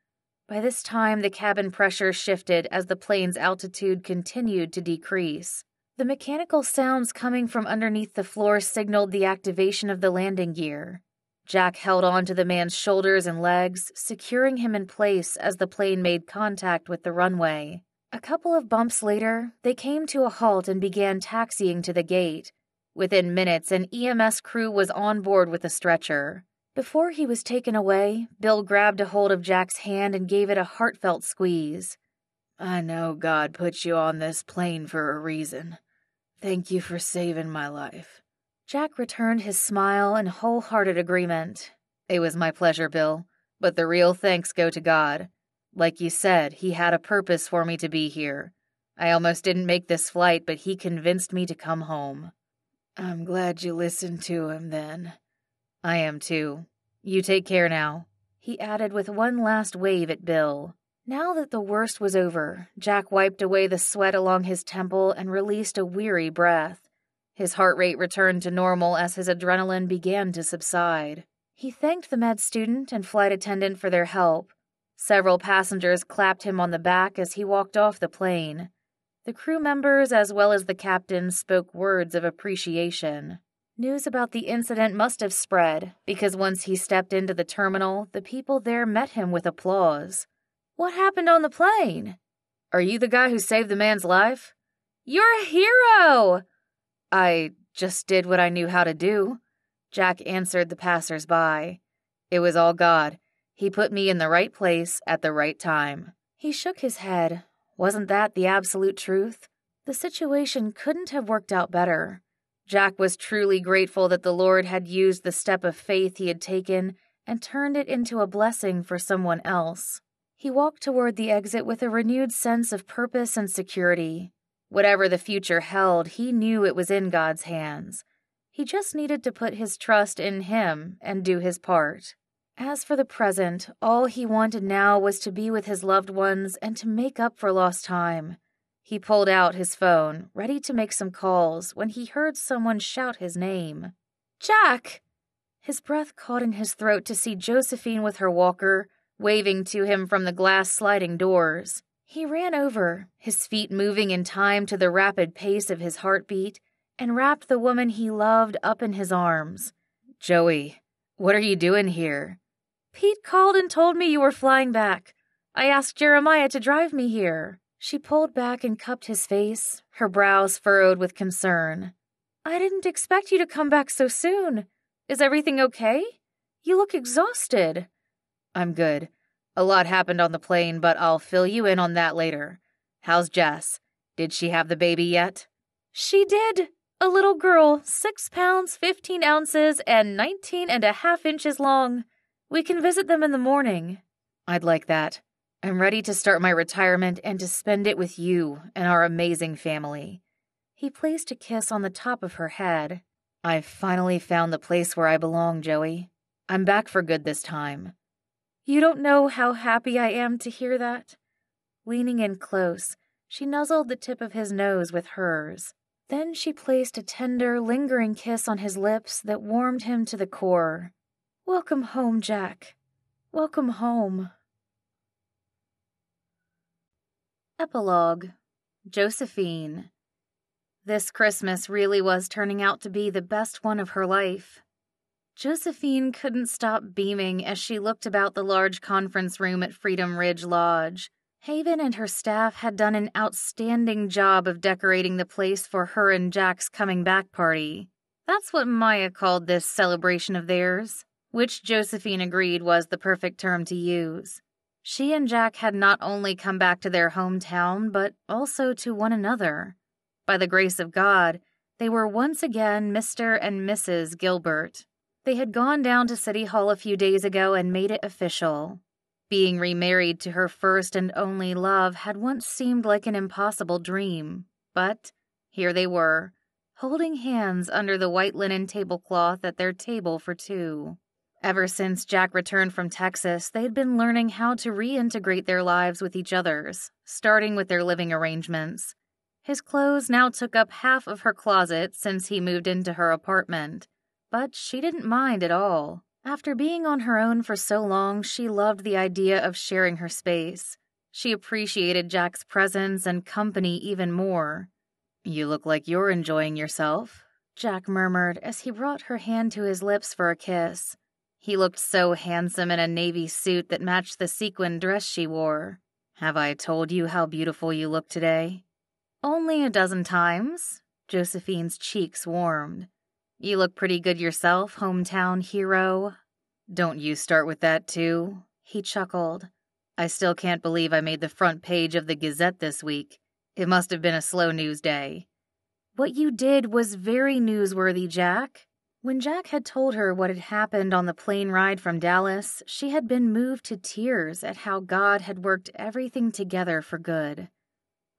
By this time, the cabin pressure shifted as the plane's altitude continued to decrease. The mechanical sounds coming from underneath the floor signaled the activation of the landing gear. Jack held on to the man's shoulders and legs, securing him in place as the plane made contact with the runway. A couple of bumps later, they came to a halt and began taxiing to the gate. Within minutes, an EMS crew was on board with a stretcher. Before he was taken away, Bill grabbed a hold of Jack's hand and gave it a heartfelt squeeze. "I know God put you on this plane for a reason. Thank you for saving my life." Jack returned his smile in wholehearted agreement. "It was my pleasure, Bill, but the real thanks go to God. Like you said, he had a purpose for me to be here. I almost didn't make this flight, but he convinced me to come home." "I'm glad you listened to him then." "I am too. You take care now," he added with one last wave at Bill. Now that the worst was over, Jack wiped away the sweat along his temple and released a weary breath. His heart rate returned to normal as his adrenaline began to subside. He thanked the med student and flight attendant for their help. Several passengers clapped him on the back as he walked off the plane. The crew members as well as the captain spoke words of appreciation. News about the incident must have spread, because once he stepped into the terminal, the people there met him with applause. "What happened on the plane?" "Are you the guy who saved the man's life?" "You're a hero!" "I just did what I knew how to do," Jack answered the passers-by. "It was all God. He put me in the right place at the right time." He shook his head. Wasn't that the absolute truth? The situation couldn't have worked out better. Jack was truly grateful that the Lord had used the step of faith he had taken and turned it into a blessing for someone else. He walked toward the exit with a renewed sense of purpose and security. Whatever the future held, he knew it was in God's hands. He just needed to put his trust in Him and do his part. As for the present, all he wanted now was to be with his loved ones and to make up for lost time. He pulled out his phone, ready to make some calls, when he heard someone shout his name. "Jack!" His breath caught in his throat to see Josephine with her walker, waving to him from the glass sliding doors. He ran over, his feet moving in time to the rapid pace of his heartbeat, and wrapped the woman he loved up in his arms. "Joey, what are you doing here?" "Pete called and told me you were flying back. I asked Jeremiah to drive me here." She pulled back and cupped his face, her brows furrowed with concern. "I didn't expect you to come back so soon. Is everything okay? You look exhausted." "I'm good. A lot happened on the plane, but I'll fill you in on that later. How's Jess? Did she have the baby yet?" "She did. A little girl, 6 pounds, 15 ounces, and 19.5 inches long. We can visit them in the morning." "I'd like that. I'm ready to start my retirement and to spend it with you and our amazing family." He placed a kiss on the top of her head. "I've finally found the place where I belong, Joey. I'm back for good this time." "You don't know how happy I am to hear that." Leaning in close, she nuzzled the tip of his nose with hers. Then she placed a tender, lingering kiss on his lips that warmed him to the core. "Welcome home, Jack. Welcome home." Epilogue. Josephine. This Christmas really was turning out to be the best one of her life. Josephine couldn't stop beaming as she looked about the large conference room at Freedom Ridge Lodge. Haven and her staff had done an outstanding job of decorating the place for her and Jack's coming back party. That's what Maya called this celebration of theirs, which Josephine agreed was the perfect term to use. She and Jack had not only come back to their hometown, but also to one another. By the grace of God, they were once again Mr. and Mrs. Gilbert. They had gone down to City Hall a few days ago and made it official. Being remarried to her first and only love had once seemed like an impossible dream, but here they were, holding hands under the white linen tablecloth at their table for two. Ever since Jack returned from Texas, they had been learning how to reintegrate their lives with each other's, starting with their living arrangements. His clothes now took up half of her closet since he moved into her apartment, but she didn't mind at all. After being on her own for so long, she loved the idea of sharing her space. She appreciated Jack's presence and company even more. "You look like you're enjoying yourself," Jack murmured as he brought her hand to his lips for a kiss. He looked so handsome in a navy suit that matched the sequin dress she wore. "Have I told you how beautiful you look today?" "Only a dozen times." Josephine's cheeks warmed. "You look pretty good yourself, hometown hero." "Don't you start with that, too?" He chuckled. "I still can't believe I made the front page of the Gazette this week. It must have been a slow news day." "What you did was very newsworthy, Jack." When Jack had told her what had happened on the plane ride from Dallas, she had been moved to tears at how God had worked everything together for good.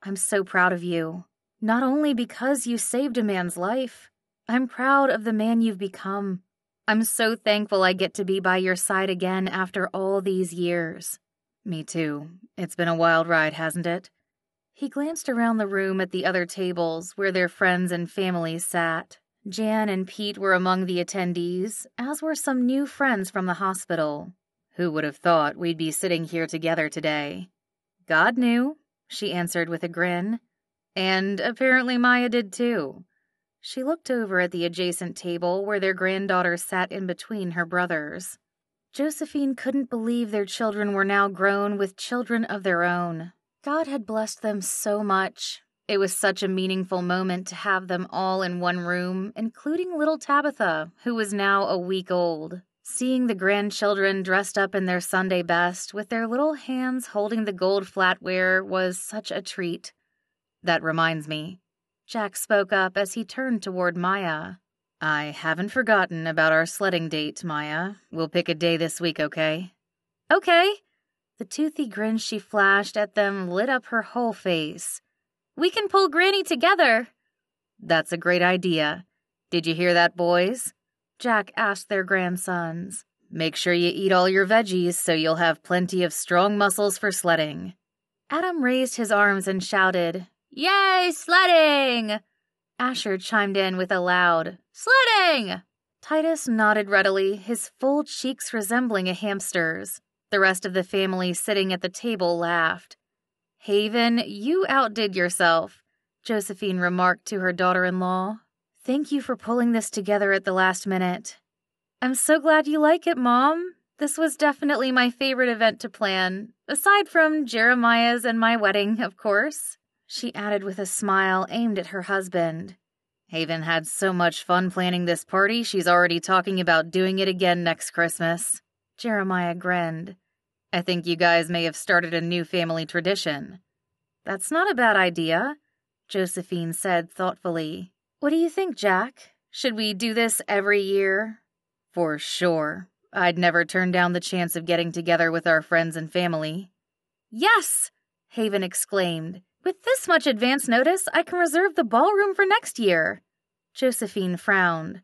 "I'm so proud of you. Not only because you saved a man's life, I'm proud of the man you've become. I'm so thankful I get to be by your side again after all these years." "Me too. It's been a wild ride, hasn't it?" He glanced around the room at the other tables where their friends and families sat. Jan and Pete were among the attendees, as were some new friends from the hospital. "Who would have thought we'd be sitting here together today?" "God knew," she answered with a grin. "And apparently Maya did too." She looked over at the adjacent table where their granddaughter sat in between her brothers. Josephine couldn't believe their children were now grown with children of their own. God had blessed them so much. It was such a meaningful moment to have them all in one room, including little Tabitha, who was now a week old. Seeing the grandchildren dressed up in their Sunday best with their little hands holding the gold flatware was such a treat. "That reminds me." Jack spoke up as he turned toward Maya. I haven't forgotten about our sledding date, Maya. We'll pick a day this week, okay? Okay. The toothy grin she flashed at them lit up her whole face. We can pull Granny together. That's a great idea. Did you hear that, boys? Jack asked their grandsons. Make sure you eat all your veggies so you'll have plenty of strong muscles for sledding. Adam raised his arms and shouted, Yay, sledding! Asher chimed in with a loud, Sledding! Titus nodded readily, his full cheeks resembling a hamster's. The rest of the family sitting at the table laughed. Haven, you outdid yourself, Josephine remarked to her daughter-in-law. Thank you for pulling this together at the last minute. I'm so glad you like it, Mom. This was definitely my favorite event to plan, aside from Jeremiah's and my wedding, of course, she added with a smile aimed at her husband. Haven had so much fun planning this party, she's already talking about doing it again next Christmas. Jeremiah grinned. I think you guys may have started a new family tradition. That's not a bad idea, Josephine said thoughtfully. What do you think, Jack? Should we do this every year? For sure. I'd never turn down the chance of getting together with our friends and family. Yes! Haven exclaimed. With this much advance notice, I can reserve the ballroom for next year. Josephine frowned.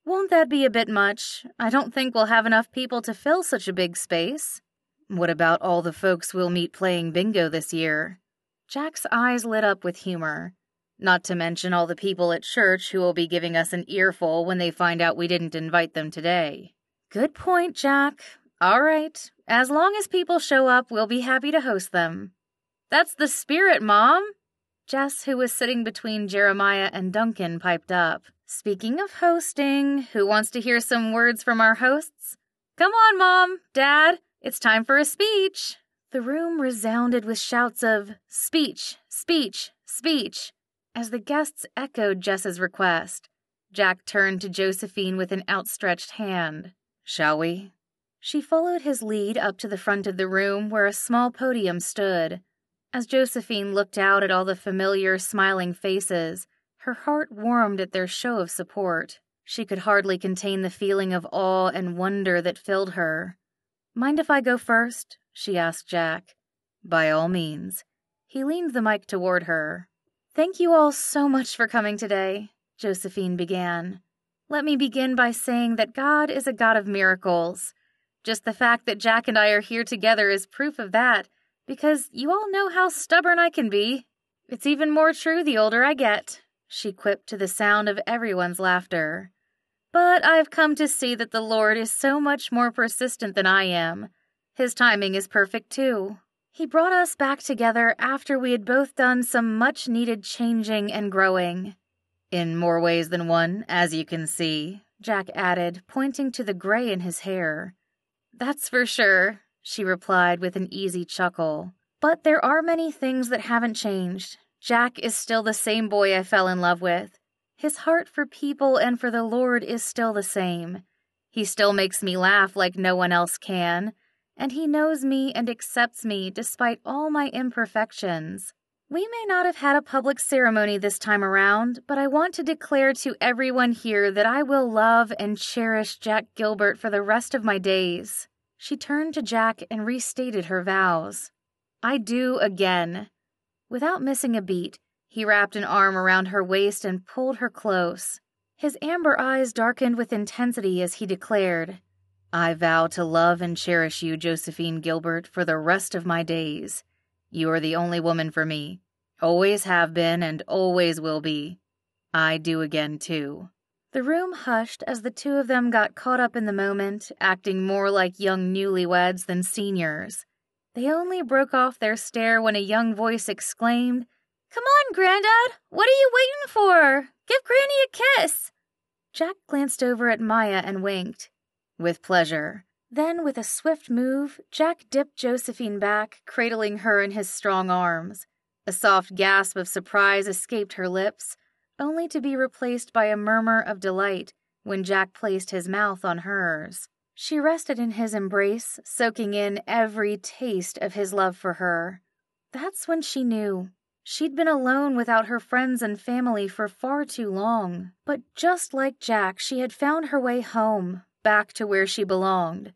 Won't that be a bit much? I don't think we'll have enough people to fill such a big space. What about all the folks we'll meet playing bingo this year? Jack's eyes lit up with humor. Not to mention all the people at church who will be giving us an earful when they find out we didn't invite them today. Good point, Jack. All right. As long as people show up, we'll be happy to host them. That's the spirit, Mom. Jess, who was sitting between Jeremiah and Duncan, piped up. Speaking of hosting, who wants to hear some words from our hosts? Come on, Mom, Dad, it's time for a speech. The room resounded with shouts of speech, speech, speech. As the guests echoed Jess's request, Jack turned to Josephine with an outstretched hand. Shall we? She followed his lead up to the front of the room where a small podium stood. As Josephine looked out at all the familiar, smiling faces, her heart warmed at their show of support. She could hardly contain the feeling of awe and wonder that filled her. Mind if I go first? She asked Jack. By all means. He leaned the mic toward her. Thank you all so much for coming today, Josephine began. Let me begin by saying that God is a God of miracles. Just the fact that Jack and I are here together is proof of that, because you all know how stubborn I can be. It's even more true the older I get, she quipped to the sound of everyone's laughter. But I've come to see that the Lord is so much more persistent than I am. His timing is perfect, too. He brought us back together after we had both done some much-needed changing and growing. In more ways than one, as you can see, Jack added, pointing to the gray in his hair. That's for sure, she replied with an easy chuckle. But there are many things that haven't changed. Jack is still the same boy I fell in love with. His heart for people and for the Lord is still the same. He still makes me laugh like no one else can, and he knows me and accepts me despite all my imperfections. We may not have had a public ceremony this time around, but I want to declare to everyone here that I will love and cherish Jack Gilbert for the rest of my days. She turned to Jack and restated her vows. I do again. Without missing a beat, he wrapped an arm around her waist and pulled her close. His amber eyes darkened with intensity as he declared, I vow to love and cherish you, Josephine Gilbert, for the rest of my days. You are the only woman for me. Always have been and always will be. I do again, too. The room hushed as the two of them got caught up in the moment, acting more like young newlyweds than seniors. They only broke off their stare when a young voice exclaimed, Come on, Grandad! What are you waiting for? Give Granny a kiss! Jack glanced over at Maya and winked. With pleasure. Then, with a swift move, Jack dipped Josephine back, cradling her in his strong arms. A soft gasp of surprise escaped her lips, only to be replaced by a murmur of delight when Jack placed his mouth on hers. She rested in his embrace, soaking in every taste of his love for her. That's when she knew. She'd been alone without her friends and family for far too long, but just like Jack, she had found her way home, back to where she belonged.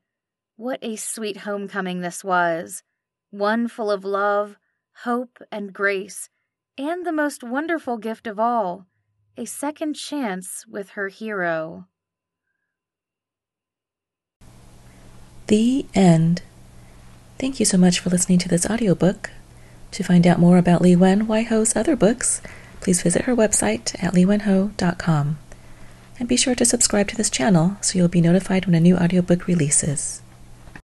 What a sweet homecoming this was, one full of love, hope, and grace, and the most wonderful gift of all, a second chance with her hero. The end. Thank you so much for listening to this audiobook. To find out more about Liwen Waiho's other books, please visit her website at liwenho.com. And be sure to subscribe to this channel so you'll be notified when a new audiobook releases.